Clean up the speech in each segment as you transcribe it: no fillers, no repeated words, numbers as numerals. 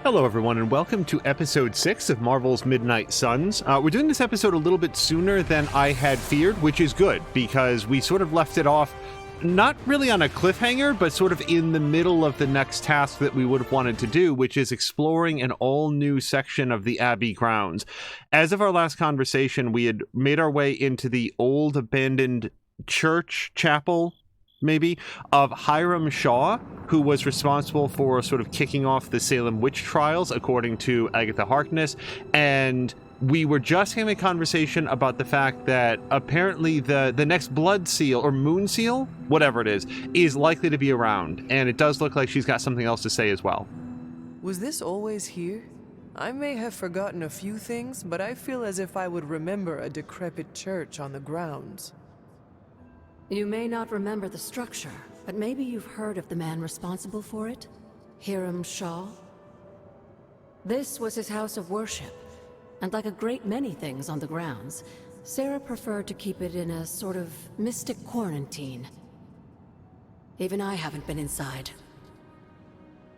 Hello, everyone, and welcome to episode 6 of Marvel's Midnight Suns. We're doing this episode a little bit sooner than I had feared, which is good, because we sort of left it off not really on a cliffhanger, but sort of in the middle of the next task that we would have wanted to do, which is exploring an all-new section of the Abbey grounds. As of our last conversation, we had made our way into the old abandoned chapel, maybe, of Hiram Shaw, who was responsible for sort of kicking off the Salem witch trials, according to Agatha Harkness, and we were just having a conversation about the fact that apparently the next blood seal, or moon seal, whatever it is likely to be around, and it does look like she's got something else to say as well. Was this always here? I may have forgotten a few things, but I feel as if I would remember a decrepit church on the grounds. You may not remember the structure, but maybe you've heard of the man responsible for it? Hiram Shaw? This was his house of worship, and like a great many things on the grounds, Sarah preferred to keep it in a sort of mystic quarantine. Even I haven't been inside.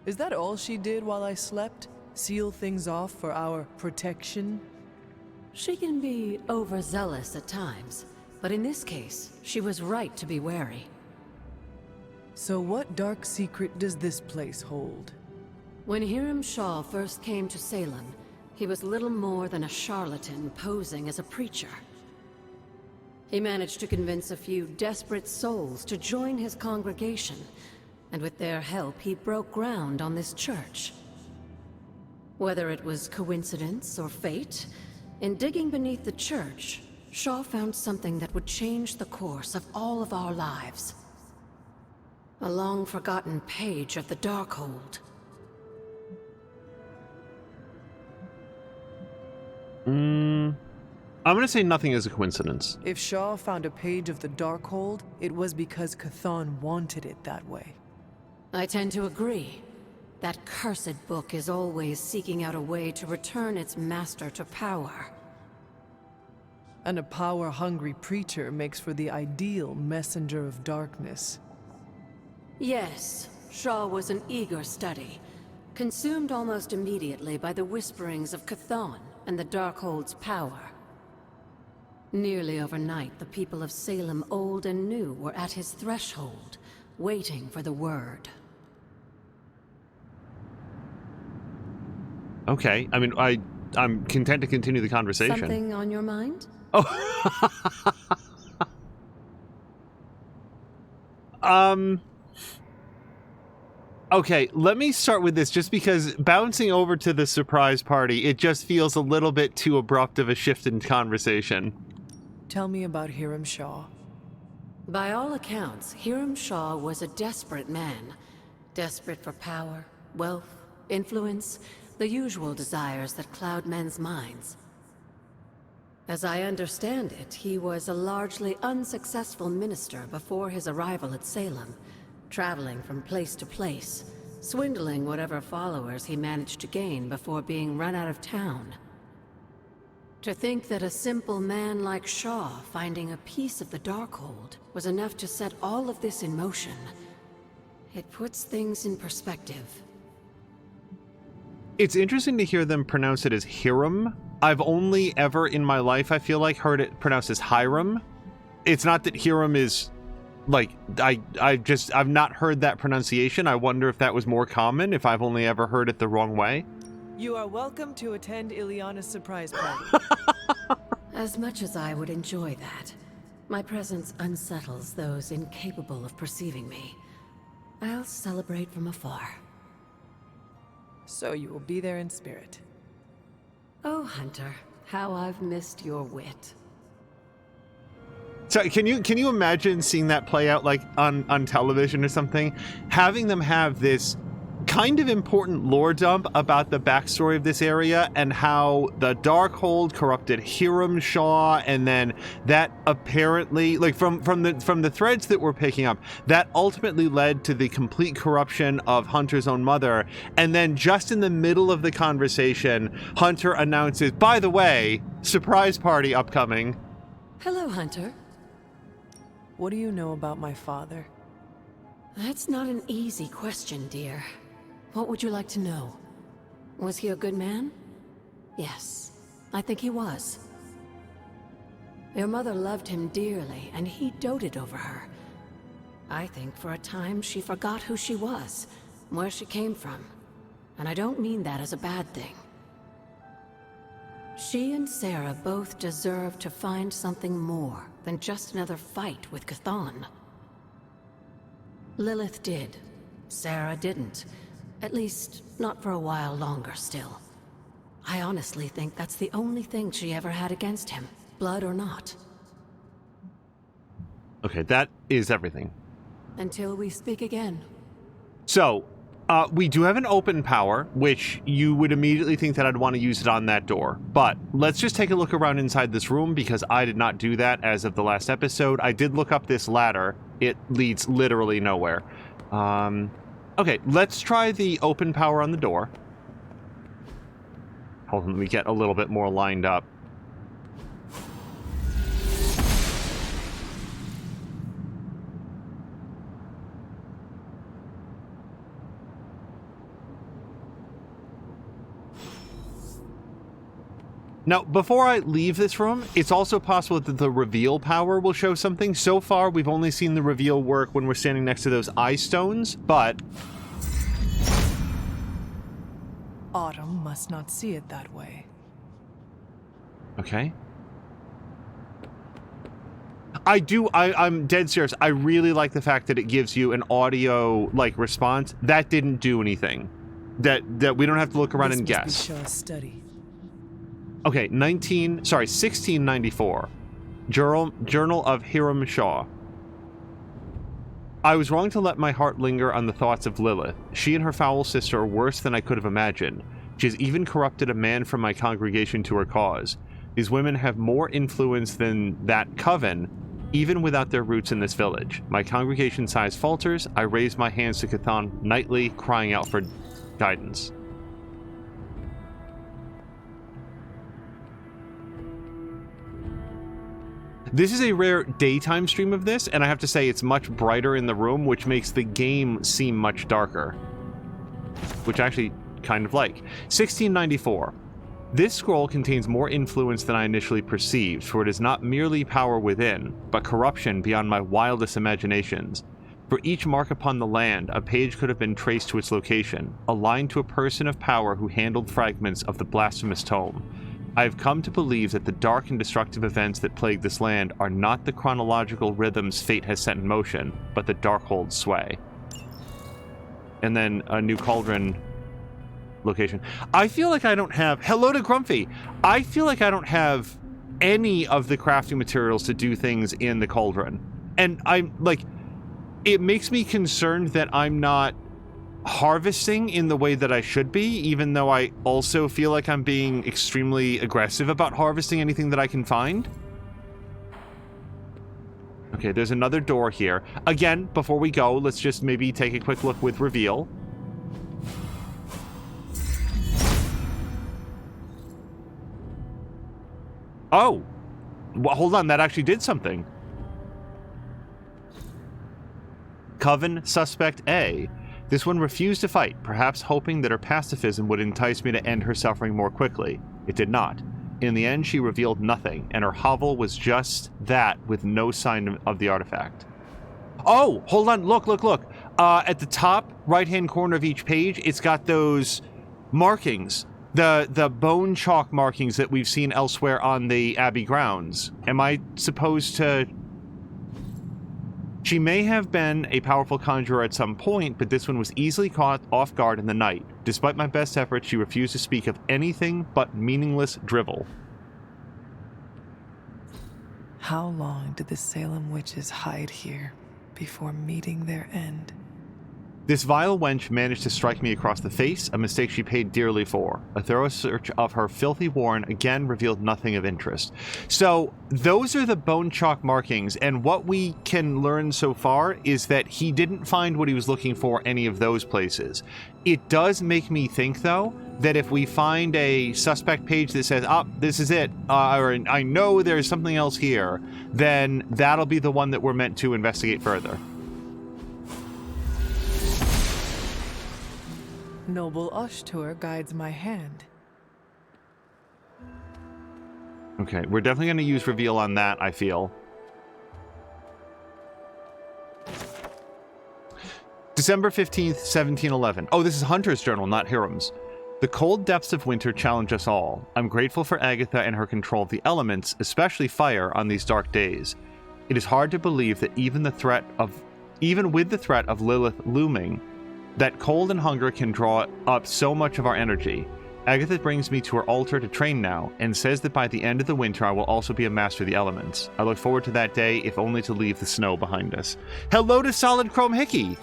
Is that all she did while I slept? Seal things off for our protection? She can be overzealous at times, but in this case, she was right to be wary. So what dark secret does this place hold? When Hiram Shaw first came to Salem, he was little more than a charlatan posing as a preacher. He managed to convince a few desperate souls to join his congregation, and with their help, he broke ground on this church. Whether it was coincidence or fate, in digging beneath the church, Shaw found something that would change the course of all of our lives. A long-forgotten page of the Darkhold. I'm gonna say nothing is a coincidence. If Shaw found a page of the Darkhold, it was because Chthon wanted it that way. I tend to agree. That cursed book is always seeking out a way to return its master to power. And a power-hungry preacher makes for the ideal messenger of darkness. Yes, Shaw was an eager study, consumed almost immediately by the whisperings of Chthon and the Darkhold's power. Nearly overnight, the people of Salem, old and new, were at his threshold, waiting for the word. Okay, I mean, I'm content to continue the conversation. Something on your mind? Oh. Okay, let me start with this, just because bouncing over to the surprise party, it just feels a little bit too abrupt of a shift in conversation. Tell me about Hiram Shaw. By all accounts, Hiram Shaw was a desperate man. Desperate for power, wealth, influence, the usual desires that cloud men's minds. As I understand it, he was a largely unsuccessful minister before his arrival at Salem, traveling from place to place, swindling whatever followers he managed to gain before being run out of town. To think that a simple man like Shaw finding a piece of the Darkhold was enough to set all of this in motion, it puts things in perspective. It's interesting to hear them pronounce it as Hiram. I've only ever in my life, I feel like, heard it pronounced as Hiram. It's not that Hiram is, like, I've not heard that pronunciation. I wonder if that was more common, if I've only ever heard it the wrong way. You are welcome to attend Ileana's surprise party. As much as I would enjoy that, my presence unsettles those incapable of perceiving me. I'll celebrate from afar. So you will be there in spirit. Oh, Hunter, how I've missed your wit. So can you imagine seeing that play out, like on television or something? Having them have this kind of important lore dump about the backstory of this area and how the Darkhold corrupted Hiram Shaw, and then that apparently, like from the threads that we're picking up, that ultimately led to the complete corruption of Hunter's own mother. And then just in the middle of the conversation, Hunter announces, by the way, surprise party upcoming. Hello, Hunter. What do you know about my father? That's not an easy question, dear. What would you like to know? Was he a good man? Yes, I think he was. Your mother loved him dearly, and he doted over her. I think for a time she forgot who she was, where she came from. And I don't mean that as a bad thing. She and Sarah both deserve to find something more than just another fight with Chthon. Lilith did. Sarah didn't. At least, not for a while longer still. I honestly think that's the only thing she ever had against him, blood or not. Okay, that is everything. Until we speak again. So, we do have an open power, which you would immediately think that I'd want to use it on that door. But let's just take a look around inside this room, because I did not do that as of the last episode. I did look up this ladder. It leads literally nowhere. Okay, let's try the open power on the door. Hold on, let me get a little bit more lined up. Now, before I leave this room, it's also possible that the reveal power will show something. So far, we've only seen the reveal work when we're standing next to those eye stones, but... Autumn must not see it that way. Okay. I'm dead serious. I really like the fact that it gives you an audio, response. That didn't do anything. That we don't have to look around and guess. This must be Shaw's study. Okay, 1694. Journal of Hiram Shaw. I was wrong to let my heart linger on the thoughts of Lilith. She and her foul sister are worse than I could have imagined. She has even corrupted a man from my congregation to her cause. These women have more influence than that coven, even without their roots in this village. My congregation size falters. I raise my hands to Chthon nightly, crying out for guidance. This is a rare daytime stream of this, and I have to say it's much brighter in the room, which makes the game seem much darker. Which I actually kind of like. 1694. This scroll contains more influence than I initially perceived, for it is not merely power within, but corruption beyond my wildest imaginations. For each mark upon the land, a page could have been traced to its location, aligned to a person of power who handled fragments of the blasphemous tome. I have come to believe that the dark and destructive events that plague this land are not the chronological rhythms fate has set in motion, but the Darkhold's sway. And then a new cauldron location. I feel like I don't have... Hello to Grumpy! I feel like I don't have any of the crafting materials to do things in the cauldron. And I'm, it makes me concerned that I'm not harvesting in the way that I should be, even though I also feel like I'm being extremely aggressive about harvesting anything that I can find. Okay, there's another door here. Again, before we go, let's just maybe take a quick look with reveal. Oh! Well, hold on, that actually did something. Coven Suspect A. This one refused to fight, perhaps hoping that her pacifism would entice me to end her suffering more quickly. It did not. In the end, she revealed nothing, and her hovel was just that, with no sign of the artifact. Oh, hold on, look. At the top right-hand corner of each page, it's got those markings. The bone chalk markings that we've seen elsewhere on the Abbey grounds. Am I supposed to... She may have been a powerful conjurer at some point, but this one was easily caught off guard in the night. Despite my best efforts, she refused to speak of anything but meaningless drivel. How long did the Salem witches hide here before meeting their end? This vile wench managed to strike me across the face, a mistake she paid dearly for. A thorough search of her filthy warren again revealed nothing of interest. So, those are the bone chalk markings, and what we can learn so far is that he didn't find what he was looking for any of those places. It does make me think, though, that if we find a suspect page that says, this is it, or I know there's something else here, then that'll be the one that we're meant to investigate further. Noble Ashtur guides my hand. Okay, we're definitely going to use reveal on that, I feel. December 15th, 1711. Oh, this is Hunter's journal, not Hiram's. The cold depths of winter challenge us all. I'm grateful for Agatha and her control of the elements, especially fire, on these dark days. It is hard to believe that even with the threat of Lilith looming, that cold and hunger can draw up so much of our energy. Agatha brings me to her altar to train now, and says that by the end of the winter I will also be a master of the elements. I look forward to that day, if only to leave the snow behind us. Hello to Solid Chrome Hickey!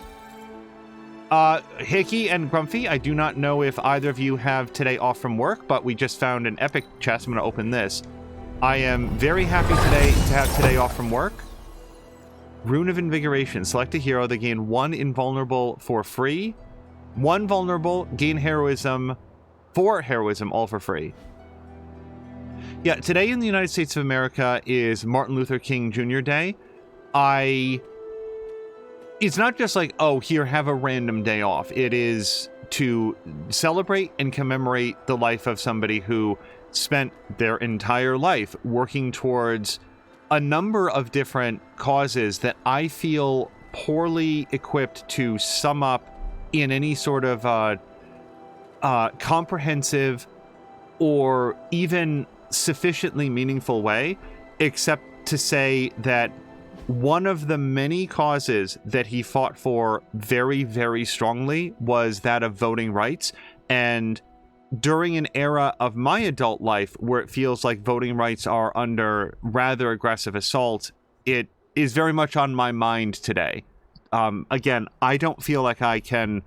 Hickey and Grumpy, I do not know if either of you have today off from work, but we just found an epic chest. I'm going to open this. I am very happy today to have today off from work. Rune of Invigoration. Select a hero. They gain 1 invulnerable for free. 1 vulnerable, gain heroism, 4 heroism, all for free. Yeah, today in the United States of America is Martin Luther King Jr. Day. It's not just like, oh, here, have a random day off. It is to celebrate and commemorate the life of somebody who spent their entire life working towards a number of different causes that I feel poorly equipped to sum up in any sort of comprehensive or even sufficiently meaningful way, except to say that one of the many causes that he fought for very, very strongly was that of voting rights. And during an era of my adult life where it feels like voting rights are under rather aggressive assault, it is very much on my mind today. Again, I don't feel like I can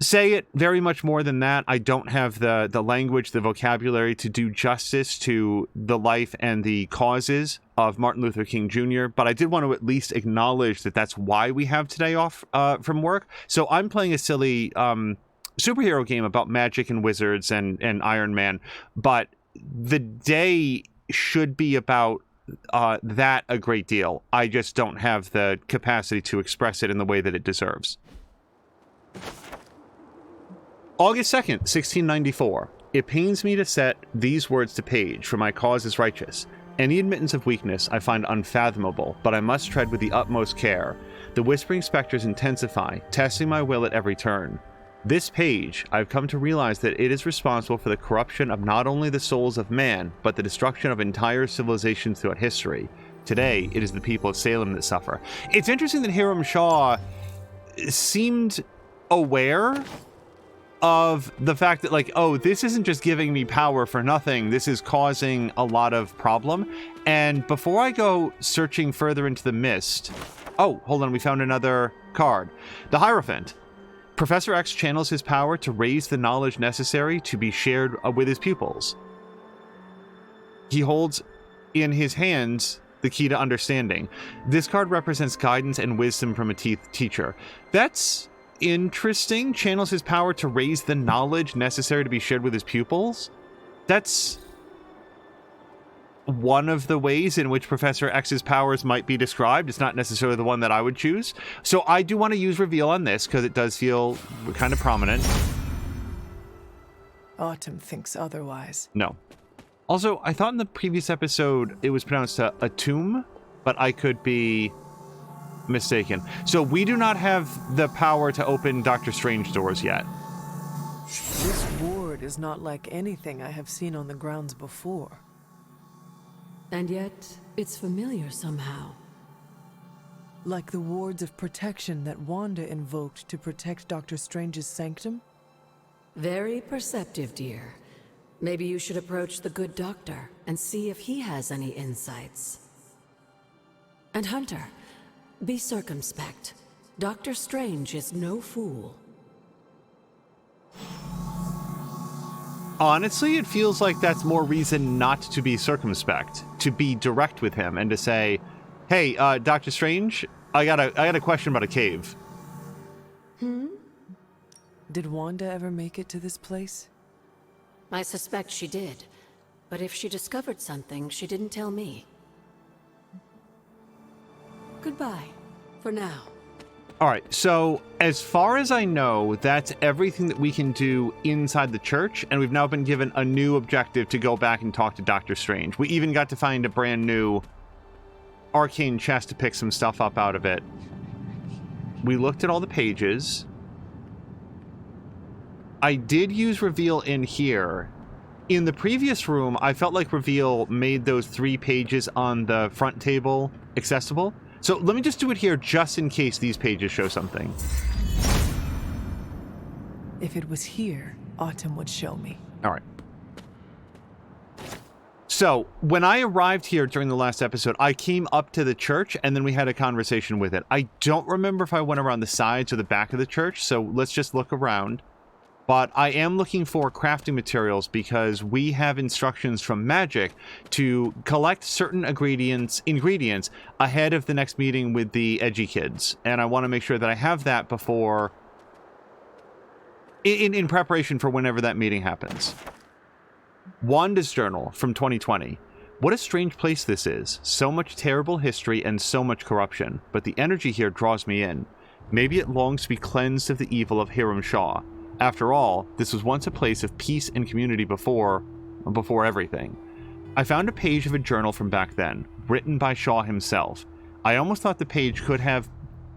say it very much more than that. I don't have the language, the vocabulary to do justice to the life and the causes of Martin Luther King Jr., but I did want to at least acknowledge that that's why we have today off from work. So I'm playing a silly superhero game about magic and wizards and Iron Man, but the day should be about that a great deal. I just don't have the capacity to express it in the way that it deserves. August 2nd, 1694. It pains me to set these words to page, for my cause is righteous. Any admittance of weakness I find unfathomable, but I must tread with the utmost care. The whispering specters intensify, testing my will at every turn. This page, I've come to realize that it is responsible for the corruption of not only the souls of man, but the destruction of entire civilizations throughout history. Today, it is the people of Salem that suffer. It's interesting that Hiram Shaw seemed aware of the fact that, like, oh, this isn't just giving me power for nothing, this is causing a lot of problem. And before I go searching further into the mist... Oh, hold on, we found another card. The Hierophant. Professor X channels his power to raise the knowledge necessary to be shared with his pupils. He holds in his hands the key to understanding. This card represents guidance and wisdom from a teacher. That's interesting. Channels his power to raise the knowledge necessary to be shared with his pupils. That's one of the ways in which Professor X's powers might be described. It's not necessarily the one that I would choose. So I do want to use reveal on this because it does feel kind of prominent. Autumn thinks otherwise. No. Also, I thought in the previous episode it was pronounced a tomb, but I could be mistaken. So we do not have the power to open Doctor Strange doors yet. This ward is not like anything I have seen on the grounds before. And yet, it's familiar somehow. Like the wards of protection that Wanda invoked to protect Doctor Strange's sanctum? Very perceptive, dear. Maybe you should approach the good doctor and see if he has any insights. And Hunter, be circumspect. Doctor Strange is no fool. Honestly, it feels like that's more reason not to be circumspect, to be direct with him and to say, hey, Doctor Strange, I got a question about a cave. Did Wanda ever make it to this place? I suspect she did, but if she discovered something, she didn't tell me. Goodbye, for now. All right, so As far as I know, that's everything that we can do inside the church, and we've now been given a new objective to go back and talk to Doctor Strange. We even got to find a brand new arcane chest to pick some stuff up out of it. We looked at all the pages. I did use reveal in here. In the previous room, I felt like reveal made those 3 pages on the front table accessible. So let me just do it here just in case these pages show something. If it was here, Autumn would show me. All right. So when I arrived here during the last episode, I came up to the church and then we had a conversation with it. I don't remember if I went around the sides or the back of the church, so let's just look around. But I am looking for crafting materials because we have instructions from Magic to collect certain ingredients ahead of the next meeting with the edgy kids. And I want to make sure that I have that before... In preparation for whenever that meeting happens. Wanda's journal from 2020. What a strange place this is. So much terrible history and so much corruption. But the energy here draws me in. Maybe it longs to be cleansed of the evil of Hiram Shaw. After all, this was once a place of peace and community before everything. I found a page of a journal from back then, written by Shaw himself. I almost thought the page could have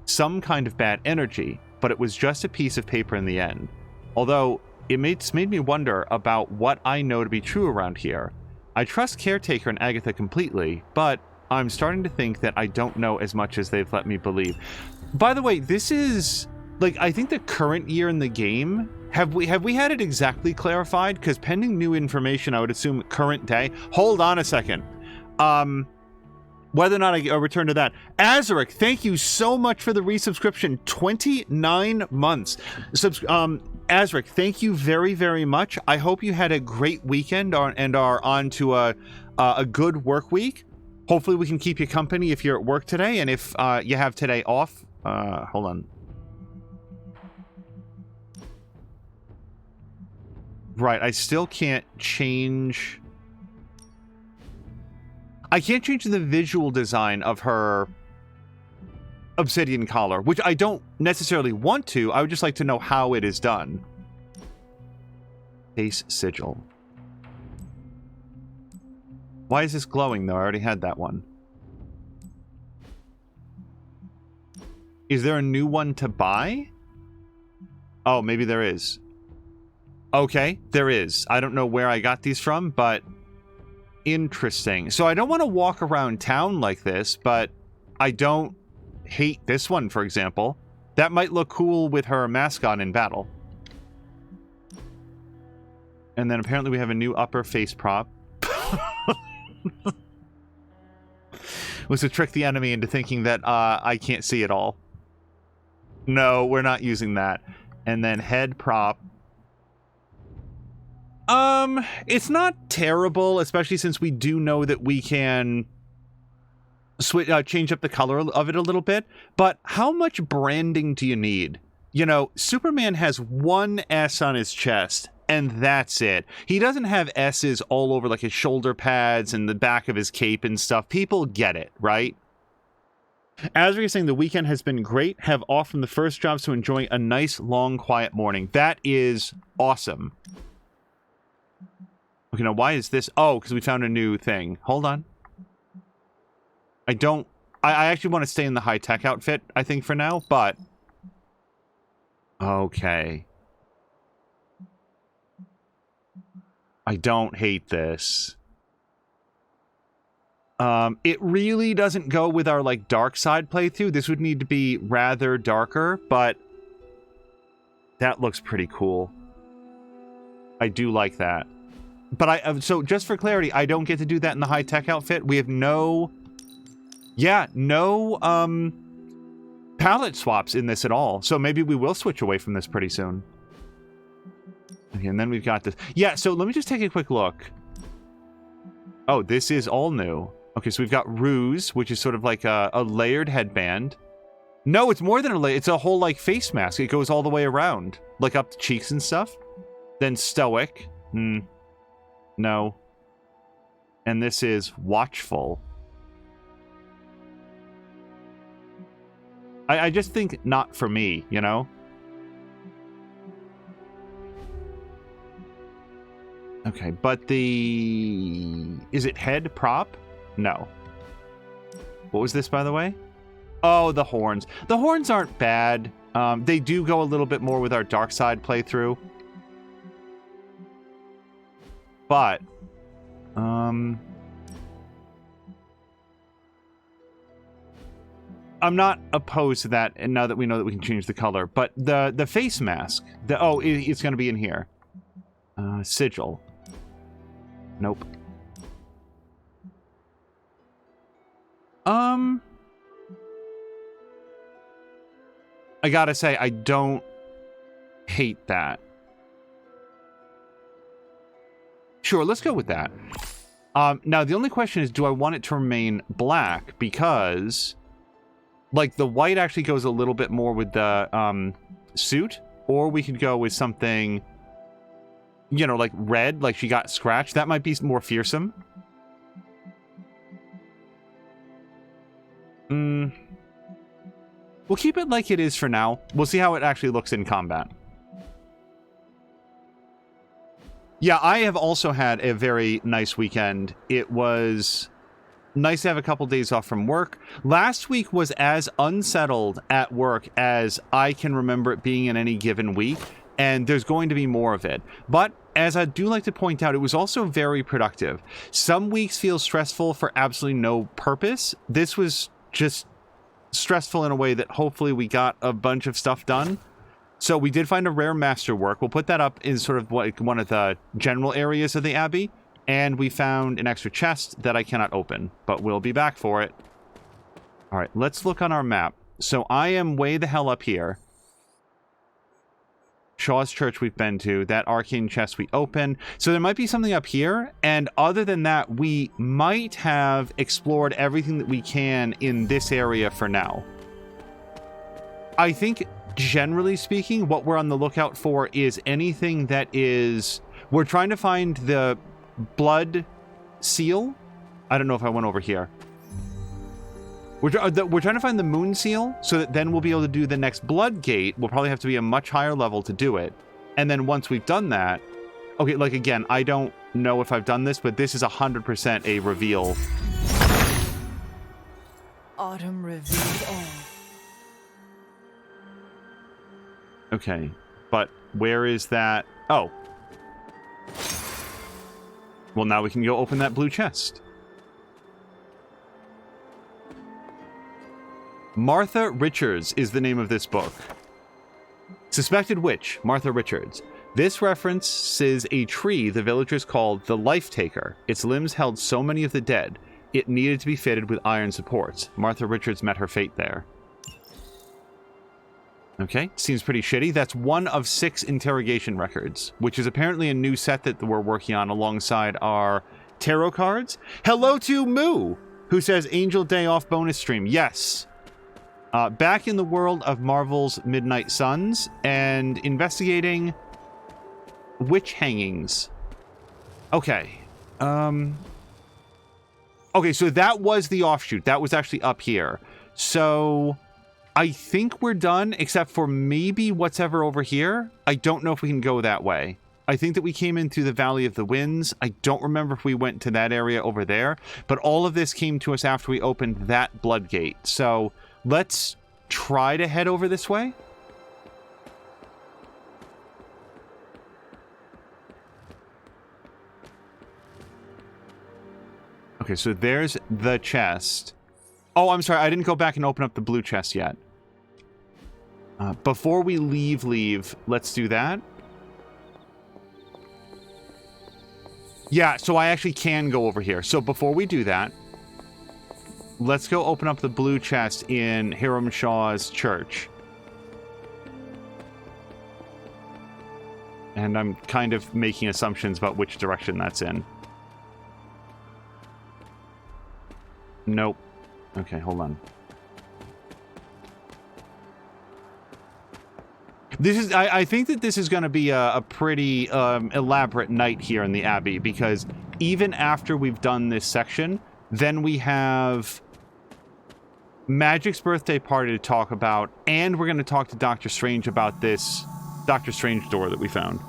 some kind of bad energy, but it was just a piece of paper in the end. Although, it made me wonder about what I know to be true around here. I trust Caretaker and Agatha completely, but I'm starting to think that I don't know as much as they've let me believe. By the way, this is... like, I think the current year in the game, have we had it exactly clarified? Because pending new information, I would assume current day. Hold on a second. Whether or not I return to that. Azaric, thank you so much for the resubscription. 29 months. Azaric, thank you very, very much. I hope you had a great weekend and are on to a good work week. Hopefully we can keep you company if you're at work today. And if you have today off, hold on. Right, I still can't change... I can't change the visual design of her obsidian collar, which I don't necessarily want to. I would just like to know how it is done. Face sigil. Why is this glowing, though? I already had that one. Is there a new one to buy? Oh, maybe there is. Okay, there is. I don't know where I got these from, but interesting. So I don't want to walk around town like this, but I don't hate this one, for example. That might look cool with her mask on in battle. And then apparently we have a new upper face prop. Was to trick the enemy into thinking that I can't see it all. No, we're not using that. And then head prop. It's not terrible, especially since we do know that we can change up the color of it a little bit. But how much branding do you need? You know, Superman has one S on his chest, and that's it. He doesn't have S's all over like his shoulder pads and the back of his cape and stuff. People get it, right? As we were saying, the weekend has been great. Have off from the first jobs to enjoy a nice, long, quiet morning. That is awesome. Okay, now why is this? Oh, because we found a new thing. Hold on. I actually want to stay in the high-tech outfit, I think, for now, but... okay. I don't hate this. It really doesn't go with our, like, dark side playthrough. This would need to be rather darker, but... that looks pretty cool. I do like that. But so just for clarity, I don't get to do that in the high-tech outfit. We have no palette swaps in this at all. So maybe we will switch away from this pretty soon. Okay, and then we've got this. Yeah, so let me just take a quick look. Oh, this is all new. Okay, so we've got Ruse, which is sort of like a layered headband. No, it's more than a layer. It's a whole, like, face mask. It goes all the way around, like up the cheeks and stuff. Then Stoic. No. And this is Watchful. I just think not for me, you know? Okay, but is it head prop? No. What was this, by the way? Oh, the horns. The horns aren't bad. They do go a little bit more with our dark side playthrough. But, I'm not opposed to that, and now that we know that we can change the color. But the face mask, it's going to be in here. Sigil. Nope. I gotta say, I don't hate that. Sure, let's go with that. Now, the only question is, do I want it to remain black? Because, like, the white actually goes a little bit more with the suit. Or we could go with something, you know, like red, like she got scratched. That might be more fearsome. We'll keep it like it is for now. We'll see how it actually looks in combat. Yeah, I have also had a very nice weekend. It was nice to have a couple days off from work. Last week was as unsettled at work as I can remember it being in any given week, and there's going to be more of it. But as I do like to point out, it was also very productive. Some weeks feel stressful for absolutely no purpose. This was just stressful in a way that hopefully we got a bunch of stuff done. So we did find a rare masterwork. We'll put that up in sort of like one of the general areas of the Abbey. And we found an extra chest that I cannot open, but we'll be back for it. All right, let's look on our map. So I am way the hell up here. Shaw's Church we've been to. That arcane chest we opened. So there might be something up here. And other than that, we might have explored everything that we can in this area for now. I think, generally speaking, what we're on the lookout for is anything that is... We're trying to find the blood seal. I don't know if I went over here. We're trying to find the moon seal so that then we'll be able to do the next blood gate. We'll probably have to be a much higher level to do it. And then once we've done that... Okay, like again, I don't know if I've done this, but this is 100% a reveal. Autumn revealed all. Okay, but where is that? Oh. Well, now we can go open that blue chest. Martha Richards is the name of this book. Suspected Witch, Martha Richards. This references a tree the villagers called the Life Taker. Its limbs held so many of the dead, it needed to be fitted with iron supports. Martha Richards met her fate there. Okay, seems pretty shitty. That's one of 6 interrogation records, which is apparently a new set that we're working on alongside our tarot cards. Hello to Moo, who says Angel Day Off bonus stream. Yes. Back in the world of Marvel's Midnight Suns and investigating witch hangings. Okay. Okay, so that was the offshoot. That was actually up here. So I think we're done, except for maybe what's ever over here. I don't know if we can go that way. I think that we came in through the Valley of the Winds. I don't remember if we went to that area over there, but all of this came to us after we opened that blood gate. So let's try to head over this way. Okay, so there's the chest. Oh, I'm sorry. I didn't go back and open up the blue chest yet. Before we leave, let's do that. Yeah, so I actually can go over here. So before we do that, let's go open up the blue chest in Hiram Shaw's church. And I'm kind of making assumptions about which direction that's in. Nope. Okay, hold on. This is, I think that this is going to be a pretty elaborate night here in the Abbey, because even after we've done this section, then we have Magic's birthday party to talk about, and we're going to talk to Doctor Strange about this Doctor Strange door that we found.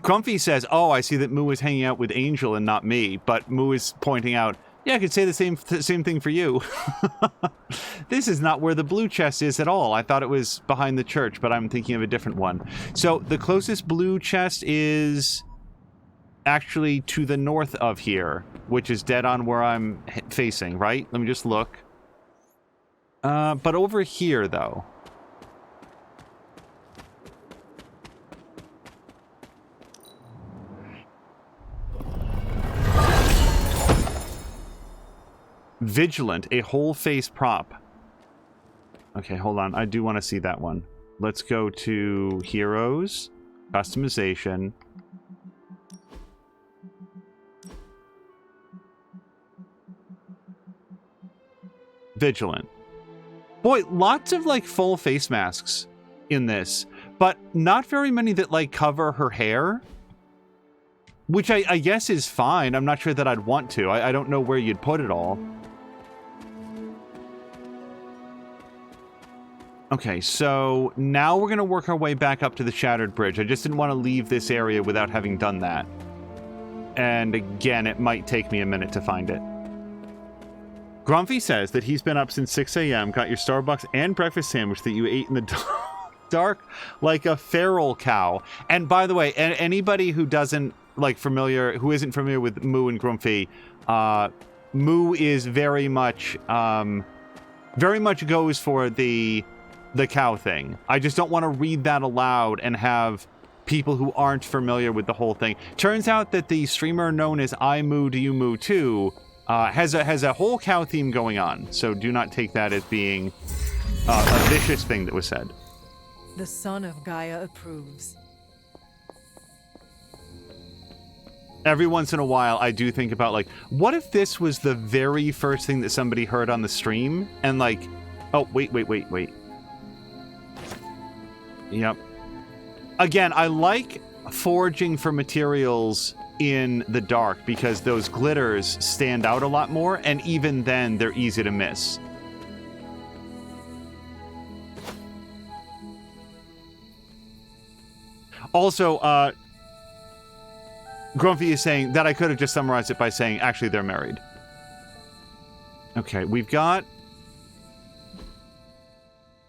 Grumpy says, oh, I see that Moo is hanging out with Angel and not me, but Moo is pointing out, yeah, I could say the same thing for you. This is not where the blue chest is at all. I thought it was behind the church, but I'm thinking of a different one. So the closest blue chest is actually to the north of here, which is dead on where I'm facing, right? Let me just look. But over here, though. Vigilant, a whole face prop. Okay, hold on. I do want to see that one. Let's go to Heroes, Customization. Vigilant. Boy, lots of, like, full face masks in this, but not very many that, like, cover her hair. Which I guess is fine. I'm not sure that I'd want to. I don't know where you'd put it all. Okay, so now we're going to work our way back up to the Shattered Bridge. I just didn't want to leave this area without having done that. And again, it might take me a minute to find it. Grumpy says that he's been up since 6 a.m., got your Starbucks and breakfast sandwich that you ate in the dark like a feral cow. And by the way, anybody who doesn't, like, who isn't familiar with Moo and Grumpy, Moo is very much goes for the cow thing. I just don't want to read that aloud and have people who aren't familiar with the whole thing. Turns out that the streamer known as I Moo Do You Moo Too has a whole cow theme going on. So do not take that as being a vicious thing that was said. The son of Gaia approves. Every once in a while, I do think about, like, what if this was the very first thing that somebody heard on the stream? And, like, oh, wait. Yep. Again, I like foraging for materials in the dark because those glitters stand out a lot more, and even then, they're easy to miss. Also, Grumpy is saying that I could have just summarized it by saying, actually, they're married. Okay, we've got...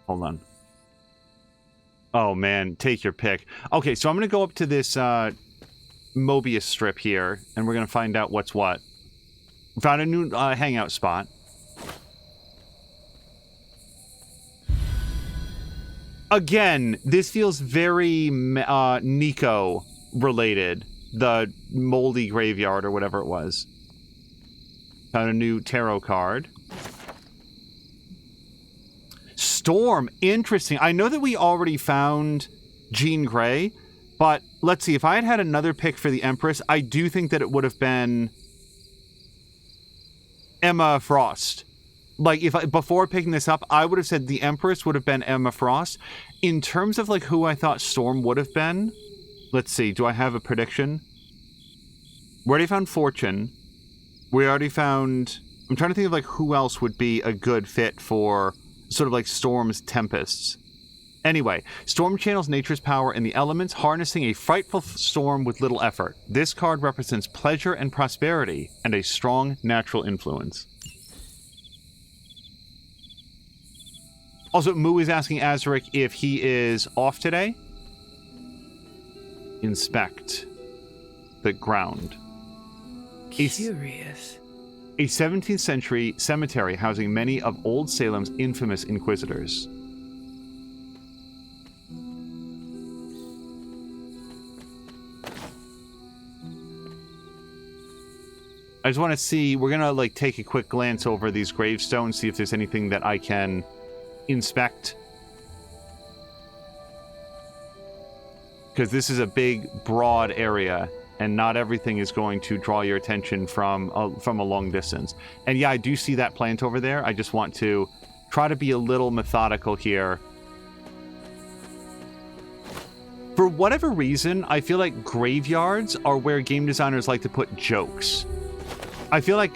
Hold on. Oh, man, take your pick. Okay, so I'm going to go up to this Mobius strip here, and we're going to find out what's what. Found a new hangout spot. Again, this feels very Nico related. The moldy graveyard or whatever it was. Found a new tarot card. Storm, interesting. I know that we already found Jean Grey, but let's see. If I had had another pick for the Empress, I do think that it would have been Emma Frost. Like, before picking this up, I would have said the Empress would have been Emma Frost. In terms of, like, who I thought Storm would have been, let's see. Do I have a prediction? We already found Fortune. We already found... I'm trying to think of, like, who else would be a good fit for sort of like Storm's Tempests. Anyway, Storm channels nature's power in the elements, harnessing a frightful storm with little effort. This card represents pleasure and prosperity and a strong natural influence. Also, Moo is asking Azaric if he is off today. Inspect the ground. Curious. A 17th century cemetery housing many of Old Salem's infamous inquisitors. I just want to see, we're going to, like, take a quick glance over these gravestones, see if there's anything that I can inspect. Because this is a big, broad area, and not everything is going to draw your attention from a long distance. And yeah, I do see that plant over there. I just want to try to be a little methodical here. For whatever reason, I feel like graveyards are where game designers like to put jokes. I feel like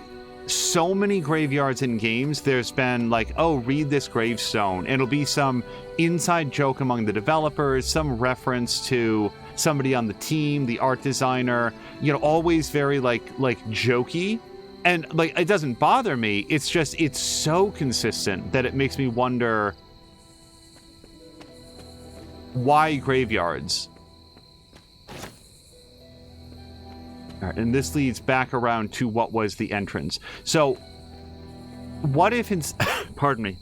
so many graveyards in games, there's been like, oh, read this gravestone. It'll be some inside joke among the developers, some reference to somebody on the team, the art designer, you know, always very like jokey. And like, it doesn't bother me. It's just, it's so consistent that it makes me wonder why graveyards? All right, and this leads back around to what was the entrance. So, what if it's... pardon me.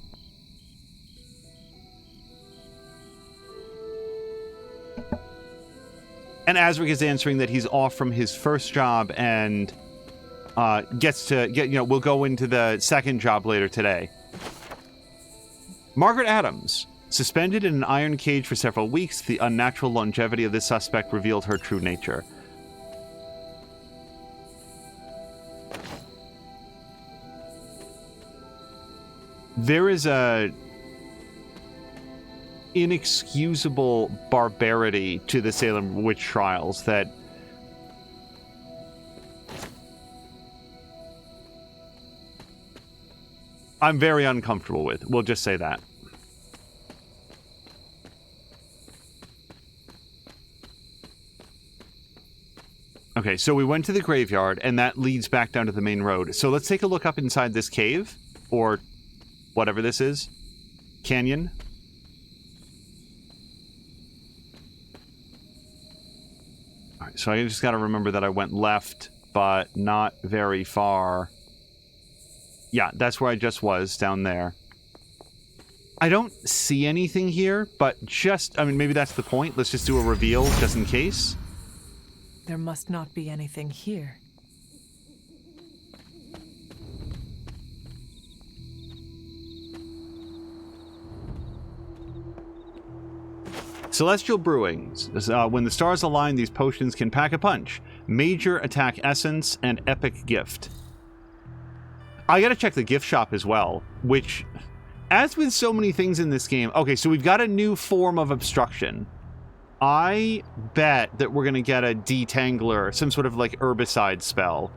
And Azric is answering that he's off from his first job and gets to... we'll go into the second job later today. Margaret Adams. Suspended in an iron cage for several weeks, the unnatural longevity of this suspect revealed her true nature. There is a inexcusable barbarity to the Salem witch trials that I'm very uncomfortable with. We'll just say that. Okay, so we went to the graveyard, and that leads back down to the main road. So let's take a look up inside this cave, or whatever this is. Canyon. Alright, so I just gotta remember that I went left, but not very far. Yeah, that's where I just was, down there. I don't see anything here, but just, I mean, maybe that's the point. Let's just do a reveal, just in case. There must not be anything here. Celestial Brewing. When the stars align, these potions can pack a punch. Major attack essence and epic gift. I gotta check the gift shop as well, which, as with so many things in this game... Okay, so we've got a new form of obstruction. I bet that we're gonna get a detangler, some sort of like herbicide spell.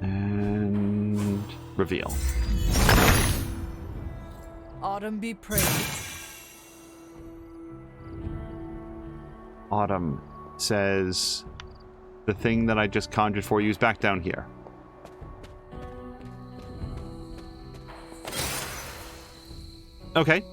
And reveal. Autumn be praised. Autumn says the thing that I just conjured for you is back down here. Okay.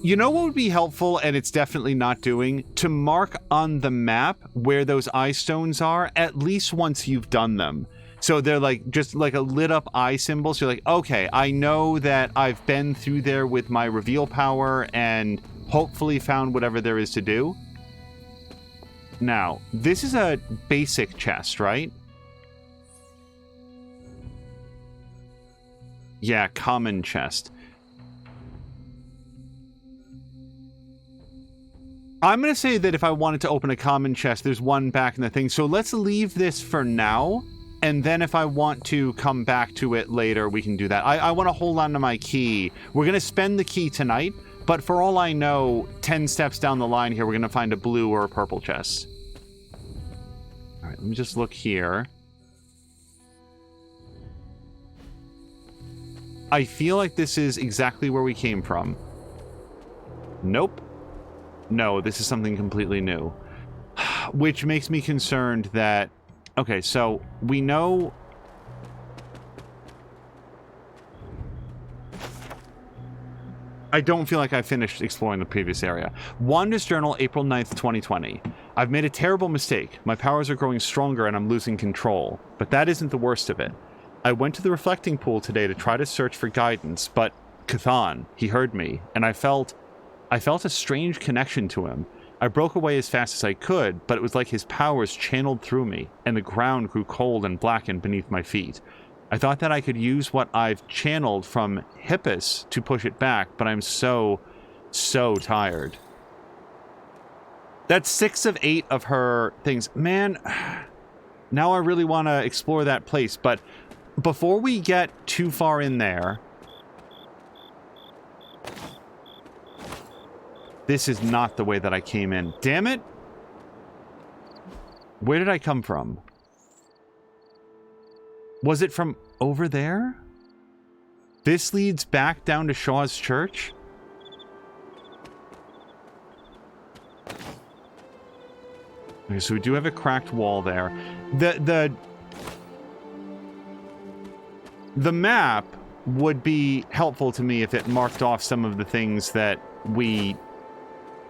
You know what would be helpful, and it's definitely not doing, to mark on the map where those eye stones are at least once you've done them. So they're like just like a lit up eye symbol. So you're like, okay, I know that I've been through there with my reveal power and hopefully found whatever there is to do. Now, this is a basic chest, right? Yeah, common chest. I'm going to say that if I wanted to open a common chest, there's one back in the thing. So let's leave this for now. And then if I want to come back to it later, we can do that. I want to hold on to my key. We're going to spend the key tonight. But for all I know, 10 steps down the line here, we're going to find a blue or a purple chest. All right, let me just look here. I feel like this is exactly where we came from. Nope. No, this is something completely new. Which makes me concerned that... Okay, so we know... I don't feel like I finished exploring the previous area. Wanda's Journal, April 9th, 2020. I've made a terrible mistake. My powers are growing stronger and I'm losing control. But that isn't the worst of it. I went to the reflecting pool today to try to search for guidance, but Cthon, he heard me, and I felt a strange connection to him. I broke away as fast as I could, but it was like his powers channeled through me, and the ground grew cold and blackened beneath my feet. I thought that I could use what I've channeled from Hippus to push it back, but I'm so tired. That's 6 of 8 of her things. Man, now I really want to explore that place, but before we get too far in there... This is not the way that I came in. Damn it! Where did I come from? Was it from over there? This leads back down to Shaw's church? Okay, so we do have a cracked wall there. The map would be helpful to me if it marked off some of the things that we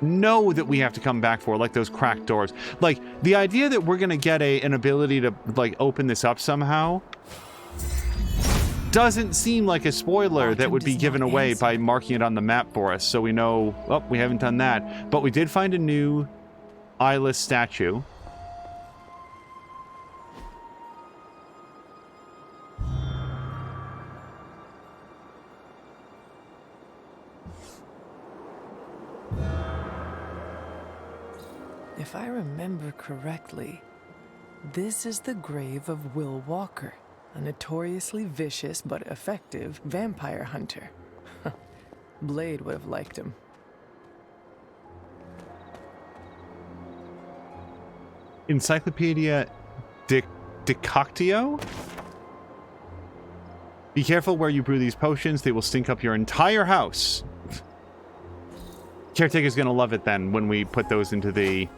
know that we have to come back for, like those cracked doors. Like, the idea that we're going to get an ability to, like, open this up somehow doesn't seem like a spoiler that would be given away by marking it on the map for us, so we know, oh, we haven't done that. But we did find a new eyeless statue. If I remember correctly, this is the grave of Will Walker, a notoriously vicious but effective vampire hunter. Blade would have liked him. Encyclopedia Decoctio? Be careful where you brew these potions. They will stink up your entire house. Caretaker's gonna love it then when we put those into the...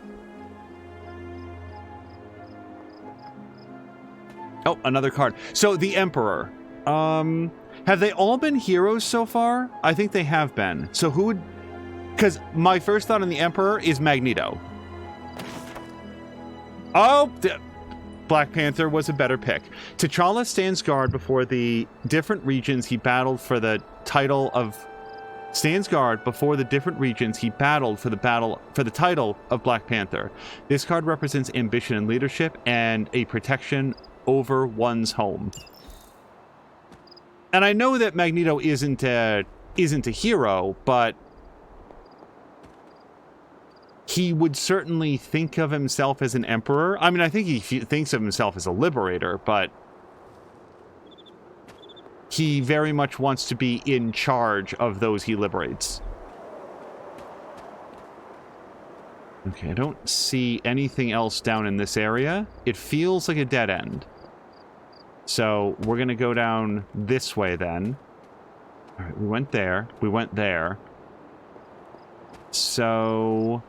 Oh, another card. So, the Emperor. Have they all been heroes so far? I think they have been. So who would... Because my first thought on the Emperor is Magneto. Oh! Black Panther was a better pick. T'Challa stands guard before the different regions he battled for the title of... Stands guard before the different regions he battled for the title of Black Panther. This card represents ambition and leadership and a protection over one's home. And I know that Magneto isn't a hero, but he would certainly think of himself as an emperor. I mean, I think he thinks of himself as a liberator, but he very much wants to be in charge of those he liberates. Okay, I don't see anything else down in this area. It feels like a dead end. So we're going to go down this way then. All right, we went there. We went there. So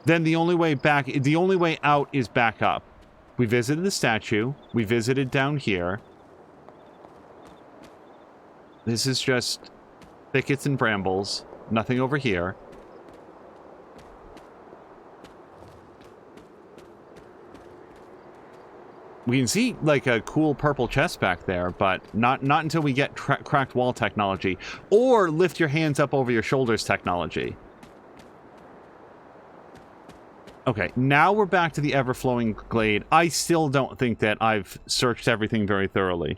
then the only way back, the only way out is back up. We visited the statue. We visited down here. This is just thickets and brambles. Nothing over here. We can see, like, a cool purple chest back there, but not until we get cracked wall technology. Or lift your hands up over your shoulders technology. Okay, now we're back to the ever-flowing glade. I still don't think that I've searched everything very thoroughly.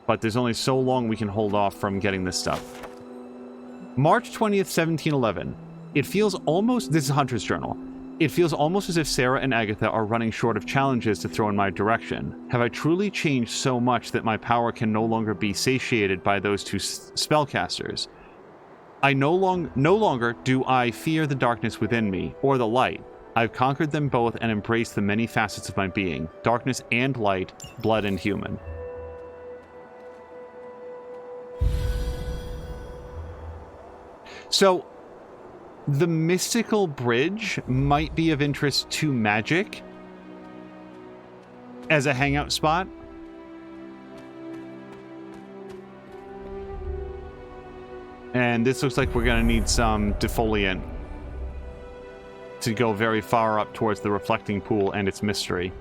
But there's only so long we can hold off from getting this stuff. March 20th, 1711. It feels almost... This is Hunter's Journal. It feels almost as if Sarah and Agatha are running short of challenges to throw in my direction. Have I truly changed so much that my power can no longer be satiated by those two spellcasters? No longer do I fear the darkness within me, or the light. I've conquered them both and embraced the many facets of my being. Darkness and light, blood and human. So... the mystical bridge might be of interest to magic as a hangout spot. And this looks like we're going to need some defoliant to go very far up towards the reflecting pool and its mystery.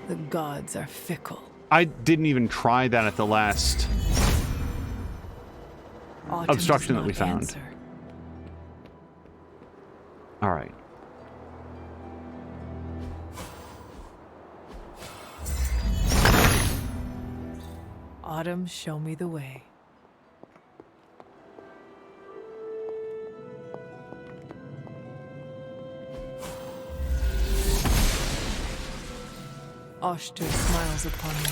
The gods are fickle. I didn't even try that at the last obstruction that we found. All right. Autumn, show me the way. Oshter smiles upon me.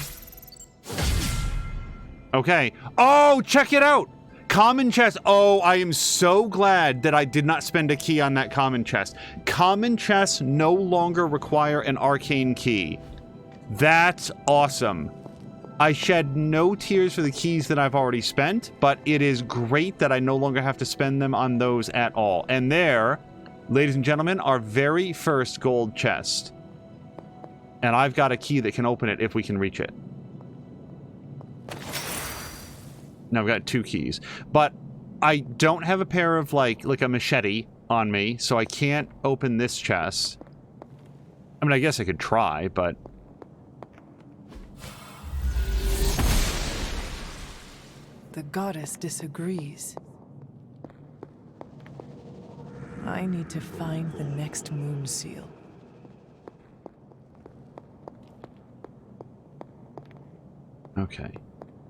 Okay. Oh, check it out! Common chest. Oh, I am so glad that I did not spend a key on that common chest. Common chests no longer require an arcane key. That's awesome. I shed no tears for the keys that I've already spent, but it is great that I no longer have to spend them on those at all. And there, ladies and gentlemen, our very first gold chest. And I've got a key that can open it if we can reach it. Now, I've got 2 keys. But I don't have a pair of, like a machete on me, so I can't open this chest. I mean, I guess I could try, but... The goddess disagrees. I need to find the next moon seal. Okay.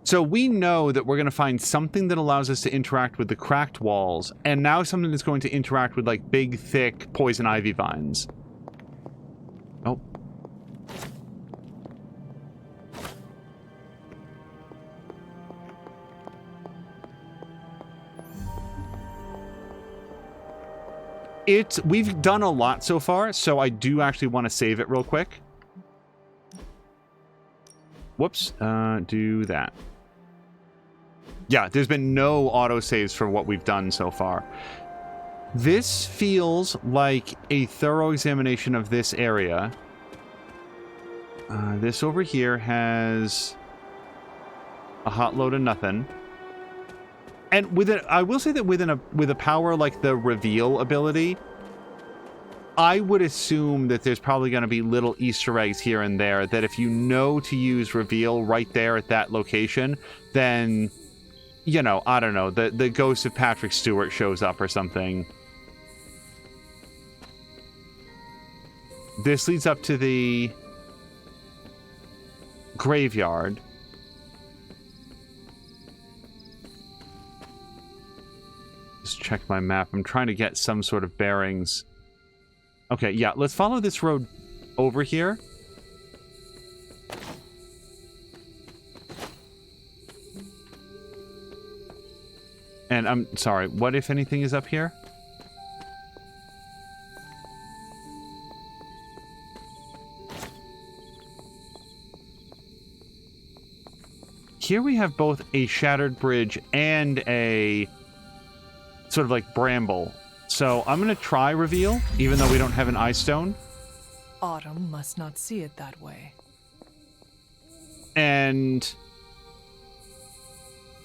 So we know that we're going to find something that allows us to interact with the cracked walls, and now something that's going to interact with, like, big, thick poison ivy vines. Oh. We've done a lot so far, so I do actually want to save it real quick. Whoops. Do that. Yeah, there's been no autosaves for what we've done so far. This feels like a thorough examination of this area. This over here has a hot load of nothing. And with it, I will say that with a power like the reveal ability, I would assume that there's probably going to be little Easter eggs here and there that if you know to use reveal right there at that location, then, you know, I don't know, the ghost of Patrick Stewart shows up or something. This leads up to the graveyard. Just check my map. I'm trying to get some sort of bearings. Okay, yeah, let's follow this road over here. And I'm sorry, what if anything is up here? Here we have both a shattered bridge and a sort of like bramble. So I'm going to try reveal, even though we don't have an eye stone. Autumn must not see it that way. And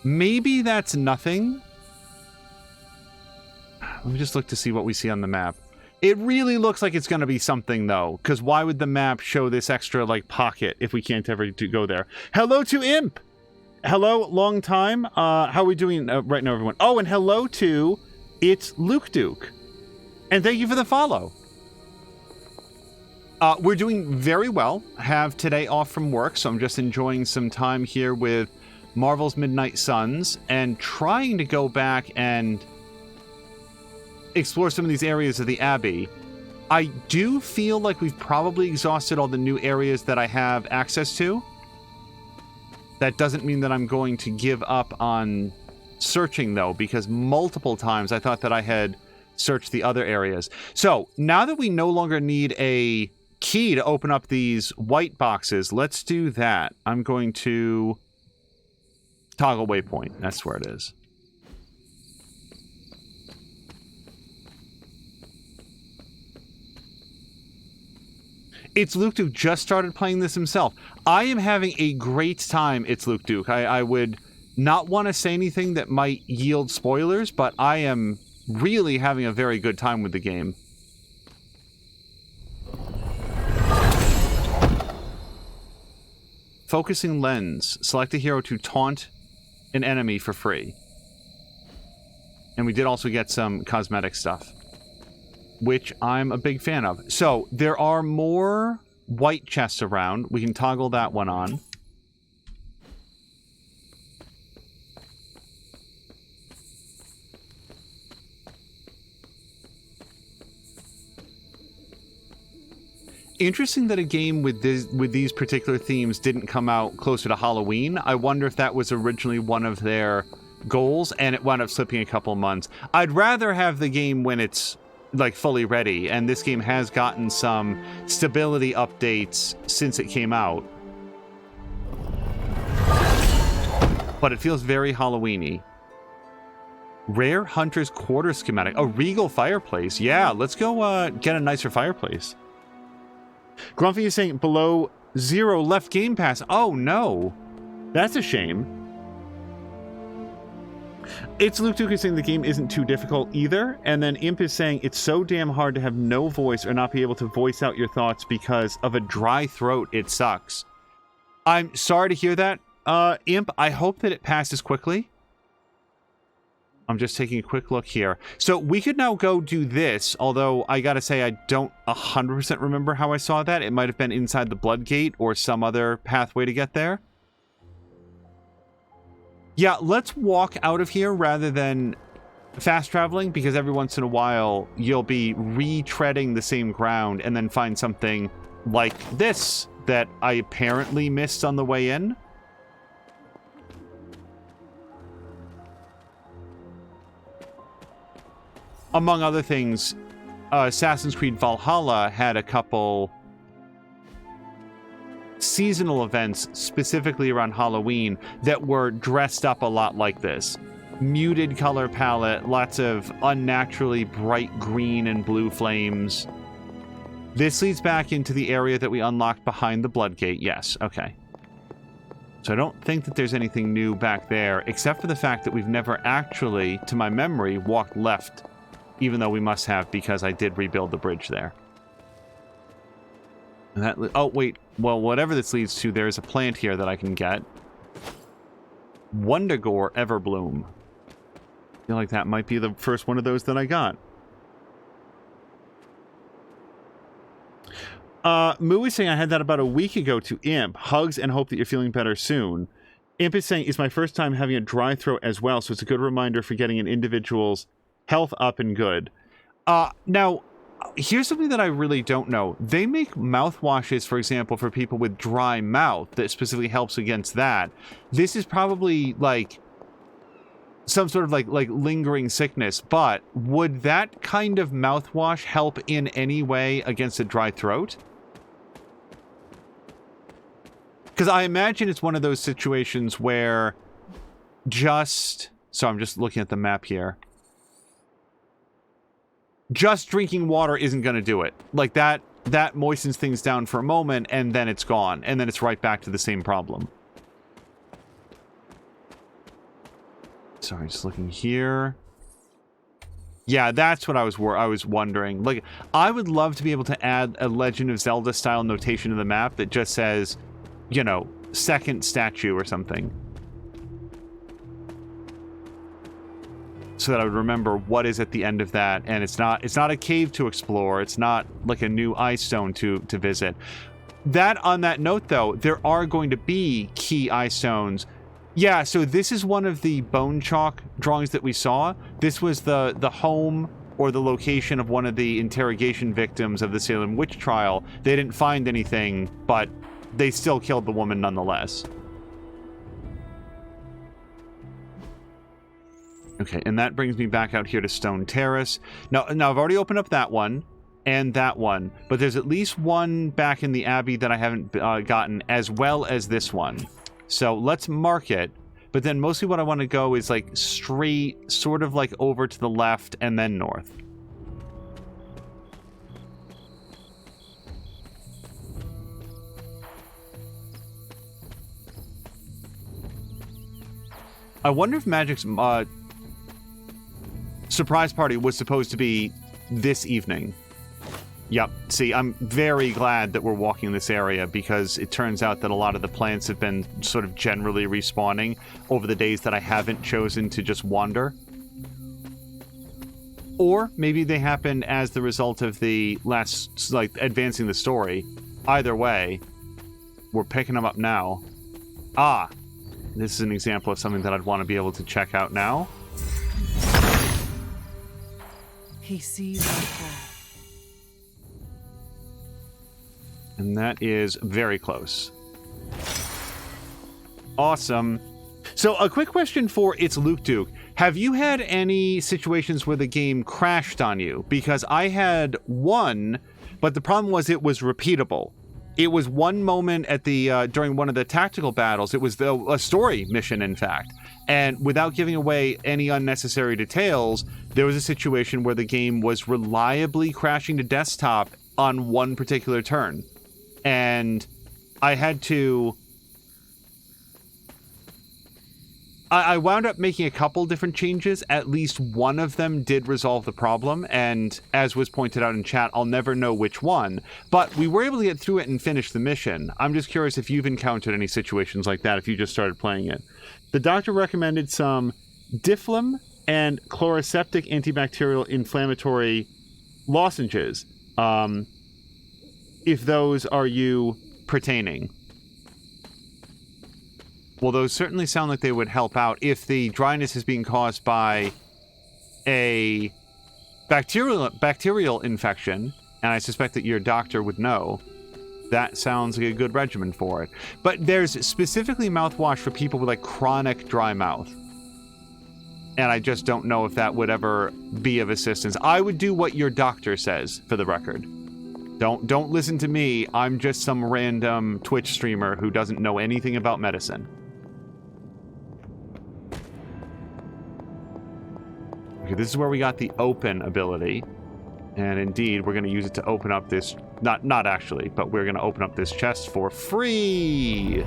maybe that's nothing. Let me just look to see what we see on the map. It really looks like it's going to be something, though, because why would the map show this extra, like, pocket if we can't ever go there? Hello to Imp! Hello, long time. How are we doing right now, everyone? Oh, and hello to It's Luke Duke. And thank you for the follow. We're doing very well. Have today off from work, so I'm just enjoying some time here with Marvel's Midnight Suns and trying to go back and explore some of these areas of the Abbey. I do feel like we've probably exhausted all the new areas that I have access to. That doesn't mean that I'm going to give up on searching, though, because multiple times I thought that I had searched the other areas. So, now that we no longer need a key to open up these white boxes, let's do that. I'm going to toggle waypoint. That's where it is. It's Luke Duke just started playing this himself. I am having a great time, It's Luke Duke. I would not want to say anything that might yield spoilers, but I am really having a very good time with the game. Focusing lens. Select a hero to taunt an enemy for free. And we did also get some cosmetic stuff, which I'm a big fan of. So, there are more white chests around. We can toggle that one on. Interesting that a game with these particular themes didn't come out closer to Halloween. I wonder if that was originally one of their goals and it wound up slipping a couple months. I'd rather have the game when it's like fully ready, and this game has gotten some stability updates since it came out. But it feels very Halloween-y. Rare Hunter's Quarter schematic. A regal fireplace. Yeah, let's go get a nicer fireplace. Grumpy is saying below 0 left Game Pass. Oh no, that's a shame. It's Luke Duke is saying the game isn't too difficult either, and then Imp is saying it's so damn hard to have no voice or not be able to voice out your thoughts because of a dry throat. It sucks. I'm sorry to hear that, Imp. I hope that it passes quickly. I'm just taking a quick look here. So we could now go do this, although I gotta say I don't 100% remember how I saw that. It might have been inside the Blood Gate or some other pathway to get there. Yeah, let's walk out of here rather than fast traveling, because every once in a while you'll be retreading the same ground and then find something like this that I apparently missed on the way in. Among other things, Assassin's Creed Valhalla had a couple seasonal events specifically around Halloween that were dressed up a lot like this. Muted color palette, lots of unnaturally bright green and blue flames. This leads back into the area that we unlocked behind the Blood Gate. Yes, okay. So I don't think that there's anything new back there, except for the fact that we've never actually, to my memory, walked left, even though we must have, because I did rebuild the bridge there. And that, oh, wait. Well, whatever this leads to, there's a plant here that I can get. Wondergore Everbloom. I feel like that might be the first one of those that I got. Moo is saying I had that about a week ago to Imp. Hugs and hope that you're feeling better soon. Imp is saying it's my first time having a dry throat as well, so it's a good reminder for getting an individual's health up and good. Now, here's something that I really don't know. They make mouthwashes, for example, for people with dry mouth that specifically helps against that. This is probably like some sort of like lingering sickness, but would that kind of mouthwash help in any way against a dry throat? Because I imagine it's one of those situations where so I'm just looking at the map here. Just drinking water isn't going to do it. Like that moistens things down for a moment and then it's gone. And then it's right back to the same problem. Sorry, just looking here. Yeah, that's what I was wondering. Like, I would love to be able to add a Legend of Zelda style notation to the map that just says, you know, second statue or something. So that I would remember what is at the end of that, and it's not a cave to explore, it's not like a new ice stone to visit. That, on that note though, there are going to be key ice stones. Yeah, so this is one of the bone chalk drawings that we saw. This was the home or the location of one of the interrogation victims of the Salem witch trial. They didn't find anything, but they still killed the woman nonetheless. Okay, and that brings me back out here to Stone Terrace. Now I've already opened up that one and that one, but there's at least one back in the Abbey that I haven't gotten, as well as this one. So let's mark it, but then mostly what I want to go is like straight, sort of like over to the left and then north. I wonder if Magic's surprise party was supposed to be this evening. Yep. See, I'm very glad that we're walking this area, because it turns out that a lot of the plants have been sort of generally respawning over the days that I haven't chosen to just wander. Or maybe they happen as the result of the last, like, advancing the story. Either way, we're picking them up now. Ah, this is an example of something that I'd want to be able to check out now. He sees our path. And that is very close. Awesome. So a quick question for It's Luke Duke. Have you had any situations where the game crashed on you? Because I had one, but the problem was it was repeatable. It was one moment at the during one of the tactical battles. It was a story mission, in fact. And without giving away any unnecessary details, there was a situation where the game was reliably crashing to desktop on one particular turn. And I had to... I wound up making a couple different changes. At least one of them did resolve the problem, and as was pointed out in chat, I'll never know which one. But we were able to get through it and finish the mission. I'm just curious if you've encountered any situations like that, if you just started playing it. The doctor recommended some Diflum and chloroseptic antibacterial inflammatory lozenges. If those are you pertaining. Well, those certainly sound like they would help out if the dryness is being caused by a bacterial infection, and I suspect that your doctor would know. That sounds like a good regimen for it. But there's specifically mouthwash for people with like chronic dry mouth. And I just don't know if that would ever be of assistance. I would do what your doctor says, for the record. Don't listen to me. I'm just some random Twitch streamer who doesn't know anything about medicine. Okay, this is where we got the open ability. And indeed, we're going to use it to open up this... Not actually, but we're going to open up this chest for free!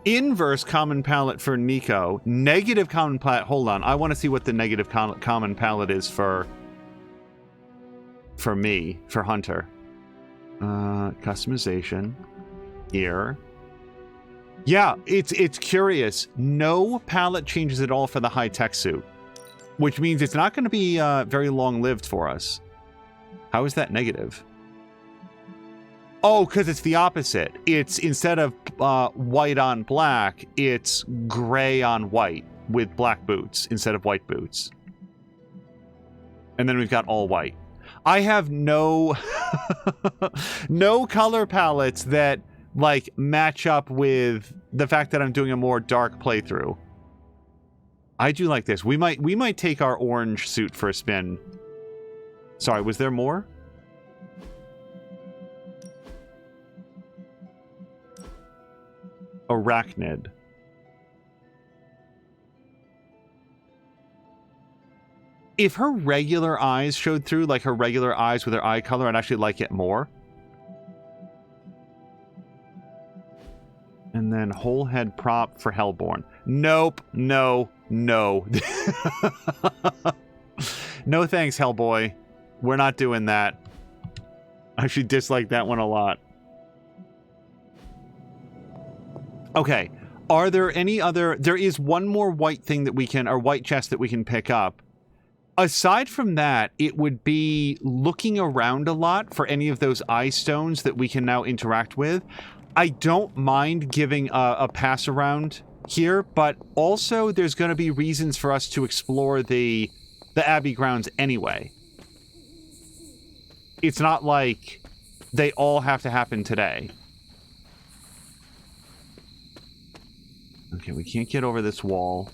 Inverse common palette for Nico. Negative common palette... Hold on, I want to see what the negative common palette is for me, for Hunter. Customization. Here. Yeah, it's curious. No palette changes at all for the high-tech suit. Which means it's not going to be very long-lived for us. How is that negative? Oh, because it's the opposite. It's, instead of white on black, it's gray on white with black boots instead of white boots. And then we've got all white. I have no... no color palettes that... like, match up with the fact that I'm doing a more dark playthrough. I do like this. We might take our orange suit for a spin. Sorry, was there more? Arachnid. If her regular eyes showed through, like her regular eyes with her eye color, I'd actually like it more. And then whole head prop for Hellborn. Nope. No. No. No thanks, Hellboy. We're not doing that. I actually dislike that one a lot. Okay. Are there any other... There is one more white thing that we can... or white chest that we can pick up. Aside from that, it would be looking around a lot for any of those eye stones that we can now interact with. I don't mind giving a pass around here, but also there's going to be reasons for us to explore the Abbey grounds anyway. It's not like they all have to happen today. Okay, we can't get over this wall.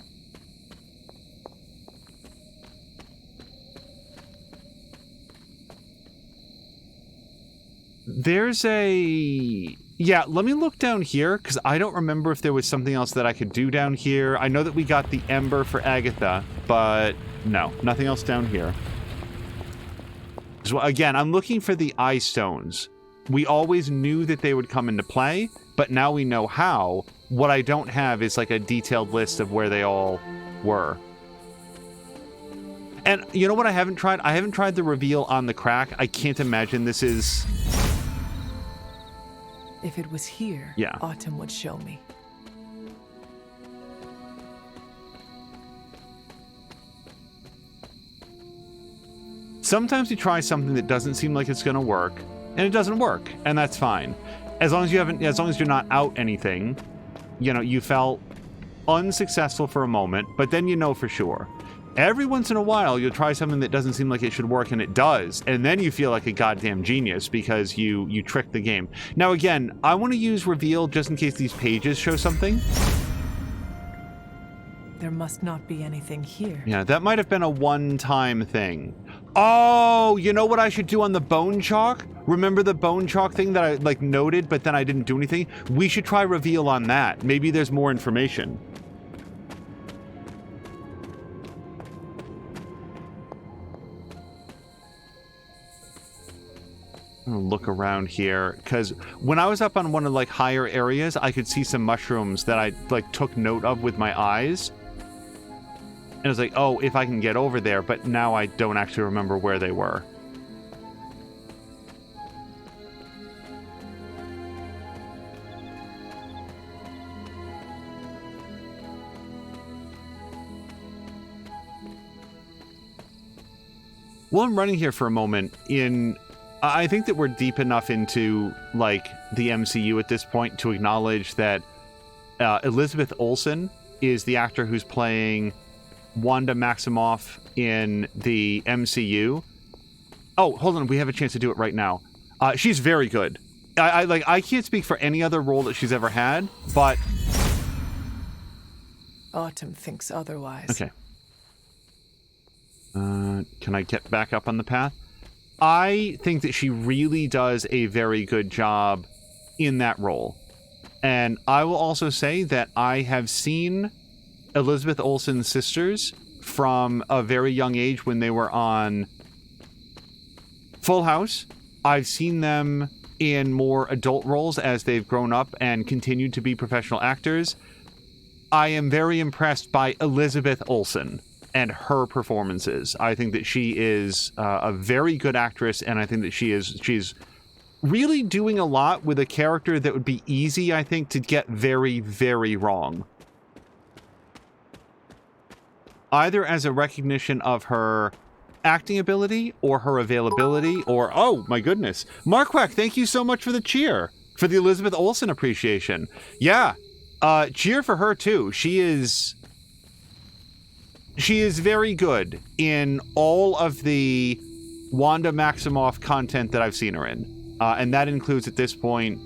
There's a... Yeah, let me look down here, because I don't remember if there was something else that I could do down here. I know that we got the Ember for Agatha, but no, nothing else down here. So again, I'm looking for the eye stones. We always knew that they would come into play, but now we know how. What I don't have is like a detailed list of where they all were. And you know what I haven't tried? I haven't tried the reveal on the crack. I can't imagine this is... If it was here, yeah, Autumn would show me. Sometimes you try something that doesn't seem like it's going to work, and it doesn't work, and that's fine. As long as you're not out anything, you know, you felt unsuccessful for a moment, but then you know for sure. Every once in a while, you'll try something that doesn't seem like it should work, and it does. And then you feel like a goddamn genius because you tricked the game. Now, again, I want to use reveal just in case these pages show something. There must not be anything here. Yeah, that might have been a one-time thing. Oh, you know what I should do on the bone chalk? Remember the bone chalk thing that I, like, noted, but then I didn't do anything? We should try reveal on that. Maybe there's more information. I'm gonna look around here, because when I was up on one of, like, higher areas, I could see some mushrooms that I, like, took note of with my eyes. And I was like, oh, if I can get over there, but now I don't actually remember where they were. While I'm running here for a moment, I think that we're deep enough into, like, the MCU at this point to acknowledge that Elizabeth Olsen is the actor who's playing Wanda Maximoff in the MCU. Oh, hold on, we have a chance to do it right now. She's very good. I can't speak for any other role that she's ever had, but... Autumn thinks otherwise. Okay. Can I get back up on the path? I think that she really does a very good job in that role. And I will also say that I have seen Elizabeth Olsen's sisters from a very young age when they were on Full House. I've seen them in more adult roles as they've grown up and continued to be professional actors. I am very impressed by Elizabeth Olsen and her performances. I think that she is a very good actress, and I think that she's really doing a lot with a character that would be easy, I think, to get very, very wrong. Either as a recognition of her acting ability or her availability or, oh my goodness. Marquack, thank you so much for the cheer, for the Elizabeth Olsen appreciation. Yeah, cheer for her too. She is very good in all of the Wanda Maximoff content that I've seen her in. And that includes, at this point,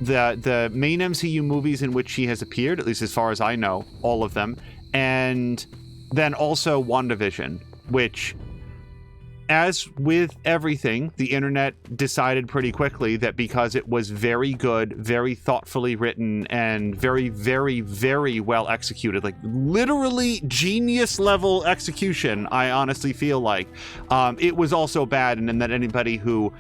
the main MCU movies in which she has appeared, at least as far as I know, all of them. And then also WandaVision, which, as with everything, the internet decided pretty quickly that because it was very good, very thoughtfully written, and very, very, very well executed, like literally genius level execution, I honestly feel like, it was also bad, and then that anybody who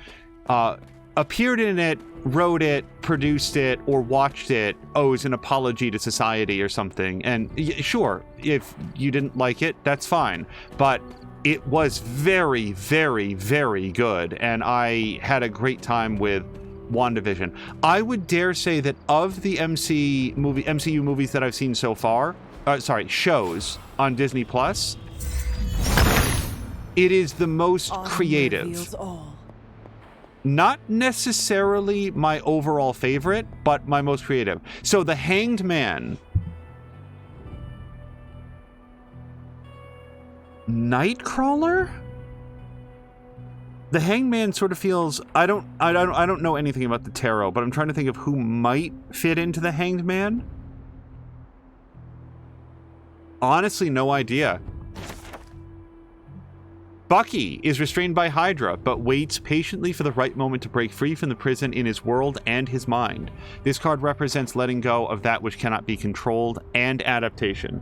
appeared in it, wrote it, produced it, or watched it owes an apology to society or something. And sure, if you didn't like it, that's fine. But it was very, very, very good, and I had a great time with WandaVision. I would dare say that of the MCU movies that I've seen so far, shows on Disney Plus, it is the most creative. Not necessarily my overall favorite, but my most creative. So The Hanged Man, Nightcrawler? The Hanged Man sort of feels, I don't know anything about the tarot, but I'm trying to think of who might fit into the Hanged Man. Honestly, no idea. Bucky is restrained by Hydra, but waits patiently for the right moment to break free from the prison in his world and his mind. This card represents letting go of that which cannot be controlled and adaptation.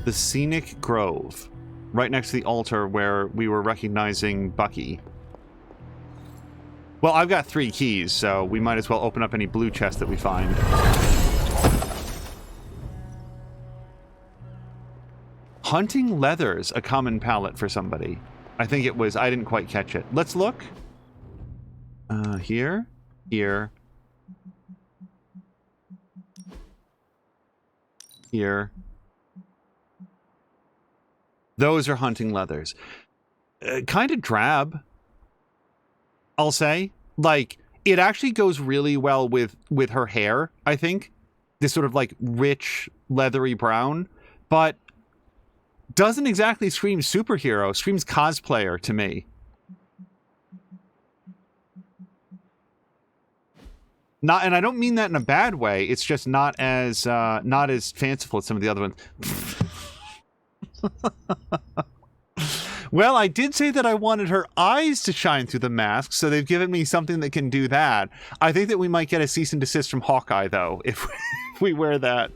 The Scenic Grove, right next to the altar where we were recognizing Bucky. Well, I've got 3 keys, so we might as well open up any blue chest that we find. Hunting leathers, a common palette for somebody. I think it was, I didn't quite catch it. Let's look. Here. Here. Here. Those are hunting leathers. Kind of drab, I'll say. Like, it actually goes really well with her hair, I think. This sort of, like, rich, leathery brown, but doesn't exactly scream superhero, screams cosplayer to me. Not, and I don't mean that in a bad way. It's just not as fanciful as some of the other ones. Well, I did say that I wanted her eyes to shine through the mask, so they've given me something that can do that. I think that we might get a cease and desist from Hawkeye, though, if we wear that.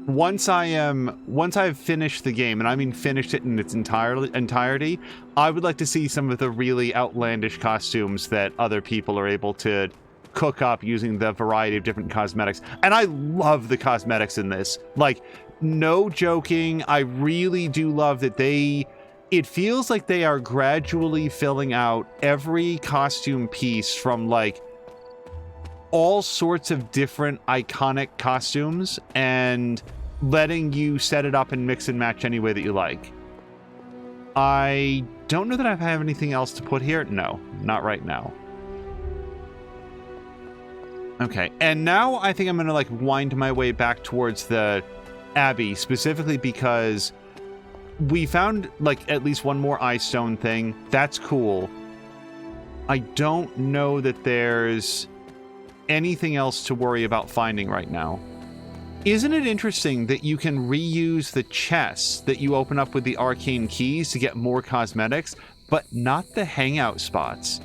Once I've finished the game, and I mean finished it in its entirety, I would like to see some of the really outlandish costumes that other people are able to cook up using the variety of different cosmetics. And I love the cosmetics in this. Like, no joking, I really do love that it feels like they are gradually filling out every costume piece from, like, all sorts of different iconic costumes and letting you set it up and mix and match any way that you like. I don't know that I have anything else to put here. No, not right now. Okay, and now I think I'm gonna like wind my way back towards the Abbey, specifically because we found like at least one more ice stone thing. That's cool. I don't know that there's anything else to worry about finding right now. Isn't it interesting that you can reuse the chests that you open up with the arcane keys to get more cosmetics, but not the hangout spots?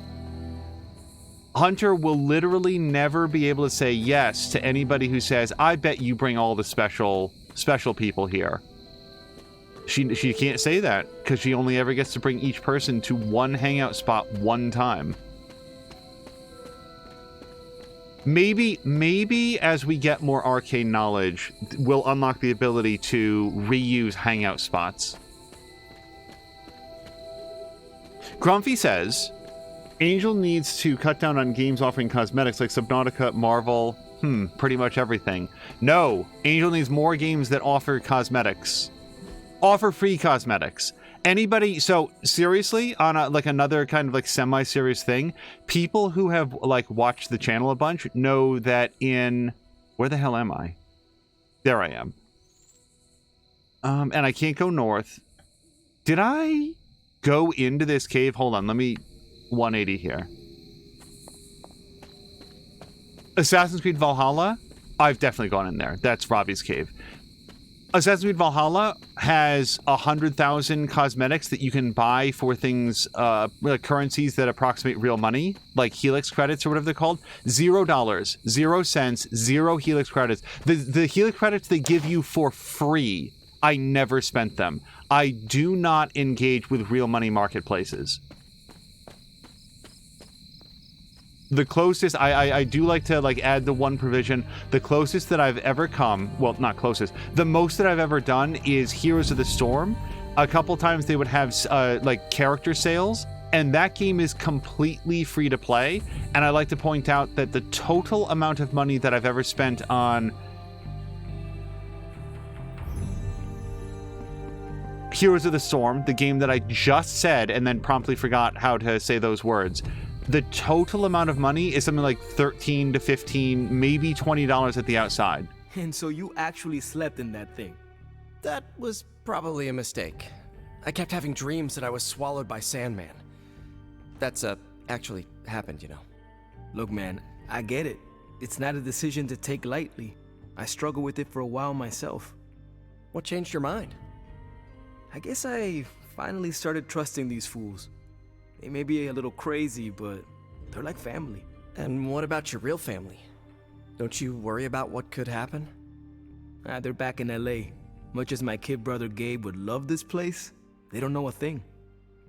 Hunter will literally never be able to say yes to anybody who says, I bet you bring all the special people here. She can't say that because she only ever gets to bring each person to one hangout spot one time. Maybe as we get more arcane knowledge, we'll unlock the ability to reuse hangout spots. Grumpy says, Angel needs to cut down on games offering cosmetics like Subnautica, Marvel, pretty much everything. No, Angel needs more games that offer cosmetics. Offer free cosmetics. Anybody, so seriously, on like another kind of like semi-serious thing, people who have like watched the channel a bunch know that where the hell am I? There I am. And I can't go north. Did I go into this cave? Hold on, let me 180 here. Assassin's Creed Valhalla, I've definitely gone in there. That's Robbie's cave. Assassin's Creed Valhalla has 100,000 cosmetics that you can buy for things, like currencies that approximate real money, like Helix credits or whatever they're called. $0, 0 cents, 0 Helix credits. The Helix credits they give you for free. I never spent them. I do not engage with real money marketplaces. The closest, I do like to like add the one provision, the closest that I've ever come, well, not closest, the most that I've ever done is Heroes of the Storm. A couple times they would have like character sales, and that game is completely free to play. And I like to point out that the total amount of money that I've ever spent on Heroes of the Storm, the game that I just said and then promptly forgot how to say those words, the total amount of money is something like $13 to $15, maybe $20 at the outside. And so you actually slept in that thing? That was probably a mistake. I kept having dreams that I was swallowed by Sandman. That's actually happened, you know. Look, man, I get it. It's not a decision to take lightly. I struggled with it for a while myself. What changed your mind? I guess I finally started trusting these fools. They may be a little crazy, but they're like family. And what about your real family? Don't you worry about what could happen? They're back in LA. Much as my kid brother Gabe would love this place, they don't know a thing.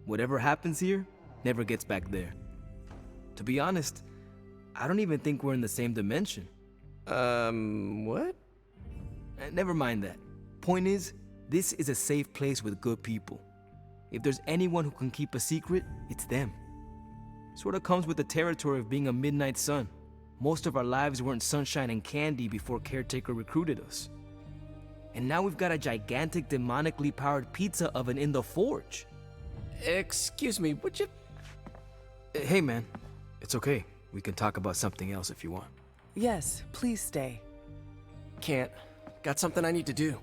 Whatever happens here, never gets back there. To be honest, I don't even think we're in the same dimension. What? Never mind that. Point is, this is a safe place with good people. If there's anyone who can keep a secret, it's them. Sort of comes with the territory of being a midnight sun. Most of our lives weren't sunshine and candy before Caretaker recruited us. And now we've got a gigantic demonically powered pizza oven in the forge. Excuse me, would you... Hey, man. It's okay. We can talk about something else if you want. Yes, please stay. Can't. Got something I need to do.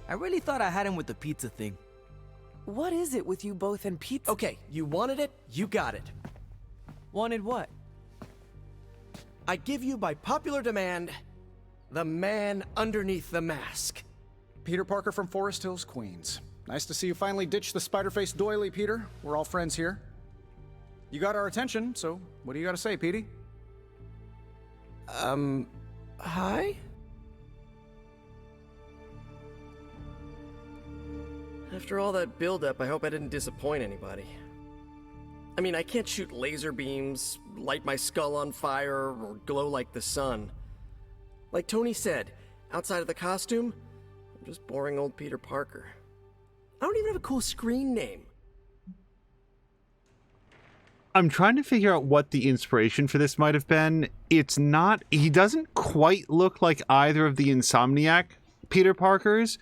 I really thought I had him with the pizza thing. What is it with you both and pizza? Okay, you wanted it, you got it. Wanted what? I give you by popular demand, the man underneath the mask. Peter Parker from Forest Hills, Queens. Nice to see you finally ditched the spider-faced doily, Peter. We're all friends here. You got our attention, so what do you got to say, Petey? Hi? After all that build-up, I hope I didn't disappoint anybody. I mean, I can't shoot laser beams, light my skull on fire, or glow like the sun. Like Tony said, outside of the costume, I'm just boring old Peter Parker. I don't even have a cool screen name. I'm trying to figure out what the inspiration for this might have been. It's not... He doesn't quite look like either of the Insomniac Peter Parkers,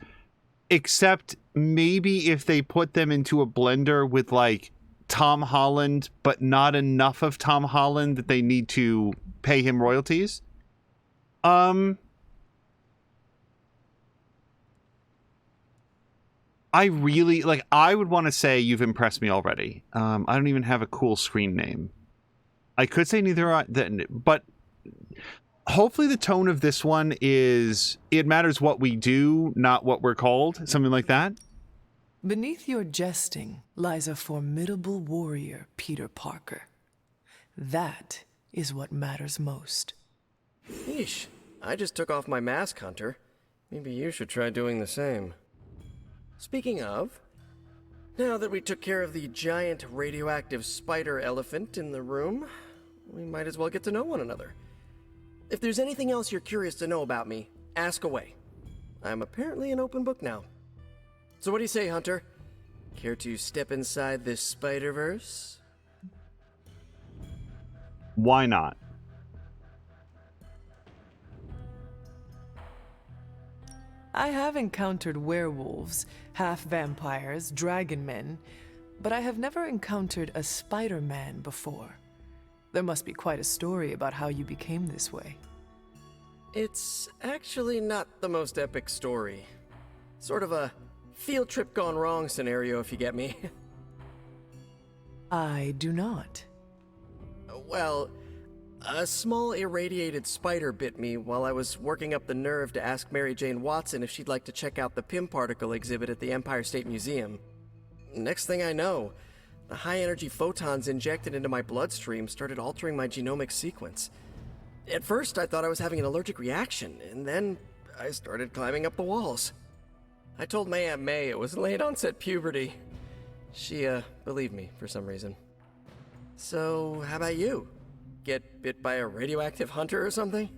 except maybe if they put them into a blender with, like, Tom Holland, but not enough of Tom Holland that they need to pay him royalties. I really, like, I would want to say you've impressed me already. I don't even have a cool screen name. I could say neither, but hopefully the tone of this one is, it matters what we do, not what we're called. Something like that. Beneath your jesting lies a formidable warrior, Peter Parker. That is what matters most. Yeesh, I just took off my mask, Hunter. Maybe you should try doing the same. Speaking of, now that we took care of the giant radioactive spider elephant in the room, we might as well get to know one another. If there's anything else you're curious to know about me, ask away. I'm apparently an open book now. So what do you say, Hunter? Care to step inside this Spider-Verse? Why not? I have encountered werewolves, half-vampires, dragon men, but I have never encountered a Spider-Man before. There must be quite a story about how you became this way. It's actually not the most epic story. Sort of a field trip gone wrong scenario, if you get me. I do not. Well, a small irradiated spider bit me while I was working up the nerve to ask Mary Jane Watson if she'd like to check out the Pym particle exhibit at the Empire State Museum. Next thing I know, the high-energy photons injected into my bloodstream started altering my genomic sequence. At first, I thought I was having an allergic reaction, and then I started climbing up the walls. I told my Aunt May it was late-onset puberty. She, believed me for some reason. So, how about you? Get bit by a radioactive hunter or something?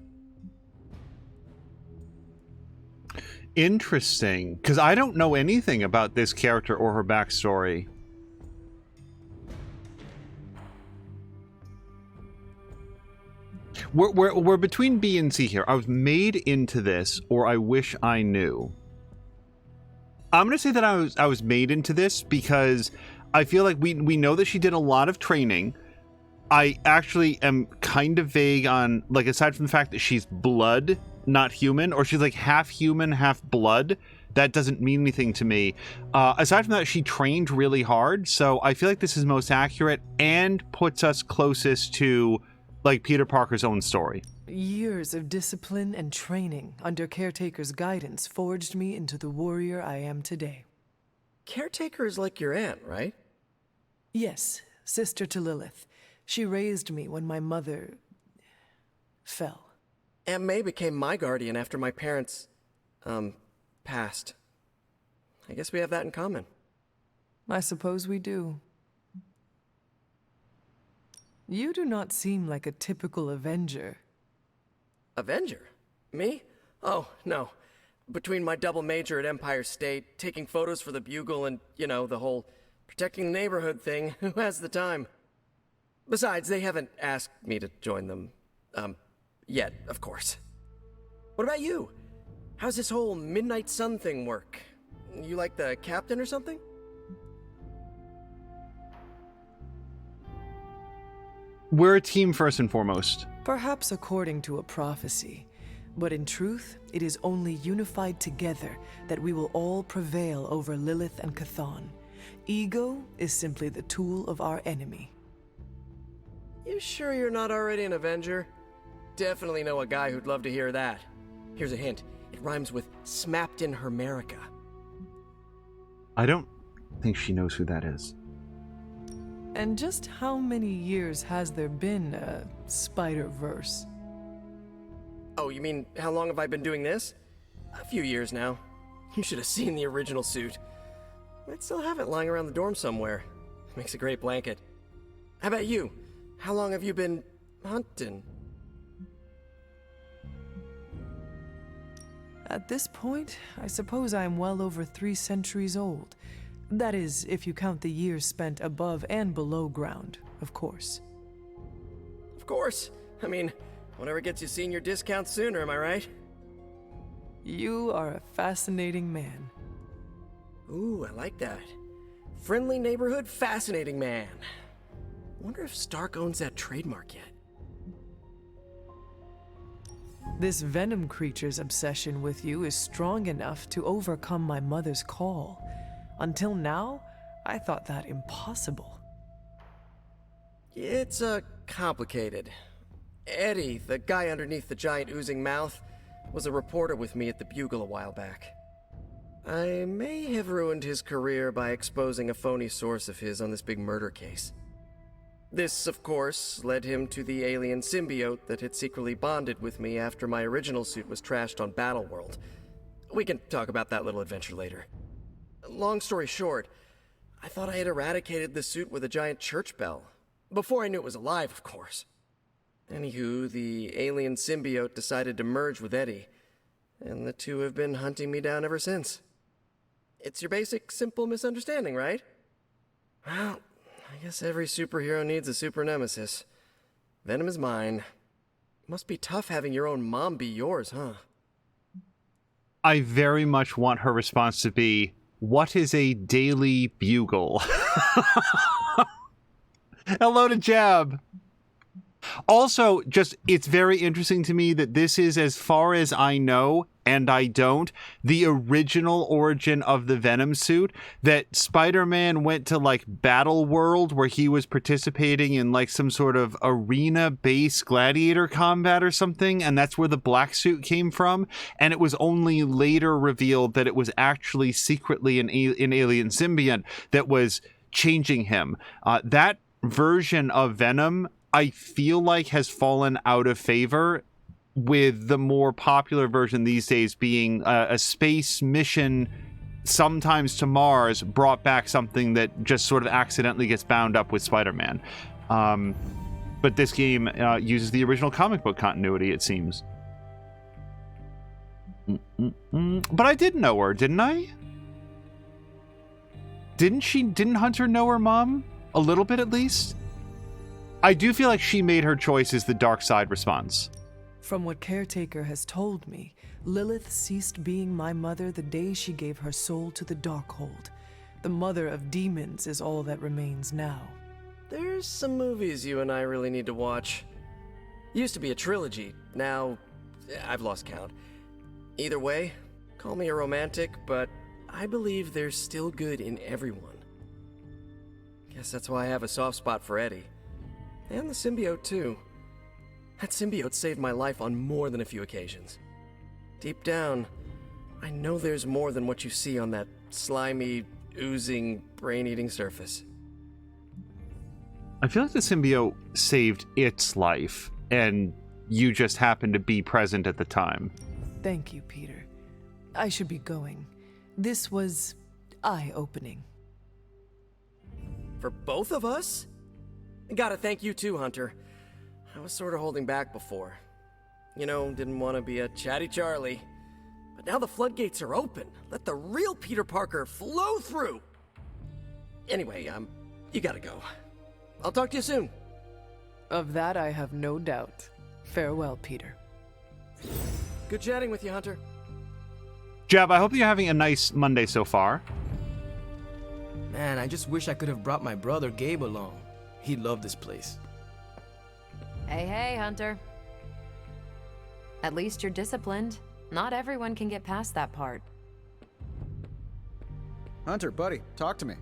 Interesting, because I don't know anything about this character or her backstory. We're between B and C here. I was made into this, or I wish I knew. I'm gonna say that I was made into this because I feel like we know that she did a lot of training. I actually am kind of vague on, like, aside from the fact that she's blood, not human, or she's like half human, half blood, that doesn't mean anything to me. Aside from that, she trained really hard, so I feel like this is most accurate and puts us closest to, like, Peter Parker's own story. Years of discipline and training under Caretaker's guidance forged me into the warrior I am today. Caretaker is like your aunt, right? Yes, sister to Lilith. She raised me when my mother fell. Aunt May became my guardian after my parents, passed. I guess we have that in common. I suppose we do. You do not seem like a typical Avenger. Avenger? Me? Oh, no. Between my double major at Empire State, taking photos for the Bugle, and, you know, the whole protecting the neighborhood thing, who has the time? Besides, they haven't asked me to join them, yet, of course. What about you? How's this whole Midnight Sun thing work? You like the captain or something? We're a team first and foremost. Perhaps according to a prophecy, but in truth, it is only unified together that we will all prevail over Lilith and Chthon. Ego is simply the tool of our enemy. You sure you're not already an Avenger? Definitely know a guy who'd love to hear that. Here's a hint. It rhymes with smapped in Hermerica. I don't think she knows who that is. And just how many years has there been a Spider-Verse? Oh, you mean how long have I been doing this? A few years now. You should have seen the original suit. I'd still have it lying around the dorm somewhere. Makes a great blanket. How about you? How long have you been hunting? At this point, I suppose I am well over 3 centuries old. That is, if you count the years spent above and below ground, of course. Of course. I mean, whatever gets you senior discount sooner, am I right? You are a fascinating man. Ooh, I like that. Friendly neighborhood, fascinating man. Wonder if Stark owns that trademark yet. This venom creature's obsession with you is strong enough to overcome my mother's call. Until now, I thought that impossible. It's, complicated. Eddie, the guy underneath the giant oozing mouth, was a reporter with me at the Bugle a while back. I may have ruined his career by exposing a phony source of his on this big murder case. This, of course, led him to the alien symbiote that had secretly bonded with me after my original suit was trashed on Battleworld. We can talk about that little adventure later. Long story short, I thought I had eradicated the suit with a giant church bell. Before I knew it was alive, of course. Anywho, the alien symbiote decided to merge with Eddie, and the two have been hunting me down ever since. It's your basic, simple misunderstanding, right? Well, I guess every superhero needs a super nemesis. Venom is mine. Must be tough having your own mom be yours, huh? I very much want her response to be, what is a daily bugle? Hello to Jab. Also, just, it's very interesting to me that this is, as far as I know, and I don't, the original origin of the Venom suit, that Spider-Man went to, like, Battle World, where he was participating in, like, some sort of arena-based gladiator combat or something, and that's where the black suit came from, and it was only later revealed that it was actually secretly an alien symbiont that was changing him. That version of Venom, I feel like, has fallen out of favor, with the more popular version these days being a space mission, sometimes to Mars, brought back something that just sort of accidentally gets bound up with Spider-Man. But this game uses the original comic book continuity, it seems. But I did know her, didn't I? Didn't Hunter know her mom? A little bit, at least? I do feel like she made her choice as the dark side response. From what Caretaker has told me, Lilith ceased being my mother the day she gave her soul to the Darkhold. The mother of demons is all that remains now. There's some movies you and I really need to watch. Used to be a trilogy, now I've lost count. Either way, call me a romantic, but I believe there's still good in everyone. Guess that's why I have a soft spot for Eddie. And the symbiote, too. That symbiote saved my life on more than a few occasions. Deep down, I know there's more than what you see on that slimy, oozing, brain-eating surface. I feel like the symbiote saved its life, and you just happened to be present at the time. Thank you, Peter. I should be going. This was eye-opening. For both of us? Gotta thank you too, Hunter. I was sort of holding back before. You know, didn't want to be a chatty Charlie. But now the floodgates are open. Let the real Peter Parker flow through. Anyway, you gotta go. I'll talk to you soon. Of that I have no doubt. Farewell, Peter. Good chatting with you, Hunter. Jeb, I hope you're having a nice Monday so far. Man, I just wish I could have brought my brother Gabe along. He loved this place. Hey, Hunter. At least you're disciplined. Not everyone can get past that part. Hunter, buddy, talk to me.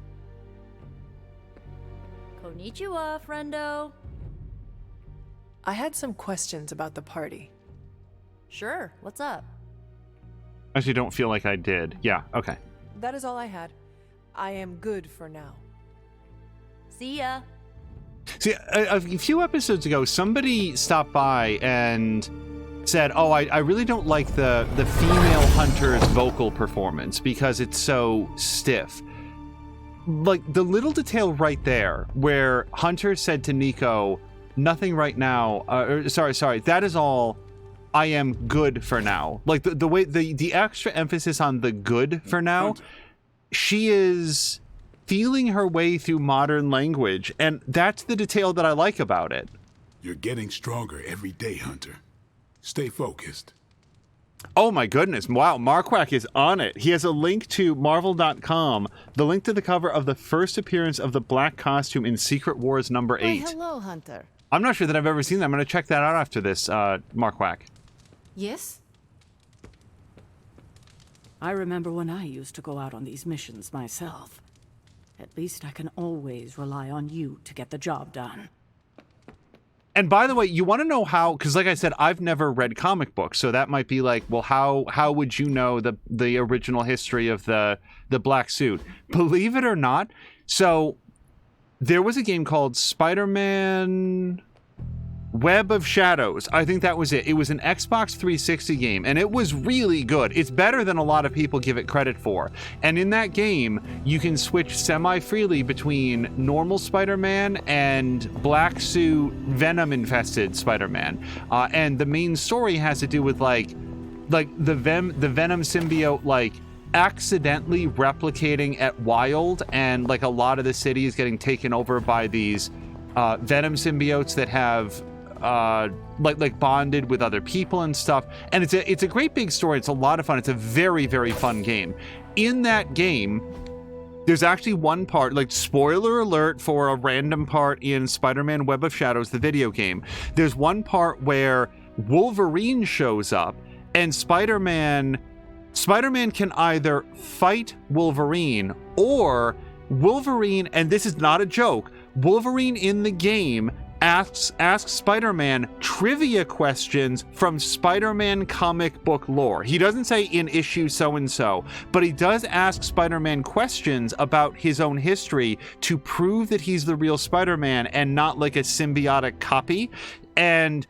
Konnichiwa, friendo. I had some questions about the party. Sure, what's up? Actually, don't feel like I did. Yeah, okay. That is all I had. I am good for now. See ya. See, a few episodes ago, somebody stopped by and said, oh, I really don't like the female hunter's vocal performance because it's so stiff. Like, the little detail right there where Hunter said to Nico, nothing right now, sorry, that is all, I am good for now. Like, the way, the extra emphasis on the good for now, she is feeling her way through modern language, and that's the detail that I like about it. You're getting stronger every day, Hunter. Stay focused. Oh my goodness, wow, Marquardt is on it. He has a link to Marvel.com, the link to the cover of the first appearance of the black costume in Secret Wars number 8. Why, hello, Hunter. I'm not sure that I've ever seen that. I'm going to check that out after this, Marquardt. Yes? I remember when I used to go out on these missions myself. At least I can always rely on you to get the job done. And by the way, you want to know how, because like I said, I've never read comic books, so that might be like, well, how would you know the original history of the black suit? Believe it or not, so there was a game called Spider-Man Web of Shadows. I think that was it. It was an Xbox 360 game, and it was really good. It's better than a lot of people give it credit for. And in that game, you can switch semi-freely between normal Spider-Man and black suit Venom-infested Spider-Man. And the main story has to do with like the Venom symbiote like accidentally replicating at Wild, and like a lot of the city is getting taken over by these Venom symbiotes that have like bonded with other people and stuff, and it's a great big story. It's a lot of fun. It's a very, very fun game. In that game, there's actually one part, like, spoiler alert for a random part in Spider-Man Web of Shadows, the video game. There's one part where Wolverine shows up, and Spider-Man can either fight Wolverine, or Wolverine, and this is not a joke, Wolverine in the game asks Spider-Man trivia questions from Spider-Man comic book lore. He doesn't say in issue so-and-so, but he does ask Spider-Man questions about his own history to prove that he's the real Spider-Man and not like a symbiotic copy. And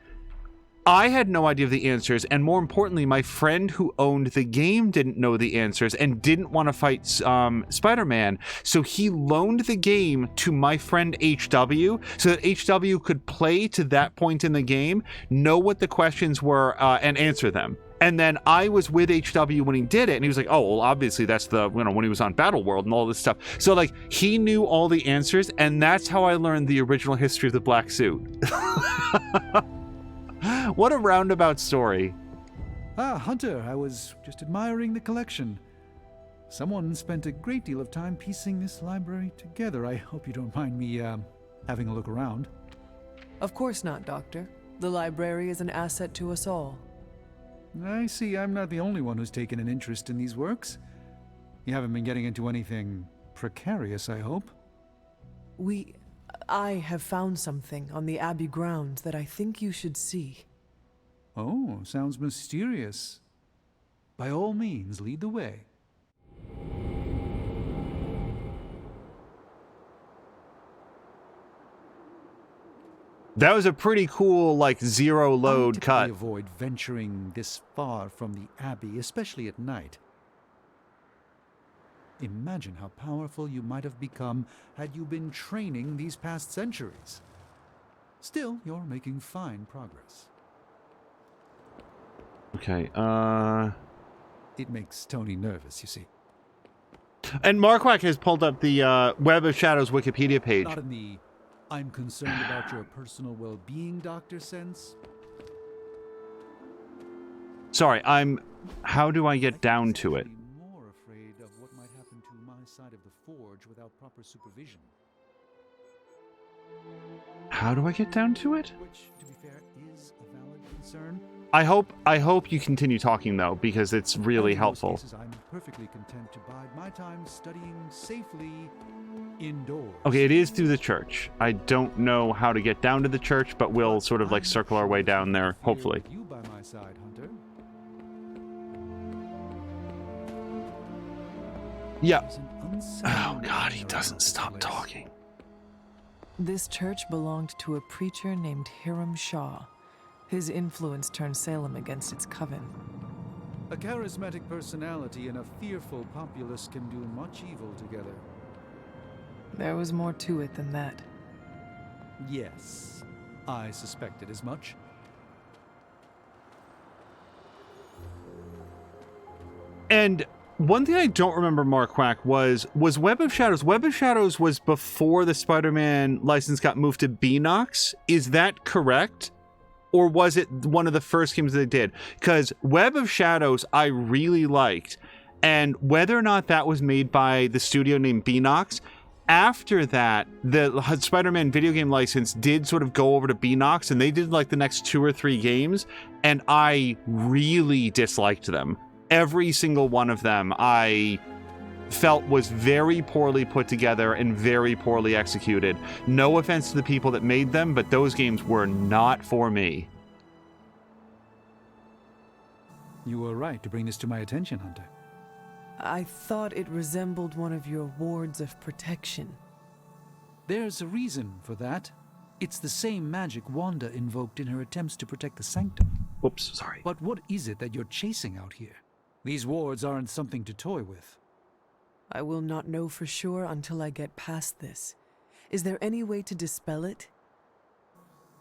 I had no idea of the answers, and more importantly, my friend who owned the game didn't know the answers and didn't want to fight Spider-Man, so he loaned the game to my friend HW so that HW could play to that point in the game, know what the questions were, and answer them. And then I was with HW when he did it, and he was like, oh, well, obviously that's the, when he was on Battle World and all this stuff. So, like, he knew all the answers, and that's how I learned the original history of the black suit. What a roundabout story. Ah, Hunter, I was just admiring the collection. Someone spent a great deal of time piecing this library together. I hope you don't mind me, having a look around. Of course not, Doctor. The library is an asset to us all. I see I'm not the only one who's taken an interest in these works. You haven't been getting into anything precarious, I hope? I have found something on the Abbey grounds that I think you should see. Oh, sounds mysterious. By all means, lead the way. That was a pretty cool, like, zero load I cut. avoid venturing this far from the Abbey, especially at night. Imagine how powerful you might have become had you been training these past centuries. Still, you're making fine progress. Okay, It makes Tony nervous, you see. And Marquardt has pulled up the Web of Shadows Wikipedia page. Not in the I'm concerned about your personal well-being, Doctor sense. Sorry, how do I get down to it? I'm more afraid of what might happen to my side of the forge without proper supervision. How do I get down to it? Which, to be fair, is a valid concern. I hope you continue talking though, because it's really And in most helpful. cases, I'm perfectly content to bide my time studying safely indoors. Okay, it is through the church. I don't know how to get down to the church, but we'll sort of like circle our way down there, hopefully. You by my side, Hunter. Yeah. There's an unsettling Oh God, he air doesn't about this stop place. talking. This church belonged to a preacher named Hiram Shaw. His influence turned Salem against its coven. A charismatic personality and a fearful populace can do much evil together. There was more to it than that. Yes, I suspected as much. And one thing I don't remember, Mark Quack, was Web of Shadows. Web of Shadows was before the Spider-Man license got moved to Beenox. Is that correct? Or was it one of the first games they did? Because Web of Shadows I really liked. And whether or not that was made by the studio named Beenox, after that, the Spider-Man video game license did sort of go over to Beenox, and they did like the next 2 or 3 games, and I really disliked them. Every single one of them I felt was very poorly put together and very poorly executed. No offense to the people that made them, but those games were not for me. You were right to bring this to my attention, Hunter. I thought it resembled one of your wards of protection. There's a reason for that. It's the same magic Wanda invoked in her attempts to protect the Sanctum. Oops, sorry. But what is it that you're chasing out here? These wards aren't something to toy with. I will not know for sure until I get past this. Is there any way to dispel it?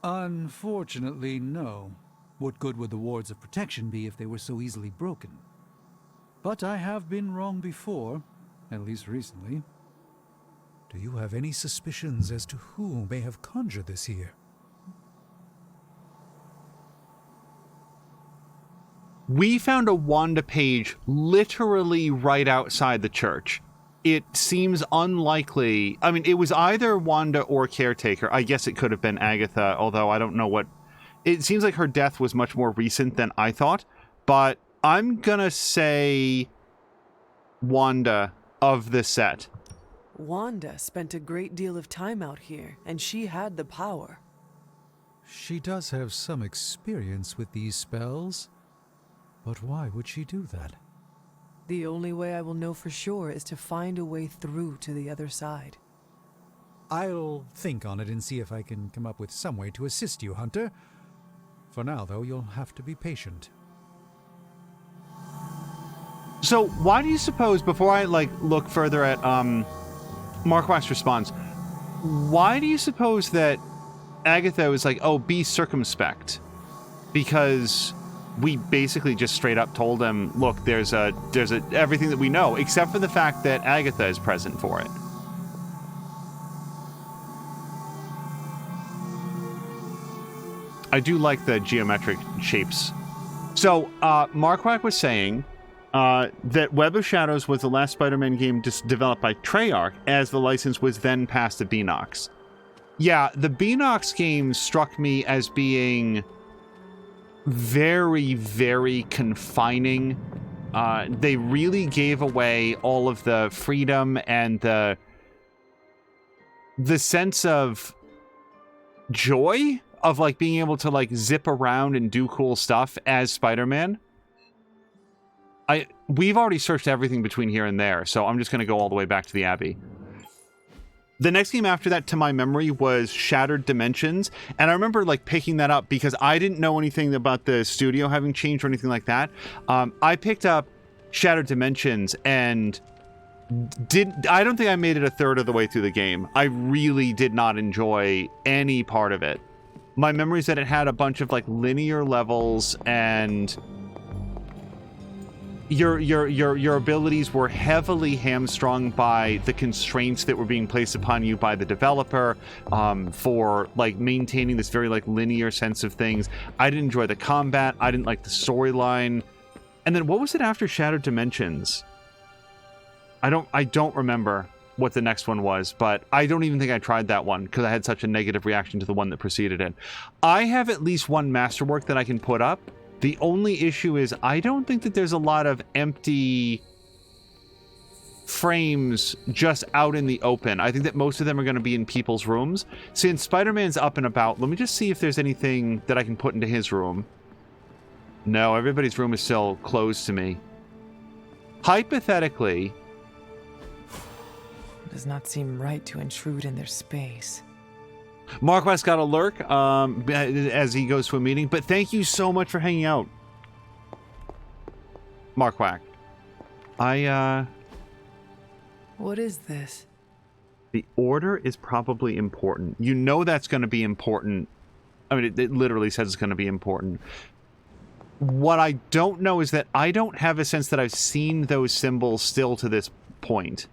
Unfortunately, no. What good would the wards of protection be if they were so easily broken? But I have been wrong before, at least recently. Do you have any suspicions as to who may have conjured this here? We found a Wanda page literally right outside the church. It seems unlikely. I mean, it was either Wanda or Caretaker. I guess it could have been Agatha, although I don't know what... It seems like her death was much more recent than I thought, but I'm gonna say Wanda of the set. Wanda spent a great deal of time out here, and she had the power. She does have some experience with these spells. But why would she do that? The only way I will know for sure is to find a way through to the other side. I'll think on it and see if I can come up with some way to assist you, Hunter. For now, though, you'll have to be patient. So why do you suppose, before I look further at Mark Wax's response, why do you suppose that Agatha was like, oh, be circumspect? Because we basically just straight up told him, look, there's everything that we know, except for the fact that Agatha is present for it. I do like the geometric shapes. So, Marquardt was saying that Web of Shadows was the last Spider-Man game developed by Treyarch, as the license was then passed to Beenox. Yeah, the Beenox game struck me as being very, very confining. They really gave away all of the freedom and the sense of joy of like being able to like zip around and do cool stuff as Spider-Man. We've already searched everything between here and there, so I'm just going to go all the way back to the Abbey. The next game after that, to my memory, was Shattered Dimensions, and I remember like picking that up because I didn't know anything about the studio having changed or anything like that. I picked up Shattered Dimensions and I don't think I made it a third of the way through the game. I really did not enjoy any part of it. My memory is that it had a bunch of like linear levels and your abilities were heavily hamstrung by the constraints that were being placed upon you by the developer, for like maintaining this very like linear sense of things. I didn't enjoy the combat. I didn't like the storyline. And then what was it after Shattered Dimensions? I don't remember what the next one was, but I don't even think I tried that one because I had such a negative reaction to the one that preceded it. I have at least one masterwork that I can put up. The only issue is I don't think that there's a lot of empty frames just out in the open. I think that most of them are going to be in people's rooms. Since Spider-Man's up and about, let me just see if there's anything that I can put into his room. No, everybody's room is still closed to me. Hypothetically... Does not seem right to intrude in their space. Mark West got a lurk as he goes to a meeting, but thank you so much for hanging out, Mark Wack. What is this? The order is probably important. You know that's going to be important. I mean, it literally says it's going to be important. What I don't know is that I don't have a sense that I've seen those symbols still to this point.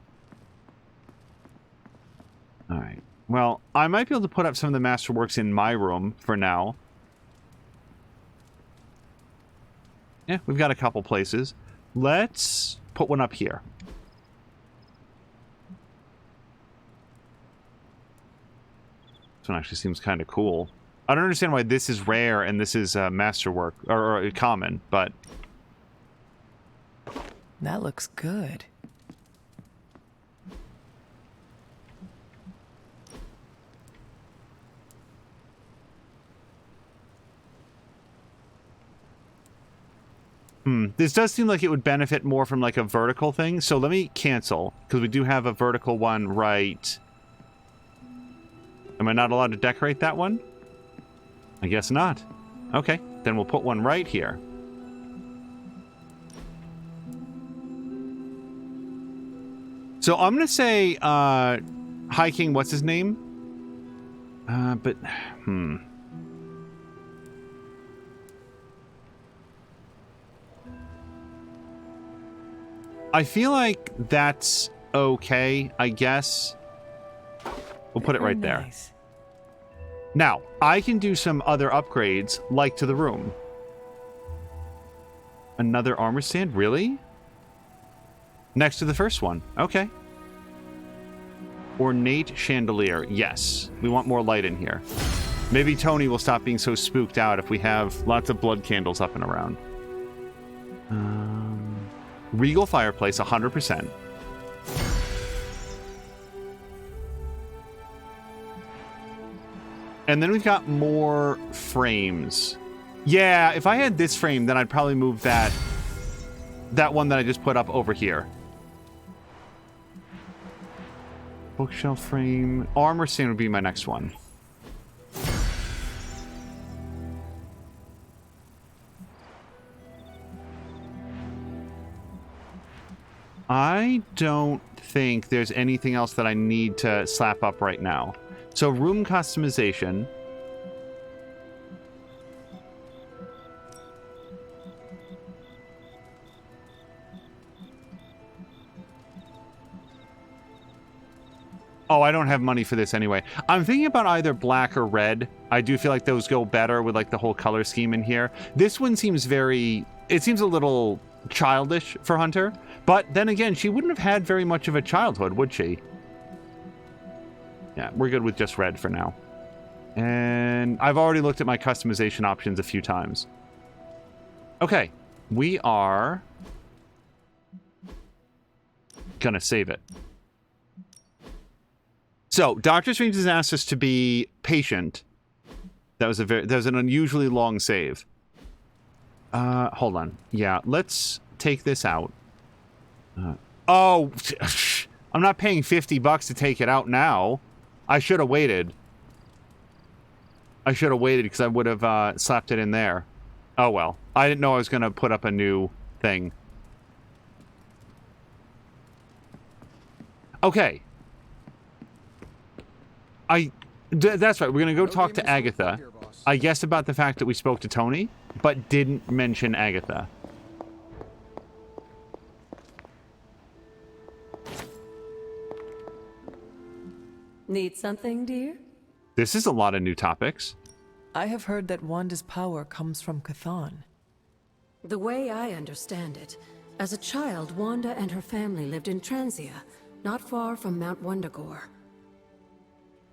All right. Well, I might be able to put up some of the masterworks in my room for now. Yeah, we've got a couple places. Let's put one up here. This one actually seems kind of cool. I don't understand why this is rare and this is masterwork, or common, but... That looks good. This does seem like it would benefit more from like a vertical thing. So let me cancel, because we do have a vertical one right... Am I not allowed to decorate that one? I guess not. Okay, then we'll put one right here. So I'm going to say, High King, what's his name? I feel like that's okay, I guess. We'll put it right there. Now, I can do some other upgrades, like to the room. Another armor stand? Really? Next to the first one. Okay. Ornate chandelier. Yes. We want more light in here. Maybe Tony will stop being so spooked out if we have lots of blood candles up and around. Regal fireplace, 100%. And then we've got more frames. Yeah, if I had this frame, then I'd probably move that one that I just put up over here. Bookshelf frame. Armor stand would be my next one. I don't think there's anything else that I need to slap up right now. So room customization. Oh, I don't have money for this anyway. I'm thinking about either black or red. I do feel like those go better with like the whole color scheme in here. This one seems very... It seems a little childish for Hunter. But then again, she wouldn't have had very much of a childhood, would she? Yeah, we're good with just red for now. And I've already looked at my customization options a few times. Okay, we are gonna save it. So, Doctor Strange has asked us to be patient. That was an unusually long save. Hold on. Yeah, let's take this out. Oh, I'm not paying $50 to take it out now. I should have waited. I should have waited because I would have slapped it in there. Oh well. I didn't know I was going to put up a new thing. Okay. That's right. We're going to go talk to Agatha. I guessed about the fact that we spoke to Tony, but didn't mention Agatha. Need something, dear? This is a lot of new topics. I have heard that Wanda's power comes from Chthon. The way I understand it, as a child, Wanda and her family lived in Transia, not far from Mount Wundagore.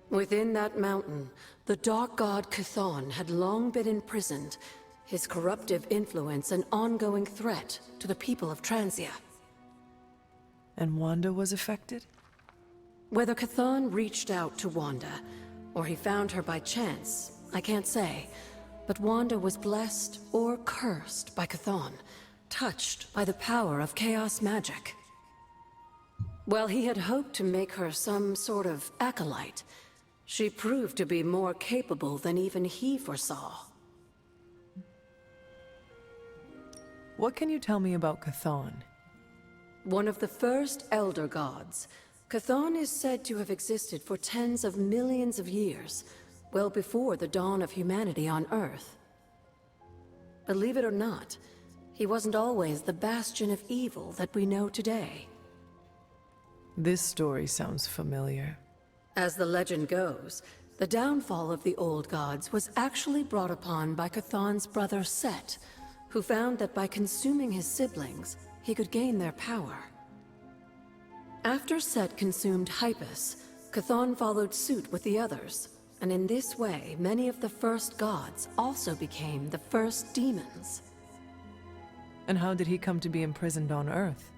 Within that mountain, the dark god Chthon had long been imprisoned, his corruptive influence an ongoing threat to the people of Transia. And Wanda was affected? Whether Chthon reached out to Wanda, or he found her by chance, I can't say. But Wanda was blessed or cursed by Chthon, touched by the power of chaos magic. While he had hoped to make her some sort of acolyte, she proved to be more capable than even he foresaw. What can you tell me about Chthon? One of the first Elder Gods, Chthon is said to have existed for tens of millions of years, well before the dawn of humanity on Earth. Believe it or not, he wasn't always the bastion of evil that we know today. This story sounds familiar. As the legend goes, the downfall of the old gods was actually brought upon by Chthon's brother Set, who found that by consuming his siblings, he could gain their power. After Set consumed Hypus, Chthon followed suit with the others, and in this way, many of the first gods also became the first demons. And how did he come to be imprisoned on Earth?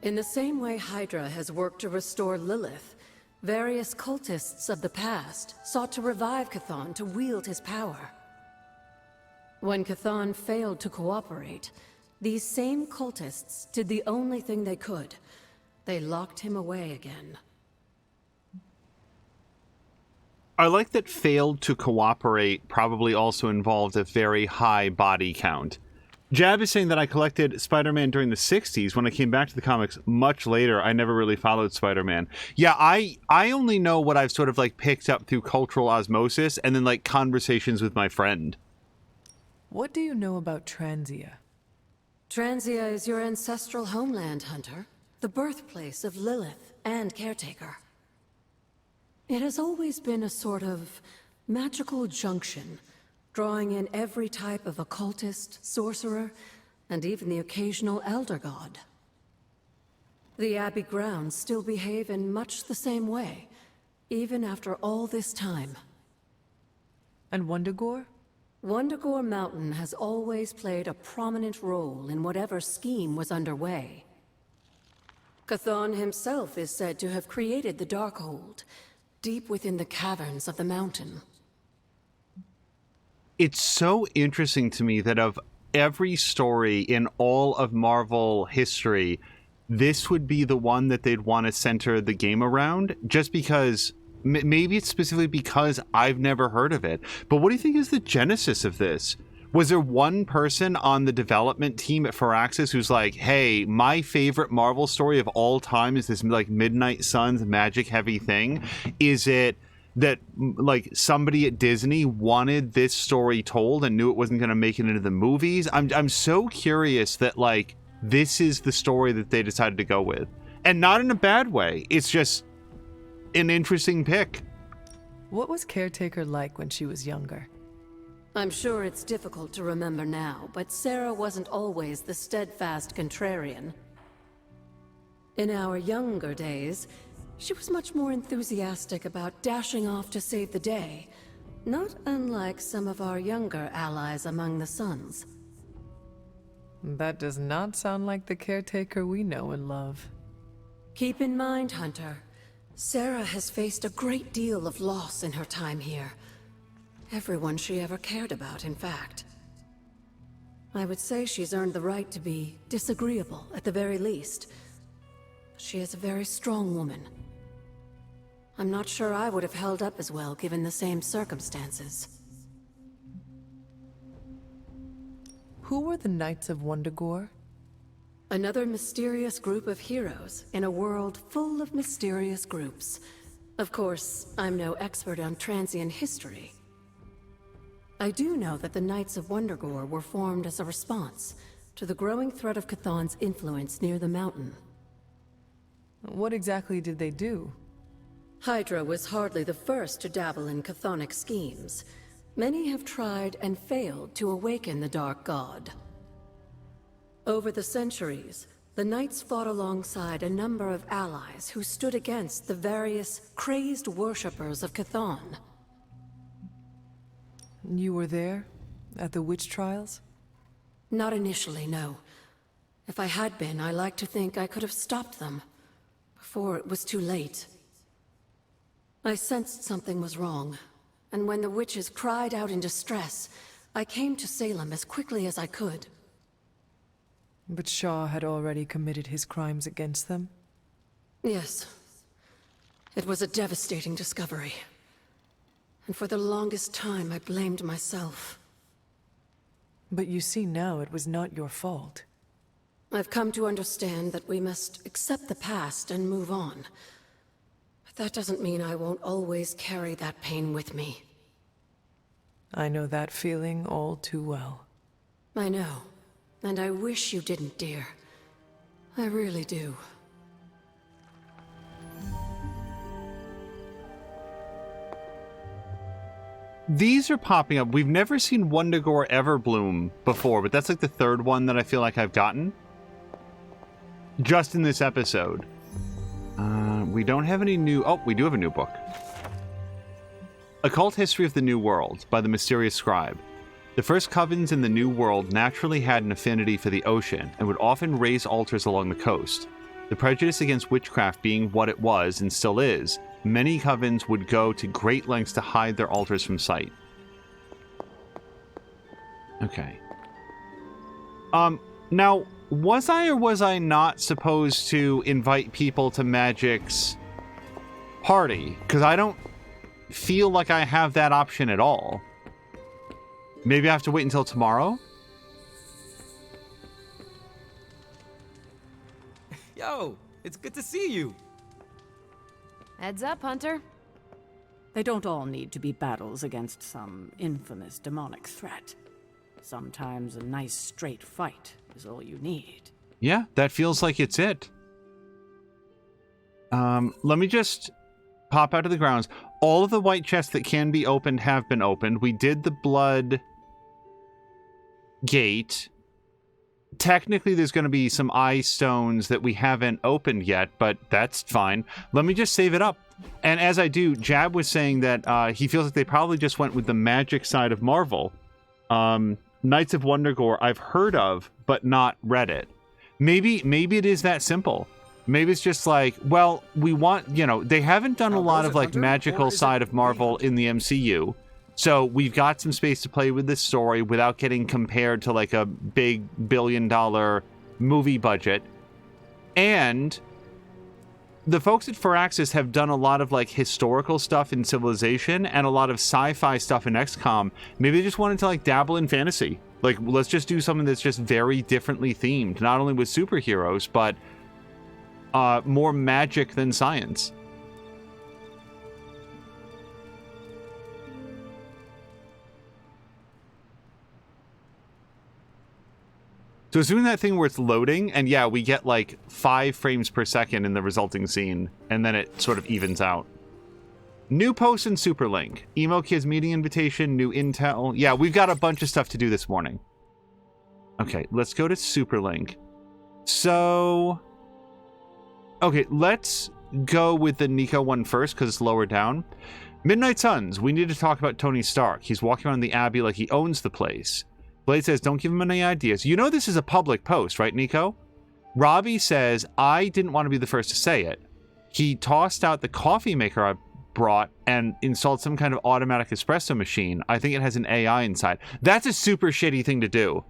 In the same way Hydra has worked to restore Lilith, various cultists of the past sought to revive Chthon to wield his power. When Chthon failed to cooperate, these same cultists did the only thing they could. They locked him away again. I like that failed to cooperate probably also involved a very high body count. Jab is saying that I collected Spider-Man during the 60s. When I came back to the comics much later, I never really followed Spider-Man. Yeah, I only know what I've sort of like picked up through cultural osmosis and then like conversations with my friend. What do you know about Transia? Transia is your ancestral homeland, Hunter. The birthplace of Lilith and Caretaker. It has always been a sort of magical junction, drawing in every type of occultist, sorcerer, and even the occasional elder god. The Abbey grounds still behave in much the same way, even after all this time. And Wundagore? Wundagore Mountain has always played a prominent role in whatever scheme was underway. Chthon himself is said to have created the Darkhold, deep within the caverns of the mountain. It's so interesting to me that of every story in all of Marvel history, this would be the one that they'd want to center the game around, just because, maybe it's specifically because I've never heard of it. But what do you think is the genesis of this? Was there one person on the development team at Firaxis who's like, hey, my favorite Marvel story of all time is this like Midnight Suns magic heavy thing? Is it that like somebody at Disney wanted this story told and knew it wasn't going to make it into the movies? I'm so curious that like this is the story that they decided to go with, and not in a bad way. It's just an interesting pick. What was Caretaker like when she was younger? I'm sure it's difficult to remember now, but Sarah wasn't always the steadfast contrarian. In our younger days, she was much more enthusiastic about dashing off to save the day, not unlike some of our younger allies among the Suns. That does not sound like the Caretaker we know and love. Keep in mind, Hunter, Sarah has faced a great deal of loss in her time here. Everyone she ever cared about, in fact. I would say she's earned the right to be disagreeable, at the very least. She is a very strong woman. I'm not sure I would have held up as well given the same circumstances. Who were the Knights of Wundagore? Another mysterious group of heroes in a world full of mysterious groups. Of course, I'm no expert on Transian history. I do know that the Knights of Wundagore were formed as a response to the growing threat of Chthon's influence near the mountain. What exactly did they do? Hydra was hardly the first to dabble in chthonic schemes. Many have tried and failed to awaken the Dark God. Over the centuries, the Knights fought alongside a number of allies who stood against the various crazed worshippers of Chthon. You were there? At the witch trials? Not initially, no. If I had been, I like to think I could have stopped them before it was too late. I sensed something was wrong, and when the witches cried out in distress, I came to Salem as quickly as I could. But Shaw had already committed his crimes against them? Yes. It was a devastating discovery. And for the longest time, I blamed myself. But you see now it was not your fault. I've come to understand that we must accept the past and move on. But that doesn't mean I won't always carry that pain with me. I know that feeling all too well. I know. And I wish you didn't, dear. I really do. These are popping up. We've never seen Wundagore Everbloom before, but that's like the third one that I feel like I've gotten. Just in this episode. We don't have any new... Oh, we do have a new book. Occult History of the New World by the Mysterious Scribe. The first covens in the New World naturally had an affinity for the ocean and would often raise altars along the coast. The prejudice against witchcraft being what it was and still is, many covens would go to great lengths to hide their altars from sight. Okay. Now, was I or was I not supposed to invite people to Magic's party? Because I don't feel like I have that option at all. Maybe I have to wait until tomorrow? Yo, it's good to see you. Heads up, Hunter. They don't all need to be battles against some infamous demonic threat. Sometimes a nice straight fight is all you need. Yeah, that feels like it's it. Let me just pop out of the grounds. All of the white chests that can be opened have been opened. We did the blood gate. Technically, there's going to be some eye stones that we haven't opened yet, but that's fine. Let me just save it up. And as I do, Jab was saying that he feels like they probably just went with the magic side of Marvel. Knights of Wundagore I've heard of, but not read it. Maybe it is that simple. Maybe it's just like, well, we want, you know, they haven't done a lot of like magical side of Marvel in the MCU. So we've got some space to play with this story without getting compared to like a big billion-dollar movie budget. And the folks at Firaxis have done a lot of like historical stuff in Civilization and a lot of sci-fi stuff in XCOM. Maybe they just wanted to like dabble in fantasy. Like, let's just do something that's just very differently themed, not only with superheroes, but more magic than science. So it's doing that thing where it's loading, and yeah, we get like 5 frames per second in the resulting scene, and then it sort of evens out. New post and Superlink. Emo Kids meeting invitation, new intel. Yeah, we've got a bunch of stuff to do this morning. Okay, let's go to Superlink. So... okay, let's go with the Nico one first, because it's lower down. Midnight Suns, we need to talk about Tony Stark. He's walking around the Abbey like he owns the place. Blade says, don't give him any ideas. You know this is a public post, right, Nico? Robbie says, I didn't want to be the first to say it. He tossed out the coffee maker I brought and installed some kind of automatic espresso machine. I think it has an AI inside. That's a super shitty thing to do.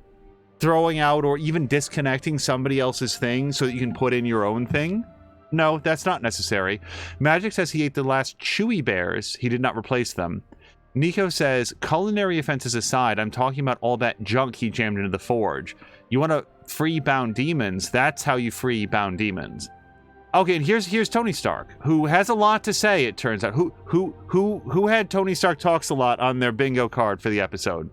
Throwing out or even disconnecting somebody else's thing so that you can put in your own thing? No, that's not necessary. Magic says he ate the last Chewy Bears. He did not replace them. Nico says, culinary offenses aside, I'm talking about all that junk he jammed into the forge. You want to free bound demons? That's how you free bound demons. Okay, and here's Tony Stark, who has a lot to say, it turns out. Who had Tony Stark Talks a Lot on their bingo card for the episode?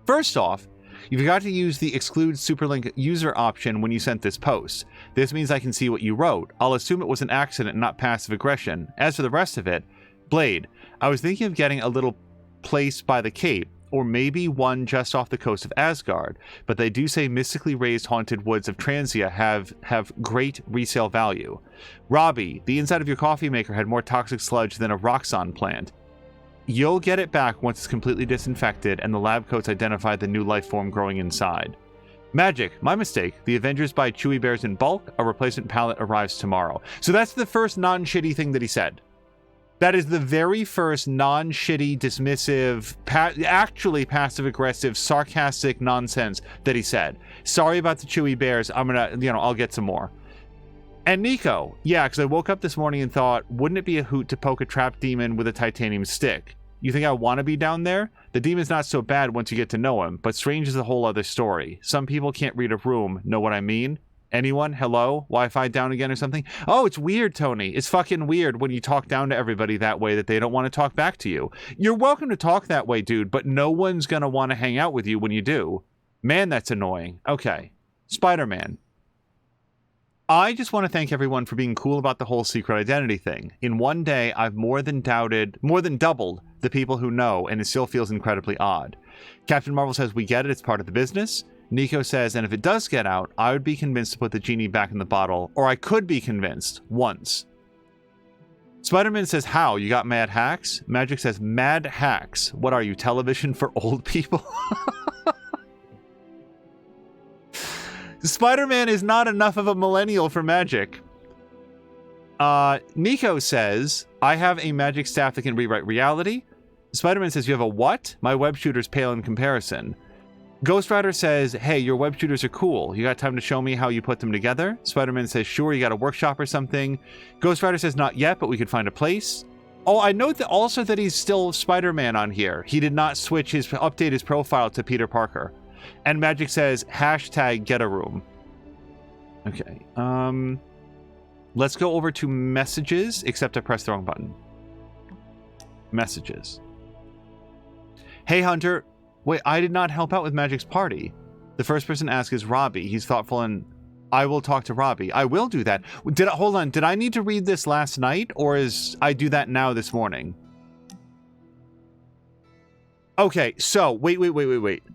First off, You forgot to use the exclude superlink user option when you sent this post. This means I can see what you wrote. I'll assume it was an accident, not passive aggression. As for the rest of it, Blade, I was thinking of getting a little place by the Cape, or maybe one just off the coast of Asgard, but they do say mystically raised haunted woods of Transia have great resale value. Robbie, the inside of your coffee maker had more toxic sludge than a Roxxon plant. You'll get it back once it's completely disinfected and the lab coats identify the new life form growing inside. Magic, my mistake. The Avengers buy Chewy Bears in bulk. A replacement pallet arrives tomorrow. So that's the first non-shitty thing that he said. That is the very first non-shitty, dismissive, actually passive-aggressive, sarcastic nonsense that he said. Sorry about the Chewy Bears. I'm gonna, I'll get some more. And Nico, yeah, because I woke up this morning and thought, wouldn't it be a hoot to poke a trapped demon with a titanium stick? You think I want to be down there? The demon's not so bad once you get to know him, but strange is a whole other story. Some people can't read a room, know what I mean? Anyone? Hello? Wi-Fi down again or something? Oh, it's weird, Tony. It's fucking weird when you talk down to everybody that way that they don't want to talk back to you. You're welcome to talk that way, dude, but no one's gonna want to hang out with you when you do. Man, that's annoying. Okay. Spider-Man. I just want to thank everyone for being cool about the whole secret identity thing. In one day, I've more than doubled the people who know, and it still feels incredibly odd. Captain Marvel says, we get it, it's part of the business. Nico says, and if it does get out, I would be convinced to put the genie back in the bottle, or I could be convinced once. Spider-Man says, how? You got mad hacks? Magic says, mad hacks. What are you, television for old people? Spider-Man is not enough of a millennial for Magic. Nico says, I have a magic staff that can rewrite reality. Spider-Man says, you have a what? My web shooter's pale in comparison. Ghost Rider says, hey, your web shooters are cool. You got time to show me how you put them together? Spider-Man says, sure, you got a workshop or something. Ghost Rider says, not yet, but we could find a place. Oh, I note that also that he's still Spider-Man on here. He did not update his profile to Peter Parker. And Magic says, hashtag get a room. Okay. Let's go over to messages, except I pressed the wrong button. Messages. Hey, Hunter. Wait, I did not help out with Magic's party. The first person to ask is Robbie. He's thoughtful and I will talk to Robbie. I will do that. Hold on. Did I need to read this last night or is I do that now this morning? Okay, so wait.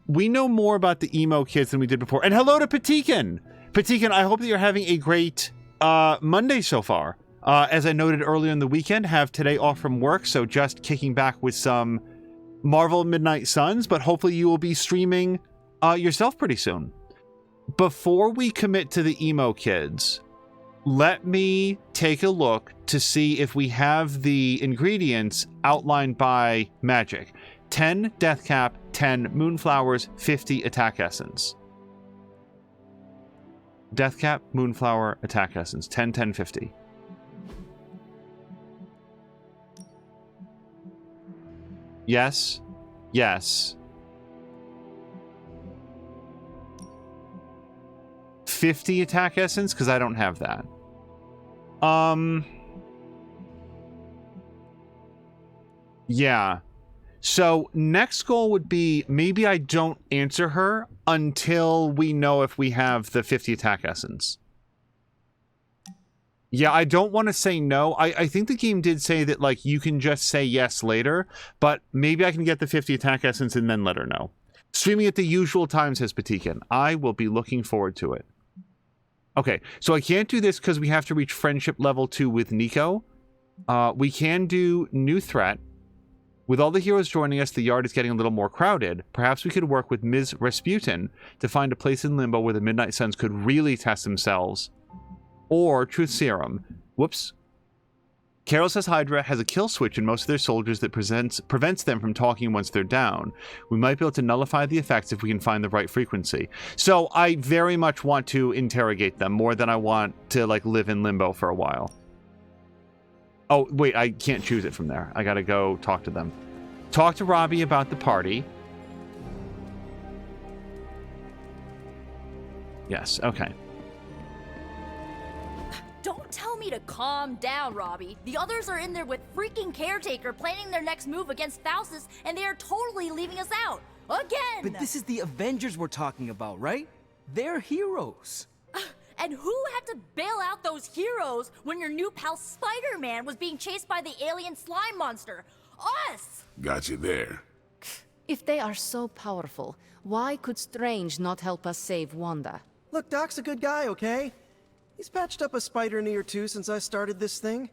We know more about the emo kids than we did before. And hello to Patikin. Patikin, I hope that you're having a great Monday so far. As I noted earlier in the weekend, have today off from work, so just kicking back with some Marvel Midnight Suns, but hopefully you will be streaming yourself pretty soon. Before we commit to the emo kids, let me take a look to see if we have the ingredients outlined by Magic. 10 Death Cap, 10 Moonflowers, 50 Attack Essence. Death Cap, Moonflower, Attack Essence. 10, 10, 50. Yes. Yes. 50 Attack Essence? Because I don't have that. Yeah. So next goal would be maybe I don't answer her until we know if we have the 50 Attack Essence. Yeah, I don't want to say no. I think the game did say that, like, you can just say yes later, but maybe I can get the 50 Attack Essence and then let her know. Streaming at the usual time, says Patikin. I will be looking forward to it. Okay, so I can't do this because we have to reach friendship level 2 with Nico. We can do new threat. With all the heroes joining us, the yard is getting a little more crowded. Perhaps we could work with Ms. Rasputin to find a place in Limbo where the Midnight Suns could really test themselves. Or Truth Serum. Whoops. Carol says Hydra has a kill switch in most of their soldiers that prevents them from talking once they're down. We might be able to nullify the effects if we can find the right frequency. So I very much want to interrogate them more than I want to, like, live in Limbo for a while. Oh, wait, I can't choose it from there. I gotta go talk to them. Talk to Robbie about the party. Yes, okay. Don't tell me to calm down, Robbie. The others are in there with freaking Caretaker planning their next move against Faustus, and they are totally leaving us out. Again! But this is the Avengers we're talking about, right? They're heroes. And who had to bail out those heroes when your new pal Spider-Man was being chased by the alien slime monster? Us! Got you there. If they are so powerful, why could Strange not help us save Wanda? Look, Doc's a good guy, okay? He's patched up a spider knee or two since I started this thing.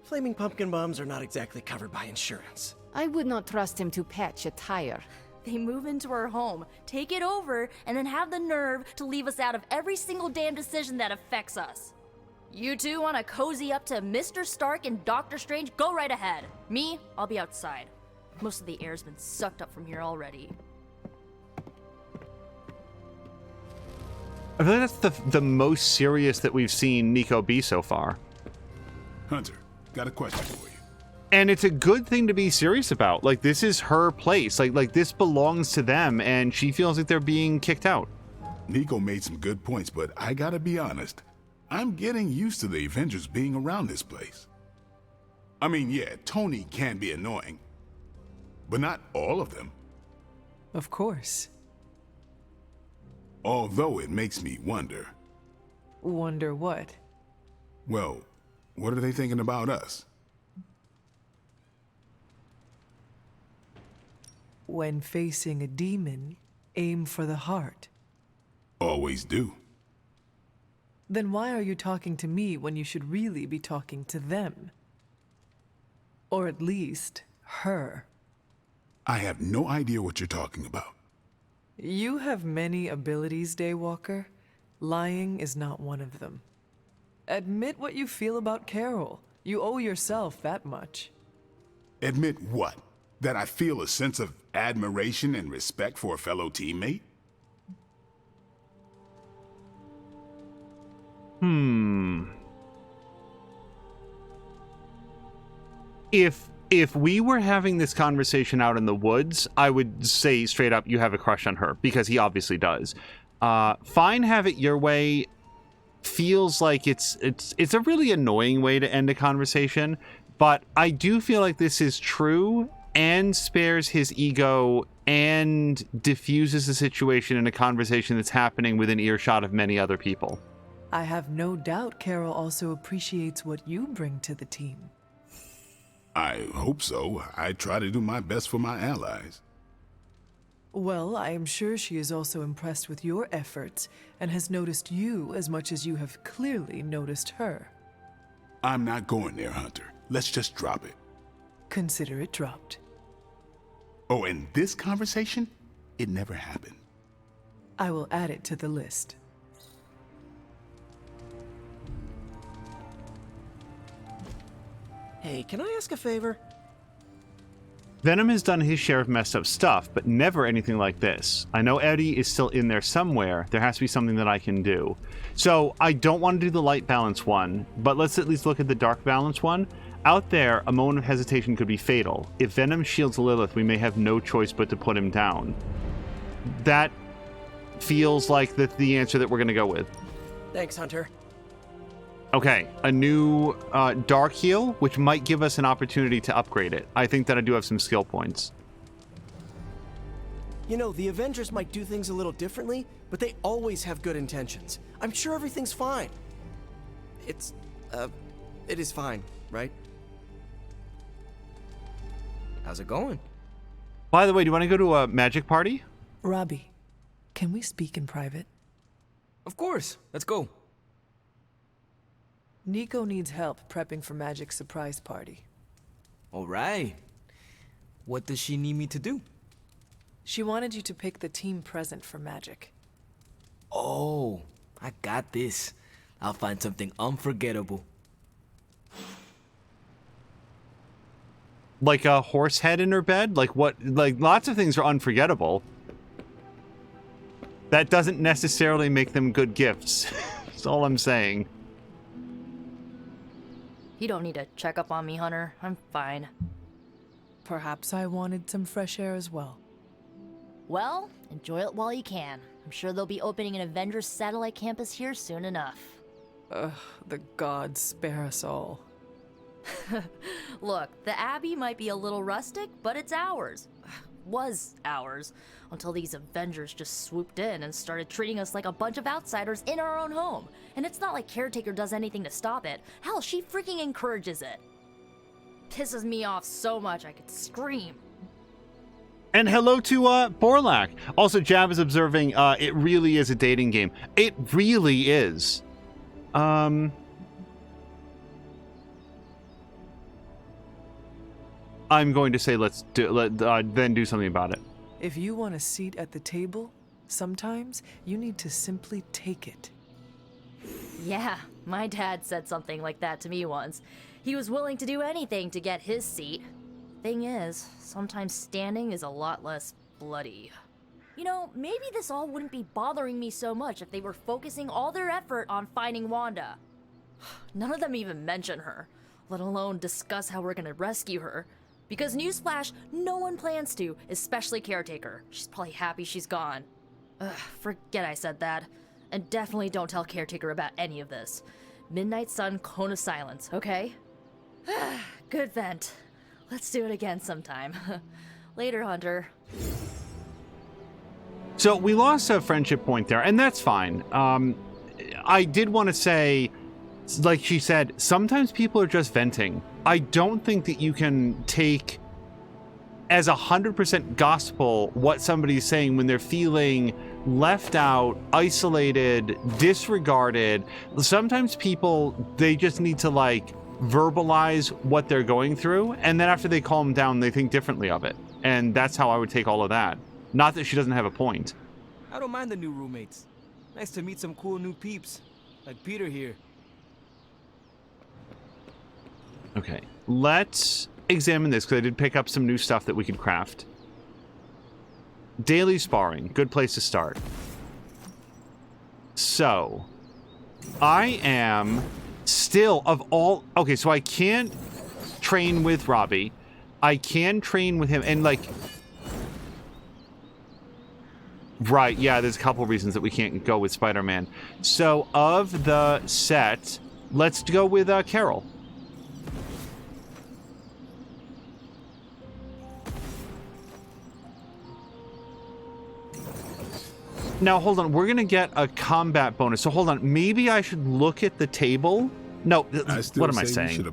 Flaming pumpkin bombs are not exactly covered by insurance. I would not trust him to patch a tire. They move into our home, take it over, and then have the nerve to leave us out of every single damn decision that affects us. You two want to cozy up to Mr. Stark and Doctor Strange? Go right ahead. Me, I'll be outside. Most of the air's been sucked up from here already. I feel like that's the most serious that we've seen Nico be so far. Hunter, got a question for you. And it's a good thing to be serious about. Like, this is her place. Like this belongs to them, and she feels like they're being kicked out. Nico made some good points, but I gotta be honest. I'm getting used to the Avengers being around this place. I mean, yeah, Tony can be annoying, but not all of them. Of course. Although it makes me wonder. Wonder what? Well, what are they thinking about us? When facing a demon, aim for the heart. Always do. Then why are you talking to me when you should really be talking to them? Or at least, her. I have no idea what you're talking about. You have many abilities, Daywalker. Lying is not one of them. Admit what you feel about Carol. You owe yourself that much. Admit what? That I feel a sense of admiration and respect for a fellow teammate? If we were having this conversation out in the woods, I would say straight up you have a crush on her, because he obviously does. Fine, have it your way feels like it's a really annoying way to end a conversation, but I do feel like this is true and spares his ego and diffuses the situation in a conversation that's happening within earshot of many other people. I have no doubt Carol also appreciates what you bring to the team. I hope so. I try to do my best for my allies. Well, I am sure she is also impressed with your efforts and has noticed you as much as you have clearly noticed her. I'm not going there, Hunter. Let's just drop it. Consider it dropped. Oh, and this conversation? It never happened. I will add it to the list. Hey, can I ask a favor? Venom has done his share of messed up stuff, but never anything like this. I know Eddie is still in there somewhere. There has to be something that I can do. So I don't want to do the light balance one, but let's at least look at the dark balance one. Out there, a moment of hesitation could be fatal. If Venom shields Lilith, we may have no choice but to put him down. That feels like the answer that we're going to go with. Thanks, Hunter. Okay, a new Dark Heal, which might give us an opportunity to upgrade it. I think that I do have some skill points. You know, the Avengers might do things a little differently, but they always have good intentions. I'm sure everything's fine. It is fine, right? How's it going? By the way, do you want to go to a magic party? Robbie, can we speak in private? Of course. Let's go. Nico needs help prepping for Magic's surprise party. All right. What does she need me to do? She wanted you to pick the team present for Magic. Oh, I got this. I'll find something unforgettable. Like a horse head in her bed? Like what? Like lots of things are unforgettable. That doesn't necessarily make them good gifts. That's all I'm saying. You don't need to check up on me, Hunter. I'm fine. Perhaps I wanted some fresh air as well. Well, enjoy it while you can. I'm sure they'll be opening an Avengers satellite campus here soon enough. Ugh, the gods spare us all. Look, the Abbey might be a little rustic, but it's ours. was ours, until these Avengers just swooped in and started treating us like a bunch of outsiders in our own home. And it's not like Caretaker does anything to stop it. Hell, she freaking encourages it. Pisses me off so much I could scream. And hello to Borlak. Also, Jav is observing, it really is a dating game. It really is. I'm going to say then do something about it. If you want a seat at the table, sometimes you need to simply take it. Yeah, my dad said something like that to me once. He was willing to do anything to get his seat. Thing is, sometimes standing is a lot less bloody. You know, maybe this all wouldn't be bothering me so much if they were focusing all their effort on finding Wanda. None of them even mention her, let alone discuss how we're gonna rescue her. Because newsflash, no one plans to, especially Caretaker. She's probably happy she's gone. Ugh, forget I said that. And definitely don't tell Caretaker about any of this. Midnight Sun, Cone of Silence, okay? Good vent. Let's do it again sometime. Later, Hunter. So we lost a friendship point there, and that's fine. I did want to say, like she said, sometimes people are just venting. I don't think that you can take as 100% gospel what somebody's saying when they're feeling left out, isolated, disregarded. Sometimes people, they just need to like verbalize what they're going through, and then after they calm down, they think differently of it. And that's how I would take all of that. Not that she doesn't have a point. I don't mind the new roommates. Nice to meet some cool new peeps, like Peter here. Okay, let's examine this, because I did pick up some new stuff that we could craft. Daily sparring, good place to start. So, I am still of all... Okay, so I can't train with Robbie. I can train with him, and like... Right, yeah, there's a couple reasons that we can't go with Spider-Man. So, of the set, let's go with Carol. Now, hold on. We're going to get a combat bonus. So, hold on. Maybe I should look at the table? No, what am I saying?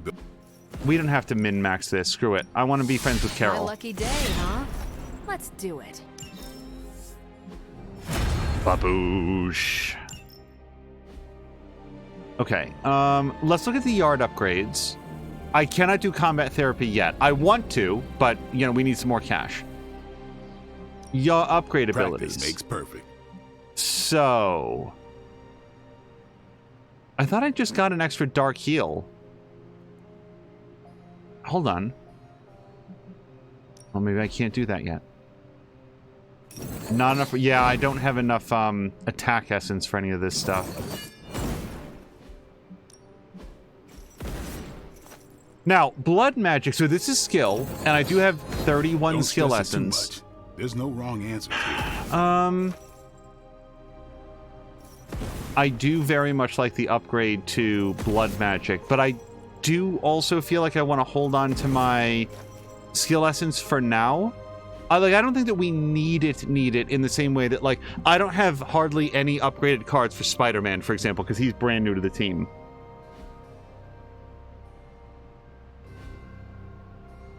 We don't have to min-max this. Screw it. I want to be friends with Carol. My lucky day, huh? Let's do it. Baboosh. Okay. Let's look at the yard upgrades. I cannot do combat therapy yet. I want to, but, you know, we need some more cash. Your upgrade abilities. Practice makes perfect. So, I thought I just got an extra dark heal. Hold on. Well, maybe I can't do that yet. Not enough. Yeah, I don't have enough attack essence for any of this stuff. Now, blood magic. So this is skill, and I do have 31 Don't skill stress it too essence. much. There's no wrong answer here. I do very much like the upgrade to blood magic, but I do also feel like I want to hold on to my skill essence for now. I don't think that we need it in the same way that, like, I don't have hardly any upgraded cards for Spider-Man, for example, because he's brand new to the team.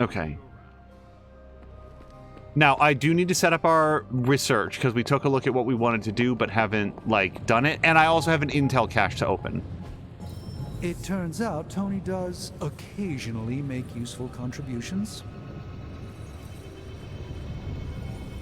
Okay. Now, I do need to set up our research, because we took a look at what we wanted to do, but haven't, like, done it. And I also have an intel cache to open. It turns out Tony does occasionally make useful contributions.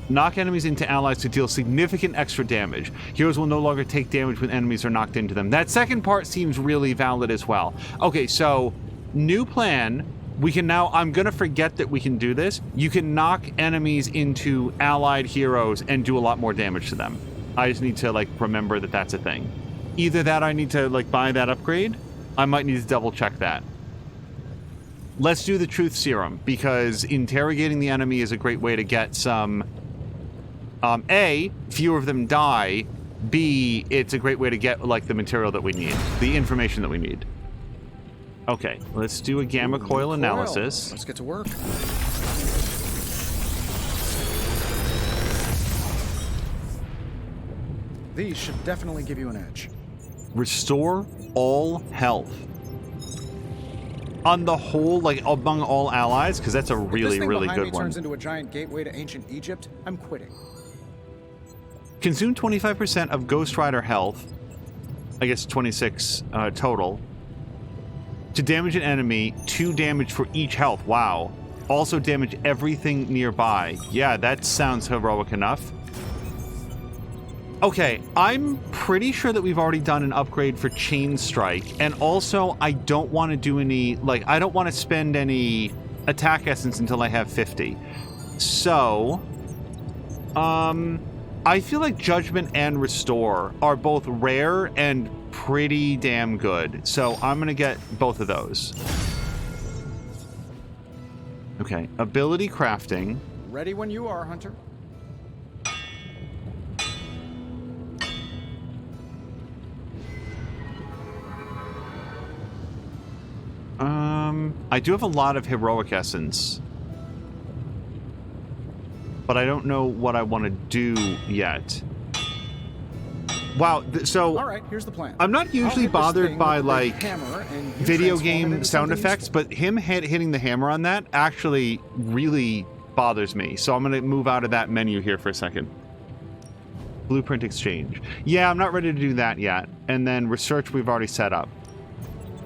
Knock enemies into allies to deal significant extra damage. Heroes will no longer take damage when enemies are knocked into them. That second part seems really valid as well. Okay, so, new plan... We can now, I'm going to forget that we can do this. You can knock enemies into allied heroes and do a lot more damage to them. I just need to, like, remember that that's a thing. Either that or I need to, like, buy that upgrade. I might need to double check that. Let's do the truth serum, because interrogating the enemy is a great way to get some, A, fewer of them die. B, it's a great way to get, like, the material that we need. The information that we need. Okay, let's do a gamma coil analysis. Let's get to work. These should definitely give you an edge. Restore all health. On the whole, like among all allies, because that's a really, really good one. Turns into a giant gateway to ancient Egypt, I'm quitting. Consume 25% of Ghost Rider health. I guess 26 total. To damage an enemy, 2 damage for each health. Wow. Also damage everything nearby. Yeah, that sounds heroic enough. Okay, I'm pretty sure that we've already done an upgrade for Chain Strike, and also I don't want to do any, like, I don't want to spend any attack essence until I have 50. So, I feel like Judgment and Restore are both rare and pretty damn good, so I'm gonna get both of those. Okay, ability crafting. Ready when you are, Hunter. I do have a lot of heroic essence, but I don't know what I want to do yet. Wow, so all right, here's the plan. I'm not usually bothered by like video game sound effects, useful. but him hitting the hammer on that actually really bothers me. So I'm going to move out of that menu here for a second. Blueprint exchange. Yeah, I'm not ready to do that yet. And then research we've already set up.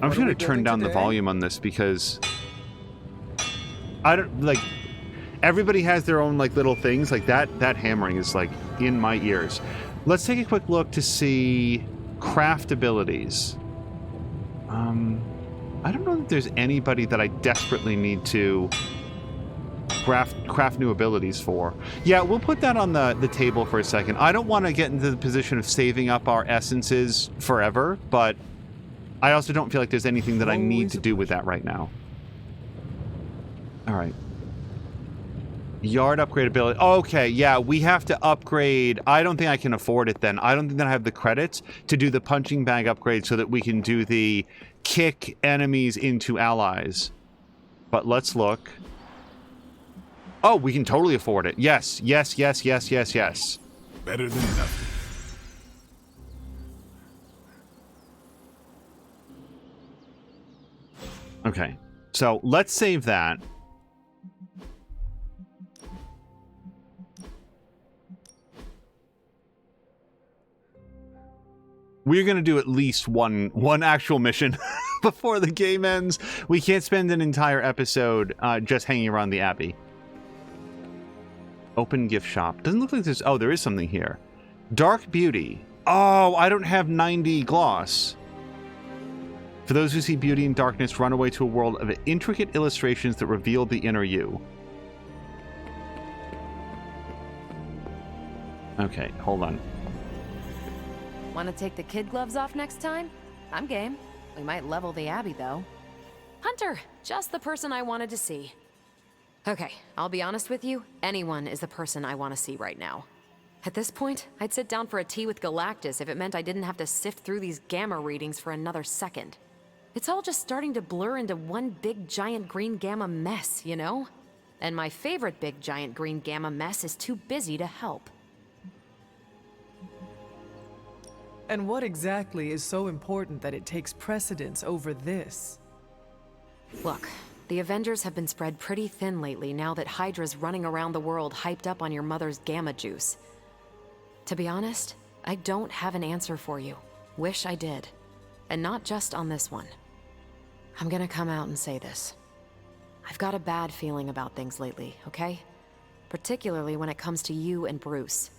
I'm just going to turn down the volume on this because I don't like everybody has their own like little things like that hammering is like in my ears. Let's take a quick look to see craft abilities. I don't know if there's anybody that I desperately need to craft new abilities for. Yeah, we'll put that on the table for a second. I don't want to get into the position of saving up our essences forever, but I also don't feel like there's anything that I need to do with that right now. All right. Yard upgrade ability. Okay, yeah, we have to upgrade. I don't think I can afford it then. I don't think that I have the credits to do the punching bag upgrade so that we can do the kick enemies into allies. But let's look. Oh, we can totally afford it. Yes, yes, yes, yes, yes, yes. Better than nothing. Okay, so let's save that. We're going to do at least one actual mission before the game ends. We can't spend an entire episode just hanging around the Abbey. Open gift shop. Doesn't look like there's... Oh, there is something here. Dark Beauty. Oh, I don't have 90 gloss. For those who see beauty in darkness, run away to a world of intricate illustrations that reveal the inner you. Okay, hold on. Want to take the kid gloves off next time? I'm game. We might level the Abbey, though. Hunter, just the person I wanted to see. Okay, I'll be honest with you. Anyone is the person I want to see right now. At this point, I'd sit down for a tea with Galactus if it meant I didn't have to sift through these gamma readings for another second. It's all just starting to blur into one big giant green gamma mess, you know? And my favorite big giant green gamma mess is too busy to help. And what exactly is so important that it takes precedence over this? Look, the Avengers have been spread pretty thin lately now that Hydra's running around the world hyped up on your mother's gamma juice. To be honest, I don't have an answer for you. Wish I did. And not just on this one. I'm gonna come out and say this. I've got a bad feeling about things lately, okay? Particularly when it comes to you and Bruce.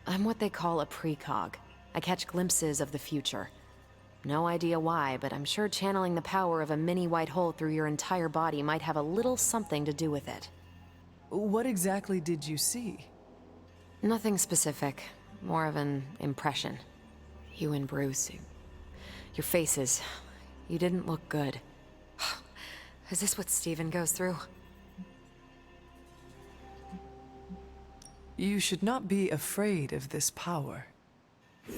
I'm what they call a precog. I catch glimpses of the future. No idea why, but I'm sure channeling the power of a mini white hole through your entire body might have a little something to do with it. What exactly did you see? Nothing specific. More of an impression. You and Bruce. Your faces. You didn't look good. Is this what Steven goes through? You should not be afraid of this power.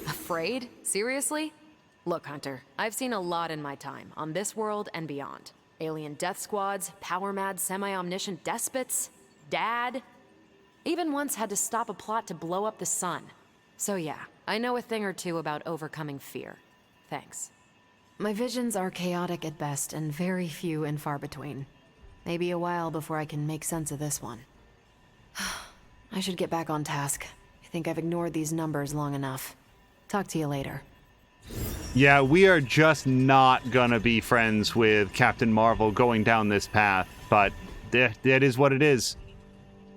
Afraid? Seriously? Look, Hunter, I've seen a lot in my time, on this world and beyond. Alien death squads, power-mad, semi-omniscient despots, Dad. Even once had to stop a plot to blow up the sun. So yeah, I know a thing or two about overcoming fear. Thanks. My visions are chaotic at best and very few and far between. Maybe a while before I can make sense of this one. I should get back on task. I think I've ignored these numbers long enough. Talk to you later. Yeah, we are just not gonna be friends with Captain Marvel going down this path, but that is what it is.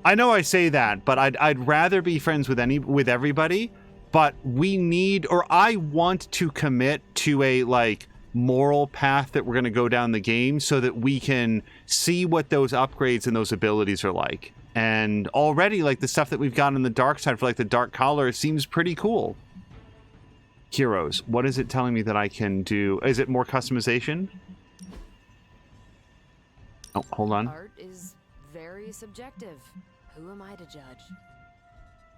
I know I say that, but I'd rather be friends with everybody, but we need, or I want to commit to a, like, moral path that we're gonna go down the game so that we can see what those upgrades and those abilities are like. And already, like, the stuff that we've got on the dark side for, like, the dark collar seems pretty cool. Heroes, what is it telling me that I can do? Is it more customization? Oh, hold on. Art is very subjective. Who am I to judge?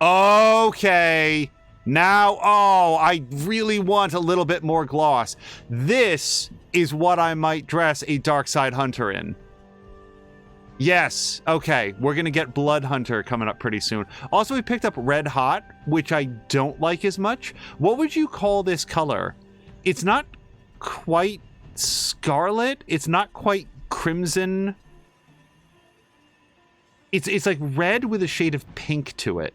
Okay. Now, oh, I really want a little bit more gloss. This is what I might dress a Dark Side Hunter in. Yes, okay, we're gonna get Blood Hunter coming up pretty soon. Also, we picked up Red Hot, which I don't like as much. What would you call this color? It's not quite scarlet. It's not quite crimson. It's like red with a shade of pink to it.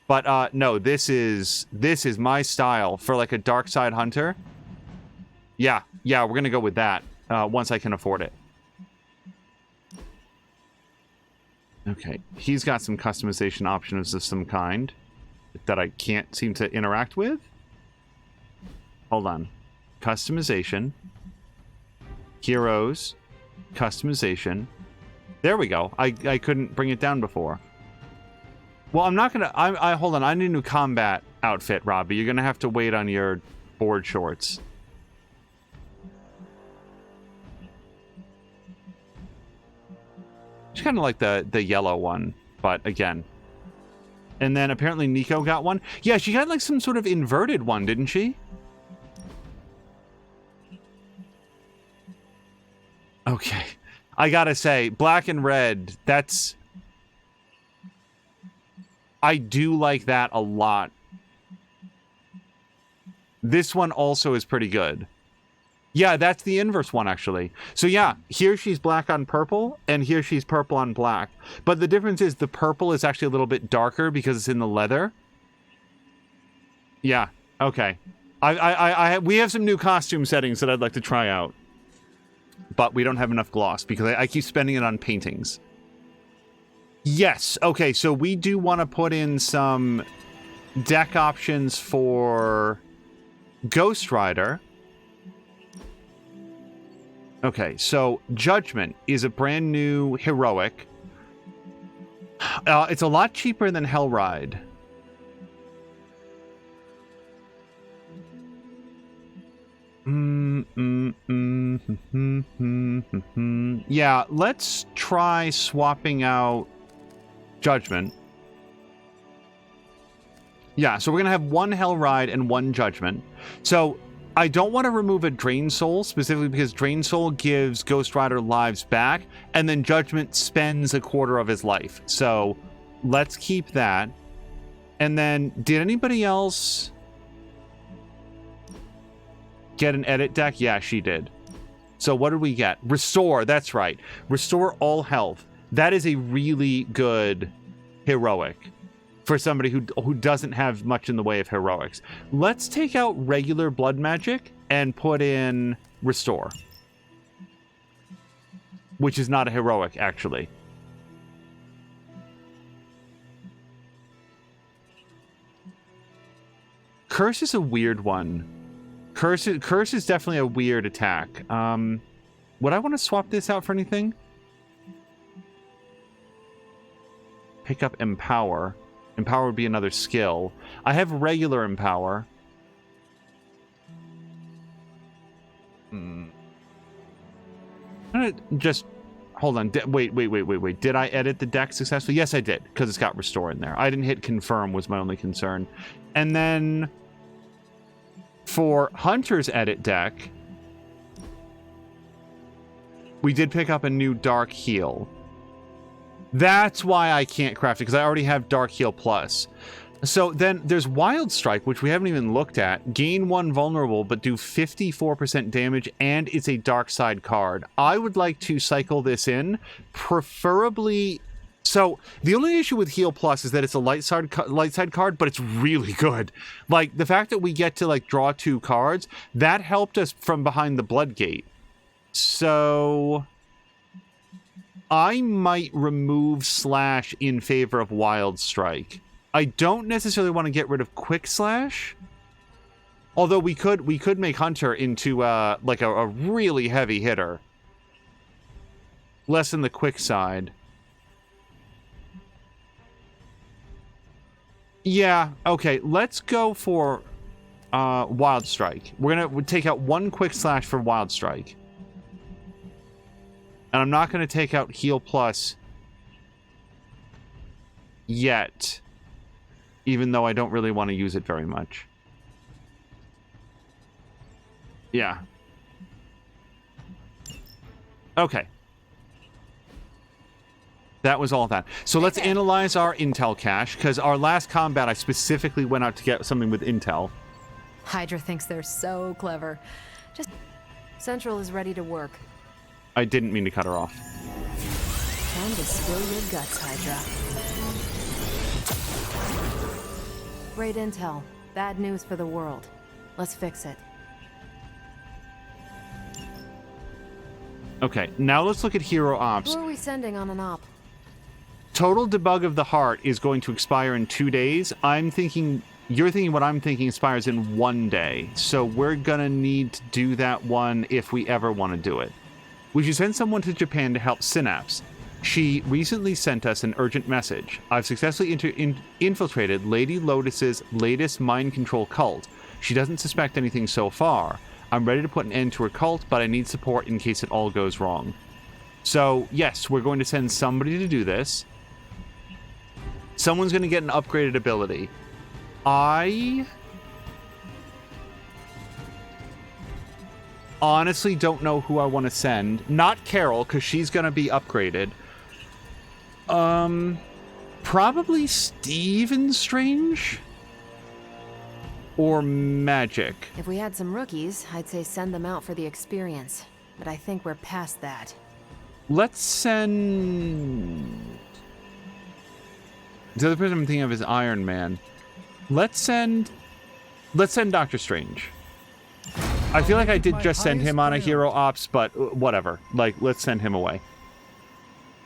But no, this is my style for like a Dark Side Hunter. Yeah, we're gonna go with that once I can afford it. Okay, he's got some customization options of some kind that I can't seem to interact with. Hold on. Customization. Heroes. Customization. There we go. I couldn't bring it down before. Well, I'm not gonna... hold on. I need a new combat outfit, Robbie. You're gonna have to wait on your board shorts. It's kind of like the yellow one, but again. And then apparently Nico got one. Yeah, she got like some sort of inverted one, didn't she? Okay. I gotta say, black and red, that's... I do like that a lot. This one also is pretty good. Yeah, that's the inverse one, actually. So yeah, here she's black on purple, and here she's purple on black. But the difference is the purple is actually a little bit darker because it's in the leather. Yeah, okay. We have some new costume settings that I'd like to try out. But we don't have enough gloss because I keep spending it on paintings. Yes, okay, so we do want to put in some deck options for Ghost Rider. Okay, so Judgment is a brand new heroic. It's a lot cheaper than Hellride. Yeah, let's try swapping out Judgment. Yeah, so we're gonna have one Hellride and one Judgment. So I don't want to remove a Drain Soul, specifically because Drain Soul gives Ghost Rider lives back, and then Judgment spends a quarter of his life. So let's keep that. And then, did anybody else get an edit deck? Yeah, she did. So what did we get? Restore, that's right. Restore all health. That is a really good heroic for somebody who doesn't have much in the way of heroics. Let's take out regular blood magic and put in Restore, which is not a heroic, actually. Curse is a weird one. Curse is definitely a weird attack. Would I want to swap this out for anything? Pick up Empower. Empower would be another skill. I have regular Empower. I'm gonna just... Hold on. Wait. Did I edit the deck successfully? Yes, I did, because it's got Restore in there. I didn't hit Confirm was my only concern. And then for Hunter's edit deck, we did pick up a new Dark Heal. That's why I can't craft it, because I already have Dark Heal Plus. So then there's Wild Strike, which we haven't even looked at. Gain 1 vulnerable, but do 54% damage, and it's a dark side card. I would like to cycle this in, preferably... So the only issue with Heal Plus is that it's a light side card, but it's really good. Like, the fact that we get to, like, draw 2 cards, that helped us from behind the Blood Gate. So... I might remove Slash in favor of Wild Strike. I don't necessarily want to get rid of Quick Slash. Although we could make Hunter into like a really heavy hitter. Less in the quick side. Yeah, okay, let's go for Wild Strike. We're gonna take out 1 Quick Slash for Wild Strike. And I'm not going to take out Heal Plus yet, even though I don't really want to use it very much. Yeah. Okay. That was all that. So let's analyze our intel cache, because our last combat I specifically went out to get something with intel. Hydra thinks they're so clever. Just... Central is ready to work. I didn't mean to cut her off. Time to spill your guts, Hydra. Great intel. Bad news for the world. Let's fix it. Okay, now let's look at Hero Ops. Who are we sending on an op? Total Debug of the Heart is going to expire in 2 days. I'm thinking... You're thinking what I'm thinking expires in 1 day. So we're gonna need to do that one if we ever want to do it. We should send someone to Japan to help Synapse. She recently sent us an urgent message. I've successfully infiltrated Lady Lotus's latest mind control cult. She doesn't suspect anything so far. I'm ready to put an end to her cult, but I need support in case it all goes wrong. So, yes, we're going to send somebody to do this. Someone's going to get an upgraded ability. I honestly don't know who I want to send. Not Carol, because she's going to be upgraded. Probably Stephen Strange? Or Magic? If we had some rookies, I'd say send them out for the experience. But I think we're past that. Let's send... The other person I'm thinking of is Iron Man. Let's send Doctor Strange. I feel like I did just send him on a Hero Ops, but whatever. Like, let's send him away.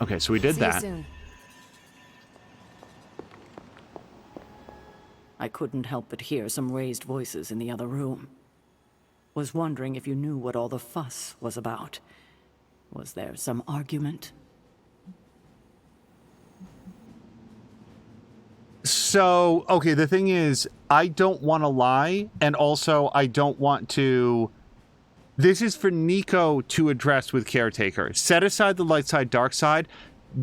Okay, so we did that. See you soon. I couldn't help but hear some raised voices in the other room. Was wondering if you knew what all the fuss was about. Was there some argument? So, okay, the thing is, I don't want to lie, and also I don't want to... This is for Nico to address with Caretaker. Set aside the light side, dark side.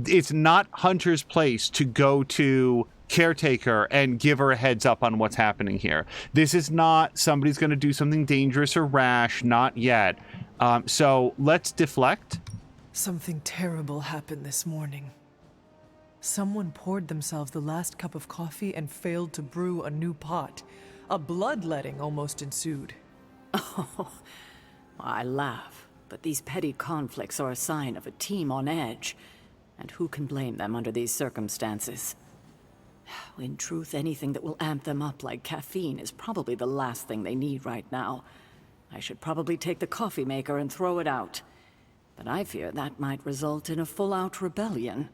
It's not Hunter's place to go to Caretaker and give her a heads up on what's happening here. This is not somebody's going to do something dangerous or rash, not yet. So let's deflect. Something terrible happened this morning. Someone poured themselves the last cup of coffee and failed to brew a new pot. A bloodletting almost ensued. Oh, I laugh, but these petty conflicts are a sign of a team on edge. And who can blame them under these circumstances? In truth, anything that will amp them up like caffeine is probably the last thing they need right now. I should probably take the coffee maker and throw it out. But I fear that might result in a full-out rebellion.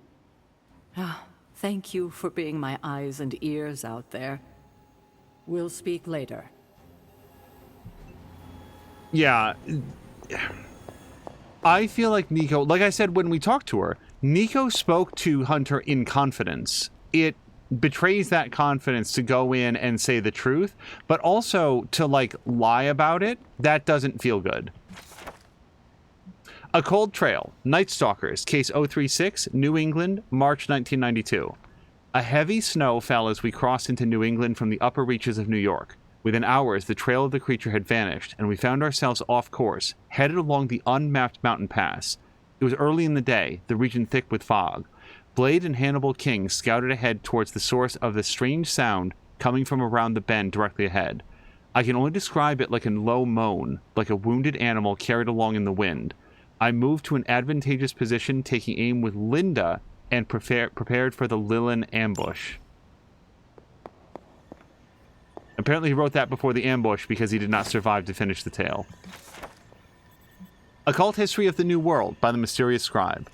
Thank you for being my eyes and ears out there. We'll speak later. Yeah. I feel like Nico, like I said when we talked to her, Nico spoke to Hunter in confidence. It betrays that confidence to go in and say the truth, but also to, like, lie about it, that doesn't feel good. A Cold Trail, Night Stalkers, Case 036, New England, March 1992. A heavy snow fell as we crossed into New England from the upper reaches of New York. Within hours, the trail of the creature had vanished, and we found ourselves off course, headed along the unmapped mountain pass. It was early in the day, the region thick with fog. Blade and Hannibal King scouted ahead towards the source of the strange sound coming from around the bend directly ahead. I can only describe it like a low moan, like a wounded animal carried along in the wind. I moved to an advantageous position, taking aim with Linda, and prepared for the Lilin ambush. Apparently he wrote that before the ambush because he did not survive to finish the tale. Occult History of the New World by the Mysterious Scribe.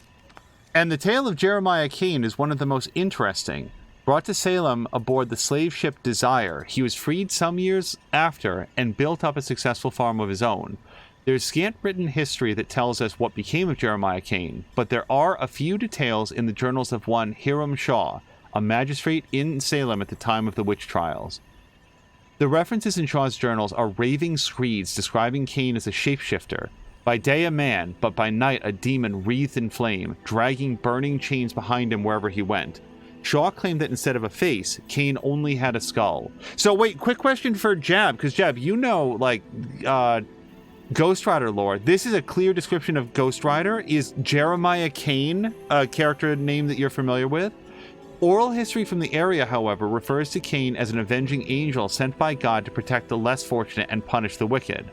And the tale of Jeremiah Kane is one of the most interesting. Brought to Salem aboard the slave ship Desire, he was freed some years after and built up a successful farm of his own. There's scant written history that tells us what became of Jeremiah Kane, but there are a few details in the journals of one Hiram Shaw, a magistrate in Salem at the time of the witch trials. The references in Shaw's journals are raving screeds describing Kane as a shapeshifter, by day a man, but by night a demon wreathed in flame, dragging burning chains behind him wherever he went. Shaw claimed that instead of a face, Kane only had a skull. So wait, quick question for Jab, because Jab, you know, like, Ghost Rider lore. This is a clear description of Ghost Rider. Is Jeremiah Kane a character name that you're familiar with? Oral history from the area, however, refers to Kane as an avenging angel sent by God to protect the less fortunate and punish the wicked.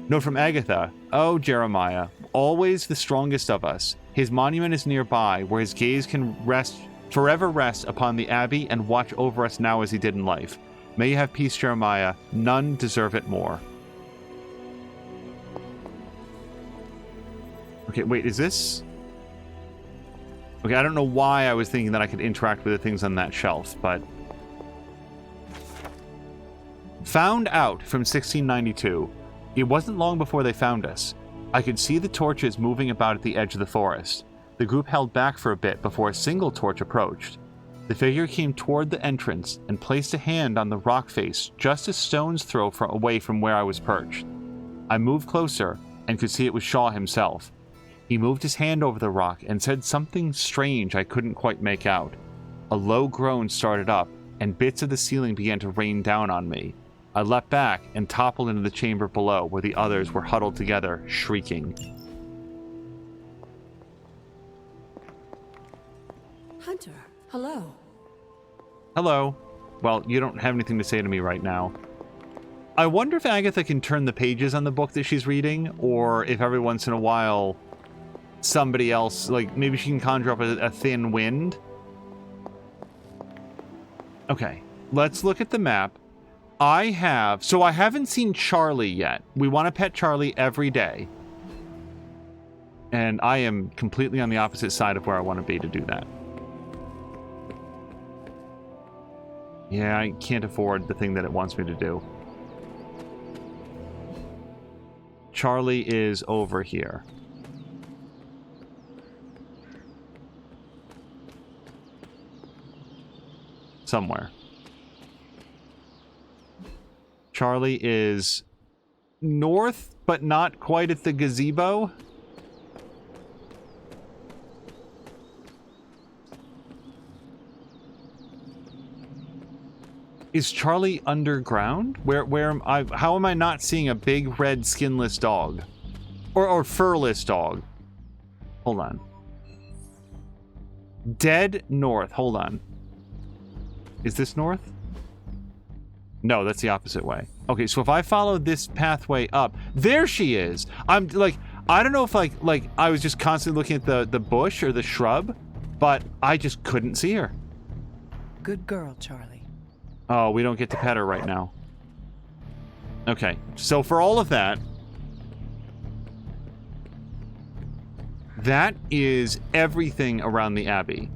Note from Agatha, "Oh, Jeremiah, always the strongest of us. His monument is nearby, where his gaze can forever rest upon the Abbey and watch over us now as he did in life. May you have peace, Jeremiah. None deserve it more." Okay, wait, is this... Okay, I don't know why I was thinking that I could interact with the things on that shelf, but... Found out from 1692. It wasn't long before they found us. I could see the torches moving about at the edge of the forest. The group held back for a bit before a single torch approached. The figure came toward the entrance and placed a hand on the rock face just a stone's throw away from where I was perched. I moved closer and could see it was Shaw himself. He moved his hand over the rock and said something strange I couldn't quite make out. A low groan started up, and bits of the ceiling began to rain down on me. I leapt back and toppled into the chamber below, where the others were huddled together, shrieking. Hunter, hello. Hello. Well, you don't have anything to say to me right now. I wonder if Agatha can turn the pages on the book that she's reading, or if every once in a while somebody else, like, maybe she can conjure up a thin wind. Okay, let's look at the map. I haven't seen Charlie yet. We want to pet Charlie every day. And I am completely on the opposite side of where I want to be to do that. Yeah, I can't afford the thing that it wants me to do. Charlie is over here. Somewhere. Charlie is north, but not quite at the gazebo. Is Charlie underground? Where am I? How am I not seeing a big red skinless dog? Or furless dog? Hold on. Dead north. Hold on. Is this north? No, that's the opposite way. Okay, so if I follow this pathway up, there she is. I'm like, I don't know if like I was just constantly looking at the bush or the shrub, but I just couldn't see her. Good girl, Charlie. Oh, we don't get to pet her right now. Okay, so for all of that, that is everything around the Abbey.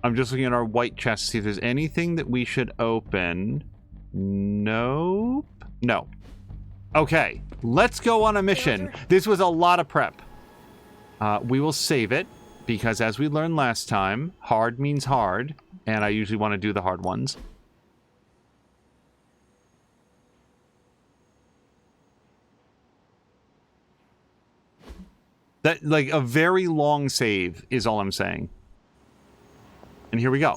I'm just looking at our white chest to see if there's anything that we should open. Nope. No. Okay, let's go on a mission. This was a lot of prep. We will save it, because as we learned last time, hard means hard, and I usually want to do the hard ones. That, like, a very long save is all I'm saying. And here we go.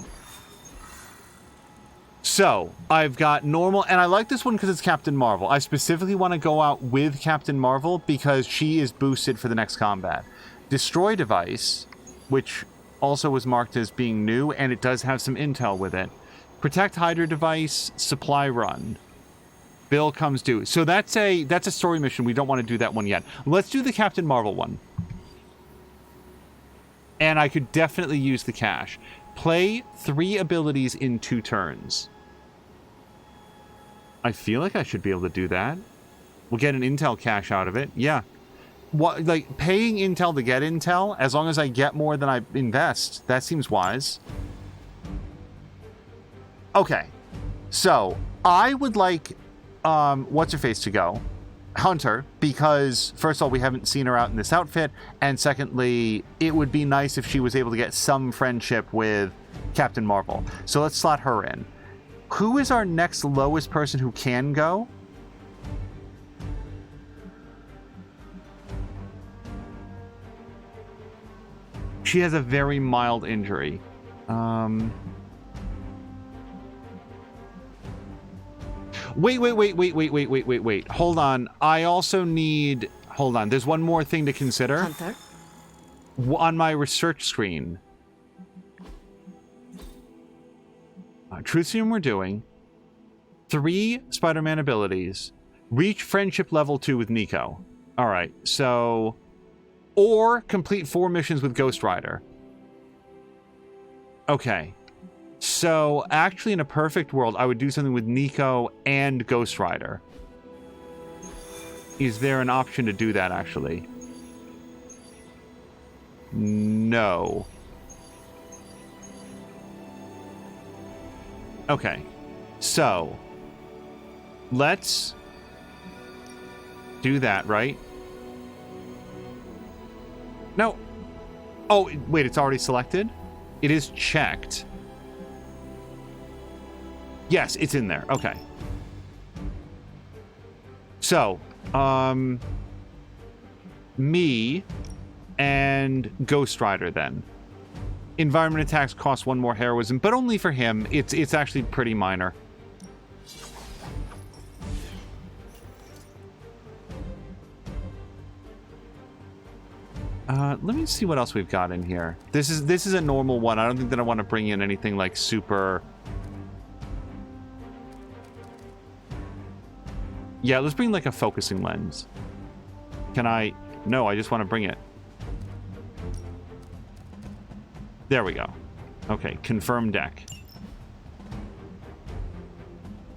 So, I've got normal, and I like this one because it's Captain Marvel. I specifically want to go out with Captain Marvel because she is boosted for the next combat. Destroy device, which also was marked as being new, and it does have some intel with it. Protect Hydra device, supply run. Bill comes due. So that's a story mission. We don't want to do that one yet. Let's do the Captain Marvel one. And I could definitely use the cash. Play 3 abilities in 2 turns. I feel like I should be able to do that. We'll get an intel cache out of it. Yeah. What, like, paying intel to get intel, as long as I get more than I invest, that seems wise. Okay. So, I would like, what's-her-face to go? Hunter, because, first of all, we haven't seen her out in this outfit, and secondly, it would be nice if she was able to get some friendship with Captain Marvel. So let's slot her in. Who is our next lowest person who can go? She has a very mild injury. Wait. Hold on. I also need... Hold on. There's one more thing to consider. Hunter? On my research screen. Truth Serum we're doing. 3 Spider-Man abilities. Reach friendship level 2 with Nico. Alright, so... Or complete 4 missions with Ghost Rider. Okay. So, actually, in a perfect world, I would do something with Nico and Ghost Rider. Is there an option to do that, actually? No. Okay. So, let's do that, right? No. Oh, wait, it's already selected? It is checked. Yes, it's in there. Okay. So, me and Ghost Rider then. Environment attacks cost 1 more heroism, but only for him. It's actually pretty minor. Let me see what else we've got in here. This is a normal one. I don't think that I want to bring in anything like super... Yeah, let's bring like a focusing lens. Can I... No, I just want to bring it. There we go. Okay, confirm deck.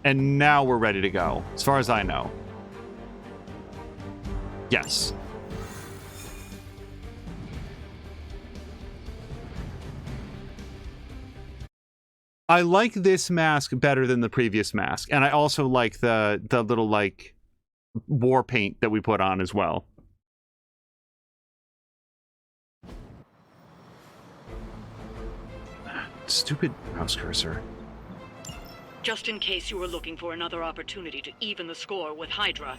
And now we're ready to go, as far as I know. Yes. I like this mask better than the previous mask, and I also like the little, like, war paint that we put on as well. Stupid mouse cursor. Just in case you were looking for another opportunity to even the score with Hydra,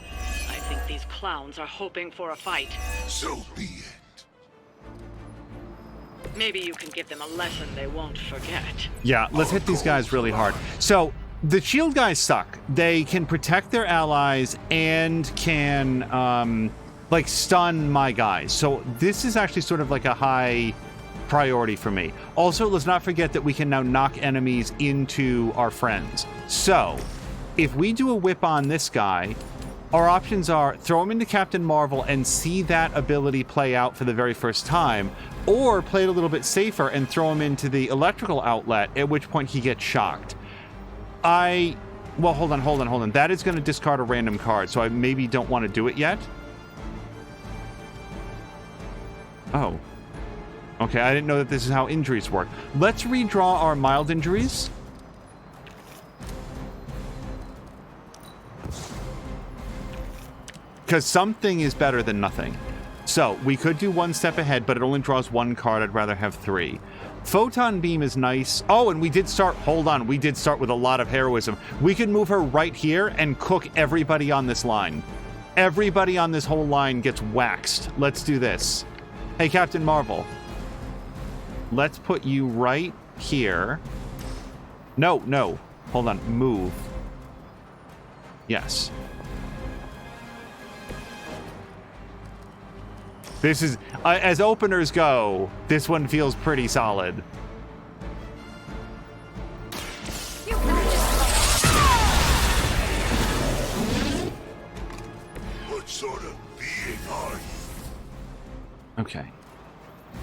I think these clowns are hoping for a fight. So be it. Maybe you can give them a lesson they won't forget. Yeah, let's hit these guys really hard. So, the shield guys suck. They can protect their allies and can, like, stun my guys. So, this is actually sort of like a high priority for me. Also, let's not forget that we can now knock enemies into our friends. So, if we do a whip on this guy, our options are throw him into Captain Marvel and see that ability play out for the very first time, or play it a little bit safer and throw him into the electrical outlet, at which point he gets shocked. Well, hold on. That is going to discard a random card, so I maybe don't want to do it yet. Oh. Okay, I didn't know that this is how injuries work. Let's redraw our mild injuries. Because something is better than nothing. So, we could do 1 step ahead, but it only draws 1 card. I'd rather have 3. Photon Beam is nice. Oh, and we did start... Hold on. We did start with a lot of heroism. We could move her right here and cook everybody on this line. Everybody on this whole line gets waxed. Let's do this. Hey, Captain Marvel. Let's put you right here. No. Hold on. Move. Yes. This is, as openers go, this one feels pretty solid. What sort of being are you? Okay.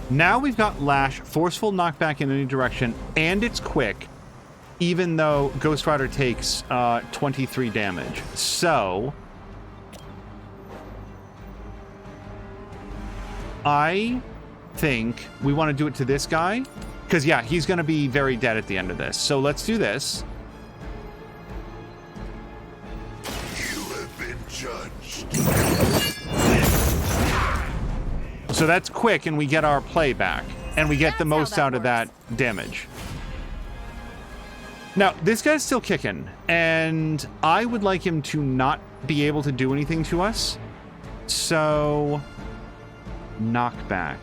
Now we've got Lash, forceful knockback in any direction, and it's quick, even though Ghost Rider takes 23 damage. So I think we want to do it to this guy, because, yeah, he's going to be very dead at the end of this. So let's do this. You have been judged. So that's quick, and we get our play back, and we get the most out of that damage. Now, this guy's still kicking, and I would like him to not be able to do anything to us. So, knockback.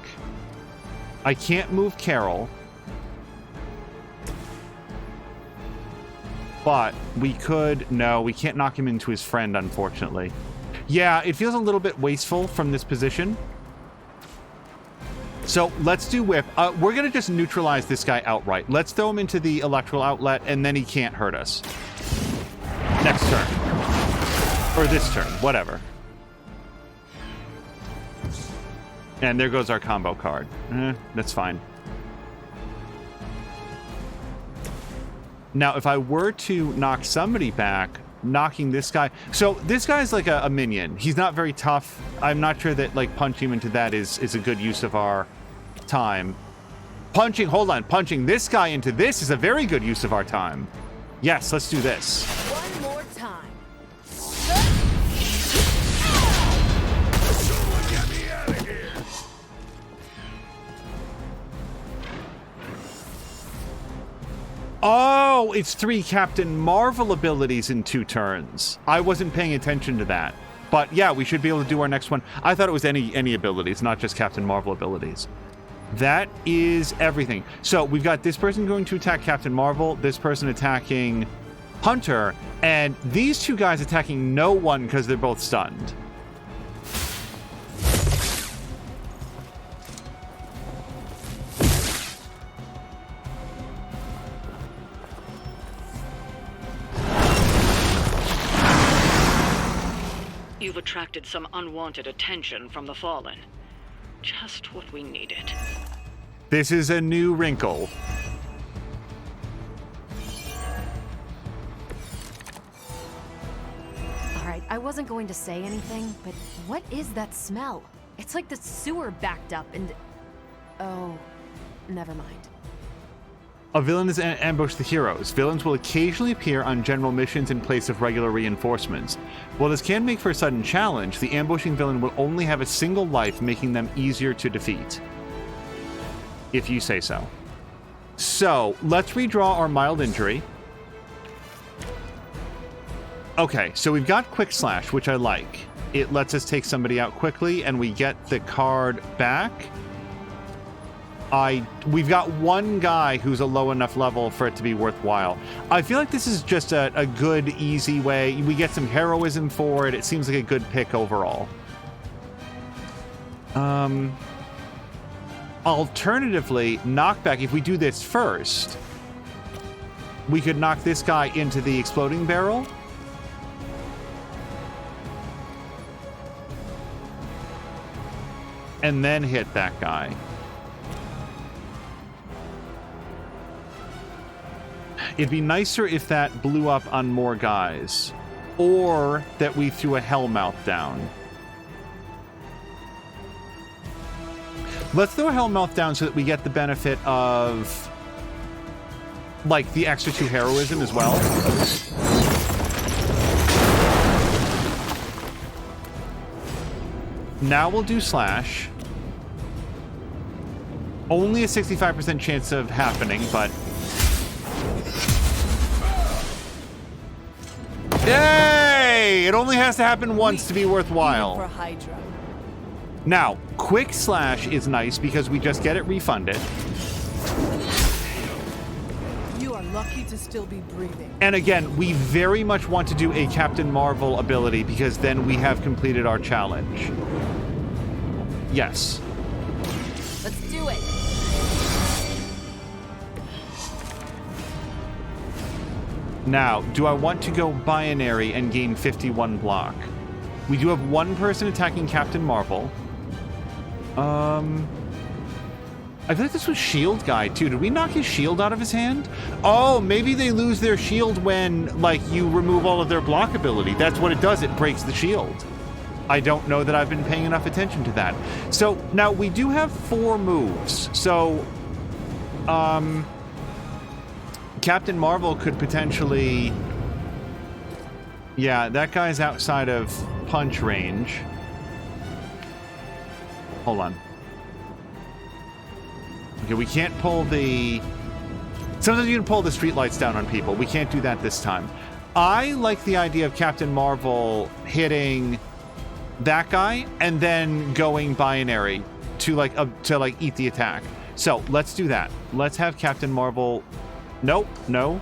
I can't move Carol, but we could... No, we can't knock him into his friend, unfortunately. Yeah, it feels a little bit wasteful from this position. So let's do whip. We're going to just neutralize this guy outright. Let's throw him into the electrical outlet, and then he can't hurt us. Next turn. Or this turn, whatever. And there goes our combo card. That's fine. Now, if I were to knock somebody back, knocking this guy... So this guy's like a minion. He's not very tough. I'm not sure that like punching him into that is a good use of our time. Punching this guy into this is a very good use of our time. Yes, let's do this. One more time. Someone get me out of here. Oh, it's 3 Captain Marvel abilities in 2 turns. I wasn't paying attention to that. But yeah, we should be able to do our next one. I thought it was any abilities, not just Captain Marvel abilities. That is everything. So we've got this person going to attack Captain Marvel, this person attacking Hunter, and these 2 guys attacking no one because they're both stunned. You've attracted some unwanted attention from the Fallen. Just what we needed. This is a new wrinkle. All right, I wasn't going to say anything, but what is that smell? It's like the sewer backed up and... Oh, never mind. A villain has ambushed the heroes. Villains will occasionally appear on general missions in place of regular reinforcements. While this can make for a sudden challenge, the ambushing villain will only have a single life, making them easier to defeat. If you say so. So, let's redraw our mild injury. Okay, so we've got Quick Slash, which I like. It lets us take somebody out quickly, and we get the card back. We've got one guy who's a low enough level for it to be worthwhile. I feel like this is just a good, easy way. We get some heroism for it. It seems like a good pick overall. Alternatively, knockback, if we do this first, we could knock this guy into the exploding barrel. And then hit that guy. It'd be nicer if that blew up on more guys. Or that we threw a Hellmouth down. Let's throw a Hellmouth down so that we get the benefit of... like, the extra 2 heroism as well. Now we'll do Slash. Only a 65% chance of happening, but... Yay! It only has to happen once to be worthwhile. For Hydra. Now, Quick Slash is nice because we just get it refunded. You are lucky to still be breathing. And again, we very much want to do a Captain Marvel ability because then we have completed our challenge. Yes. Let's do it. Now, do I want to go binary and gain 51 block? We do have one person attacking Captain Marvel. I feel like this was Shield Guy, too. Did we knock his shield out of his hand? Oh, maybe they lose their shield when, like, you remove all of their block ability. That's what it does. It breaks the shield. I don't know that I've been paying enough attention to that. So, now, we do have 4 moves. So, Captain Marvel could potentially... Yeah, that guy's outside of punch range. Hold on. Okay, we can't pull the... Sometimes you can pull the streetlights down on people. We can't do that this time. I like the idea of Captain Marvel hitting that guy and then going binary to like eat the attack. So let's do that. Let's have Captain Marvel... Nope, no.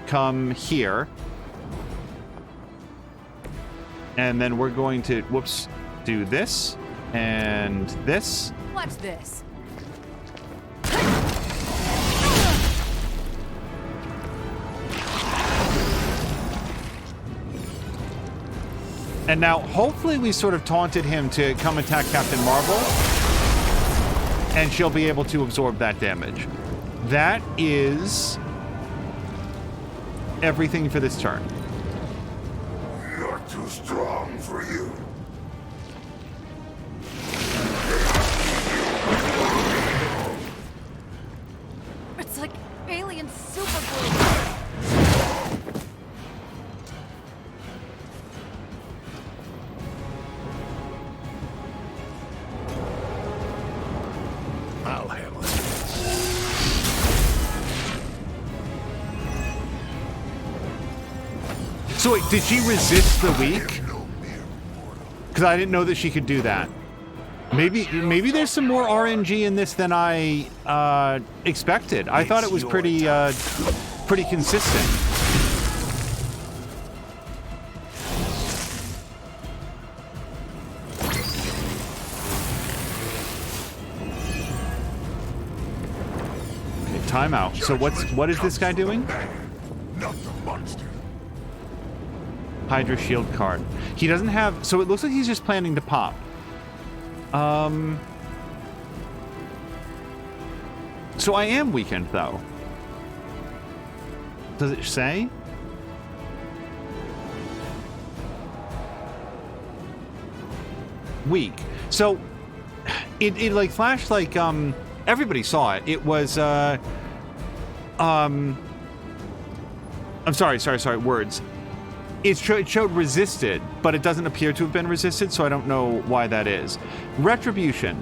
Come here. And then we're going to, whoops, do this and this. Watch this. And now, hopefully we sort of taunted him to come attack Captain Marvel, and she'll be able to absorb that damage. That is everything for this turn. Not too strong for you. It's like alien super glue. I'll handle it. So wait, did she resist the weak? Because I didn't know that she could do that. Maybe there's some more RNG in this than I expected. I thought it was pretty consistent. Okay, timeout. So what is this guy doing? Not the monster. Hydra shield card. He doesn't have... So it looks like he's just planning to pop. So I am weakened, though. Does it say? Weak. So it like flashed like everybody saw it. It was I'm sorry, words. It showed resisted, but it doesn't appear to have been resisted, so I don't know why that is. Retribution.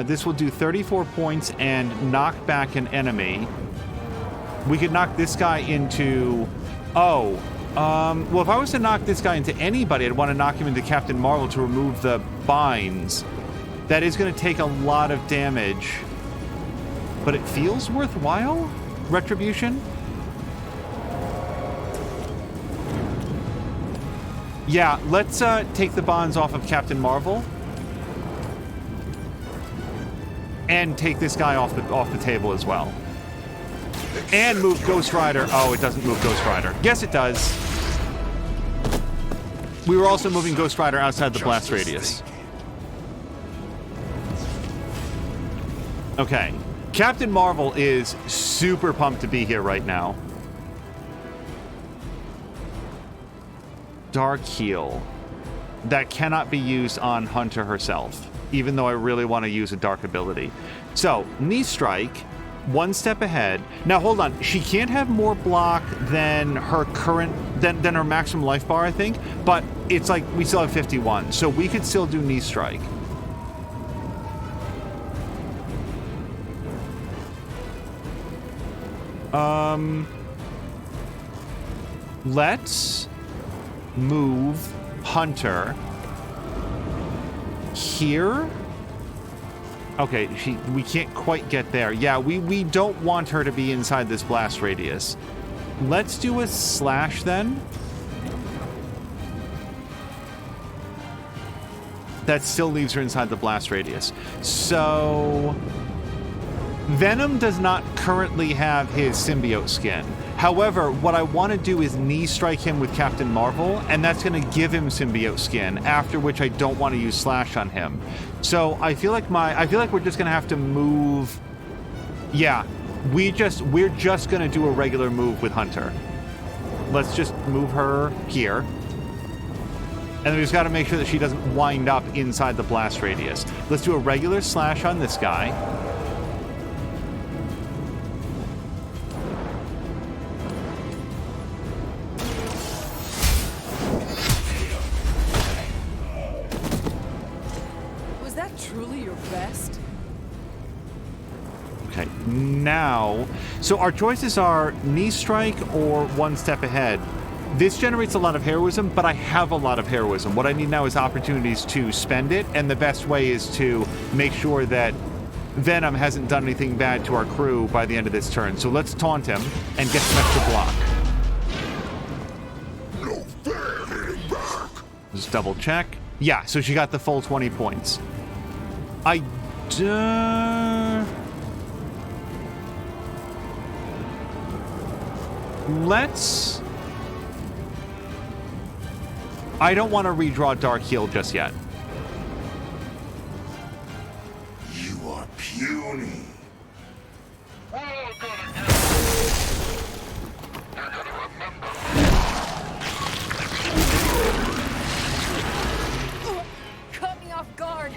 This will do 34 points and knock back an enemy. We could knock this guy into... well, if I was to knock this guy into anybody, I'd want to knock him into Captain Marvel to remove the binds. That is going to take a lot of damage, but it feels worthwhile? Retribution? Yeah, let's take the bonds off of Captain Marvel and take this guy off the table as well. And move Ghost Rider. Oh, it doesn't move Ghost Rider. Yes, it does. We were also moving Ghost Rider outside the blast radius. Okay. Captain Marvel is super pumped to be here right now. Dark Heal. That cannot be used on Hunter herself, even though I really want to use a dark ability. So, Knee Strike, one step ahead. Now, hold on. She can't have more block than her current, than her maximum life bar, I think, but it's like we still have 51, so we could still do Knee Strike. Let's move Hunter here. Okay, we can't quite get there. Yeah, we don't want her to be inside this blast radius. Let's do a slash then. That still leaves her inside the blast radius. So Venom does not currently have his symbiote skin. However, what I want to do is knee strike him with Captain Marvel, and that's going to give him symbiote skin, after which I don't want to use slash on him. So I feel like we're just going to have to move. Yeah, we're just going to do a regular move with Hunter. Let's just move her here. And then we just got to make sure that she doesn't wind up inside the blast radius. Let's do a regular slash on this guy. Was that truly your best? Okay, now, so our choices are knee strike or one step ahead. This generates a lot of heroism, but I have a lot of heroism. What I need now is opportunities to spend it, and the best way is to make sure that Venom hasn't done anything bad to our crew by the end of this turn. So let's taunt him and get some extra block. No fair hitting back. Just double check. Yeah, so she got the full 20 points. I don't want to redraw Dark Heal just yet. You are puny. Cut me off guard.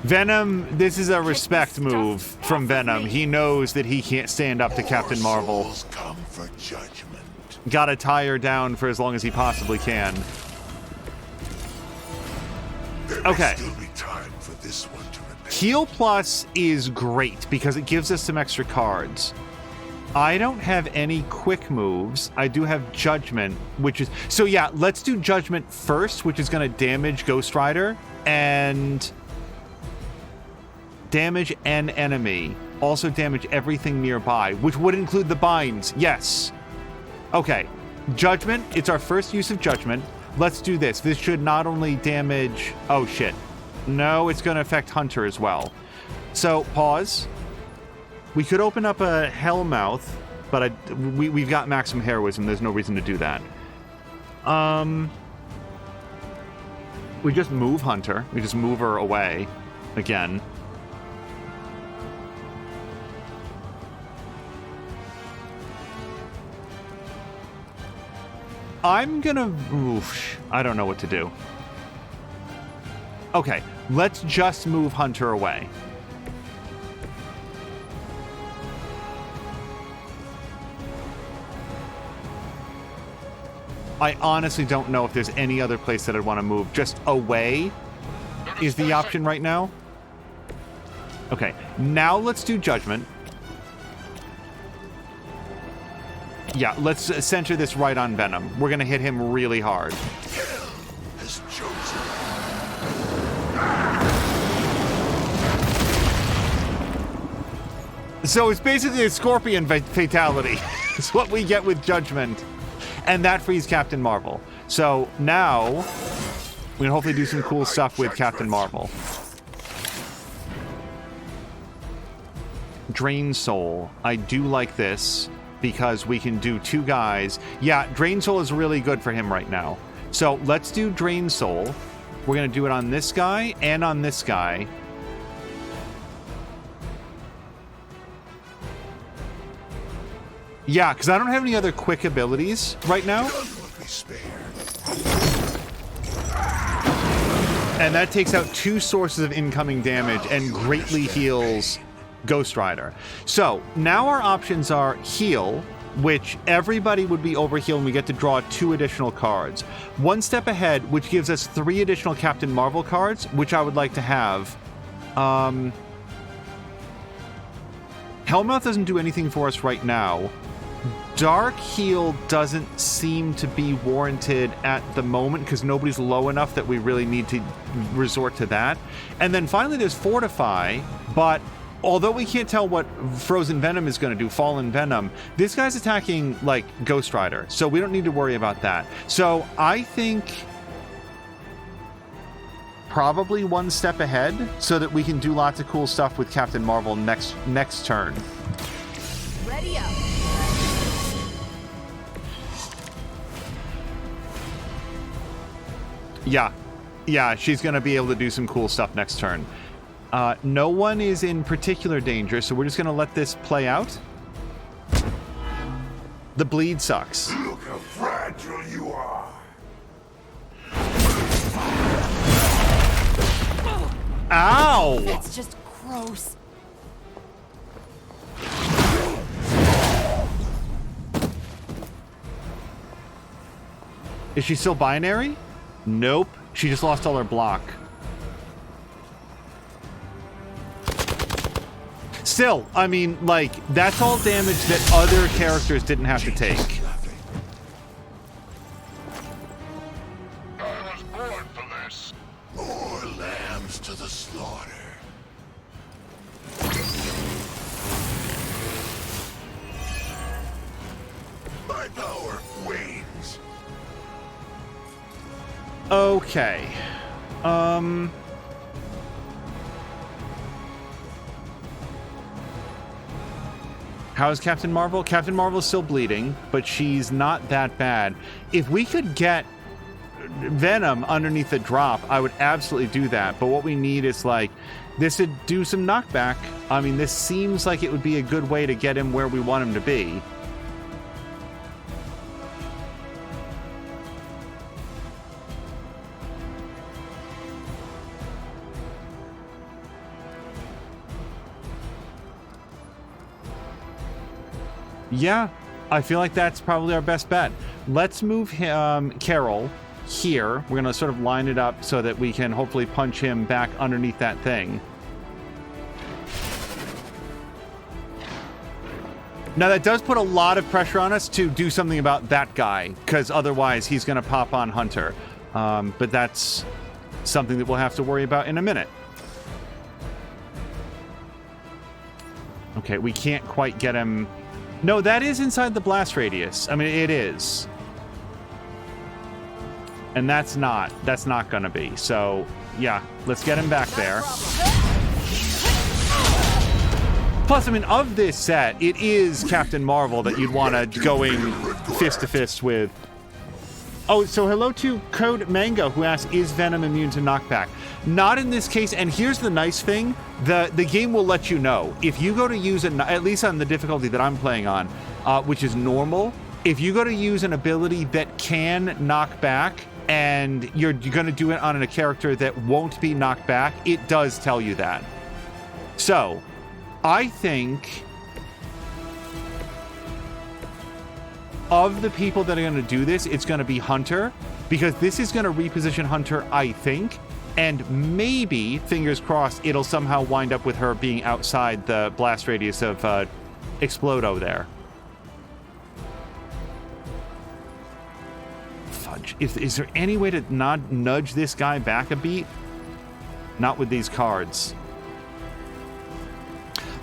Venom, this is a respect move from Venom. He knows that he can't stand up to Captain Marvel. Come for judgment. Gotta tie her down for as long as he possibly can. Okay. Still be time for this one to repent. Heal Plus is great because it gives us some extra cards. I don't have any quick moves. I do have Judgment, which is... So yeah, let's do Judgment first, which is going to damage Ghost Rider and damage an enemy. Also damage everything nearby, which would include the binds. Yes. Okay. Judgment. It's our first use of Judgment. Let's do this. This should not only damage... Oh, shit. No, it's going to affect Hunter as well. So, pause. We could open up a Hellmouth, but we've got maximum heroism. There's no reason to do that. We just move Hunter. We just move her away again. I'm gonna... Oof, I don't know what to do. Okay, let's just move Hunter away. I honestly don't know if there's any other place that I'd want to move. Just away is the option right now. Okay, now let's do Judgment. Yeah, let's center this right on Venom. We're going to hit him really hard. Has chosen. So it's basically a Scorpion fatality. It's what we get with Judgment. And that frees Captain Marvel. So now we can hopefully do some cool stuff with Captain Marvel. Drain Soul. I do like this because we can do two guys. Yeah, Drain Soul is really good for him right now. So let's do Drain Soul. We're going to do it on this guy and on this guy. Yeah, because I don't have any other quick abilities right now. And that takes out 2 sources of incoming damage and greatly heals Ghost Rider. So now our options are heal, which everybody would be overhealed and we get to draw 2 additional cards. One step ahead, which gives us 3 additional Captain Marvel cards, which I would like to have. Hellmouth doesn't do anything for us right now. Dark Heal doesn't seem to be warranted at the moment because nobody's low enough that we really need to resort to that. And then finally there's Fortify, but although we can't tell what Frozen Venom is going to do, Fallen Venom, this guy's attacking, like, Ghost Rider, so we don't need to worry about that. So I think probably one step ahead so that we can do lots of cool stuff with Captain Marvel next turn. Ready up. Yeah, she's going to be able to do some cool stuff next turn. No one is in particular danger, so we're just going to let this play out. The bleed sucks. Look how fragile you are. Ow! That's just gross. Is she still binary? Nope. She just lost all her block. Still, I mean, like, that's all damage that other characters didn't have to take. I was born for this. More lambs to the slaughter. My power wanes. Okay. How's Captain Marvel? Captain Marvel's still bleeding, but she's not that bad. If we could get Venom underneath the drop, I would absolutely do that. But what we need is, like, this would do some knockback. I mean, this seems like it would be a good way to get him where we want him to be. Yeah, I feel like that's probably our best bet. Let's move Carol here. We're going to sort of line it up so that we can hopefully punch him back underneath that thing. Now, that does put a lot of pressure on us to do something about that guy, because otherwise he's going to pop on Hunter. But that's something that we'll have to worry about in a minute. Okay, we can't quite get him... No, that is inside the blast radius. I mean, it is. And that's not gonna be. So, yeah, let's get him back there. Plus, I mean, of this set, it is Captain Marvel that you'd want to going fist to fist with. Oh, so hello to Code Mango, who asks, is Venom immune to knockback? Not in this case, and here's the nice thing. The game will let you know. If you go to use, at least on the difficulty that I'm playing on, which is normal, if you go to use an ability that can knock back, and you're going to do it on a character that won't be knocked back, it does tell you that. So, I think... of the people that are going to do this, it's going to be Hunter, because this is going to reposition Hunter, I think, and maybe, fingers crossed, it'll somehow wind up with her being outside the blast radius of Explodo there. Fudge. Is there any way to not nudge this guy back a beat? Not with these cards.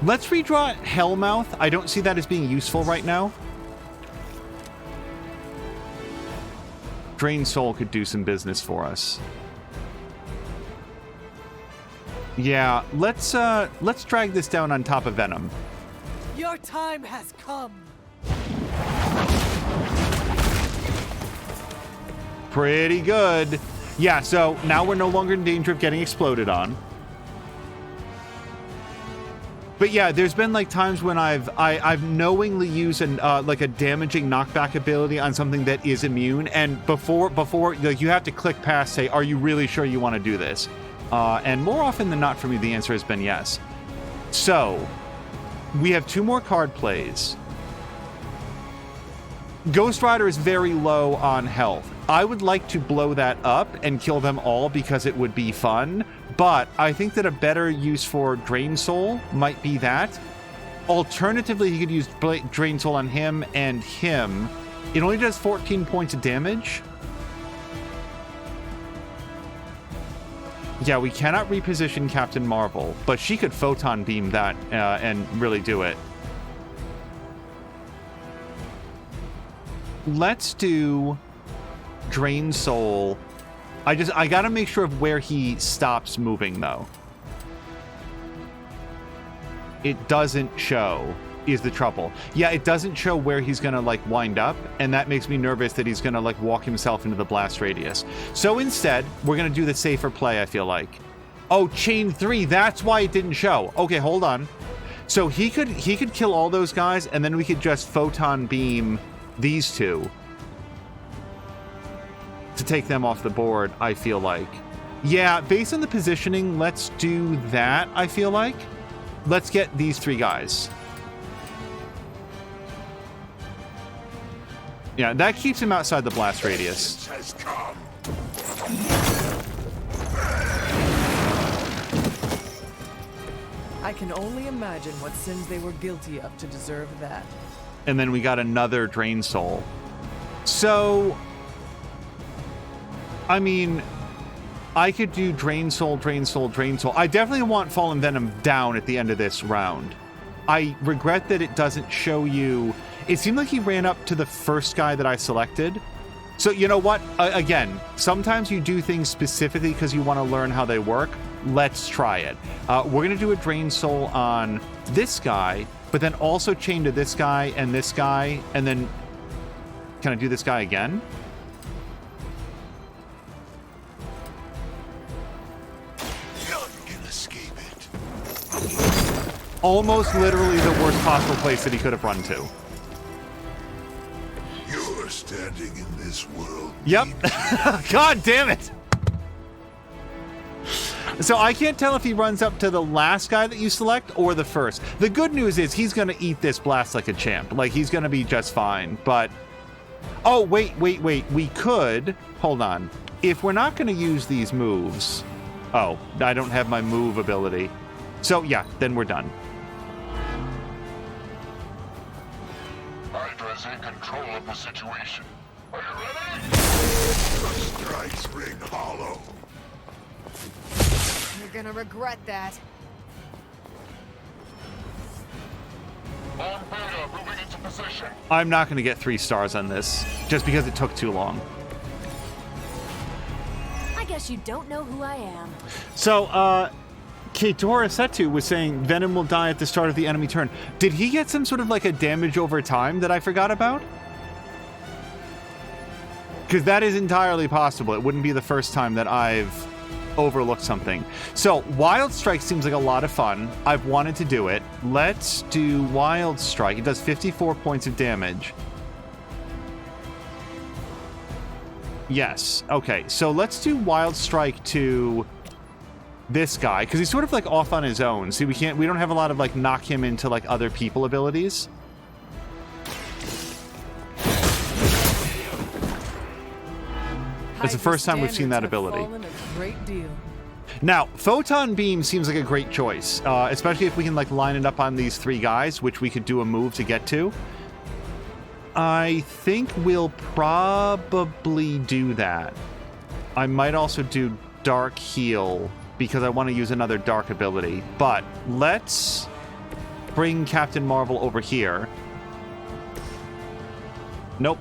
Let's redraw Hellmouth. I don't see that as being useful right now. Drain Soul could do some business for us. Yeah, let's drag this down on top of Venom. Your time has come. Pretty good. Yeah, so now we're no longer in danger of getting exploded on. But yeah, there's been like times when I've knowingly used like a damaging knockback ability on something that is immune, and before like you have to click past, say, are you really sure you want to do this? And more often than not for me, the answer has been yes. So we have 2 more card plays. Ghost Rider is very low on health. I would like to blow that up and kill them all because it would be fun. But I think that a better use for Drain Soul might be that. Alternatively, he could use Drain Soul on him and him. It only does 14 points of damage. Yeah, we cannot reposition Captain Marvel, but she could photon beam that and really do it. Let's do Drain Soul. I gotta make sure of where he stops moving, though. It doesn't show, is the trouble. Yeah, it doesn't show where he's gonna, like, wind up, and that makes me nervous that he's gonna, like, walk himself into the blast radius. So instead, we're gonna do the safer play, I feel like. Oh, chain 3, that's why it didn't show. Okay, hold on. So he could kill all those guys, and then we could just photon beam these two to take them off the board, I feel like. Yeah, based on the positioning, let's do that, I feel like. Let's get these 3 guys. Yeah, that keeps him outside the blast radius. I can only imagine what sins they were guilty of to deserve that. And then we got another Drain Soul. So, I mean, I could do Drain Soul, Drain Soul, Drain Soul. I definitely want Fallen Venom down at the end of this round. I regret that it doesn't show you... It seemed like he ran up to the first guy that I selected. So, you know what? Again, sometimes you do things specifically because you want to learn how they work. Let's try it. We're going to do a Drain Soul on this guy, but then also chain to this guy, and then... Can I do this guy again? Almost literally the worst possible place that he could have run to. You're standing in this world. Yep. God damn it. So I can't tell if he runs up to the last guy that you select or the first. The good news is he's going to eat this blast like a champ. Like, he's going to be just fine. But... Oh, wait. We could... Hold on. If we're not going to use these moves... Oh, I don't have my move ability. So, yeah, then we're done. Hydra's in control of the situation. Are you ready? The strikes ring hollow. You're gonna regret that. On Beta, moving into position. I'm not going to get 3 stars on this, just because it took too long. I guess you don't know who I am. So, Keitora Setu was saying Venom will die at the start of the enemy turn. Did he get some sort of like a damage over time that I forgot about? Because that is entirely possible. It wouldn't be the first time that I've overlooked something. So, Wild Strike seems like a lot of fun. I've wanted to do it. Let's do Wild Strike. It does 54 points of damage. Yes. Okay, so let's do Wild Strike to this guy, because he's sort of like off on his own. See, we don't have a lot of like knock him into like other people abilities. It's the first time we've seen that ability. Now, Photon Beam seems like a great choice, especially if we can like line it up on these 3 guys, which we could do a move to get to. I think we'll probably do that. I might also do Dark Heal because I want to use another Dark ability. But let's bring Captain Marvel over here. Nope.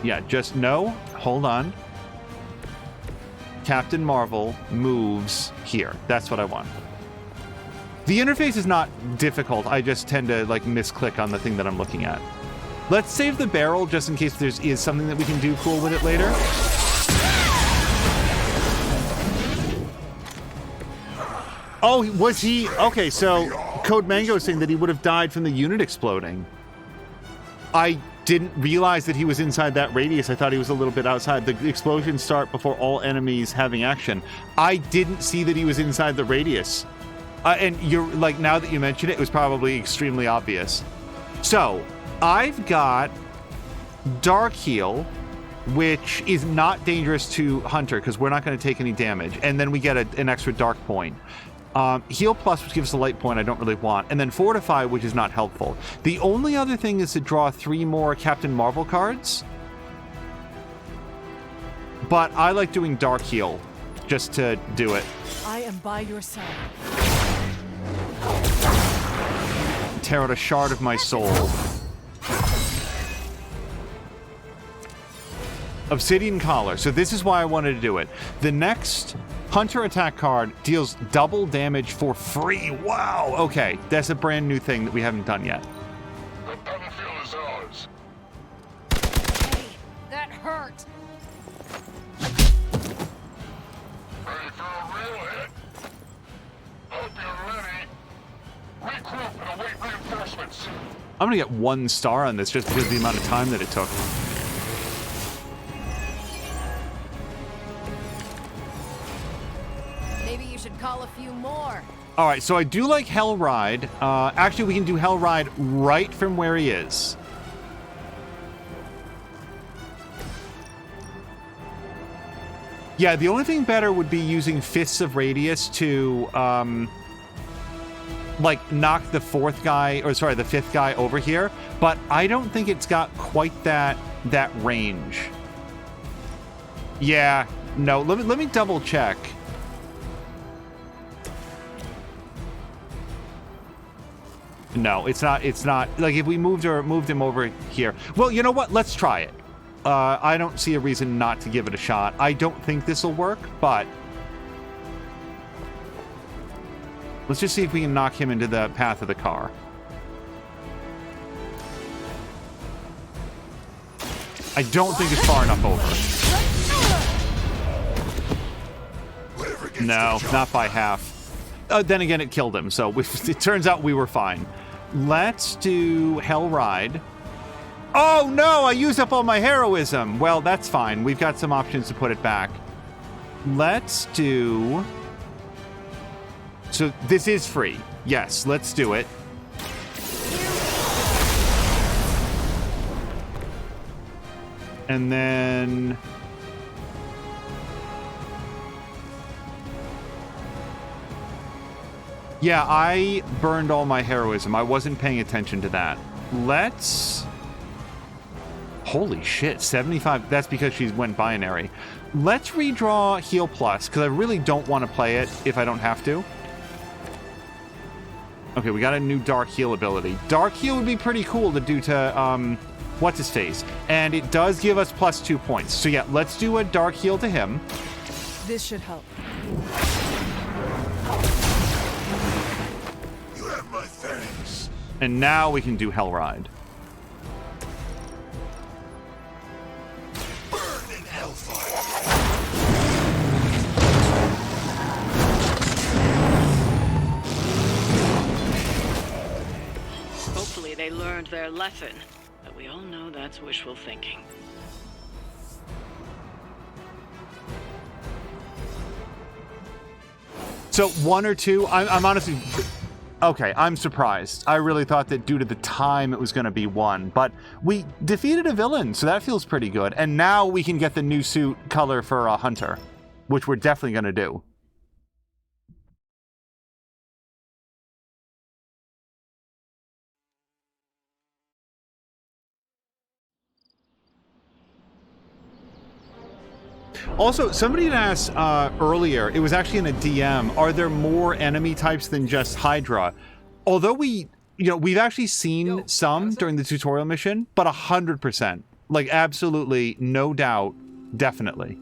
Yeah, just no. Hold on. Captain Marvel moves here. That's what I want. The interface is not difficult. I just tend to like misclick on the thing that I'm looking at. Let's save the barrel just in case there is something that we can do cool with it later. Oh, was he? Okay, so Code Mango is saying that he would have died from the unit exploding. I didn't realize that he was inside that radius. I thought he was a little bit outside. The explosions start before all enemies having action. I didn't see that he was inside the radius. And you're like, now that you mention it, it was probably extremely obvious. So, I've got Dark Heal, which is not dangerous to Hunter because we're not going to take any damage. And then we get an extra Dark point. Heal Plus, which gives us a light point I don't really want. And then Fortify, which is not helpful. The only other thing is to draw 3 more Captain Marvel cards. But I like doing Dark Heal just to do it. I am by your side. Tear out a shard of my soul. Obsidian Collar. So this is why I wanted to do it. The next Hunter attack card deals double damage for free. Wow. Okay, that's a brand new thing that we haven't done yet. The battlefield is ours. Hey, that hurt. Ready for a real hit? Hope you're ready. Regroup and await reinforcements. I'm gonna get 1 star on this just because of the amount of time that it took. Maybe you should call a few more. All right, so I do like Hell Ride. Actually, we can do Hell Ride right from where he is. Yeah, the only thing better would be using Fists of Radius to, like, knock the 4th guy, or sorry, the 5th guy over here. But I don't think it's got quite that range. Yeah, no, let me double check. No, it's not. Like, if we moved him over here. Well, you know what? Let's try it. I don't see a reason not to give it a shot. I don't think this will work, but let's just see if we can knock him into the path of the car. I don't think it's far enough over. No, not by half. Then again, it killed him, so it turns out we were fine. Let's do Hell Ride. Oh no, I used up all my heroism. Well, that's fine. We've got some options to put it back. Let's do... So this is free. Yes, let's do it. And then... Yeah, I burned all my heroism. I wasn't paying attention to that. Let's... Holy shit, 75. That's because she went binary. Let's redraw Heal Plus, because I really don't want to play it if I don't have to. Okay, we got a new Dark Heal ability. Dark Heal would be pretty cool to do to, what's-his-face. And it does give us +2 points. So yeah, let's do a Dark Heal to him. This should help. You have my thanks. And now we can do Hell Ride. Burn in hellfire. Hopefully they learned their lesson, but we all know that's wishful thinking. So 1 or 2, I'm honestly... Okay, I'm surprised. I really thought that due to the time it was going to be 1, but we defeated a villain, so that feels pretty good. And now we can get the new suit color for Hunter, which we're definitely going to do. Also, somebody had asked earlier, it was actually in a DM, are there more enemy types than just Hydra? Although we've actually seen some during the tutorial mission, but 100%. Like, absolutely, no doubt, definitely.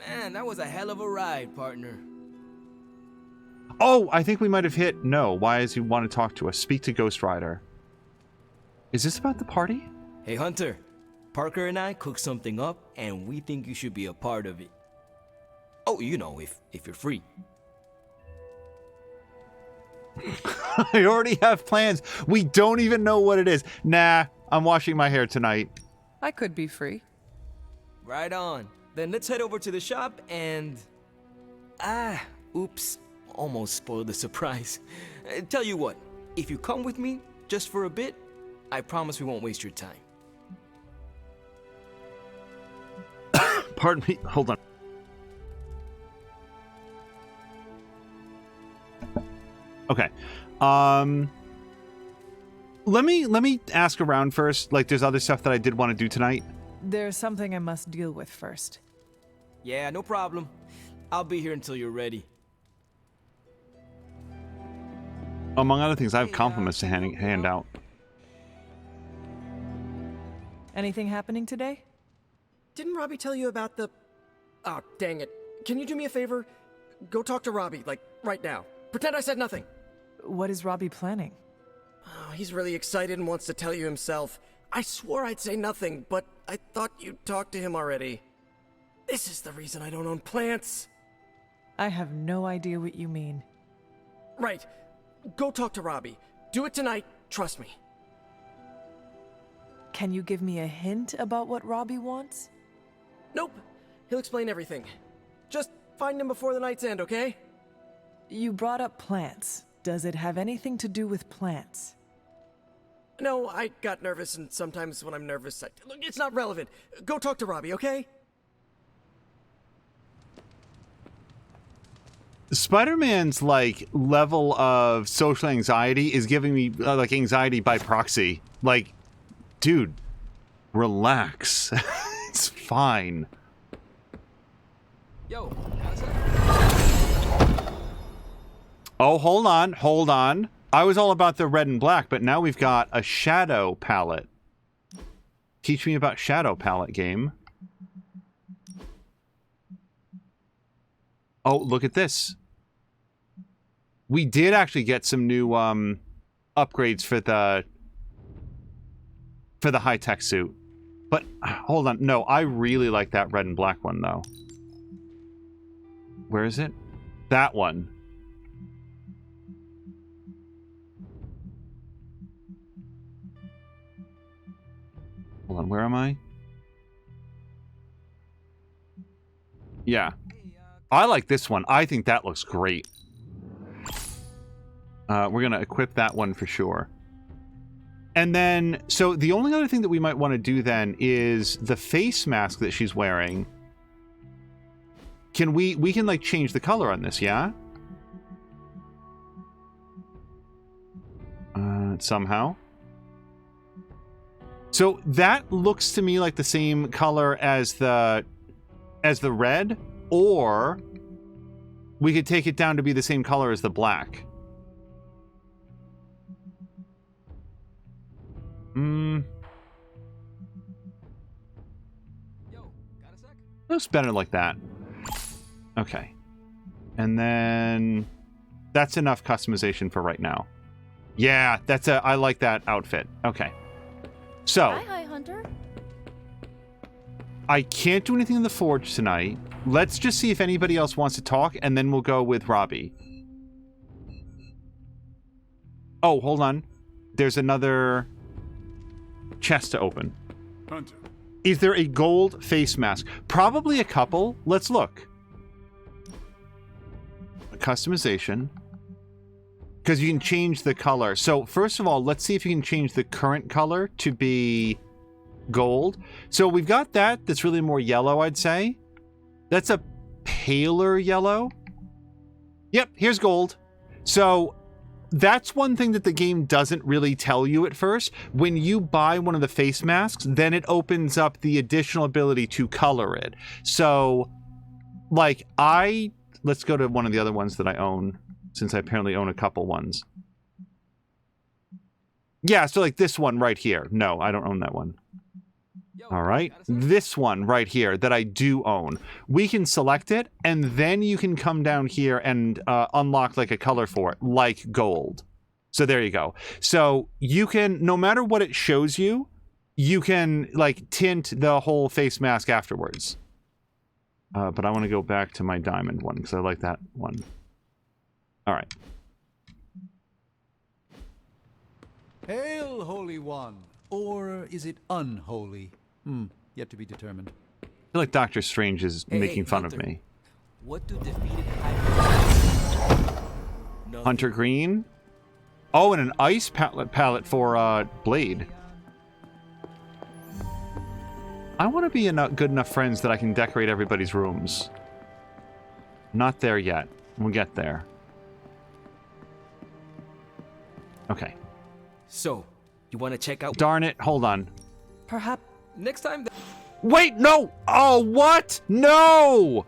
Man, that was a hell of a ride, partner. Oh, I think we might have hit no. Why does he want to talk to us? Speak to Ghost Rider. Is this about the party? Hey, Hunter. Parker and I cooked something up, and we think you should be a part of it. Oh, you know, if you're free. I already have plans. We don't even know what it is. Nah, I'm washing my hair tonight. I could be free. Right on. Then let's head over to the shop and... oops. Almost spoiled the surprise. Tell you what, if you come with me, just for a bit, I promise we won't waste your time. Pardon me. Hold on. Okay. Let me ask around first. Like, there's other stuff that I did want to do tonight. There's something I must deal with first. Yeah, no problem. I'll be here until you're ready. Among other things, I have compliments to hand out. Anything happening today? Didn't Robbie tell you about the... Oh, dang it. Can you do me a favor? Go talk to Robbie, like, right now. Pretend I said nothing. What is Robbie planning? Oh, he's really excited and wants to tell you himself. I swore I'd say nothing, but I thought you'd talked to him already. This is the reason I don't own plants. I have no idea what you mean. Right. Go talk to Robbie. Do it tonight, trust me. Can you give me a hint about what Robbie wants? Nope. He'll explain everything. Just find him before the night's end, okay? You brought up plants. Does it have anything to do with plants? No, I got nervous, and sometimes when I'm nervous, look, it's not relevant. Go talk to Robbie, okay? Spider-Man's, like, level of social anxiety is giving me, like, anxiety by proxy. Like, dude, relax. It's fine. Yo. Oh, hold on. I was all about the red and black, but now we've got a shadow palette. Teach me about shadow palette, game. Oh, look at this. We did actually get some new upgrades for the high-tech suit. But hold on. No, I really like that red and black one, though. Where is it? That one. Hold on, where am I? Yeah. I like this one. I think that looks great. We're going to equip that one for sure. And then, so the only other thing that we might want to do then is the face mask that she's wearing. Can we can like change the color on this, yeah? Somehow. So that looks to me like the same color as the red, or we could take it down to be the same color as the black. Looks better like that. Okay. And then that's enough customization for right now. Yeah, I like that outfit. Okay. So Hi, Hunter. I can't do anything in the forge tonight. Let's just see if anybody else wants to talk, and then we'll go with Robbie. Oh, hold on. There's another chest to open. Hunter. Is there a gold face mask? Probably a couple. Let's look. Customization. Because you can change the color. So first of all, let's see if you can change the current color to be gold. So we've got that. That's really more yellow, I'd say. That's a paler yellow. Yep, here's gold. So that's one thing that the game doesn't really tell you at first. When you buy one of the face masks, then it opens up the additional ability to color it. So, like, let's go to one of the other ones that I own, since I apparently own a couple ones. Yeah, so like this one right here. No, I don't own that one. All right, this one right here that I do own. We can select it, and then you can come down here and unlock like a color for it, like gold. So there you go. So you can, no matter what it shows you, you can like tint the whole face mask afterwards. But I want to go back to my diamond one because I like that one. All right. Hail, Holy One! Or is it unholy? Yet to be determined. I feel like Doctor Strange is making fun of me. What do defeated Hydra? Hunter Green? Oh, and an ice palette for Blade. I want to be good enough friends that I can decorate everybody's rooms. Not there yet. We'll get there. Okay. So, you want to check out... Darn it, hold on. Perhaps... Next time... Wait, no! Oh, what? No!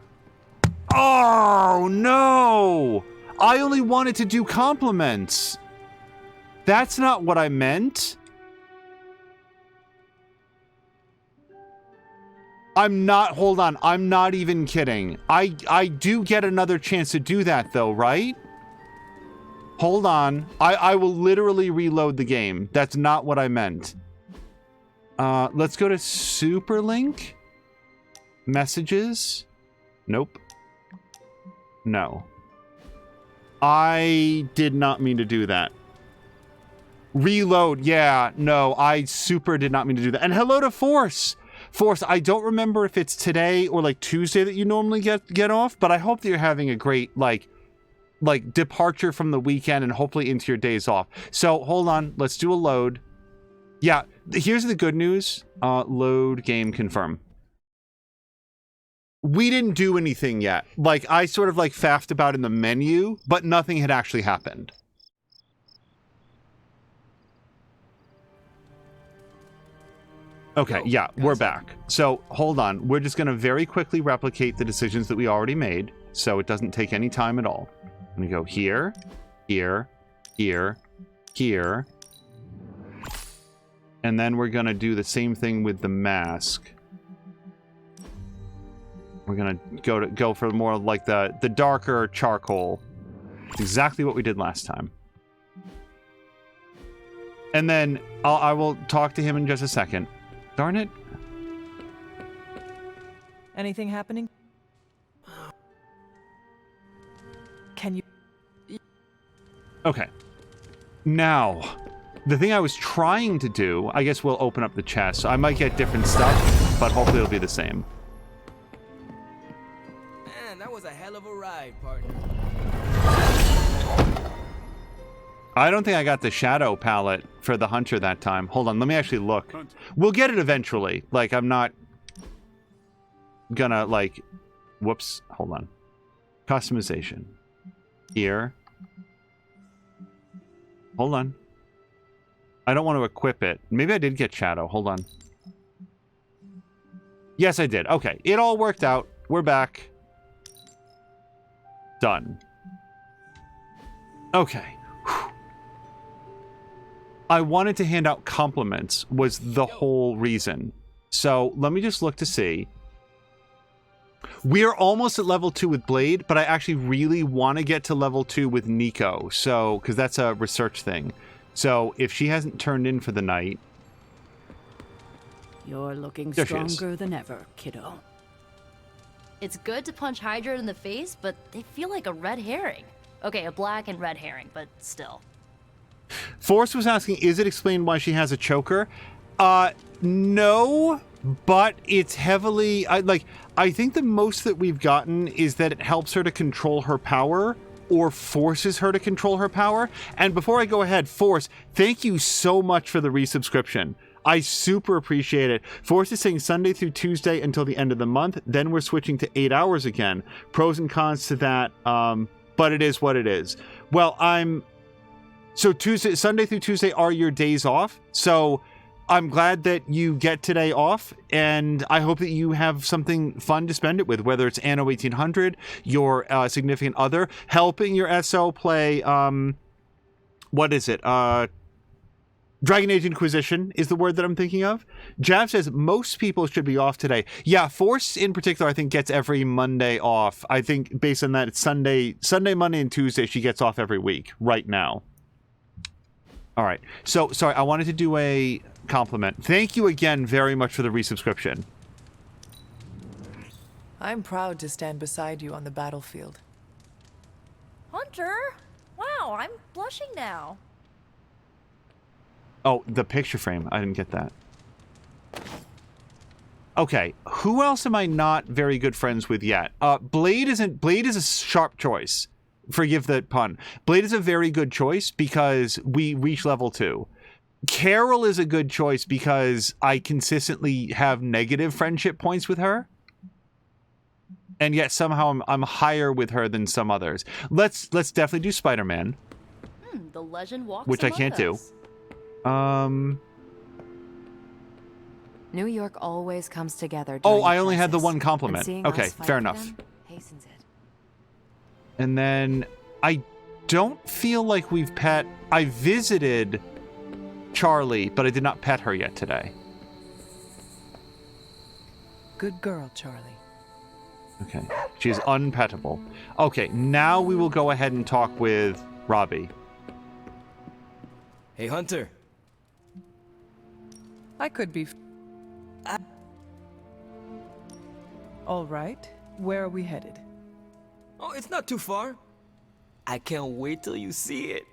Oh, no! I only wanted to do compliments. That's not what I meant. Hold on, I'm not even kidding. I do get another chance to do that though, right? Hold on. I will literally reload the game. That's not what I meant. Let's go to Superlink. Messages. Nope. No. I did not mean to do that. Reload. Yeah, no, I super did not mean to do that. And hello to Force. Force, I don't remember if it's today or like Tuesday that you normally get off, but I hope that you're having a great like departure from the weekend and hopefully into your days off. So hold on, let's do a load. Yeah, here's the good news. Load game confirm. We didn't do anything yet. Like I sort of like faffed about in the menu, but nothing had actually happened. Okay, yeah, we're back. So hold on. We're just going to very quickly replicate the decisions that we already made so it doesn't take any time at all. I'm going to go here, here, here, here. And then we're going to do the same thing with the mask. We're going to go for more like the darker charcoal. Exactly what we did last time. And then I will talk to him in just a second. Darn it. Anything happening? Can you... Okay. Now, the thing I was trying to do, I guess we'll open up the chest. So I might get different stuff, but hopefully it'll be the same. Man, that was a hell of a ride, partner. I don't think I got the shadow palette for the Hunter that time. Hold on, let me actually look. We'll get it eventually. Like, I'm not gonna, like... Whoops. Hold on. Customization. Here. Hold on. I don't want to equip it. Maybe I did get shadow. Hold on. Yes, I did. Okay, it all worked out. We're back. Done. Okay. I wanted to hand out compliments was the whole reason. So let me just look to see. We're almost at level 2 with Blade, but I actually really want to get to level 2 with Nico. So, because that's a research thing. So if she hasn't turned in for the night. You're looking There she is. stronger than ever, kiddo. It's good to punch Hydra in the face, but they feel like a red herring. Okay, a black and red herring, but still. Forrest was asking, is it explained why she has a choker? No, but it's heavily... I think the most that we've gotten is that it helps her to control her power or forces her to control her power. And before I go ahead, Forrest, thank you so much for the resubscription. I super appreciate it. Forrest is saying Sunday through Tuesday until the end of the month. Then we're switching to 8 hours again. Pros and cons to that, but it is what it is. Well, So Sunday through Tuesday are your days off. So I'm glad that you get today off, and I hope that you have something fun to spend it with, whether it's Anno 1800, your significant other, helping your SO play, what is it? Dragon Age Inquisition is the word that I'm thinking of. Jav says most people should be off today. Yeah, Force in particular, I think, gets every Monday off. I think based on that, it's Sunday, Monday, and Tuesday she gets off every week right now. All right. So, sorry, I wanted to do a compliment. Thank you again very much for the resubscription. I'm proud to stand beside you on the battlefield. Hunter? Wow, I'm blushing now. Oh, the picture frame. I didn't get that. Okay, who else am I not very good friends with yet? Blade is a sharp choice. Forgive the pun. Blade is a very good choice because we reach level 2. Carol is a good choice because I consistently have negative friendship points with her. And yet somehow I'm higher with her than some others. Let's definitely do Spider-Man. The legend walks which I among can't us. do. New York always comes together. Oh, during a I only had the crisis, one and compliment. seeing Okay, us fight fair for enough. them hastens it. And then I don't feel like we've pet... I visited Charlie, but I did not pet her yet today. Good girl, Charlie. Okay. She's unpettable. Okay, now we will go ahead and talk with Robbie. Hey, Hunter. I could be... All right. Where are we headed? Oh, it's not too far. I can't wait till you see it.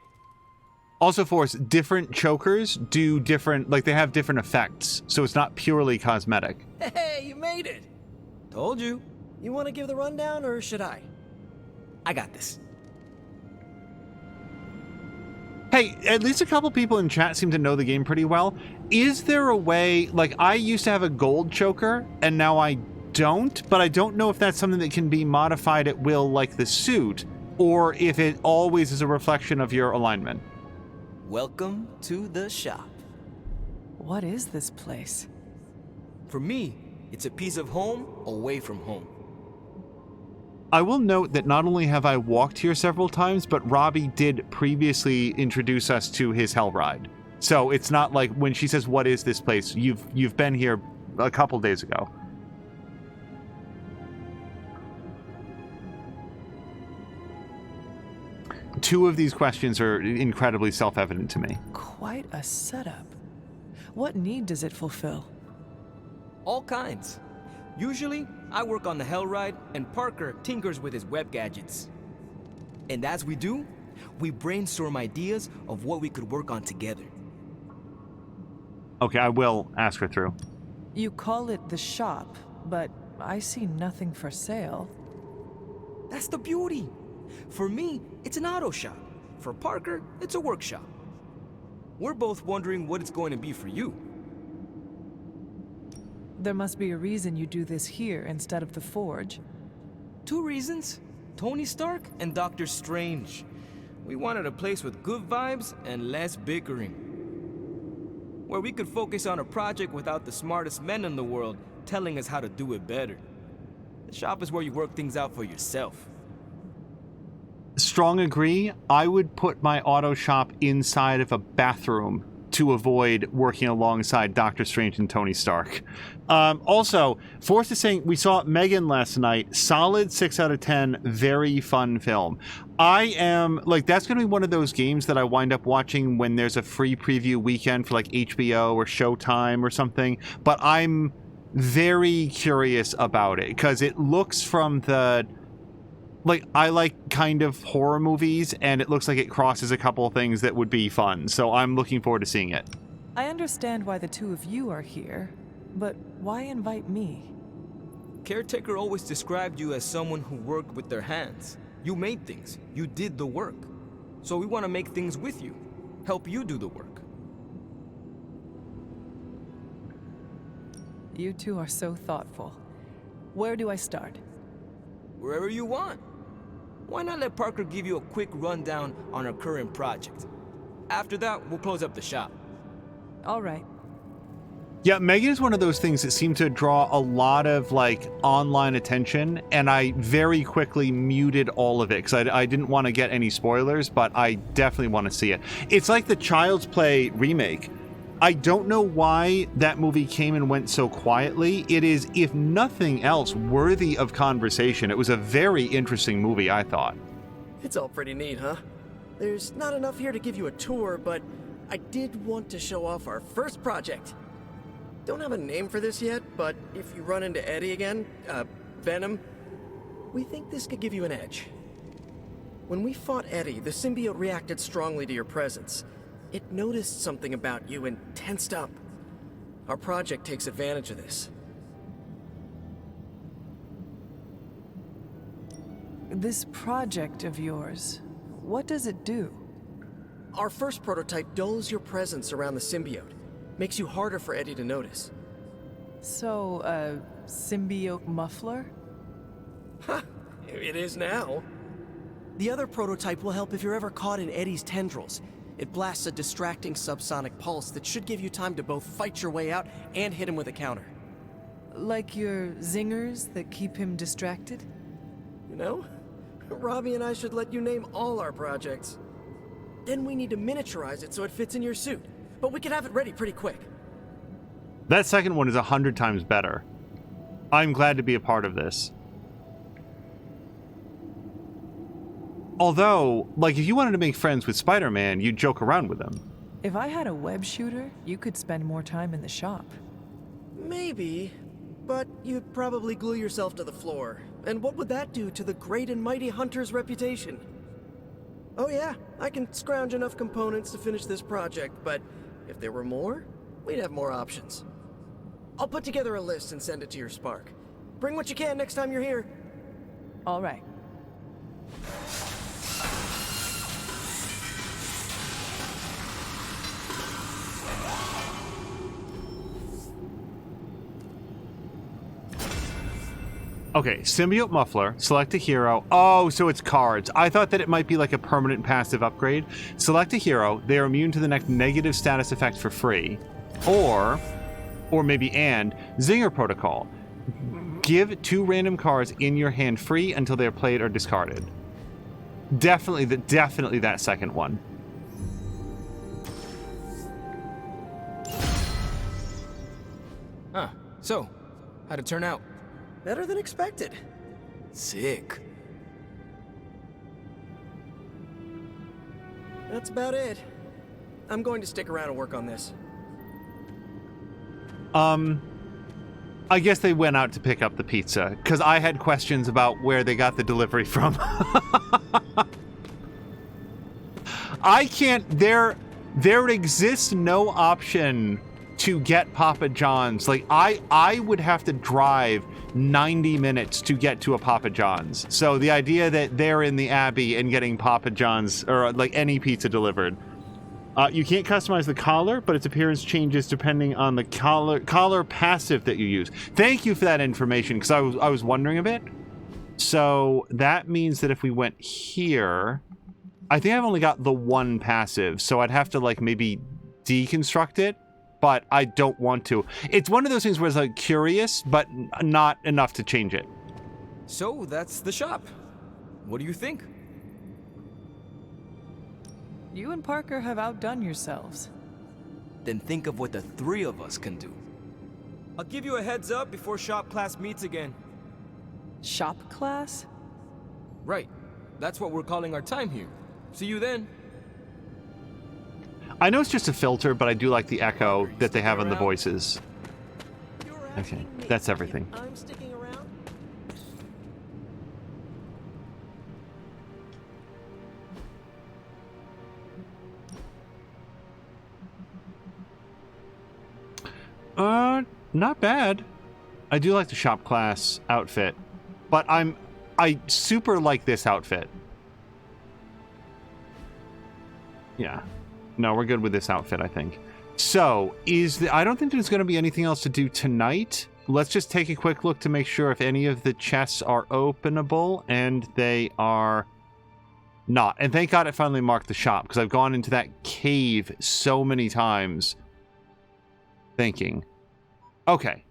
Also, Forrest, different chokers do different... Like, they have different effects, so it's not purely cosmetic. Hey, you made it! Told you. You want to give the rundown, or should I? I got this. Hey, at least a couple people in chat seem to know the game pretty well. Is there a way... Like, I used to have a gold choker, and now I don't, but I don't know if that's something that can be modified at will like the suit, or if it always is a reflection of your alignment. Welcome to the shop. What is this place? For me, it's a piece of home away from home. I will note that not only have I walked here several times, but Robbie did previously introduce us to his Hell Ride. So it's not like when she says, "What is this place?" You've been here a couple days ago. Two of these questions are incredibly self-evident to me. Quite a setup. What need does it fulfill? All kinds. Usually, I work on the Hell Ride, and Parker tinkers with his web gadgets. And as we do, we brainstorm ideas of what we could work on together. Okay, I will ask her through. You call it the shop, but I see nothing for sale. That's the beauty. For me, it's an auto shop. For Parker, it's a workshop. We're both wondering what it's going to be for you. There must be a reason you do this here instead of the forge. Two reasons. Tony Stark and Doctor Strange. We wanted a place with good vibes and less bickering. Where we could focus on a project without the smartest men in the world telling us how to do it better. The shop is where you work things out for yourself. Strong agree. I would put my auto shop inside of a bathroom to avoid working alongside Doctor Strange and Tony Stark. Also, Forrest is saying we saw Megan last night. Solid 6 out of 10. Very fun film. I am like, that's going to be one of those games that I wind up watching when there's a free preview weekend for like HBO or Showtime or something. But I'm very curious about it because it looks from the... Like, I like kind of horror movies, and it looks like it crosses a couple of things that would be fun, so I'm looking forward to seeing it. I understand why the two of you are here, but why invite me? Caretaker always described you as someone who worked with their hands. You made things. You did the work. So we want to make things with you. Help you do the work. You two are so thoughtful. Where do I start? Wherever you want. Why not let Parker give you a quick rundown on our current project? After that, we'll close up the shop. All right. Yeah, Megan is one of those things that seem to draw a lot of, like, online attention, and I very quickly muted all of it, because I didn't want to get any spoilers, but I definitely want to see it. It's like the Child's Play remake. I don't know why that movie came and went so quietly. It is, if nothing else, worthy of conversation. It was a very interesting movie, I thought. It's all pretty neat, huh? There's not enough here to give you a tour, but I did want to show off our first project. Don't have a name for this yet, but if you run into Eddie again, Venom, we think this could give you an edge. When we fought Eddie, the symbiote reacted strongly to your presence. It noticed something about you and tensed up. Our project takes advantage of this. This project of yours, what does it do? Our first prototype dulls your presence around the symbiote. Makes you harder for Eddie to notice. So, a symbiote muffler? Ha! It is now. The other prototype will help if you're ever caught in Eddie's tendrils. It blasts a distracting subsonic pulse that should give you time to both fight your way out and hit him with a counter. Like your zingers that keep him distracted? You know, Robbie and I should let you name all our projects. Then we need to miniaturize it so it fits in your suit. But we can have it ready pretty quick. That second one is 100 times better. I'm glad to be a part of this. Although, like, if you wanted to make friends with Spider-Man, you'd joke around with him. If I had a web shooter, you could spend more time in the shop. Maybe, but you'd probably glue yourself to the floor. And what would that do to the great and mighty Hunter's reputation? Oh yeah, I can scrounge enough components to finish this project, but if there were more, we'd have more options. I'll put together a list and send it to your Spark. Bring what you can next time you're here. All right. Okay, symbiote muffler, select a hero. Oh, so it's cards. I thought that it might be like a permanent passive upgrade. Select a hero. They are immune to the next negative status effect for free. Or maybe Zinger Protocol. Give 2 random cards in your hand free until they are played or discarded. Definitely that second one. Huh. So, how'd it turn out? Better than expected. Sick. That's about it. I'm going to stick around and work on this. I guess they went out to pick up the pizza, because I had questions about where they got the delivery from. I can't, there exists no option to get Papa John's. Like, I would have to drive 90 minutes to get to a Papa John's. So the idea that they're in the Abbey and getting Papa John's, or like any pizza delivered. You can't customize the collar, but its appearance changes depending on the collar passive that you use. Thank you for that information, because I was wondering a bit. So that means that if we went here, I think I've only got the one passive, so I'd have to like maybe deconstruct it, but I don't want to. It's one of those things where it's like curious, but not enough to change it. So that's the shop. What do you think? You and Parker have outdone yourselves. Then think of what the 3 of us can do. I'll give you a heads up before shop class meets again. Shop class? Right. That's what we're calling our time here. See you then. I know it's just a filter, but I do like the echo that they have on the voices. Okay, that's everything. I'm sticking around. Not bad. I do like the shop class outfit, but I super like this outfit. Yeah. No, we're good with this outfit, I think. So, I don't think there's going to be anything else to do tonight. Let's just take a quick look to make sure if any of the chests are openable, and they are not. And thank God it finally marked the shop, because I've gone into that cave so many times thinking. Okay.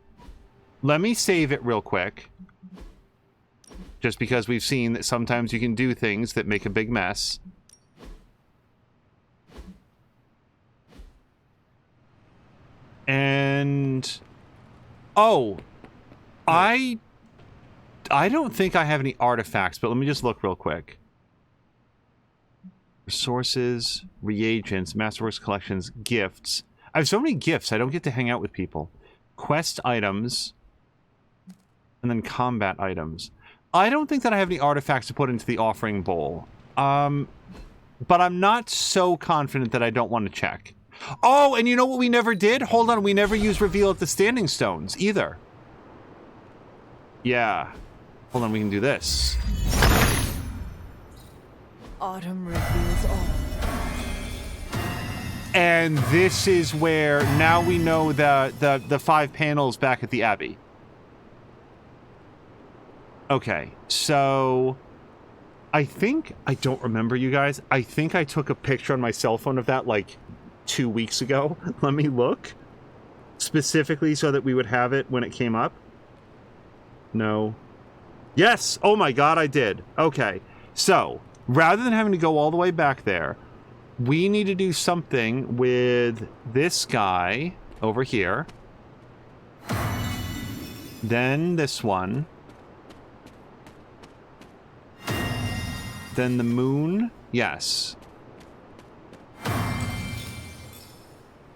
Let me save it real quick. Just because we've seen that sometimes you can do things that make a big mess. And oh, I don't think I have any artifacts, but let me just look real quick. Resources, reagents, Masterworks collections, gifts. I have so many gifts, I don't get to hang out with people. Quest items, and then combat items. I don't think that I have any artifacts to put into the offering bowl. But I'm not so confident that I don't want to check. Oh, and you know what we never did? Hold on, we never used reveal at the standing stones either. Yeah. Hold on, we can do this. Autumn reveals all. And this is where now we know the 5 panels back at the Abbey. Okay, so I think, I don't remember, you guys. I think I took a picture on my cell phone of that like 2 weeks ago. Let me look. Specifically so that we would have it when it came up. No. Yes! Oh my god, I did. Okay. So, rather than having to go all the way back there, we need to do something with this guy over here. Then this one. Then the moon. Yes.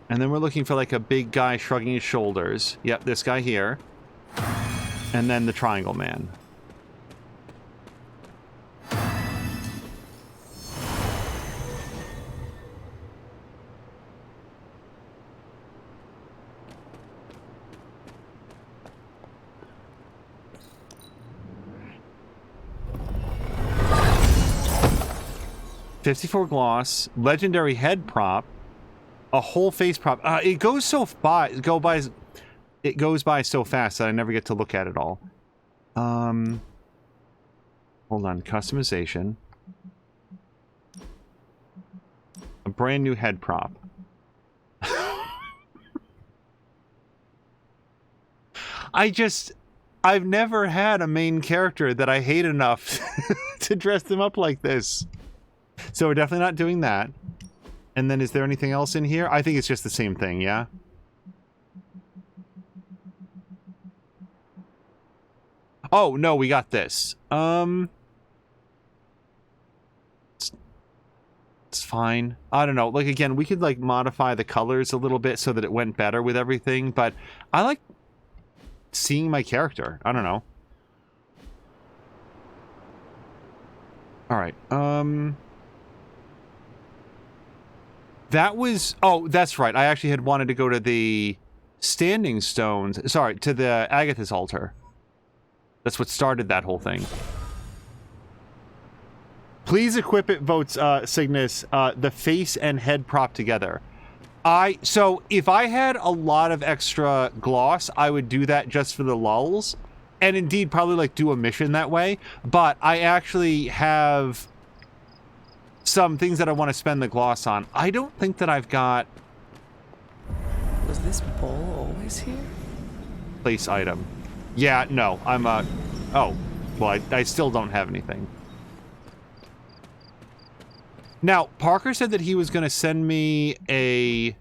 And then we're looking for like a big guy shrugging his shoulders. Yep, this guy here. And then the triangle man. $54 gloss, legendary head prop, a whole face prop. It goes by so fast that I never get to look at it all. Hold on, customization. A brand new head prop. I've never had a main character that I hate enough to dress them up like this. So we're definitely not doing that. And then is there anything else in here? I think it's just the same thing, yeah? Oh, no, we got this. It's fine. I don't know. Like, again, we could, like, modify the colors a little bit so that it went better with everything, but I like seeing my character. I don't know. All right. That was... Oh, that's right. I actually had wanted to go to the Standing Stones. Sorry, to the Agatha's altar. That's what started that whole thing. Please equip it, votes Cygnus, the face and head prop together. So, if I had a lot of extra gloss, I would do that just for the lulz. And indeed, probably, like, do a mission that way. But I actually have some things that I want to spend the gloss on. I don't think that I've got... Was this bowl always here? Place item. Yeah, no, I'm oh, well, I still don't have anything. Now, Parker said that he was going to send me a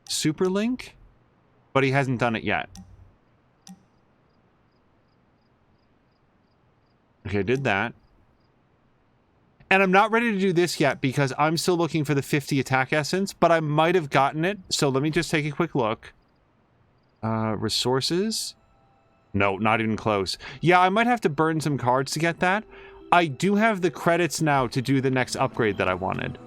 super link, but he hasn't done it yet. Okay, I did that. And I'm not ready to do this yet because I'm still looking for the 50 attack essence, but I might have gotten it. So let me just take a quick look. Resources? No, not even close. Yeah, I might have to burn some cards to get that. I do have the credits now to do the next upgrade that I wanted.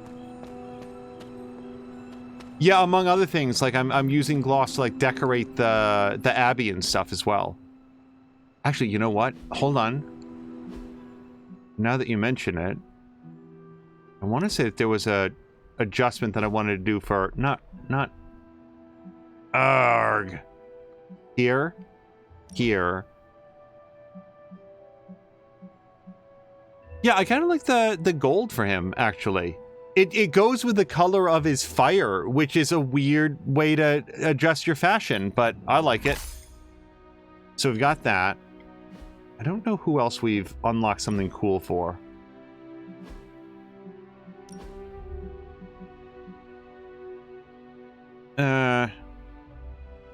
Yeah, among other things, like I'm using gloss to like decorate the Abbey and stuff as well. Actually, you know what? Hold on. Now that you mention it, I want to say that there was a adjustment that I wanted to do for not arg. Here. Yeah, I kind of like the gold for him, actually. It goes with the color of his fire, which is a weird way to adjust your fashion, but I like it. So we've got that. I don't know who else we've unlocked something cool for.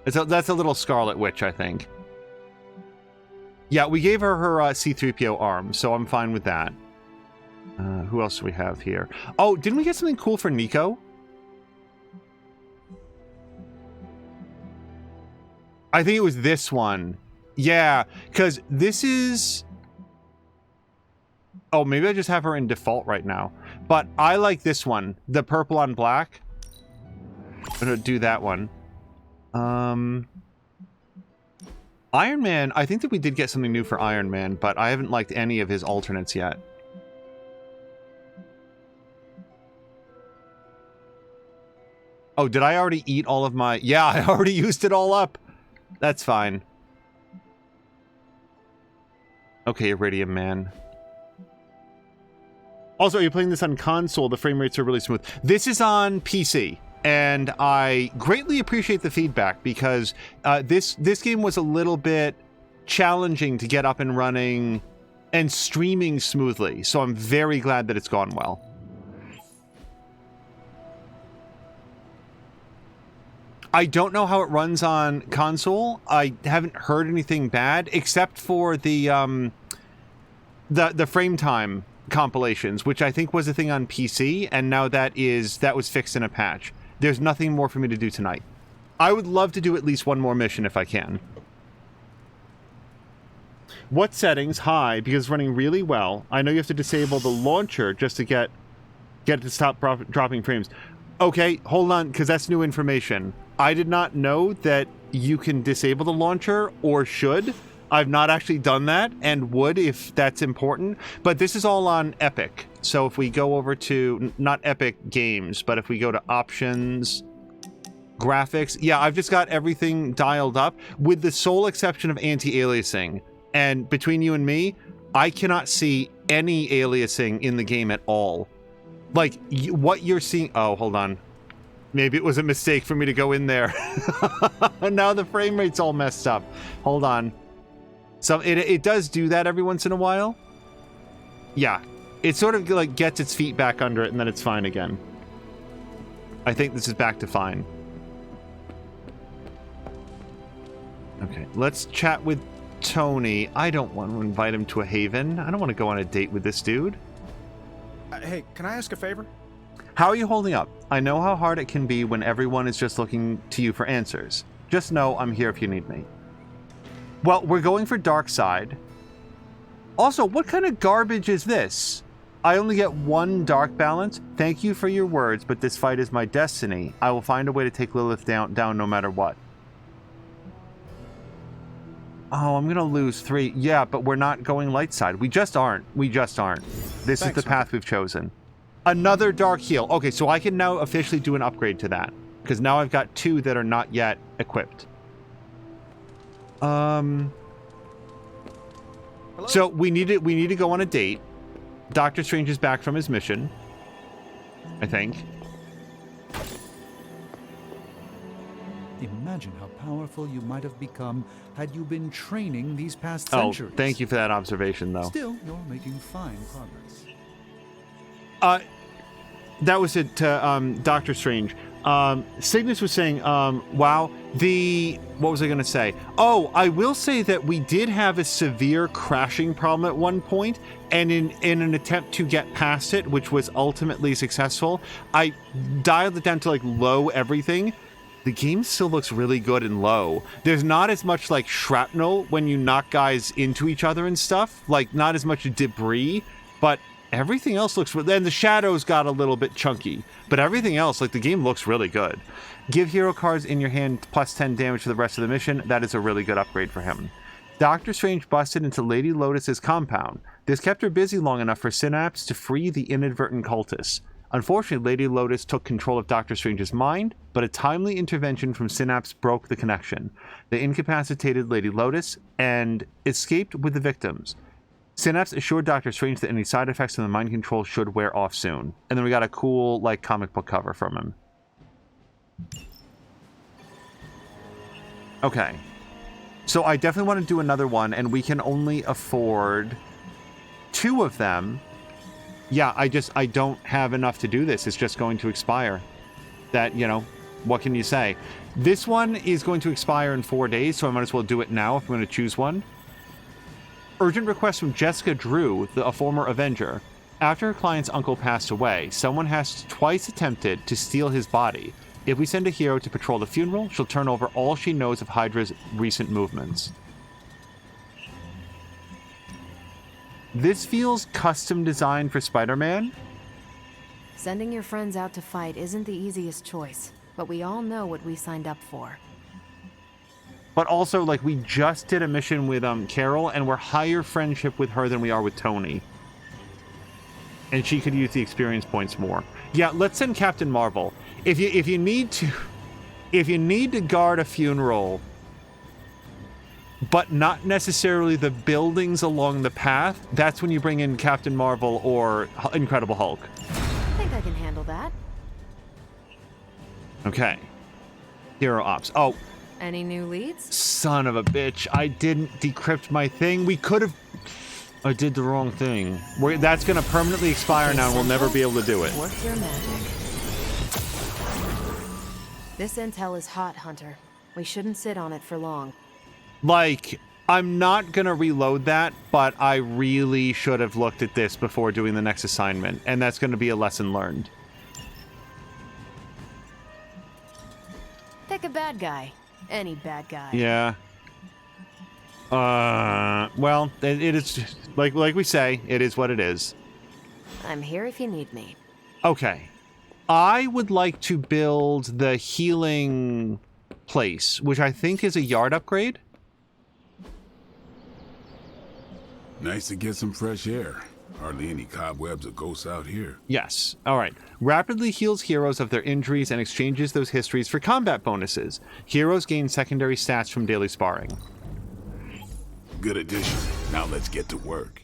That's a little Scarlet Witch, I think. Yeah, we gave her her C-3PO arm, so I'm fine with that. Who else do we have here? Oh, didn't we get something cool for Nico? I think it was this one. Yeah, because this is... Oh, maybe I just have her in default right now. But I like this one. The purple on black. I'm going to do that one. Iron Man, I think that we did get something new for Iron Man, but I haven't liked any of his alternates yet. Oh, did I already eat all of my... Yeah, I already used it all up. That's fine. Okay, Iridium Man. Also, are you playing this on console? The frame rates are really smooth. This is on PC, and I greatly appreciate the feedback because this game was a little bit challenging to get up and running and streaming smoothly. So I'm very glad that it's gone well. I don't know how it runs on console. I haven't heard anything bad, except for the frame time compilations, which I think was a thing on PC, and now that was fixed in a patch. There's nothing more for me to do tonight. I would love to do at least one more mission if I can. What settings? High, because it's running really well. I know you have to disable the launcher just to get it to stop dropping frames. Okay, hold on, because that's new information. I did not know that you can disable the launcher, or should. I've not actually done that, and would if that's important. But this is all on Epic. So if we go over to, not Epic Games, but if we go to Options, Graphics, yeah, I've just got everything dialed up, with the sole exception of anti-aliasing. And between you and me, I cannot see any aliasing in the game at all. Like, what you're seeing... Oh, hold on. Maybe it was a mistake for me to go in there. And now the frame rate's all messed up. Hold on. So it does do that every once in a while. Yeah. It sort of like gets its feet back under it and then it's fine again. I think this is back to fine. Okay, let's chat with Tony. I don't want to invite him to a haven. I don't want to go on a date with this dude. Hey, can I ask a favor? How are you holding up? I know how hard it can be when everyone is just looking to you for answers. Just know I'm here if you need me. Well, we're going for dark side. Also, what kind of garbage is this? I only get one dark balance. Thank you for your words, but this fight is my destiny. I will find a way to take Lilith down no matter what. Oh, I'm gonna lose 3. Yeah, but we're not going light side. We just aren't. This is the path we've chosen. Another dark heal. Okay, so I can now officially do an upgrade to that, because now I've got 2 that are not yet equipped. So we need to go on a date. Doctor Strange is back from his mission, I think. Imagine how powerful you might have become had you been training these past centuries. Oh, thank you for that observation, though. Still, you're making fine progress. That was it to Doctor Strange. Cygnus was saying, wow, what was I going to say? Oh, I will say that we did have a severe crashing problem at one point, and in an attempt to get past it, which was ultimately successful, I dialed it down to like low everything. The game still looks really good in low. There's not as much like shrapnel when you knock guys into each other and stuff, like not as much debris, but everything else looks... And the shadows got a little bit chunky, but everything else, like the game looks really good. Give hero cards in your hand plus 10 damage for the rest of the mission. That is a really good upgrade for him. Doctor Strange busted into Lady Lotus's compound. This kept her busy long enough for Synapse to free the inadvertent cultists. Unfortunately, Lady Lotus took control of Doctor Strange's mind, but a timely intervention from Synapse broke the connection. They incapacitated Lady Lotus and escaped with the victims. Synapse assured Doctor Strange that any side effects from the mind control should wear off soon. And then we got a cool, like, comic book cover from him. Okay. So I definitely want to do another one, and we can only afford 2 of them. Yeah, I don't have enough to do this. It's just going to expire. That, you know, what can you say? This one is going to expire in 4 days, so I might as well do it now if I'm going to choose one. Urgent request from Jessica Drew, a former Avenger. After her client's uncle passed away, someone has twice attempted to steal his body. If we send a hero to patrol the funeral, she'll turn over all she knows of Hydra's recent movements. This feels custom designed for Spider-Man. Sending your friends out to fight isn't the easiest choice, but we all know what we signed up for. But also, like, we just did a mission with Carol, and we're higher friendship with her than we are with Tony. And she could use the experience points more. Yeah, let's send Captain Marvel. If you need to guard a funeral, but not necessarily the buildings along the path, that's when you bring in Captain Marvel or Incredible Hulk. I think I can handle that. Okay. Hero Ops. Oh, Any new leads? son of a bitch. I didn't decrypt my thing. We could have... I did the wrong thing. That's going to permanently expire now and we'll never be able to do it. Work your magic. This intel is hot, Hunter. We shouldn't sit on it for long. Like, I'm not going to reload that, but I really should have looked at this before doing the next assignment, and that's going to be a lesson learned. Pick a bad guy. Any bad guy. Yeah. Well, it is, like we say, it is what it is. I'm here if you need me. Okay. I would like to build the healing place, which I think is a yard upgrade. Nice to get some fresh air. Hardly any cobwebs or ghosts out here. Yes. All right. Rapidly heals heroes of their injuries and exchanges those histories for combat bonuses. Heroes gain secondary stats from daily sparring. Good addition. Now let's get to work.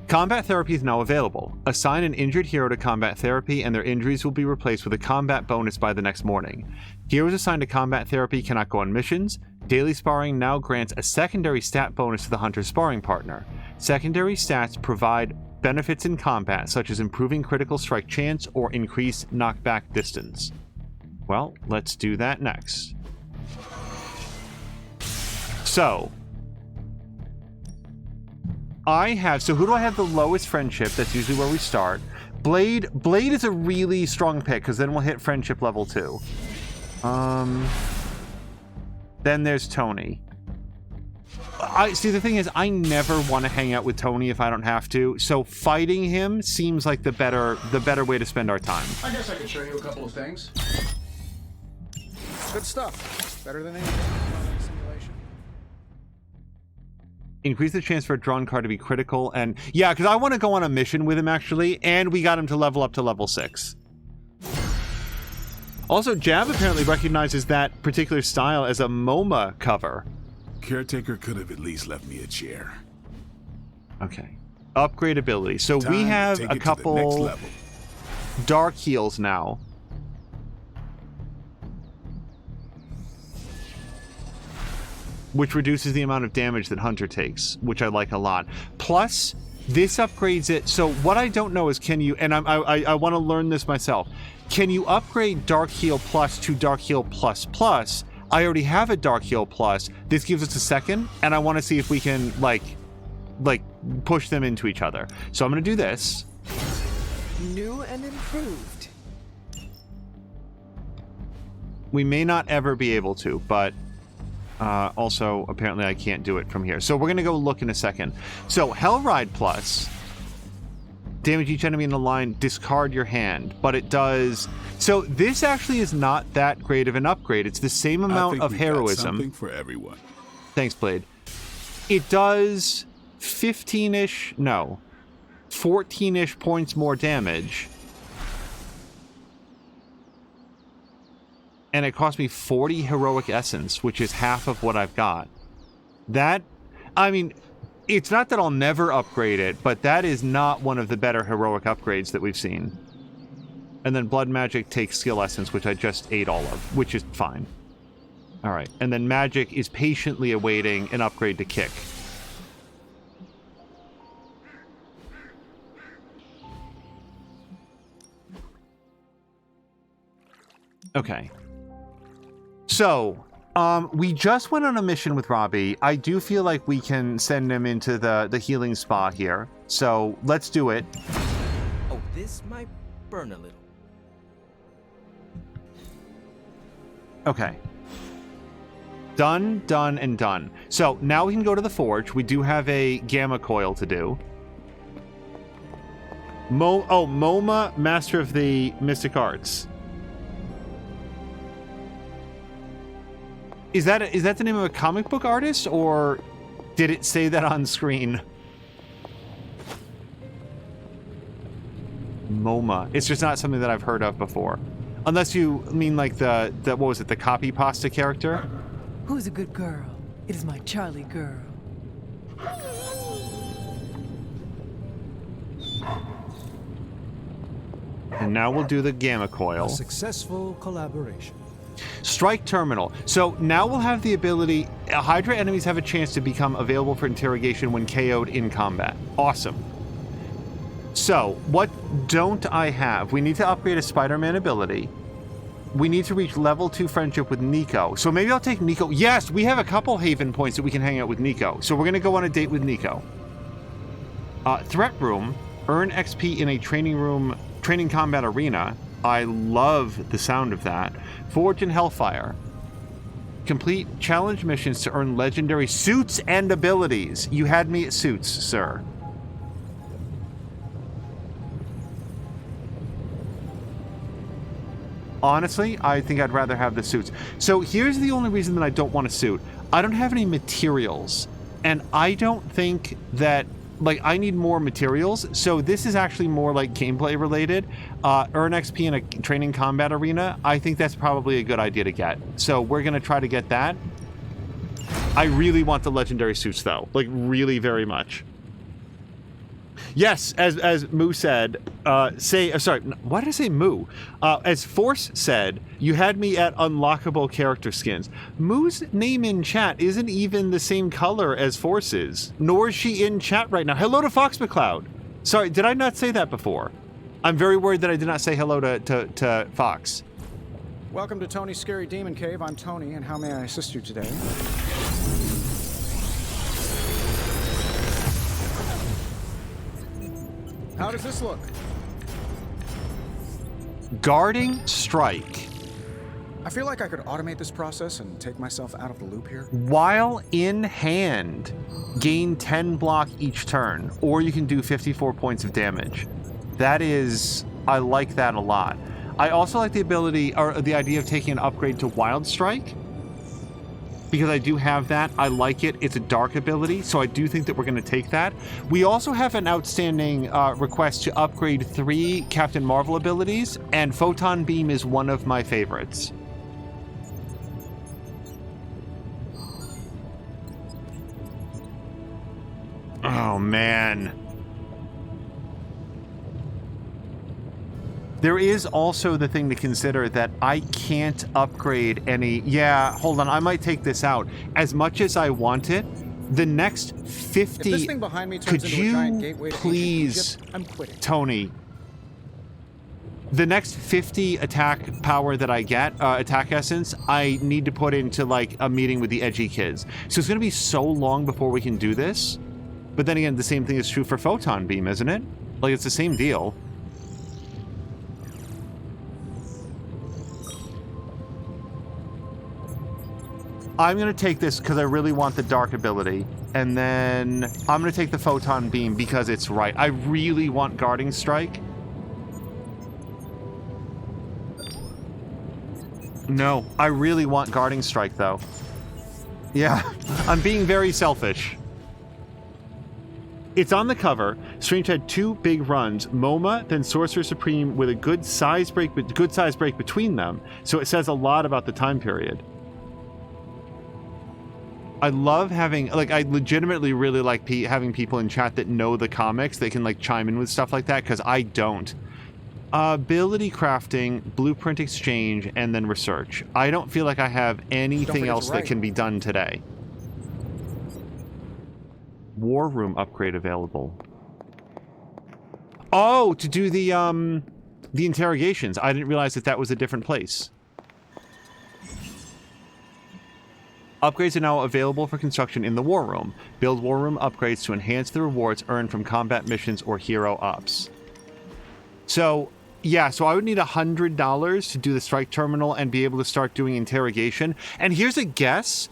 Combat therapy is now available. Assign an injured hero to combat therapy and their injuries will be replaced with a combat bonus by the next morning. Heroes assigned to combat therapy cannot go on missions. Daily sparring now grants a secondary stat bonus to the hunter's sparring partner. Secondary stats provide benefits in combat, such as improving critical strike chance or increased knockback distance. Well, let's do that next. So, who do I have the lowest friendship? That's usually where we start. Blade is a really strong pick, because then we'll hit friendship level 2. Then there's Tony. See, the thing is, I never want to hang out with Tony if I don't have to, so fighting him seems like the better way to spend our time. I guess I can show you a couple of things. Good stuff. Better than anything in the simulation. Increase the chance for a drawn card to be critical, and yeah, because I want to go on a mission with him actually, and we got him to level up to level 6. Also, Jab apparently recognizes that particular style as a MoMA cover. Caretaker could have at least left me a chair. Okay. Upgrade ability. So Time we to have take a it to the next couple level. dark heals now. Which reduces the amount of damage that Hunter takes, which I like a lot. Plus, this upgrades it. So what I don't know is, can you, and I want to learn this myself, can you upgrade Dark Heal Plus to Dark Heal Plus Plus? I already have a Dark Heal Plus. This gives us a second, and I want to see if we can, like push them into each other. So I'm going to do this. New and improved. We may not ever be able to, but also apparently I can't do it from here. So we're going to go look in a second. So Hellride Plus. Damage each enemy in a line, discard your hand, but it does. So this actually is not that great of an upgrade. It's the same amount of heroism. Something for everyone. Thanks, Blade. It does 15-ish, no, 14-ish points more damage. And it cost me 40 heroic essence, which is half of what I've got. That, I mean, it's not that I'll never upgrade it, but that is not one of the better heroic upgrades that we've seen. And then Blood Magic takes Skill Essence, which I just ate all of, which is fine. Alright, and then Magic is patiently awaiting an upgrade to Kick. Okay. So, we just went on a mission with Robbie. I do feel like we can send him into the healing spa here. So, let's do it. Oh, this might burn a little. Okay. Done, done, and done. So, now we can go to the forge. We do have a gamma coil to do. MoMA, Master of the Mystic Arts. Is that the name of a comic book artist, or did it say that on screen? MoMA. It's just not something that I've heard of before. Unless you mean like the what was it, the copy pasta character? Who's a good girl? It is my Charlie girl. And now we'll do the gamma A coil. successful collaboration. Strike terminal. So now we'll have the ability, Hydra enemies have a chance to become available for interrogation when KO'd in combat. Awesome. So, what don't I have? We need to upgrade a Spider-Man ability. We need to reach level 2 friendship with Nico. So maybe I'll take Nico. Yes, we have a couple Haven points that we can hang out with Nico. So we're going to go on a date with Nico. Threat room. Earn XP in a training combat arena. I love the sound of that. Forge and Hellfire. Complete challenge missions to earn legendary suits and abilities. You had me at suits, sir. Honestly, I think I'd rather have the suits. So here's the only reason that I don't want a suit. I don't have any materials, and I don't think that, like, I need more materials. So this is actually more like gameplay related. Earn XP in a training combat arena. I think that's probably a good idea to get. So we're going to try to get that. I really want the legendary suits though, like really very much. Yes, as Moo said, sorry, why did I say Moo? As Force said, you had me at unlockable character skins. Moo's name in chat isn't even the same color as Force's, nor is she in chat right now. Hello to Fox McCloud. Sorry, did I not say that before? I'm very worried that I did not say hello to Fox. Welcome to Tony's Scary Demon Cave. I'm Tony, and how may I assist you today? How does this look? Guarding Strike. I feel like I could automate this process and take myself out of the loop here. While in hand, gain 10 block each turn, or you can do 54 points of damage. That is, I like that a lot. I also like the ability, or the idea of taking an upgrade to Wild Strike, because I do have that. I like it. It's a dark ability, so I do think that we're going to take that. We also have an outstanding request to upgrade 3 Captain Marvel abilities, and Photon Beam is one of my favorites. Oh, man. There is also the thing to consider that I can't upgrade any... Yeah, hold on. I might take this out. As much as I want it, the next 50... If this thing behind me turns Could into you a giant gateway to please, Egypt, I'm quitting. Tony, the next 50 attack power that I get, attack essence, I need to put into, like, a meeting with the edgy kids. So it's going to be so long before we can do this. But then again, the same thing is true for Photon Beam, isn't it? Like, it's the same deal. I'm going to take this because I really want the dark ability. And then I'm going to take the Photon Beam because it's right. I really want Guarding Strike. No, I really want Guarding Strike, though. Yeah, I'm being very selfish. It's on the cover. Strange had 2 big runs, MoMA, then Sorcerer Supreme, with a good size break between them. So it says a lot about the time period. I love having, like, I legitimately really like having people in chat that know the comics. They can, like, chime in with stuff like that, because I don't. Ability crafting, blueprint exchange, and then research. I don't feel like I have anything else that can be done today. War room upgrade available. Oh, to do the interrogations. I didn't realize that that was a different place. Upgrades are now available for construction in the War Room. Build War Room upgrades to enhance the rewards earned from combat missions or hero ops. So, yeah, so I would need $100 to do the strike terminal and be able to start doing interrogation. And here's a guess.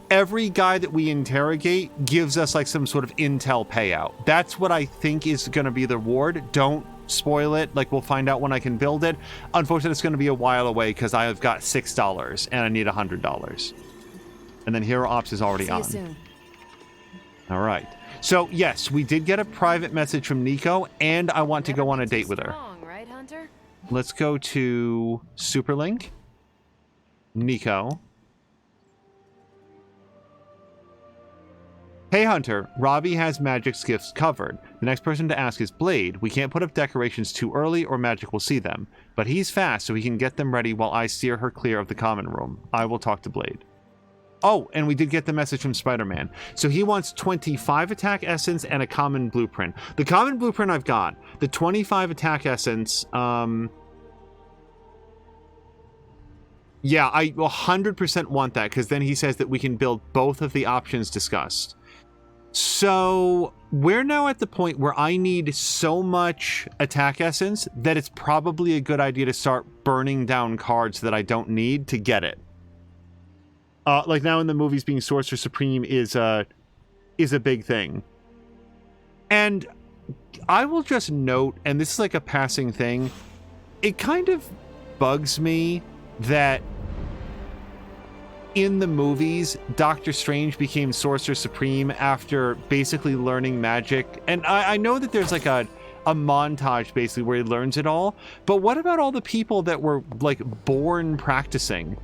Every guy that we interrogate gives us, like, some sort of intel payout. That's what I think is going to be the reward. Don't spoil it. Like, we'll find out when I can build it. Unfortunately, it's going to be a while away because I've got $6 and I need $100. And then Hero Ops is already on. See you soon. All right. So, yes, we did get a private message from Nico, and I want to go on a date with her. Strong, right, Hunter? let's go to Superlink. Nico. Hey Hunter, Robbie has magic's gifts covered. The next person to ask is Blade. We can't put up decorations too early or magic will see them. But he's fast so he can get them ready while I steer her clear of the common room. I will talk to Blade. Oh, and we did get the message from Spider-Man. So he wants 25 attack essence and a common blueprint. The common blueprint I've got. The 25 attack essence, yeah, I 100% want that, because then he says that we can build both of the options discussed. So we're now at the point where I need so much attack essence that it's probably a good idea to start burning down cards that I don't need to get it. Like now in the movies, being Sorcerer Supreme is a big thing. And I will just note, and this is like a passing thing, it kind of bugs me that in the movies, Doctor Strange became Sorcerer Supreme after basically learning magic. And I know that there's like a montage basically where he learns it all, but what about all the people that were like born practicing?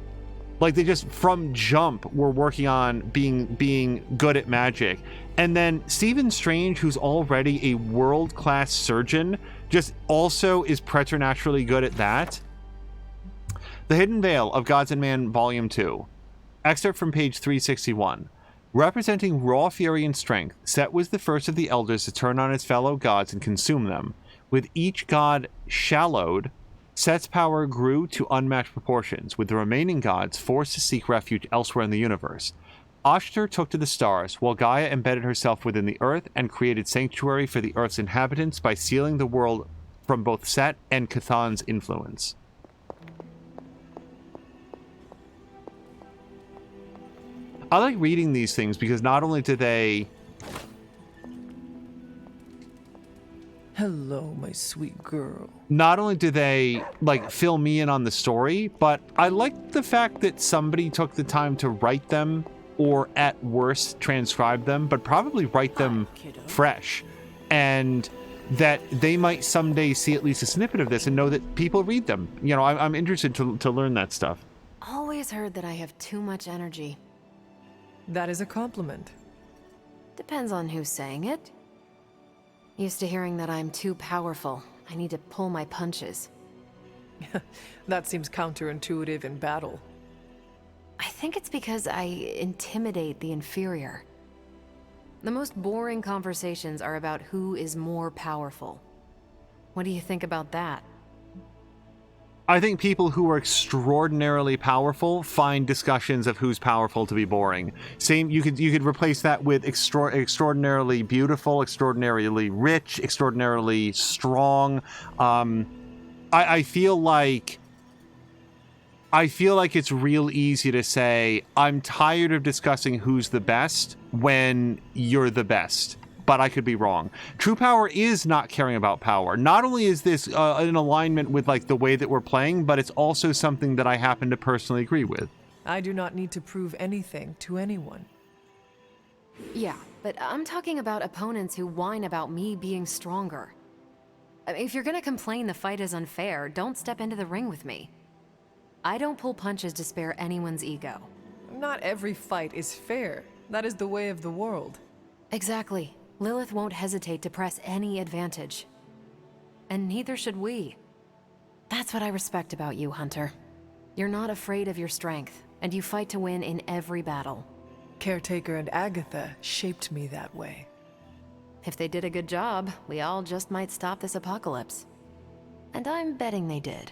Like they just from jump were working on being good at magic. And then Stephen Strange, who's already a world-class surgeon, just also is preternaturally good at that. The Hidden Veil of Gods and Man, Volume 2. Excerpt from page 361. Representing raw fury and strength, Set was the first of the elders to turn on his fellow gods and consume them. With each god shallowed, Set's power grew to unmatched proportions, with the remaining gods forced to seek refuge elsewhere in the universe. Ashtar took to the stars, while Gaia embedded herself within the earth and created sanctuary for the earth's inhabitants by sealing the world from both Set and Cthan's influence. I like reading these things because not only do they... Hello, my sweet girl. Not only do they, like, fill me in on the story, but I like the fact that somebody took the time to write them, or at worst, transcribe them, but probably write them fresh. And that they might someday see at least a snippet of this and know that people read them. You know, I'm interested to learn that stuff. Always heard that I have too much energy. That is a compliment. Depends on who's saying it. Used to hearing that I'm too powerful. I need to pull my punches. That seems counterintuitive in battle. I think it's because I intimidate the inferior. The most boring conversations are about who is more powerful. What do you think about that? I think people who are extraordinarily powerful find discussions of who's powerful to be boring. Same, you could replace that with extraordinarily beautiful, extraordinarily rich, extraordinarily strong. I feel like it's real easy to say, I'm tired of discussing who's the best when you're the best. But I could be wrong. True power is not caring about power. Not only is this in alignment with like the way that we're playing, but it's also something that I happen to personally agree with. I do not need to prove anything to anyone. Yeah, but I'm talking about opponents who whine about me being stronger. I mean, if you're gonna complain the fight is unfair, don't step into the ring with me. I don't pull punches to spare anyone's ego. Not every fight is fair. That is the way of the world. Exactly. Lilith won't hesitate to press any advantage. And neither should we. That's what I respect about you, Hunter. You're not afraid of your strength, and you fight to win in every battle. Caretaker and Agatha shaped me that way. If they did a good job, we all just might stop this apocalypse. And I'm betting they did.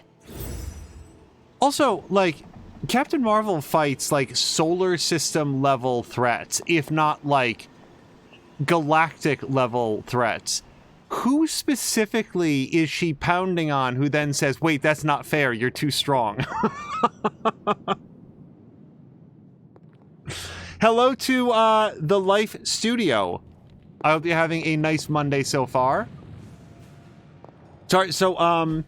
Also, like, Captain Marvel fights, like, solar system level threats, if not, like, galactic level threats. Who specifically is she pounding on who then says, wait, that's not fair, you're too strong? Hello to the Life Studio. I hope you're having a nice Monday so far. Sorry, so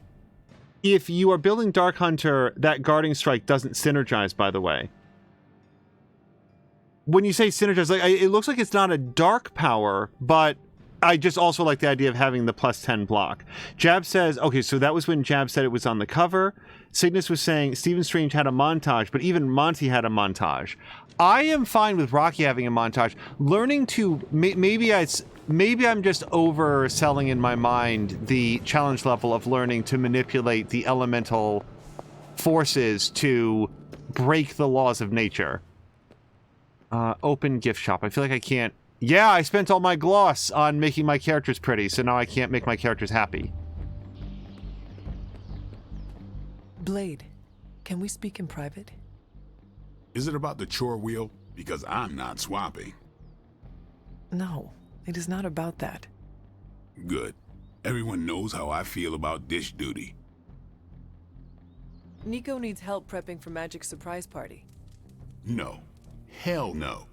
if you are building Dark Hunter, that guarding strike doesn't synergize, by the way. When you say synergize, like, it looks like it's not a dark power, but I just also like the idea of having the +10 block. Jab says, okay, so that was when Jab said it was on the cover. Cygnus was saying Stephen Strange had a montage, but even Monty had a montage. I am fine with Rocky having a montage. Learning to, maybe I'm just overselling in my mind the challenge level of learning to manipulate the elemental forces to break the laws of nature. Open gift shop. I feel like I can't. Yeah, I spent all my gloss on making my characters pretty, so now I can't make my characters happy. Blade, can we speak in private? Is it about the chore wheel? Because I'm not swapping. No, it is not about that. Good. Everyone knows how I feel about dish duty. Nico needs help prepping for Magic's surprise party. No. Hell no.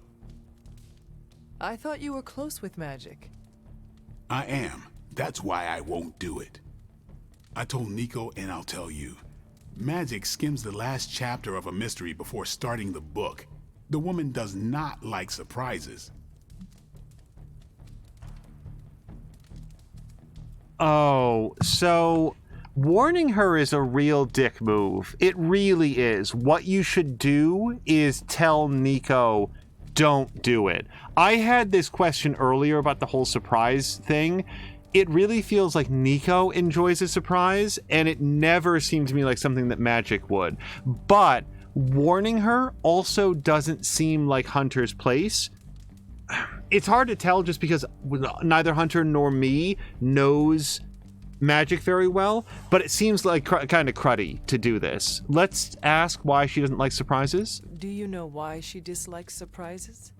I thought you were close with Magic. I am. That's why I won't do it. I told Nico, and I'll tell you. Magic skims the last chapter of a mystery before starting the book. The woman does not like surprises. Oh, so warning her is a real dick move. It really is. What you should do is tell Nico, don't do it. I had this question earlier about the whole surprise thing. It really feels like Nico enjoys a surprise, and it never seemed to me like something that Magic would. But warning her also doesn't seem like Hunter's place. It's hard to tell just because neither Hunter nor me knows Magic very well, but it seems like kind of cruddy to do this. Let's ask why she doesn't like surprises. Do you know why she dislikes surprises?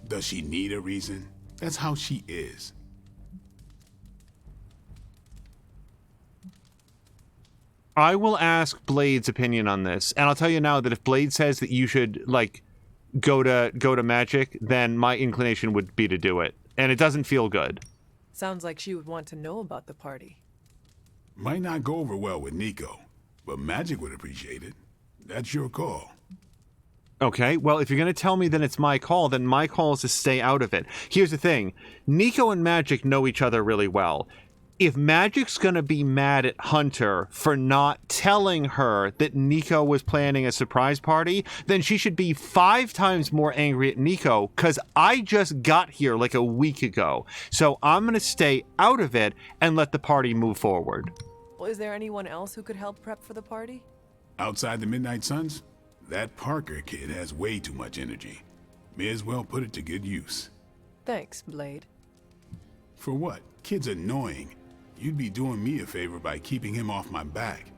Does she need a reason? That's how she is. I will ask Blade's opinion on this, and I'll tell you now that if Blade says that you should like go to Magic, then my inclination would be to do it, and it doesn't feel good. Sounds like she would want to know about the party. Might not go over well with Nico, but Magic would appreciate it. That's your call. Okay, well, if you're going to tell me that it's my call, then my call is to stay out of it. Here's the thing. Nico and Magic know each other really well. If Magic's going to be mad at Hunter for not telling her that Nico was planning a surprise party, then she should be 5 times more angry at Nico, because I just got here like a week ago. So I'm going to stay out of it and let the party move forward. Well, is there anyone else who could help prep for the party? Outside the Midnight Suns, that Parker kid has way too much energy. May as well put it to good use. Thanks, Blade. For what? Kid's annoying. You'd be doing me a favor by keeping him off my back.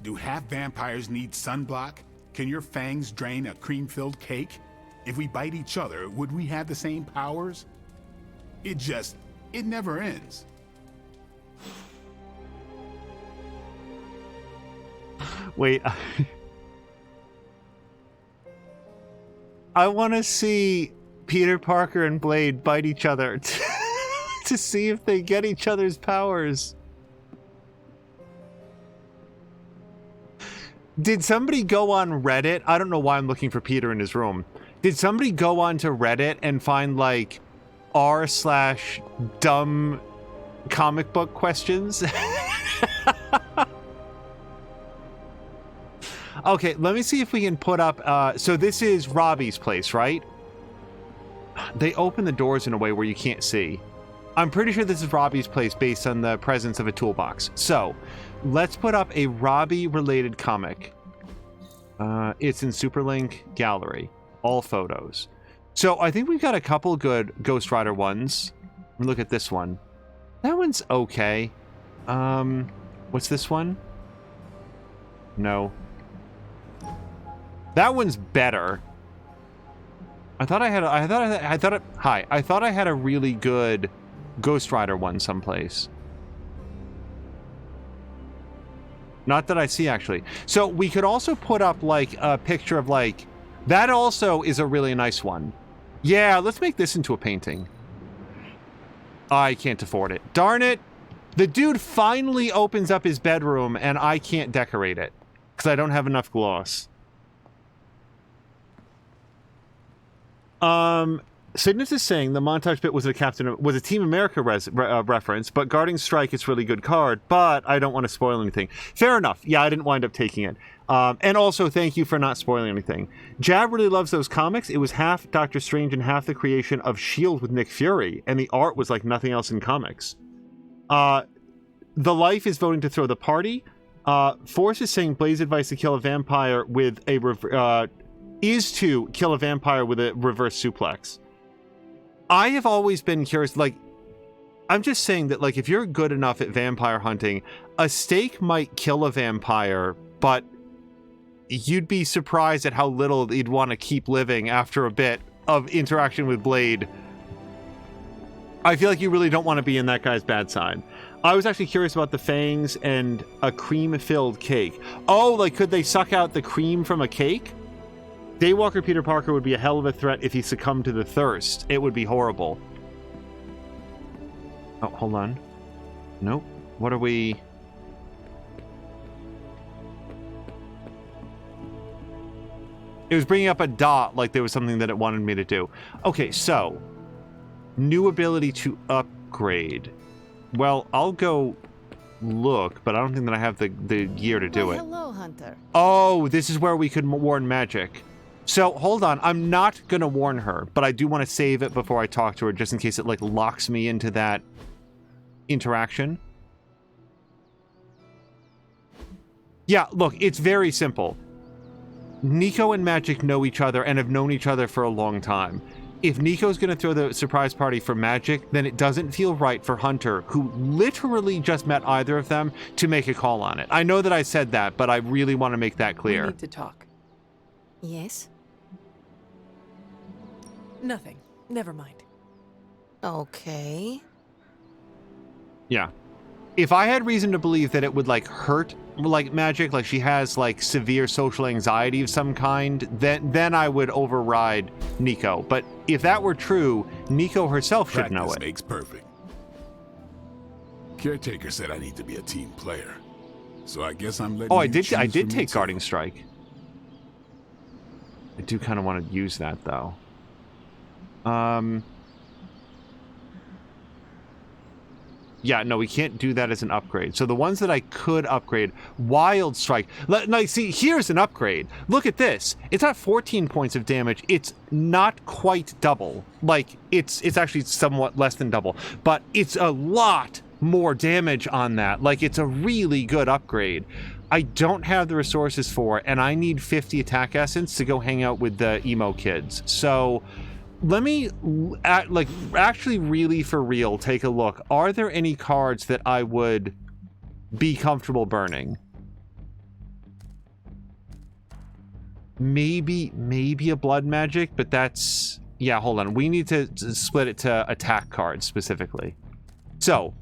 Do half vampires need sunblock? Can your fangs drain a cream-filled cake? If we bite each other, would we have the same powers? It never ends. Wait. I want to see Peter Parker and Blade bite each other to see if they get each other's powers. Did somebody go on Reddit? I don't know why I'm looking for Peter in his room. Did somebody go on to Reddit and find like r/dumb comic book questions? Okay, let me see if we can put up, so this is Robbie's place, right? They open the doors in a way where you can't see. I'm pretty sure this is Robbie's place based on the presence of a toolbox. So, let's put up a Robbie-related comic. It's in Superlink Gallery. All photos. So, I think we've got a couple good Ghost Rider ones. Look at this one. That one's okay. What's this one? No. That one's better. I thought I had a really good Ghost Rider one someplace. Not that I see, actually. So we could also put up like a picture of like, that also is a really nice one. Yeah, let's make this into a painting. I can't afford it. Darn it. The dude finally opens up his bedroom and I can't decorate it because I don't have enough gloss. Cygnus is saying the montage bit was a Team America reference, but Guarding Strike is a really good card, but I don't want to spoil anything. Fair enough. Yeah, I didn't wind up taking it. And also, thank you for not spoiling anything. Jab really loves those comics. It was half Doctor Strange and half the creation of S.H.I.E.L.D. with Nick Fury, and the art was like nothing else in comics. The Life is voting to throw the party. Force is saying Blade's advice to kill a vampire with a is to kill a vampire with a reverse suplex. I have always been curious, like, I'm just saying that, like, if you're good enough at vampire hunting, a stake might kill a vampire, but you'd be surprised at how little you'd want to keep living after a bit of interaction with Blade. I feel like you really don't want to be in that guy's bad side. I was actually curious about the fangs and a cream-filled cake. Oh, like, could they suck out the cream from a cake? Daywalker Peter Parker would be a hell of a threat if he succumbed to the thirst. It would be horrible. Oh, hold on. Nope. What are we... It was bringing up a dot like there was something that it wanted me to do. Okay, so... New ability to upgrade. Well, I'll go look, but I don't think that I have the gear to do it. Hello, Hunter. Oh, this is where we could warn Magic. So, hold on. I'm not going to warn her, but I do want to save it before I talk to her, just in case it, like, locks me into that interaction. Yeah, look, it's very simple. Nico and Magic know each other and have known each other for a long time. If Nico's going to throw the surprise party for Magic, then it doesn't feel right for Hunter, who literally just met either of them, to make a call on it. I know that I said that, but I really want to make that clear. We need to talk. Yes? Nothing. Never mind. Okay. Yeah. If I had reason to believe that it would, like, hurt, like, Magic, like she has, like, severe social anxiety of some kind, then I would override Nico. But if that were true, Nico herself should know it. Practice makes perfect. Caretaker said I need to be a team player, so I guess I'm letting. Oh, you choose I did for me take too. Guarding Strike. I do kind of want to use that, though. Yeah, no, we can't do that as an upgrade. So the ones that I could upgrade, Wild Strike. Like, see, here's an upgrade. Look at this. It's not 14 points of damage. It's not quite double. Like, it's actually somewhat less than double. But it's a lot more damage on that. Like, it's a really good upgrade. I don't have the resources for it, and I need 50 attack essence to go hang out with the emo kids. So... let me, actually really for real, take a look. Are there any cards that I would be comfortable burning? Maybe a Blood Magic, but that's... yeah, hold on. We need to split it to attack cards specifically. So,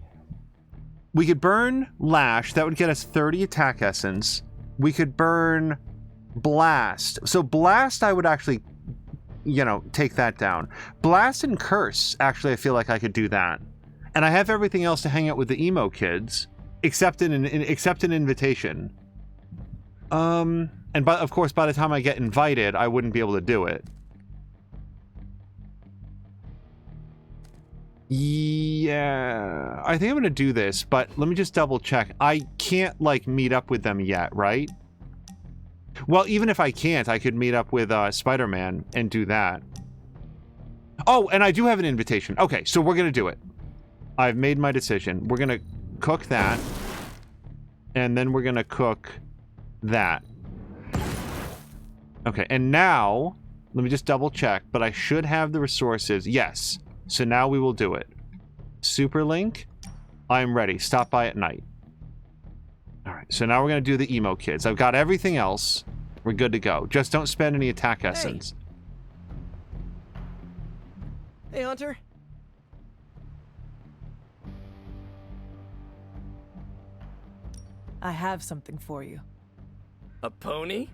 we could burn Lash. That would get us 30 attack essence. We could burn Blast. So Blast, I would actually... you know, take that down. Blast and Curse, actually, I feel like I could do that. And I have everything else to hang out with the emo kids, except an invitation. And of course, by the time I get invited, I wouldn't be able to do it. Yeah, I think I'm gonna do this, but let me just double check. I can't, like, meet up with them yet, right? Well, even if I can't, I could meet up with Spider-Man and do that. Oh, and I do have an invitation. Okay, so we're going to do it. I've made my decision. We're going to cook that. And then we're going to cook that. Okay, and now, let me just double check, but I should have the resources. Yes. So now we will do it. Superlink, I'm ready. Stop by at night. All right, so now we're going to do the emo kids. I've got everything else. We're good to go. Just don't spend any attack essence. Hey, Hunter. I have something for you. A pony?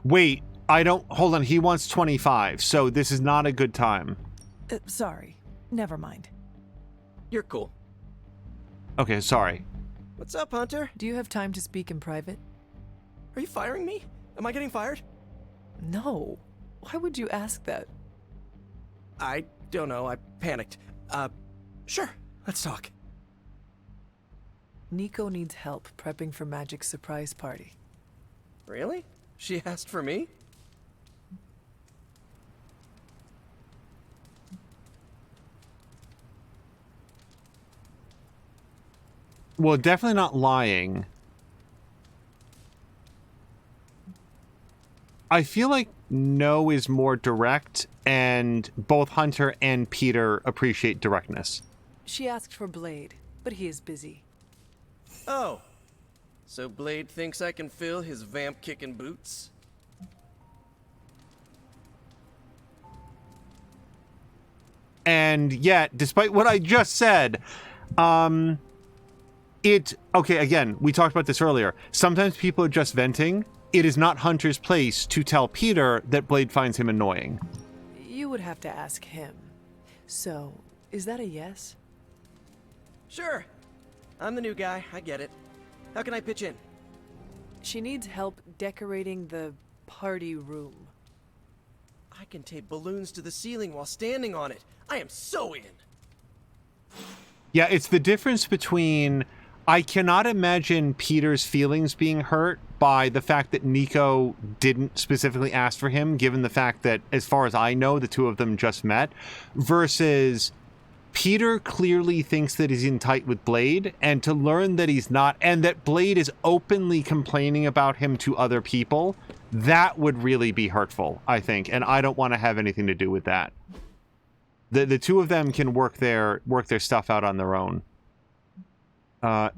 Wait, I don't... hold on, he wants 25, so this is not a good time. Sorry. Never mind. You're cool. Okay, sorry. What's up, Hunter? Do you have time to speak in private? Are you firing me? Am I getting fired? No. Why would you ask that? I don't know, I panicked. Sure, let's talk. Nico needs help prepping for Magic's surprise party. Really? She asked for me? Well, definitely not lying. I feel like no is more direct, and both Hunter and Peter appreciate directness. She asked for Blade, but he is busy. Oh. So Blade thinks I can fill his vamp-kicking boots? And yet, despite what I just said, okay, again, we talked about this earlier. Sometimes people are just venting. It is not Hunter's place to tell Peter that Blade finds him annoying. You would have to ask him. So, is that a yes? Sure. I'm the new guy, I get it. How can I pitch in? She needs help decorating the party room. I can tape balloons to the ceiling while standing on it. I am so in. Yeah, it's the difference between... I cannot imagine Peter's feelings being hurt by the fact that Nico didn't specifically ask for him, given the fact that, as far as I know, the two of them just met, versus Peter clearly thinks that he's in tight with Blade, and to learn that he's not, and that Blade is openly complaining about him to other people, that would really be hurtful, I think, and I don't want to have anything to do with that. The two of them can work their stuff out on their own.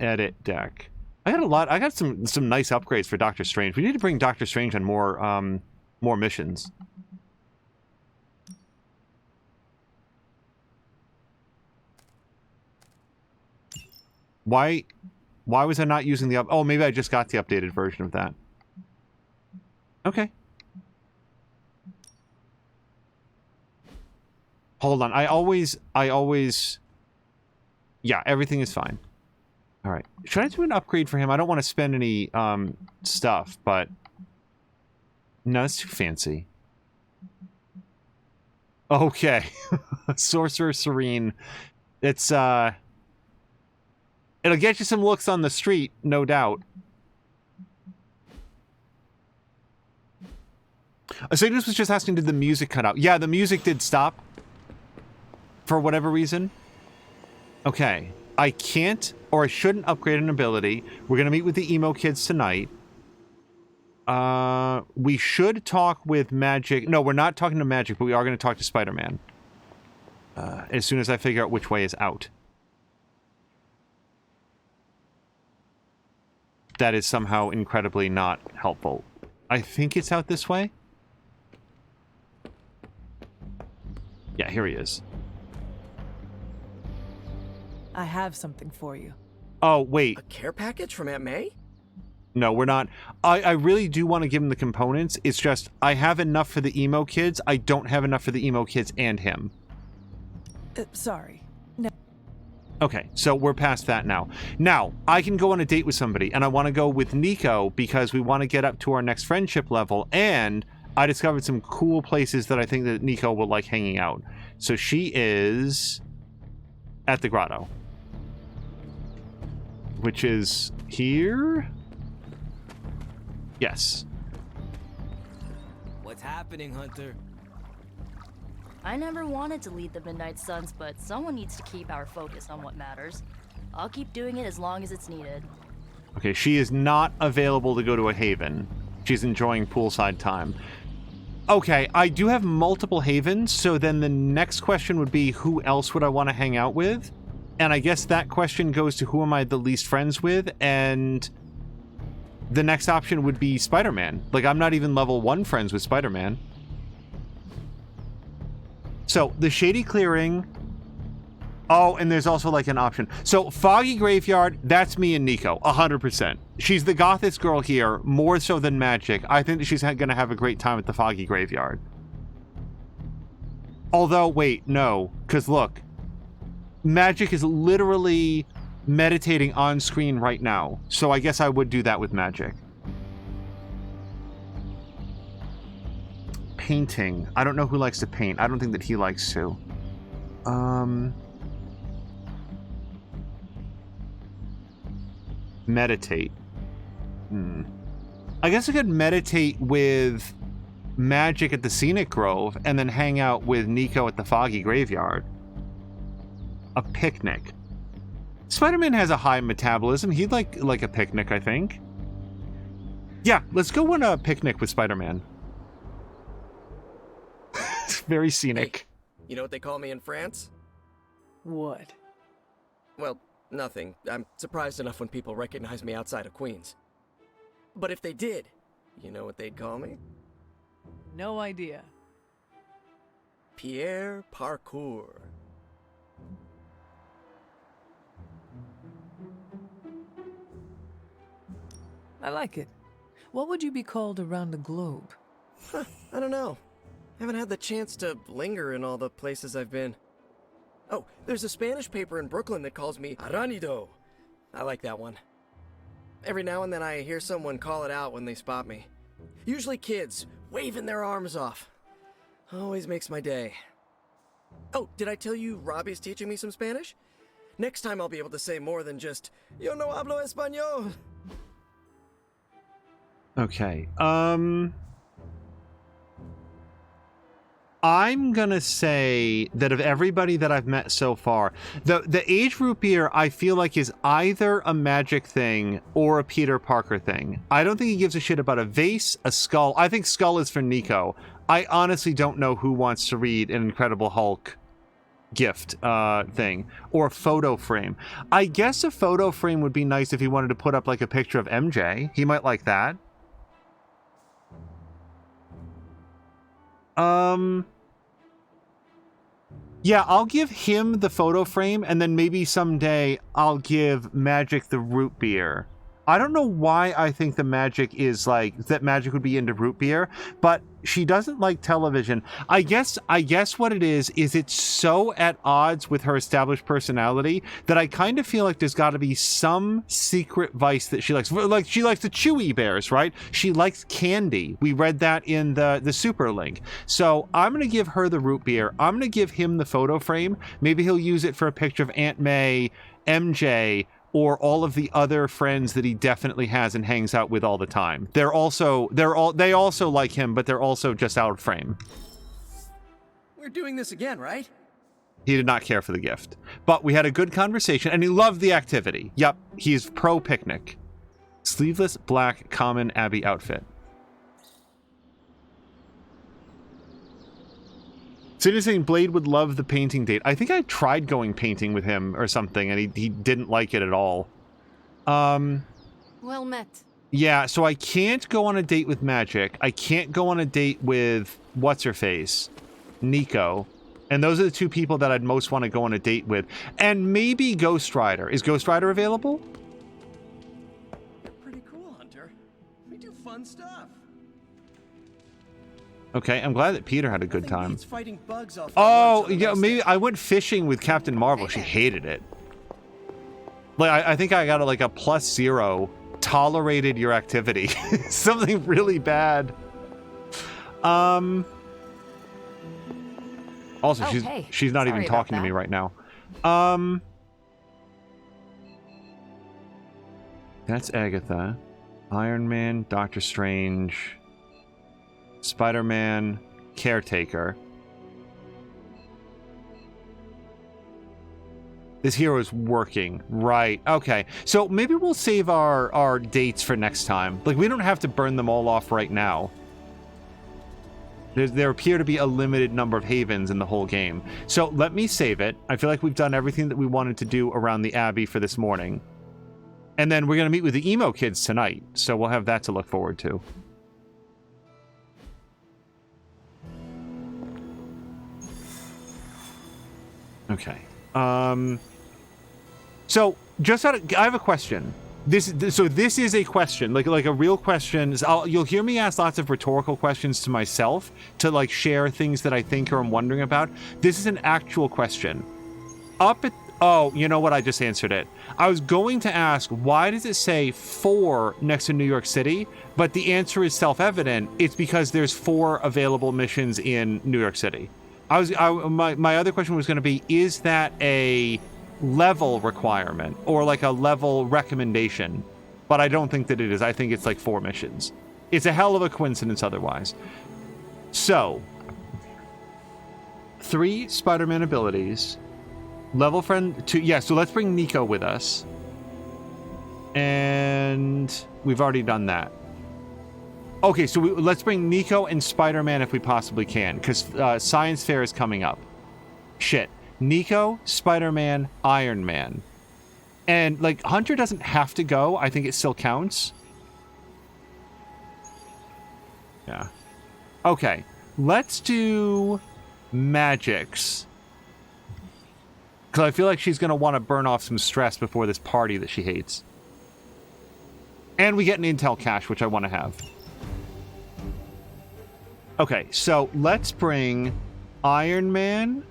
Edit deck. I got some nice upgrades for Doctor Strange. We need to bring Doctor Strange on more missions. Why was I not using the oh, maybe I just got the updated version of that. Okay. Hold on. I always yeah, everything is fine. All right. Should I do an upgrade for him? I don't want to spend any stuff, but no, it's too fancy. Okay. Sorcerer Serene. It's it'll get you some looks on the street, no doubt. Cygnus was just asking, did the music cut out? Yeah, the music did stop. For whatever reason. Okay. I can't, or I shouldn't upgrade an ability. We're going to meet with the emo kids tonight. We should talk with Magic. No, we're not talking to Magic, but we are going to talk to Spider-Man. As soon as I figure out which way is out. That is somehow incredibly not helpful. I think it's out this way. Yeah, here he is. I have something for you. Oh, wait. A care package from Aunt May? No, we're not. I really do want to give him the components. It's just, I have enough for the emo kids. I don't have enough for the emo kids and him. Sorry. No. Okay, so we're past that now. Now, I can go on a date with somebody, and I want to go with Nico because we want to get up to our next friendship level, and I discovered some cool places that I think that Nico will like hanging out. So she is at the grotto. Which is here? Yes. What's happening, Hunter? I never wanted to lead the Midnight Suns, but someone needs to keep our focus on what matters. I'll keep doing it as long as it's needed. Okay, she is not available to go to a haven. She's enjoying poolside time. Okay, I do have multiple havens, so then the next question would be, who else would I want to hang out with? And I guess that question goes to who am I the least friends with, and the next option would be Spider-Man. Like, I'm not even level 1 friends with Spider-Man. So, the Shady Clearing... Oh, and there's also, like, an option. So, Foggy Graveyard, that's me and Nico, 100%. She's the gothest girl here, more so than Magic. I think that she's gonna have a great time at the Foggy Graveyard. Although, wait, no. Because, look... Magic is literally meditating on screen right now. So I guess I would do that with Magic. painting. I don't know who likes to paint. I don't think that he likes to. Meditate. I guess I could meditate with Magic at the Scenic Grove and then hang out with Nico at the Foggy Graveyard. A picnic. Spider-Man has a high metabolism. He'd like a picnic, I think. Yeah, let's go on a picnic with Spider-Man. It's very scenic. Hey, you know what they call me in France? What? Well, nothing. I'm surprised enough when people recognize me outside of Queens. But if they did, you know what they'd call me? No idea. Pierre Parkour. I like it. What would you be called around the globe? I don't know. Haven't had the chance to linger in all the places I've been. Oh, there's a Spanish paper in Brooklyn that calls me Aranido. I like that one. Every now and then I hear someone call it out when they spot me. Usually kids, waving their arms off. Always makes my day. Oh, did I tell you Robbie's teaching me some Spanish? Next time I'll be able to say more than just, Yo no hablo español. Okay. I'm gonna say that of everybody that I've met so far, the age root beer I feel like is either a magic thing or a Peter Parker thing. I don't think he gives a shit about a vase, a skull. I think skull is for Nico. I honestly don't know who wants to read an Incredible Hulk gift thing or a photo frame. I guess a photo frame would be nice if he wanted to put up like a picture of MJ. He might like that. Yeah, I'll give him the photo frame, and then maybe someday I'll give Magic the root beer. I don't know why I think the Magic is like that. Magic would be into root beer, but she doesn't like television. I guess what it is it's so at odds with her established personality that I kind of feel like there's got to be some secret vice that she likes. Like she likes the Chewy bears, right? She likes candy. We read that in the super link. So I'm gonna give her the root beer. I'm gonna give him the photo frame. Maybe he'll use it for a picture of Aunt May, MJ, or all of the other friends that he definitely has and hangs out with all the time. They also like him, but they're also just out of frame. We're doing this again, right? He did not care for the gift, but we had a good conversation and he loved the activity. Yep, he's pro picnic. Sleeveless black common Abbey outfit. Cindy saying Blade would love the painting date. I think I tried going painting with him or something, and he didn't like it at all. Well met. Yeah, so I can't go on a date with Magic. I can't go on a date with what's-her-face, Nico. And those are the two people that I'd most want to go on a date with. And maybe Ghost Rider. Is Ghost Rider available? You're pretty cool, Hunter. We do fun stuff. Okay, I'm glad that Peter had a good time. Fighting bugs off oh, yeah, maybe I went fishing with Captain Marvel. She hated it. Like, I think I got like a +0. Tolerated your activity. Something really bad. Also, she's not even talking to me right now. That's Agatha. Iron Man, Doctor Strange, Spider-Man, Caretaker. This hero is working. Right. Okay. So maybe we'll save our dates for next time. Like, we don't have to burn them all off right now. There appear to be a limited number of havens in the whole game. So let me save it. I feel like we've done everything that we wanted to do around the Abbey for this morning. And then we're going to meet with the emo kids tonight. So we'll have that to look forward to. Okay. So just I have a question. This is a question, like a real question. You'll hear me ask lots of rhetorical questions to myself to like share things that I think or I'm wondering about. This is an actual question. Up Oh, you know what? I just answered it. I was going to ask, why does it say 4 next to New York City? But the answer is self-evident. It's because there's 4 available missions in New York City. My other question was going to be, is that a level requirement or like a level recommendation? But I don't think that it is. I think it's like 4 missions. It's a hell of a coincidence otherwise. So, 3 Spider-Man abilities. Level friend 2. Yeah, so let's bring Nico with us. And we've already done that. Okay, so let's bring Nico and Spider-Man if we possibly can, because Science Fair is coming up. Shit. Nico, Spider-Man, Iron Man. And, like, Hunter doesn't have to go. I think it still counts. Yeah. Okay. Let's do Magics. Because I feel like she's going to want to burn off some stress before this party that she hates. And we get an intel cache, which I want to have. Okay, so let's bring Iron Man.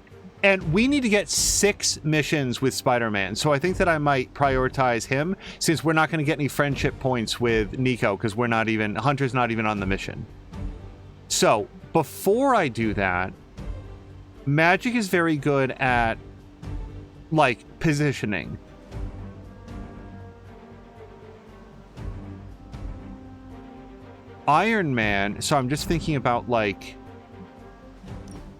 And we need to get 6 missions with Spider-Man. So I think that I might prioritize him, since we're not going to get any friendship points with Nico, because Hunter's not even on the mission. So, before I do that, Magic is very good at, like, positioning. Iron Man, so I'm just thinking about, like,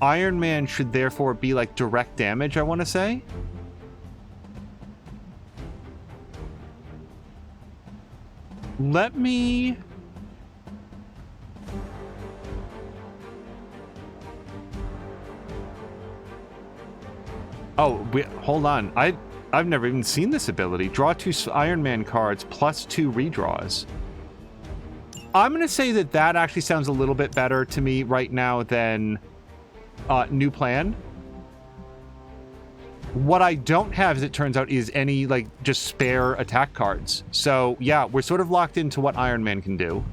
Iron Man should therefore be, like, direct damage, I want to say. Let me... Oh, hold on. I've never even seen this ability. Draw 2 Iron Man cards plus 2 redraws. I'm going to say that that actually sounds a little bit better to me right now than New Plan. What I don't have, as it turns out, is any, like, just spare attack cards. So, yeah, we're sort of locked into what Iron Man can do.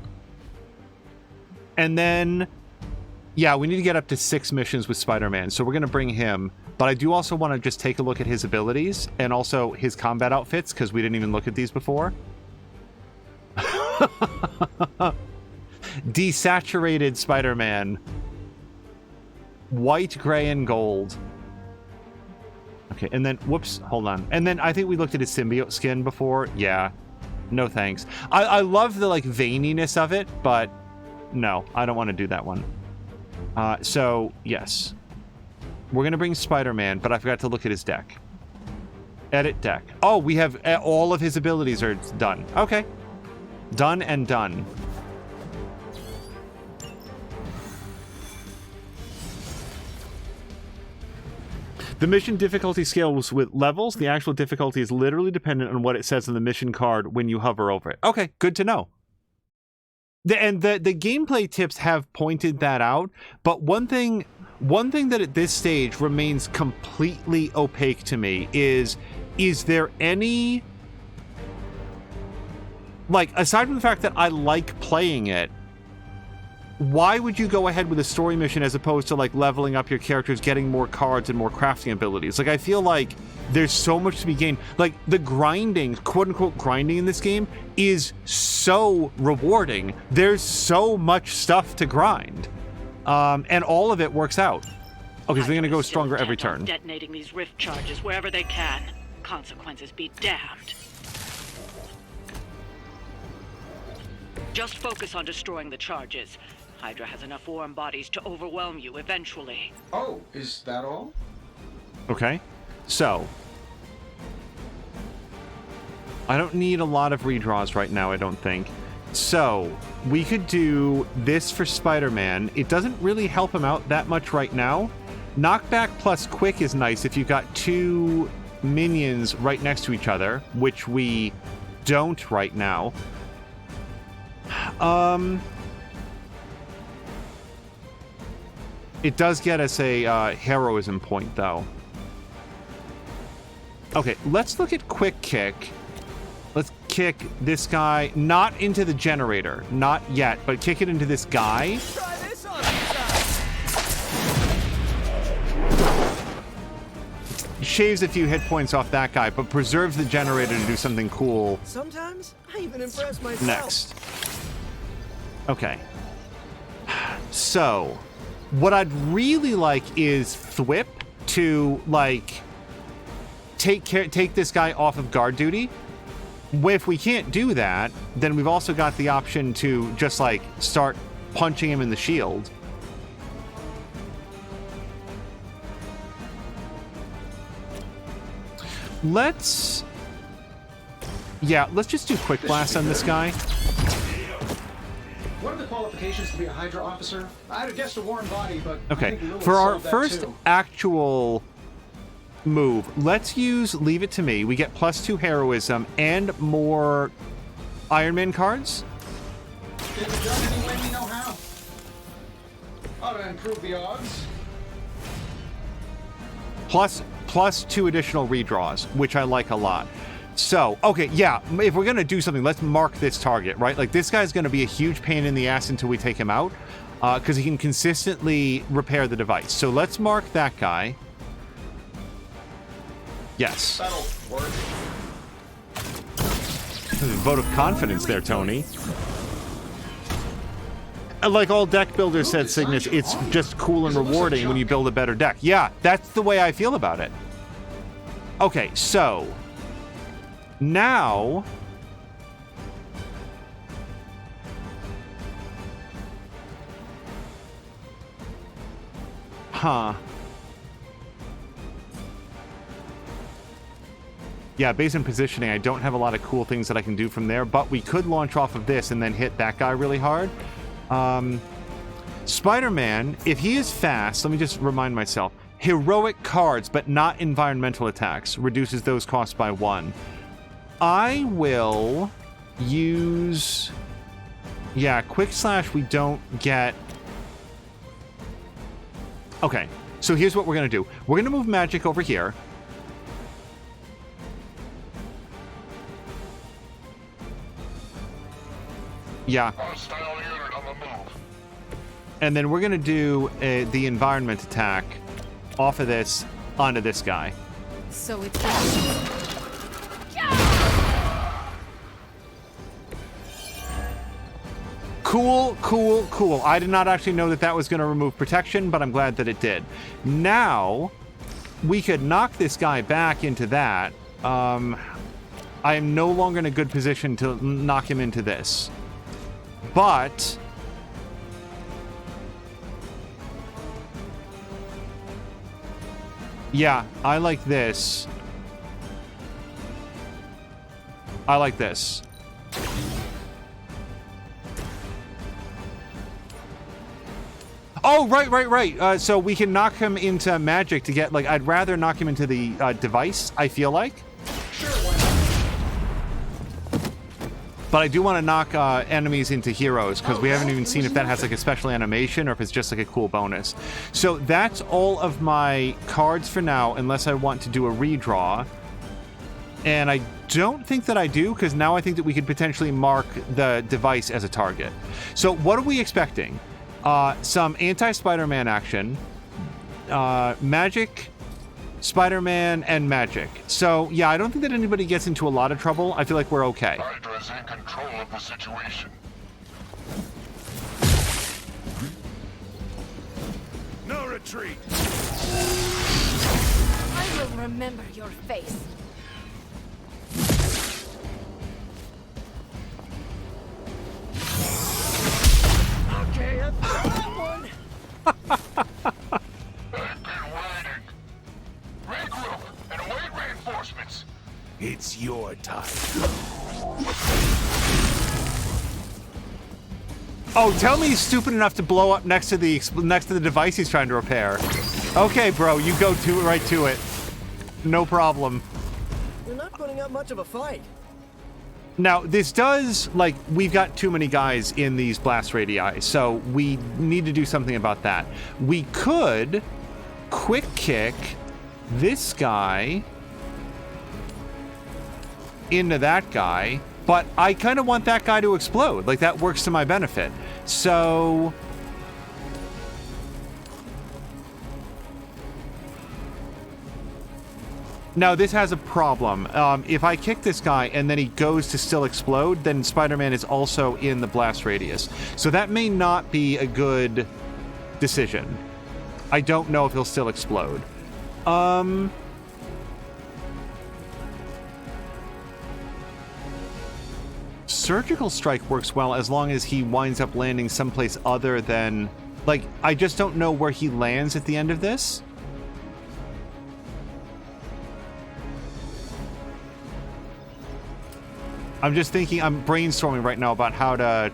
And then, yeah, we need to get up to 6 missions with Spider-Man. So we're going to bring him. But I do also want to just take a look at his abilities and also his combat outfits, because we didn't even look at these before. Desaturated Spider-Man. White, gray, and gold. Okay, and then, whoops, hold on. And then I think we looked at his symbiote skin before. Yeah, no thanks. I love the, like, veininess of it, but no, I don't want to do that one. So, yes. We're going to bring Spider-Man, but I forgot to look at his deck. Edit deck. Oh, we have all of his abilities are done. Okay. Done and done. The mission difficulty scales with levels. The actual difficulty is literally dependent on what it says on the mission card when you hover over it. Okay, good to know. The gameplay tips have pointed that out, but one thing that at this stage remains completely opaque to me is there any, like, aside from the fact that I like playing it, why would you go ahead with a story mission as opposed to, like, leveling up your characters, getting more cards and more crafting abilities? Like, I feel like there's so much to be gained. Like, the grinding, quote-unquote grinding in this game is so rewarding. There's so much stuff to grind. And all of it works out. Okay, so they're gonna go stronger every turn. Detonating these rift charges wherever they can. Consequences be damned. Just focus on destroying the charges. Hydra has enough warm bodies to overwhelm you eventually. Oh, is that all? Okay, so I don't need a lot of redraws right now, I don't think. So we could do this for Spider-Man. It doesn't really help him out that much right now. Knockback plus quick is nice if you've got 2 minions right next to each other, which we don't right now. It does get us a heroism point, though. Okay, let's look at quick kick. Let's kick this guy, not into the generator, not yet, but kick it into this guy. Try this on shaves a few hit points off that guy, but preserves the generator to do something cool. Sometimes I even impress myself. Next. Okay. So, what I'd really like is Thwip to, like, take this guy off of guard duty. If we can't do that, then we've also got the option to just, like, start punching him in the shield. Let's just do quick blast on this guy. What are the qualifications to be a Hydra officer? I'd have guessed a warm body, but okay. For our first actual move, let's use Leave It to Me. We get +2 heroism and more Iron Man cards. Did the judge any way we know how? Ought to improve the odds. Plus 2 additional redraws, which I like a lot. So, okay, yeah, if we're going to do something, let's mark this target, right? Like, this guy's going to be a huge pain in the ass until we take him out, because he can consistently repair the device. So let's mark that guy. Yes. That'll work. Vote of confidence there, Tony. Like all deck builders said, Cygnus, it's just cool and rewarding when you build a better deck. Yeah, that's the way I feel about it. Okay, so now yeah, based on positioning, I don't have a lot of cool things that I can do from there, but we could launch off of this and then hit that guy really hard. Spider-Man, if he is fast, let me just remind myself, heroic cards, but not environmental attacks, reduces those costs by 1. I will use... Yeah, Quick Slash we don't get... Okay, so here's what we're going to do. We're going to move Magic over here. Yeah. And then we're going to do the environment attack off of this onto this guy. So it's Cool, cool, cool. I did not actually know that that was going to remove protection, but I'm glad that it did. Now, we could knock this guy back into that. I am no longer in a good position to knock him into this. But... yeah, I like this. I like this. Oh, right. So we can knock him into magic to get, like, I'd rather knock him into the device, I feel like. Sure, why not? But I do want to knock enemies into heroes, because we haven't even seen if that has, like, a special animation or if it's just, like, a cool bonus. So that's all of my cards for now, unless I want to do a redraw. And I don't think that I do, because now I think that we could potentially mark the device as a target. So what are we expecting? Some anti-Spider-Man action, magic, Spider-Man, and magic. So, yeah, I don't think that anybody gets into a lot of trouble. I feel like we're okay. Hydra's in control of the situation. No retreat! I will remember your face. Okay, that's that one. I've been waiting. Regroup and await reinforcements. It's your time. Oh, tell me he's stupid enough to blow up next to the device he's trying to repair. Okay, bro, you go right to it. No problem. You're not putting up much of a fight. Now, this does, like, we've got too many guys in these blast radii, so we need to do something about that. We could quick kick this guy into that guy, but I kind of want that guy to explode. Like, that works to my benefit. So... Now, this has a problem. If I kick this guy and then he goes to still explode, then Spider-Man is also in the blast radius. So that may not be a good decision. I don't know if he'll still explode. Surgical strike works well as long as he winds up landing someplace other than... Like, I just don't know where he lands at the end of this. I'm just thinking, I'm brainstorming right now about how to...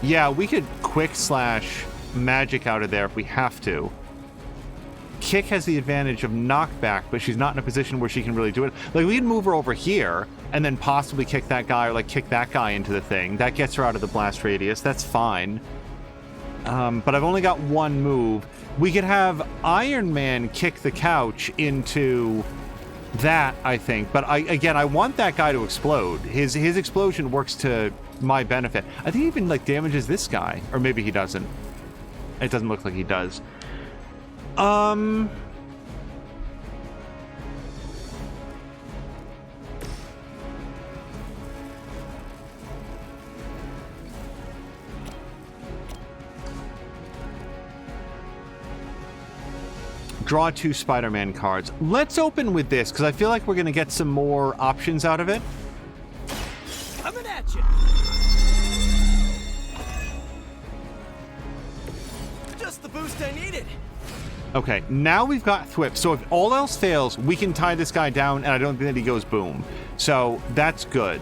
Yeah, we could quick slash magic out of there if we have to. Kick has the advantage of knockback, but she's not in a position where she can really do it. Like, we can move her over here and then possibly kick that guy or, like, kick that guy into the thing. That gets her out of the blast radius. That's fine. But I've only got one move. We could have Iron Man kick the couch into... that, I think. But I want that guy to explode. His explosion works to my benefit. I think he even like damages this guy, or maybe he doesn't. It doesn't look like he does. Draw 2 Spider-Man cards. Let's open with this, because I feel like we're going to get some more options out of it. Coming at you. Just the boost I needed. Okay, now we've got Thwip. So if all else fails, we can tie this guy down, and I don't think that he goes boom. So that's good.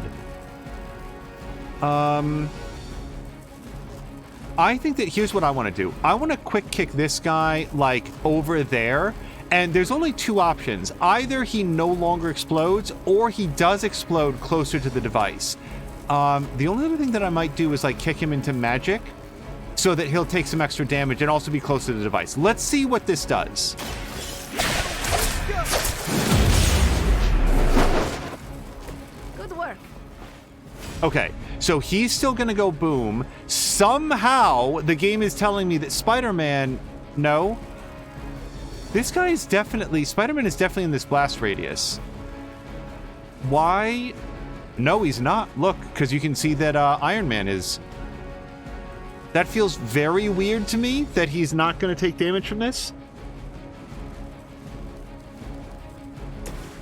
I think that here's what I want to do. I want to quick kick this guy, like, over there. And there's only two options. Either he no longer explodes, or he does explode closer to the device. The only other thing that I might do is, like, kick him into magic so that he'll take some extra damage and also be close to the device. Let's see what this does. Good work. Okay, so he's still going to go boom. Somehow, the game is telling me that Spider-Man... No. This guy is definitely... Spider-Man is definitely in this blast radius. Why? No, he's not. Look, because you can see that Iron Man is... That feels very weird to me, that he's not going to take damage from this.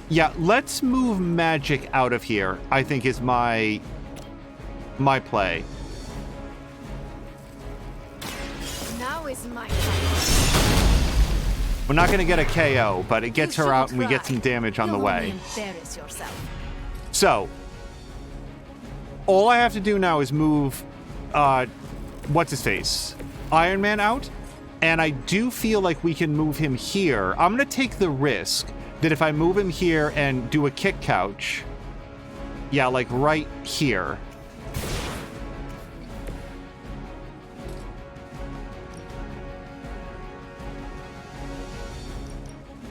Yeah, let's move magic out of here, I think is my play. Now is my time. We're not going to get a KO, but it gets her out and we get some damage on the way. Embarrass yourself. So, all I have to do now is move, what's-his-face? Iron Man out, and I do feel like we can move him here. I'm going to take the risk that if I move him here and do a kick couch, yeah, like right here.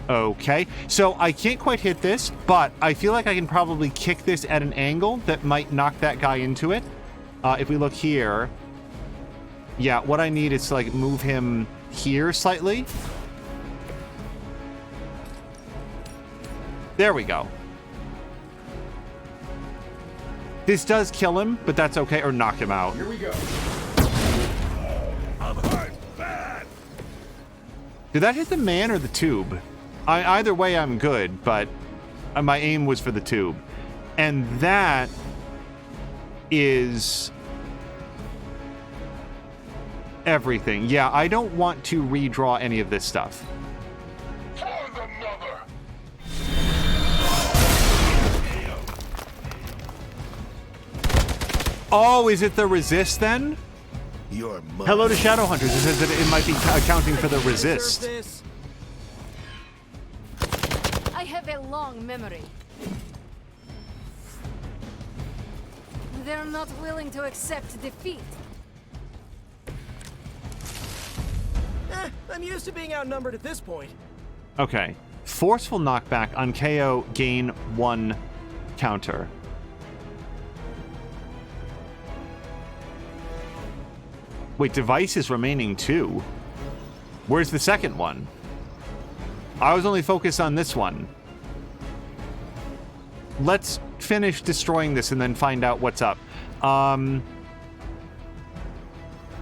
Okay, so I can't quite hit this, but I feel like I can probably kick this at an angle that might knock that guy into it. If we look here, yeah, what I need is to like move him here slightly. There we go. This does kill him, but that's okay, or knock him out. Here we go. I'm hurt bad. Did that hit the man or the tube? Either way, I'm good, but my aim was for the tube. And that is everything. Yeah, I don't want to redraw any of this stuff. For the mother. Oh, is it the resist then? Your mother. Hello to Shadowhunters. It says that it might be accounting for the resist. I have a long memory. They're not willing to accept defeat. I'm used to being outnumbered at this point. Okay. Forceful knockback on KO, gain 1 counter. Wait, device is remaining 2. Where's the second one? I was only focused on this one. Let's finish destroying this and then find out what's up.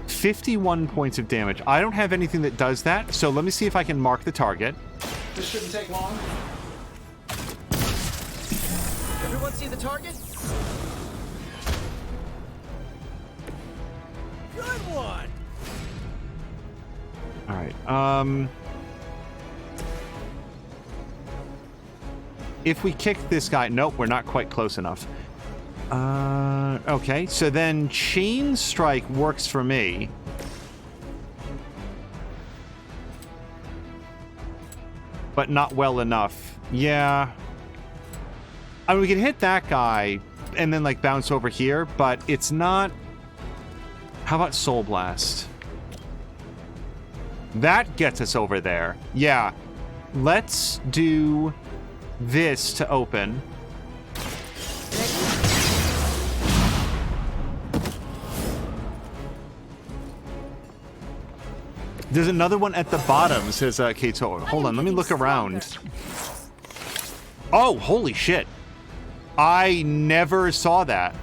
51 points of damage. I don't have anything that does that, so let me see if I can mark the target. This shouldn't take long. Everyone see the target? Good one! Alright, if we kick this guy... Nope, we're not quite close enough. Okay, so then Chain Strike works for me. But not well enough. Yeah. I mean, we can hit that guy and then, like, bounce over here, but it's not... How about Soul Blast? That gets us over there. Yeah. Let's do this to open. There's another one at the bottom, says Kato. Hold on, let me look around. Oh, holy shit. I never saw that.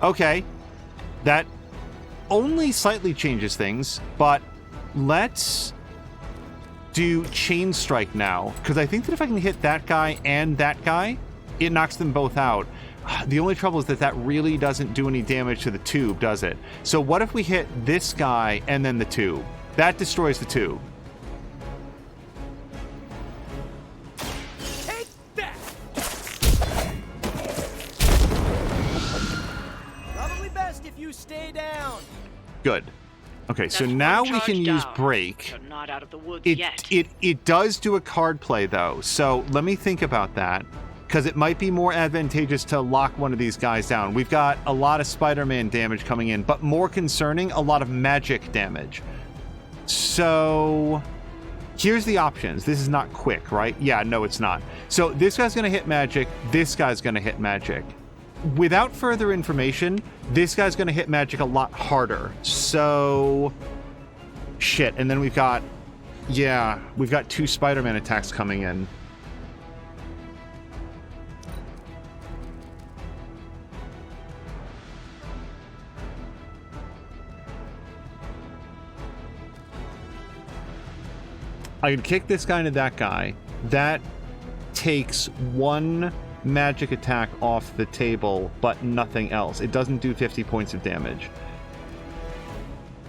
Okay. That only slightly changes things, but let's do Chain Strike now. Because I think that if I can hit that guy and that guy, it knocks them both out. The only trouble is that that really doesn't do any damage to the tube, does it? So what if we hit this guy and then the tube? That destroys the tube. Take that! Probably best if you stay down. Good. Okay, so now we can use Break. You're not out of the woods yet. It does do a card play, though. So let me think about that, because it might be more advantageous to lock one of these guys down. We've got a lot of Spider-Man damage coming in, but more concerning, a lot of magic damage. So here's the options. This is not quick, right? Yeah, no, it's not. So this guy's going to hit magic. This guy's going to hit magic. Without further information, this guy's going to hit magic a lot harder. So shit. And then we've got, yeah, we've got 2 Spider-Man attacks coming in. I can kick this guy into that guy. That takes 1 magic attack off the table, but nothing else. It doesn't do 50 points of damage.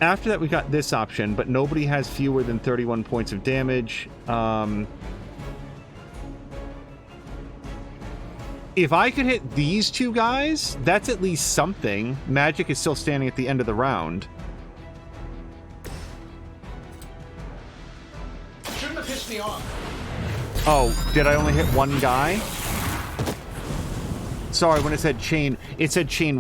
After that, we got this option, but nobody has fewer than 31 points of damage. If I could hit these 2 guys, that's at least something. Magic is still standing at the end of the round. Pissed me off. Oh, did I only hit 1 guy? Sorry, when it said chain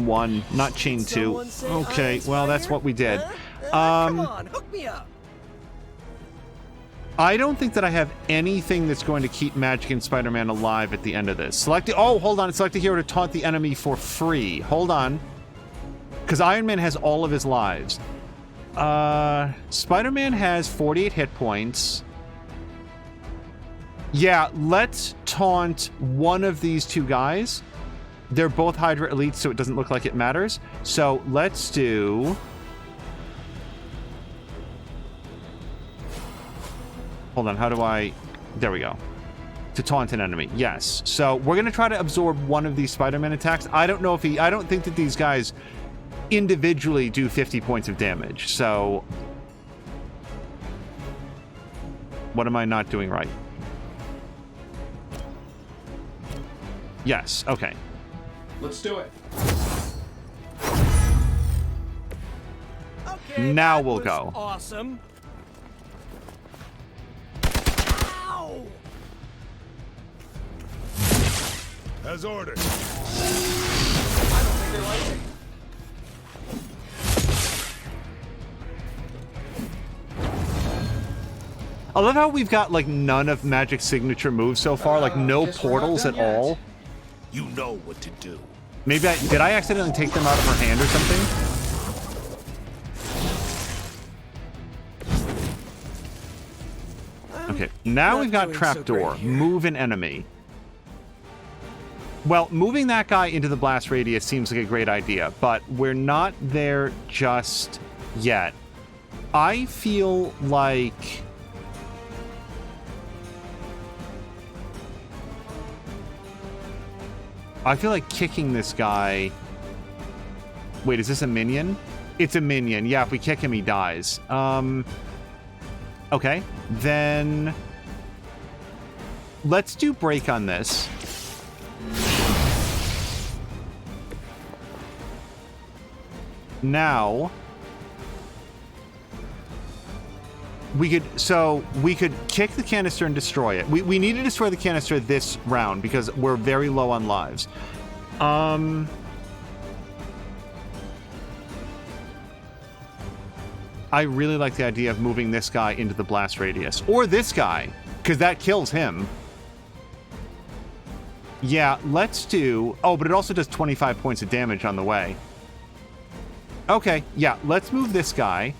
1, not chain 2. Okay, well, that's what we did. Come on, hook me up. I don't think that I have anything that's going to keep Magic and Spider-Man alive at the end of this. Select it. Oh, hold on. Select a hero to taunt the enemy for free. Hold on. Because Iron Man has all of his lives. Spider-Man has 48 hit points. Yeah, let's taunt one of these 2 guys. They're both Hydra elites, so it doesn't look like it matters. So let's do... Hold on, how do I... There we go. To taunt an enemy, yes. So we're going to try to absorb one of these Spider-Man attacks. I don't know if I don't think that these guys individually do 50 points of damage, so... What am I not doing right? Yes, okay. Let's do it. Okay, now that we'll was go. Awesome. Ow! As ordered. I don't think they like it. I love how we've got, like, none of Magic's signature moves so far. Like, no portals at all. You know what to do. Maybe did I accidentally take them out of her hand or something? Okay, now we've got trapdoor. Move an enemy. Well, moving that guy into the blast radius seems like a great idea, but we're not there just yet. I feel like... kicking this guy... Wait, is this a minion? It's a minion. Yeah, if we kick him, he dies. Okay, then... Let's do break on this. Now... we could kick the canister and destroy it. We need to destroy the canister this round because we're very low on lives. I really like the idea of moving this guy into the blast radius. Or this guy, because that kills him. Yeah, let's do... Oh, but it also does 25 points of damage on the way. Okay, yeah, let's move this guy.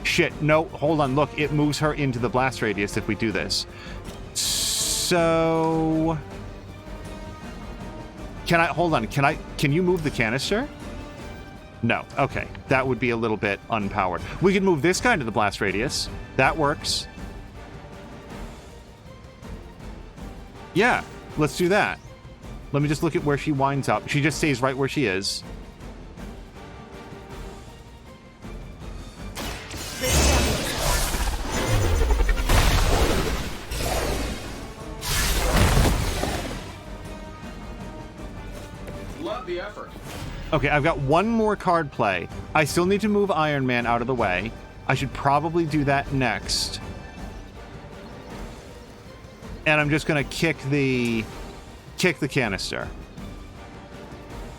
Shit, no, hold on, look, it moves her into the blast radius if we do this. So... Can you move the canister? No, okay, that would be a little bit unpowered. We could move this guy into the blast radius. That works. Yeah, let's do that. Let me just look at where she winds up. She just stays right where she is. Love the effort. Okay, I've got one more card play. I still need to move Iron Man out of the way. I should probably do that next. And I'm just gonna kick the canister.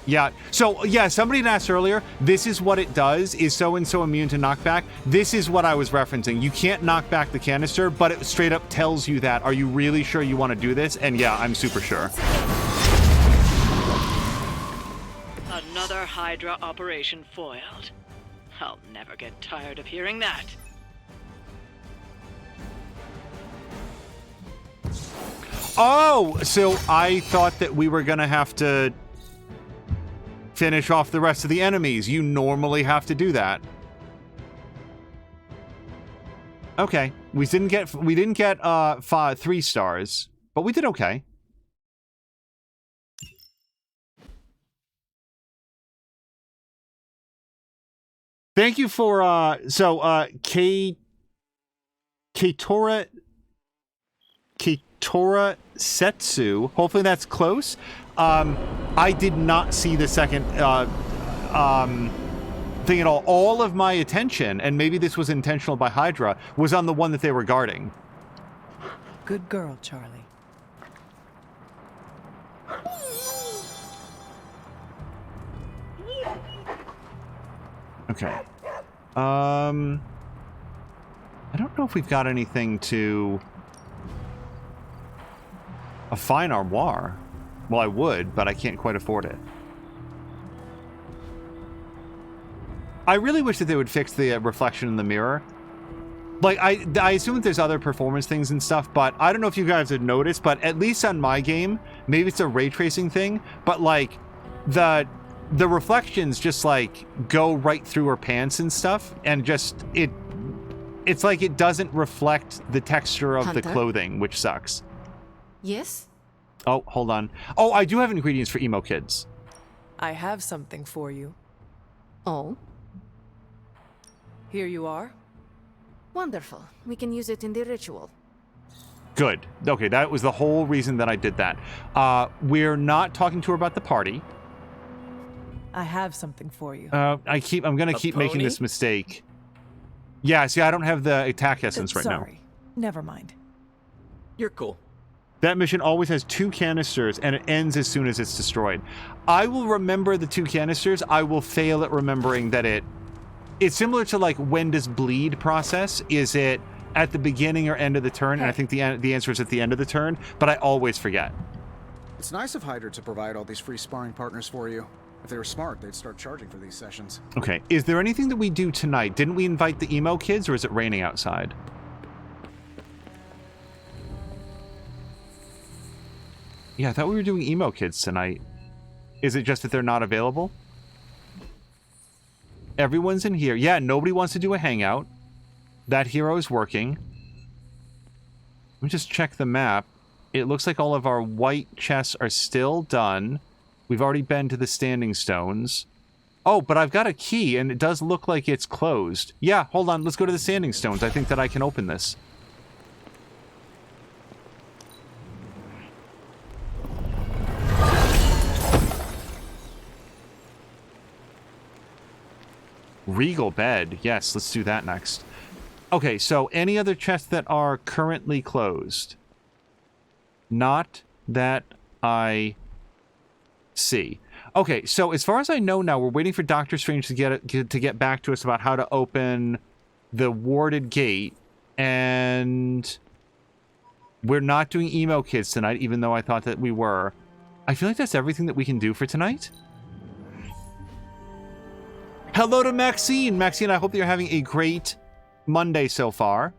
Yeah, so yeah, somebody had asked earlier, this is what it does, is so-and-so immune to knockback? This is what I was referencing. You can't knock back the canister, but it straight up tells you that. Are you really sure you want to do this? And yeah, I'm super sure. Another Hydra operation foiled. I'll never get tired of hearing that. Oh, so I thought that we were gonna have to finish off the rest of the enemies. You normally have to do that. Okay, we didn't get 3 stars, but we did okay. Thank you for Keitora Setsu. Hopefully that's close. I did not see the second thing at all. All of my attention, and maybe this was intentional by Hydra, was on the one that they were guarding. Good girl, Charlie. Okay. I don't know if we've got anything to... A fine armoire. Well, I would, but I can't quite afford it. I really wish that they would fix the reflection in the mirror. Like, I assume that there's other performance things and stuff, but I don't know if you guys have noticed, but at least on my game, maybe it's a ray tracing thing, but like, the reflections just like go right through her pants and stuff, and just it's like it doesn't reflect the texture of the clothing, which sucks. Yes? Oh, hold on. Oh, I do have ingredients for emo kids. I have something for you. Oh? Here you are. Wonderful. We can use it in the ritual. Good. Okay, that was the whole reason that I did that. We're not talking to her about the party. I have something for you. I'm gonna keep making this mistake. Yeah, see, I don't have the attack essence right now. Sorry. Never mind. You're cool. That mission always has 2 canisters, and it ends as soon as it's destroyed. I will remember the 2 canisters. I will fail at remembering that it's similar to like when does bleed process? Is it at the beginning or end of the turn? And I think the answer is at the end of the turn, but I always forget. It's nice of Hydra to provide all these free sparring partners for you. If they were smart, they'd start charging for these sessions. Okay, is there anything that we do tonight? Didn't we invite the emo kids, or is it raining outside? Yeah, I thought we were doing emo kids tonight. Is it just that they're not available? Everyone's in here. Yeah, nobody wants to do a hangout. That hero is working. Let me just check the map. It looks like all of our white chests are still done. We've already been to the standing stones. Oh, but I've got a key, and it does look like it's closed. Yeah, hold on. Let's go to the standing stones. I think that I can open this. Regal bed. Yes, let's do that next. Okay, so any other chests that are currently closed? Not that I see. Okay, so as far as I know now, we're waiting for Doctor Strange to get back to us about how to open the warded gate, and we're not doing emo kids tonight, even though I thought that we were. I feel like that's everything that we can do for tonight. Hello to Maxine. Maxine, I hope that you're having a great Monday so far.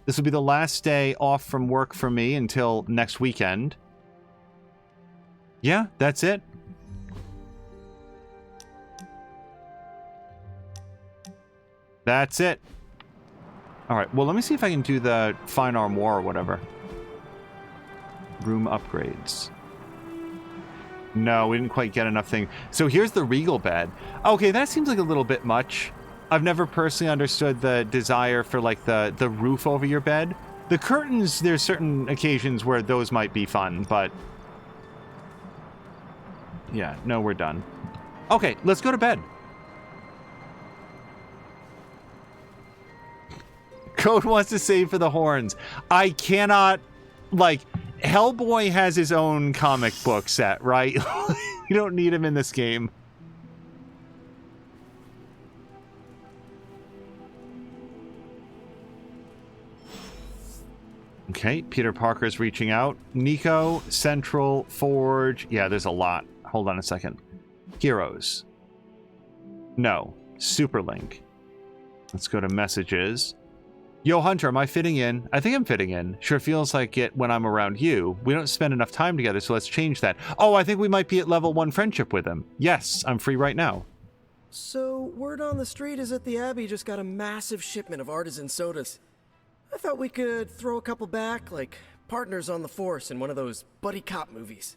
This will be the last day off from work for me until next weekend. Yeah, that's it. That's it. All right, well, let me see if I can do the Fine Armoire or whatever. Room upgrades. No, we didn't quite get enough thing. So here's the Regal bed. Okay, that seems like a little bit much. I've never personally understood the desire for, like, the roof over your bed. The curtains, there's certain occasions where those might be fun, but... yeah, no, we're done. Okay, let's go to bed. Code wants to save for the horns. I cannot, like... Hellboy has his own comic book set, right? You don't need him in this game. Okay, Peter Parker's reaching out. Nico, Central, Forge. Yeah, there's a lot. Hold on a second. Heroes. No. Superlink. Let's go to messages. Yo, Hunter, am I fitting in? I think I'm fitting in. Sure feels like it when I'm around you. We don't spend enough time together, so let's change that. Oh, I think we might be at level 1 friendship with him. Yes, I'm free right now. So, word on the street is that the Abbey just got a massive shipment of artisan sodas. I thought we could throw a couple back, like partners on the force in one of those buddy cop movies.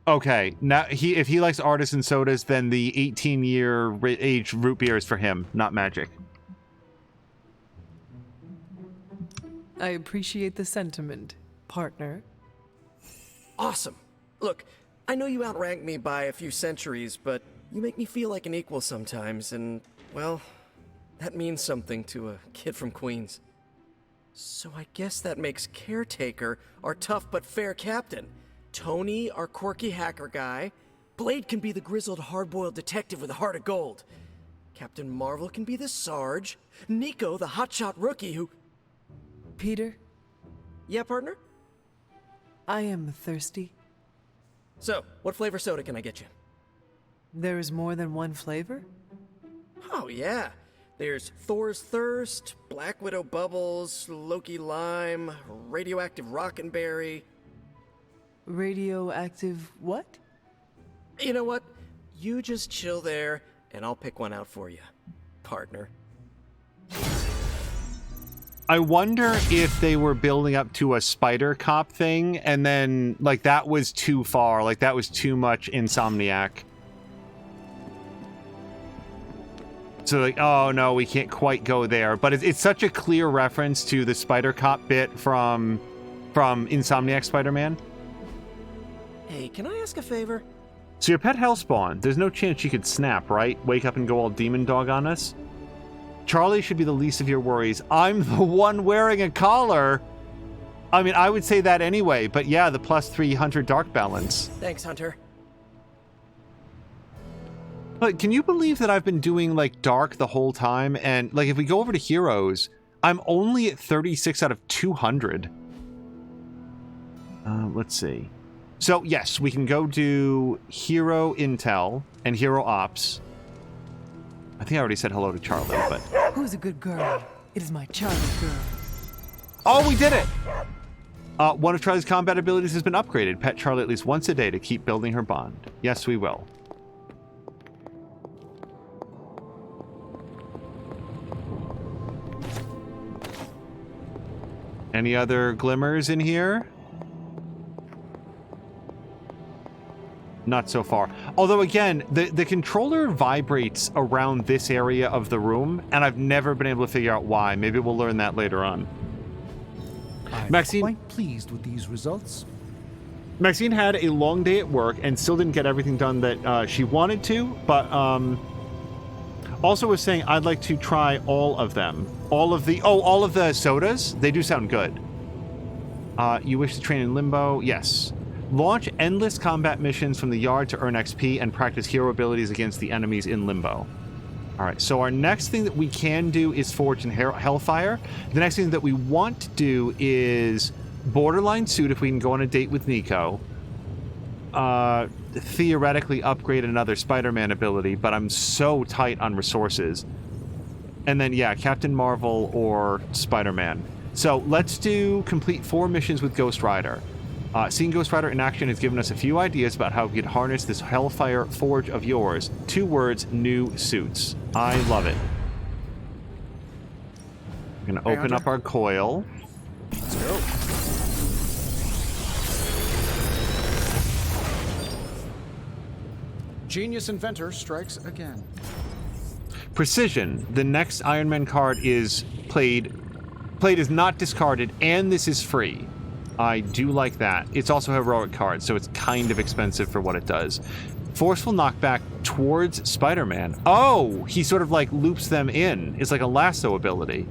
Okay, now if he likes artisan sodas, then the 18-year age root beer is for him, not magic. I appreciate the sentiment, partner. Awesome. Look, I know you outrank me by a few centuries, but you make me feel like an equal sometimes, and, well, that means something to a kid from Queens. So I guess that makes Caretaker our tough but fair captain. Tony, our quirky hacker guy. Blade can be the grizzled, hard-boiled detective with a heart of gold. Captain Marvel can be the Sarge. Nico, the hotshot rookie who... Peter? Yeah, partner? I am thirsty. So, what flavor soda can I get you? There is more than one flavor? Oh, yeah. There's Thor's Thirst, Black Widow Bubbles, Loki Lime, Radioactive Rockenberry. Radioactive what? You know what? You just chill there, and I'll pick one out for you, partner. I wonder if they were building up to a Spider Cop thing, and then, like, that was too far. Like, that was too much Insomniac. So, like, oh, no, we can't quite go there. But it's such a clear reference to the Spider Cop bit from Insomniac Spider-Man. Hey, can I ask a favor? So your pet Hellspawn, there's no chance she could snap, right? Wake up and go all demon dog on us? Charlie should be the least of your worries. I'm the one wearing a collar. I mean, I would say that anyway, but yeah, the +3 Hunter Dark balance. Thanks, Hunter. But can you believe that I've been doing, like, Dark the whole time? And, like, if we go over to Heroes, I'm only at 36 out of 200. Let's see. So, yes, we can go do Hero Intel and Hero Ops. I think I already said hello to Charlie, but... Who's a good girl? It is my Charlie girl. Oh, we did it! One of Charlie's combat abilities has been upgraded. Pet Charlie at least once a day to keep building her bond. Yes, we will. Any other glimmers in here? Not so far. Although, again, the controller vibrates around this area of the room, and I've never been able to figure out why. Maybe we'll learn that later on. I'm Maxine, quite pleased with these results. Maxine had a long day at work and still didn't get everything done that she wanted to, but also was saying, I'd like to try all of them. All of the sodas? They do sound good. You wish to train in Limbo? Yes. Launch endless combat missions from the yard to earn XP and practice hero abilities against the enemies in Limbo. All right, so our next thing that we can do is Forge in Hellfire. The next thing that we want to do is Borderline Suit if we can go on a date with Nico. Theoretically upgrade another Spider-Man ability, but I'm so tight on resources. And then, yeah, Captain Marvel or Spider-Man. So let's do complete 4 missions with Ghost Rider. Seeing Ghost Rider in action has given us a few ideas about how we could harness this Hellfire Forge of yours. 2 words, new suits. I love it. We're going to open up our coil. Let's go. Genius Inventor strikes again. Precision. The next Iron Man card is played. Played is not discarded, and this is free. I do like that. It's also a heroic card, so it's kind of expensive for what it does. Forceful knockback towards Spider-Man. Oh, he sort of like loops them in. It's like a lasso ability.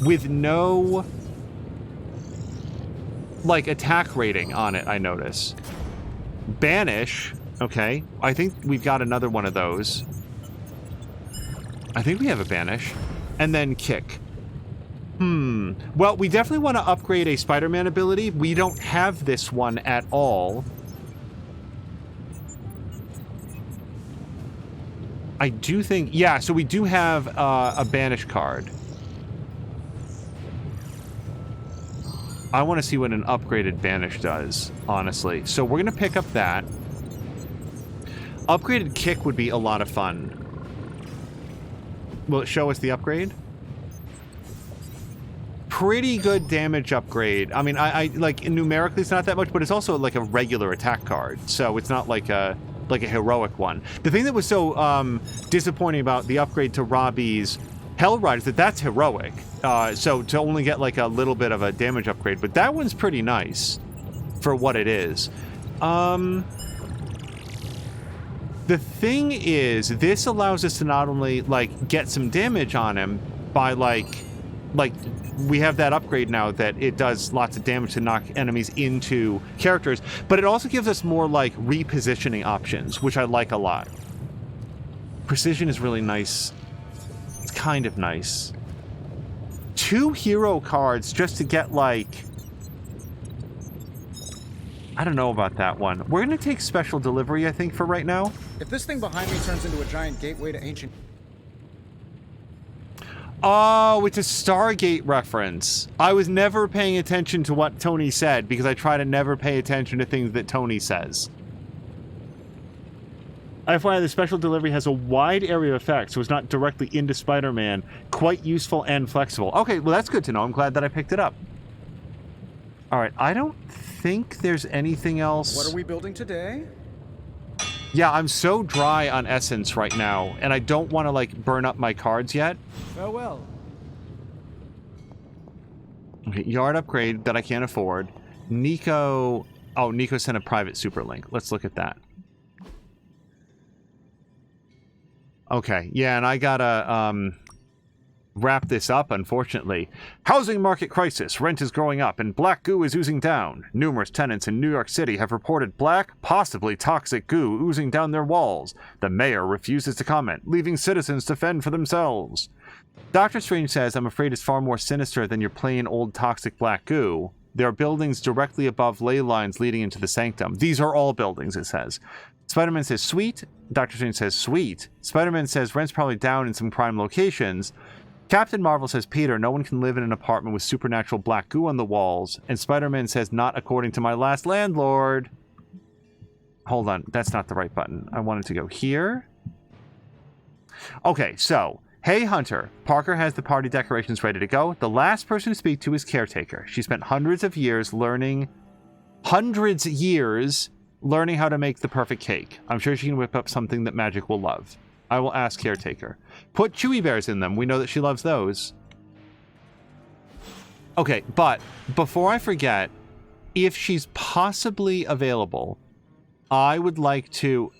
With no like attack rating on it, I notice. Banish. Okay. I think we've got another one of those. I think we have a Banish. And then Kick. Well, we definitely want to upgrade a Spider-Man ability. We don't have this one at all. I do think... Yeah, so we do have a Banish card. I want to see what an upgraded Banish does, honestly. So we're going to pick up that. Upgraded Kick would be a lot of fun. Will it show us the upgrade? Pretty good damage upgrade. I mean, I like numerically it's not that much, but it's also like a regular attack card, so it's not like a heroic one. The thing that was so disappointing about the upgrade to Robbie's Hell Ride is that that's heroic. So to only get like a little bit of a damage upgrade, but that one's pretty nice for what it is. The thing is, this allows us to not only like get some damage on him by like we have that upgrade now that it does lots of damage to knock enemies into characters, but it also gives us more like repositioning options, which I like a lot. Precision is really nice. It's kind of nice. 2 hero cards just to get like... I don't know about that one. We're going to take special delivery, I think, for right now. If this thing behind me turns into a giant gateway to ancient... Oh, it's a Stargate reference. I was never paying attention to what Tony said because I try to never pay attention to things that Tony says. FYI, the special delivery has a wide area of effect, so it's not directly into Spider-Man. Quite useful and flexible. Okay, well that's good to know. I'm glad that I picked it up. Alright, I don't think there's anything else. What are we building today? Yeah, I'm so dry on Essence right now, and I don't want to, like, burn up my cards yet. Farewell. Okay, yard upgrade that I can't afford. Nico... Oh, Nico sent a private super link. Let's look at that. Okay, yeah, and I gotta, wrap this up, unfortunately. Housing market crisis. Rent is growing up, and black goo is oozing down. Numerous tenants in New York City have reported black, possibly toxic goo oozing down their walls. The mayor refuses to comment, leaving citizens to fend for themselves. Doctor Strange says, I'm afraid it's far more sinister than your plain old toxic black goo. There are buildings directly above ley lines leading into the sanctum. These are all buildings, it says. Spider-Man says, sweet. Doctor Strange says, sweet. Spider-Man says, rent's probably down in some prime locations. Captain Marvel says, Peter, no one can live in an apartment with supernatural black goo on the walls. And Spider-Man says, not according to my last landlord. Hold on, that's not the right button. I wanted to go here. Okay, so, hey Hunter, Parker has the party decorations ready to go. The last person to speak to is Caretaker. She spent hundreds of years learning how to make the perfect cake. I'm sure she can whip up something that Magic will love. I will ask Caretaker. Put Chewy Bears in them. We know that she loves those. Okay, but before I forget, if she's possibly available, I would like to...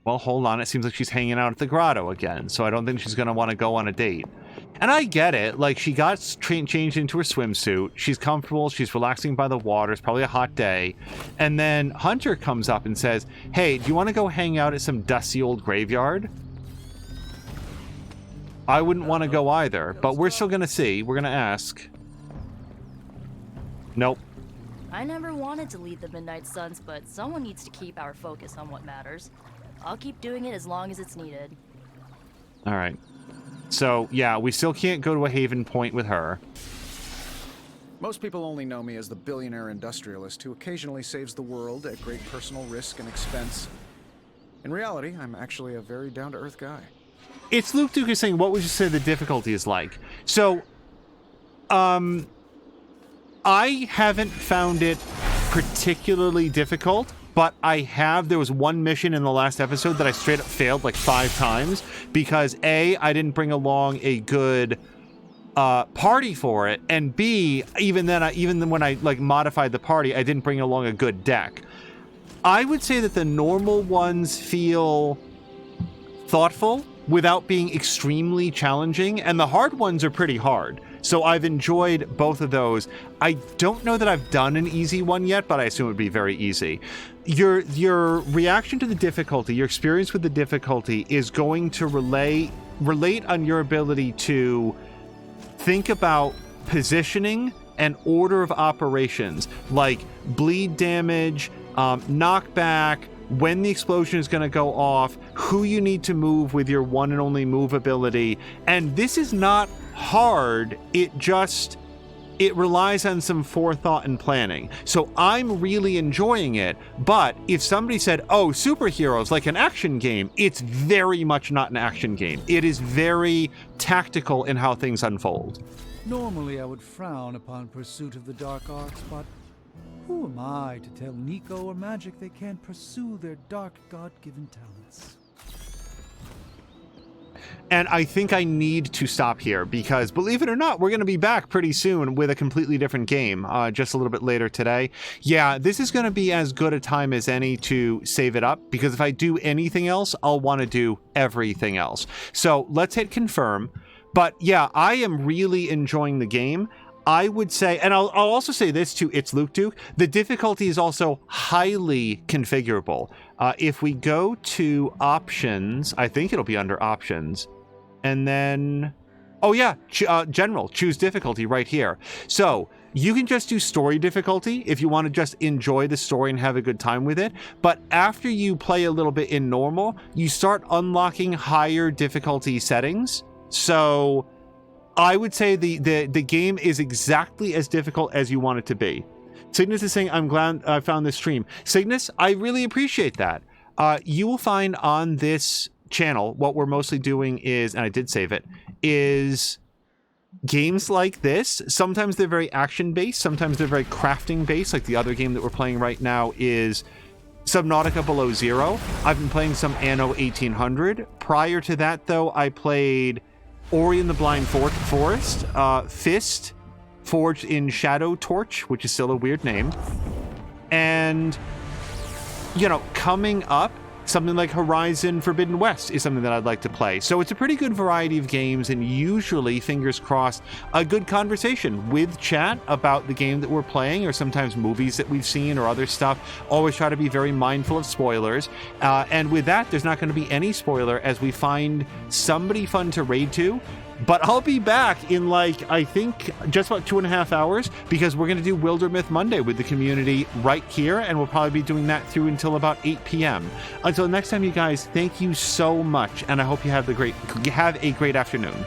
Well, hold on. It seems like she's hanging out at the grotto again, so I don't think she's going to want to go on a date. And I get it. Like, she got changed into her swimsuit. She's comfortable. She's relaxing by the water. It's probably a hot day. And then Hunter comes up and says, hey, do you want to go hang out at some dusty old graveyard? I wouldn't want to go either, but we're still going to see. We're going to ask. Nope. I never wanted to lead the Midnight Suns, but someone needs to keep our focus on what matters. I'll keep doing it as long as it's needed. All right. So, yeah, we still can't go to a Haven Point with her. Most people only know me as the billionaire industrialist who occasionally saves the world at great personal risk and expense. In reality, I'm actually a very down-to-earth guy. It's Luke Duke is saying, what would you say the difficulty is like? So, I haven't found it particularly difficult, but there was one mission in the last episode that I straight up failed like 5 times because A, I didn't bring along a good party for it, and B, even when I like modified the party, I didn't bring along a good deck. I would say that the normal ones feel thoughtful without being extremely challenging, and the hard ones are pretty hard. So I've enjoyed both of those. I don't know that I've done an easy one yet, but I assume it would be very easy. Your reaction to the difficulty, your experience with the difficulty is going to relate on your ability to think about positioning and order of operations, like bleed damage, knockback, when the explosion is going to go off, who you need to move with your one and only move ability. And this is not hard, it relies on some forethought and planning. So I'm really enjoying it, but if somebody said, oh, superheroes, like an action game, it's very much not an action game. It is very tactical in how things unfold. Normally I would frown upon pursuit of the dark arts, but who am I to tell Nico or Magic they can't pursue their dark God-given talents? And I think I need to stop here because, believe it or not, we're going to be back pretty soon with a completely different game just a little bit later today. Yeah, this is going to be as good a time as any to save it up because if I do anything else, I'll want to do everything else. So let's hit confirm. But yeah, I am really enjoying the game. I would say, and I'll also say this too, it's Luke Duke, the difficulty is also highly configurable. If we go to options, I think it'll be under options, and then, oh yeah, general, choose difficulty right here. So you can just do story difficulty if you want to just enjoy the story and have a good time with it. But after you play a little bit in normal, you start unlocking higher difficulty settings. So I would say the game is exactly as difficult as you want it to be. Cygnus is saying, I'm glad I found this stream. Cygnus, I really appreciate that. You will find on this channel, what we're mostly doing is, and I did save it, is games like this. Sometimes they're very action-based. Sometimes they're very crafting-based. Like the other game that we're playing right now is Subnautica Below Zero. I've been playing some Anno 1800. Prior to that, though, I played Ori and the Blind Forest, Fist, Forged in Shadow Torch, which is still a weird name. And, you know, coming up, something like Horizon Forbidden West is something that I'd like to play. So it's a pretty good variety of games, and usually, fingers crossed, a good conversation with chat about the game that we're playing, or sometimes movies that we've seen or other stuff. Always try to be very mindful of spoilers. And with that, there's not going to be any spoiler as we find somebody fun to raid to. But I'll be back in, like, I think just about 2.5 hours, because we're going to do Wildermyth Monday with the community right here, and we'll probably be doing that through until about 8 p.m. Until next time, you guys, thank you so much, and I hope you have a great afternoon.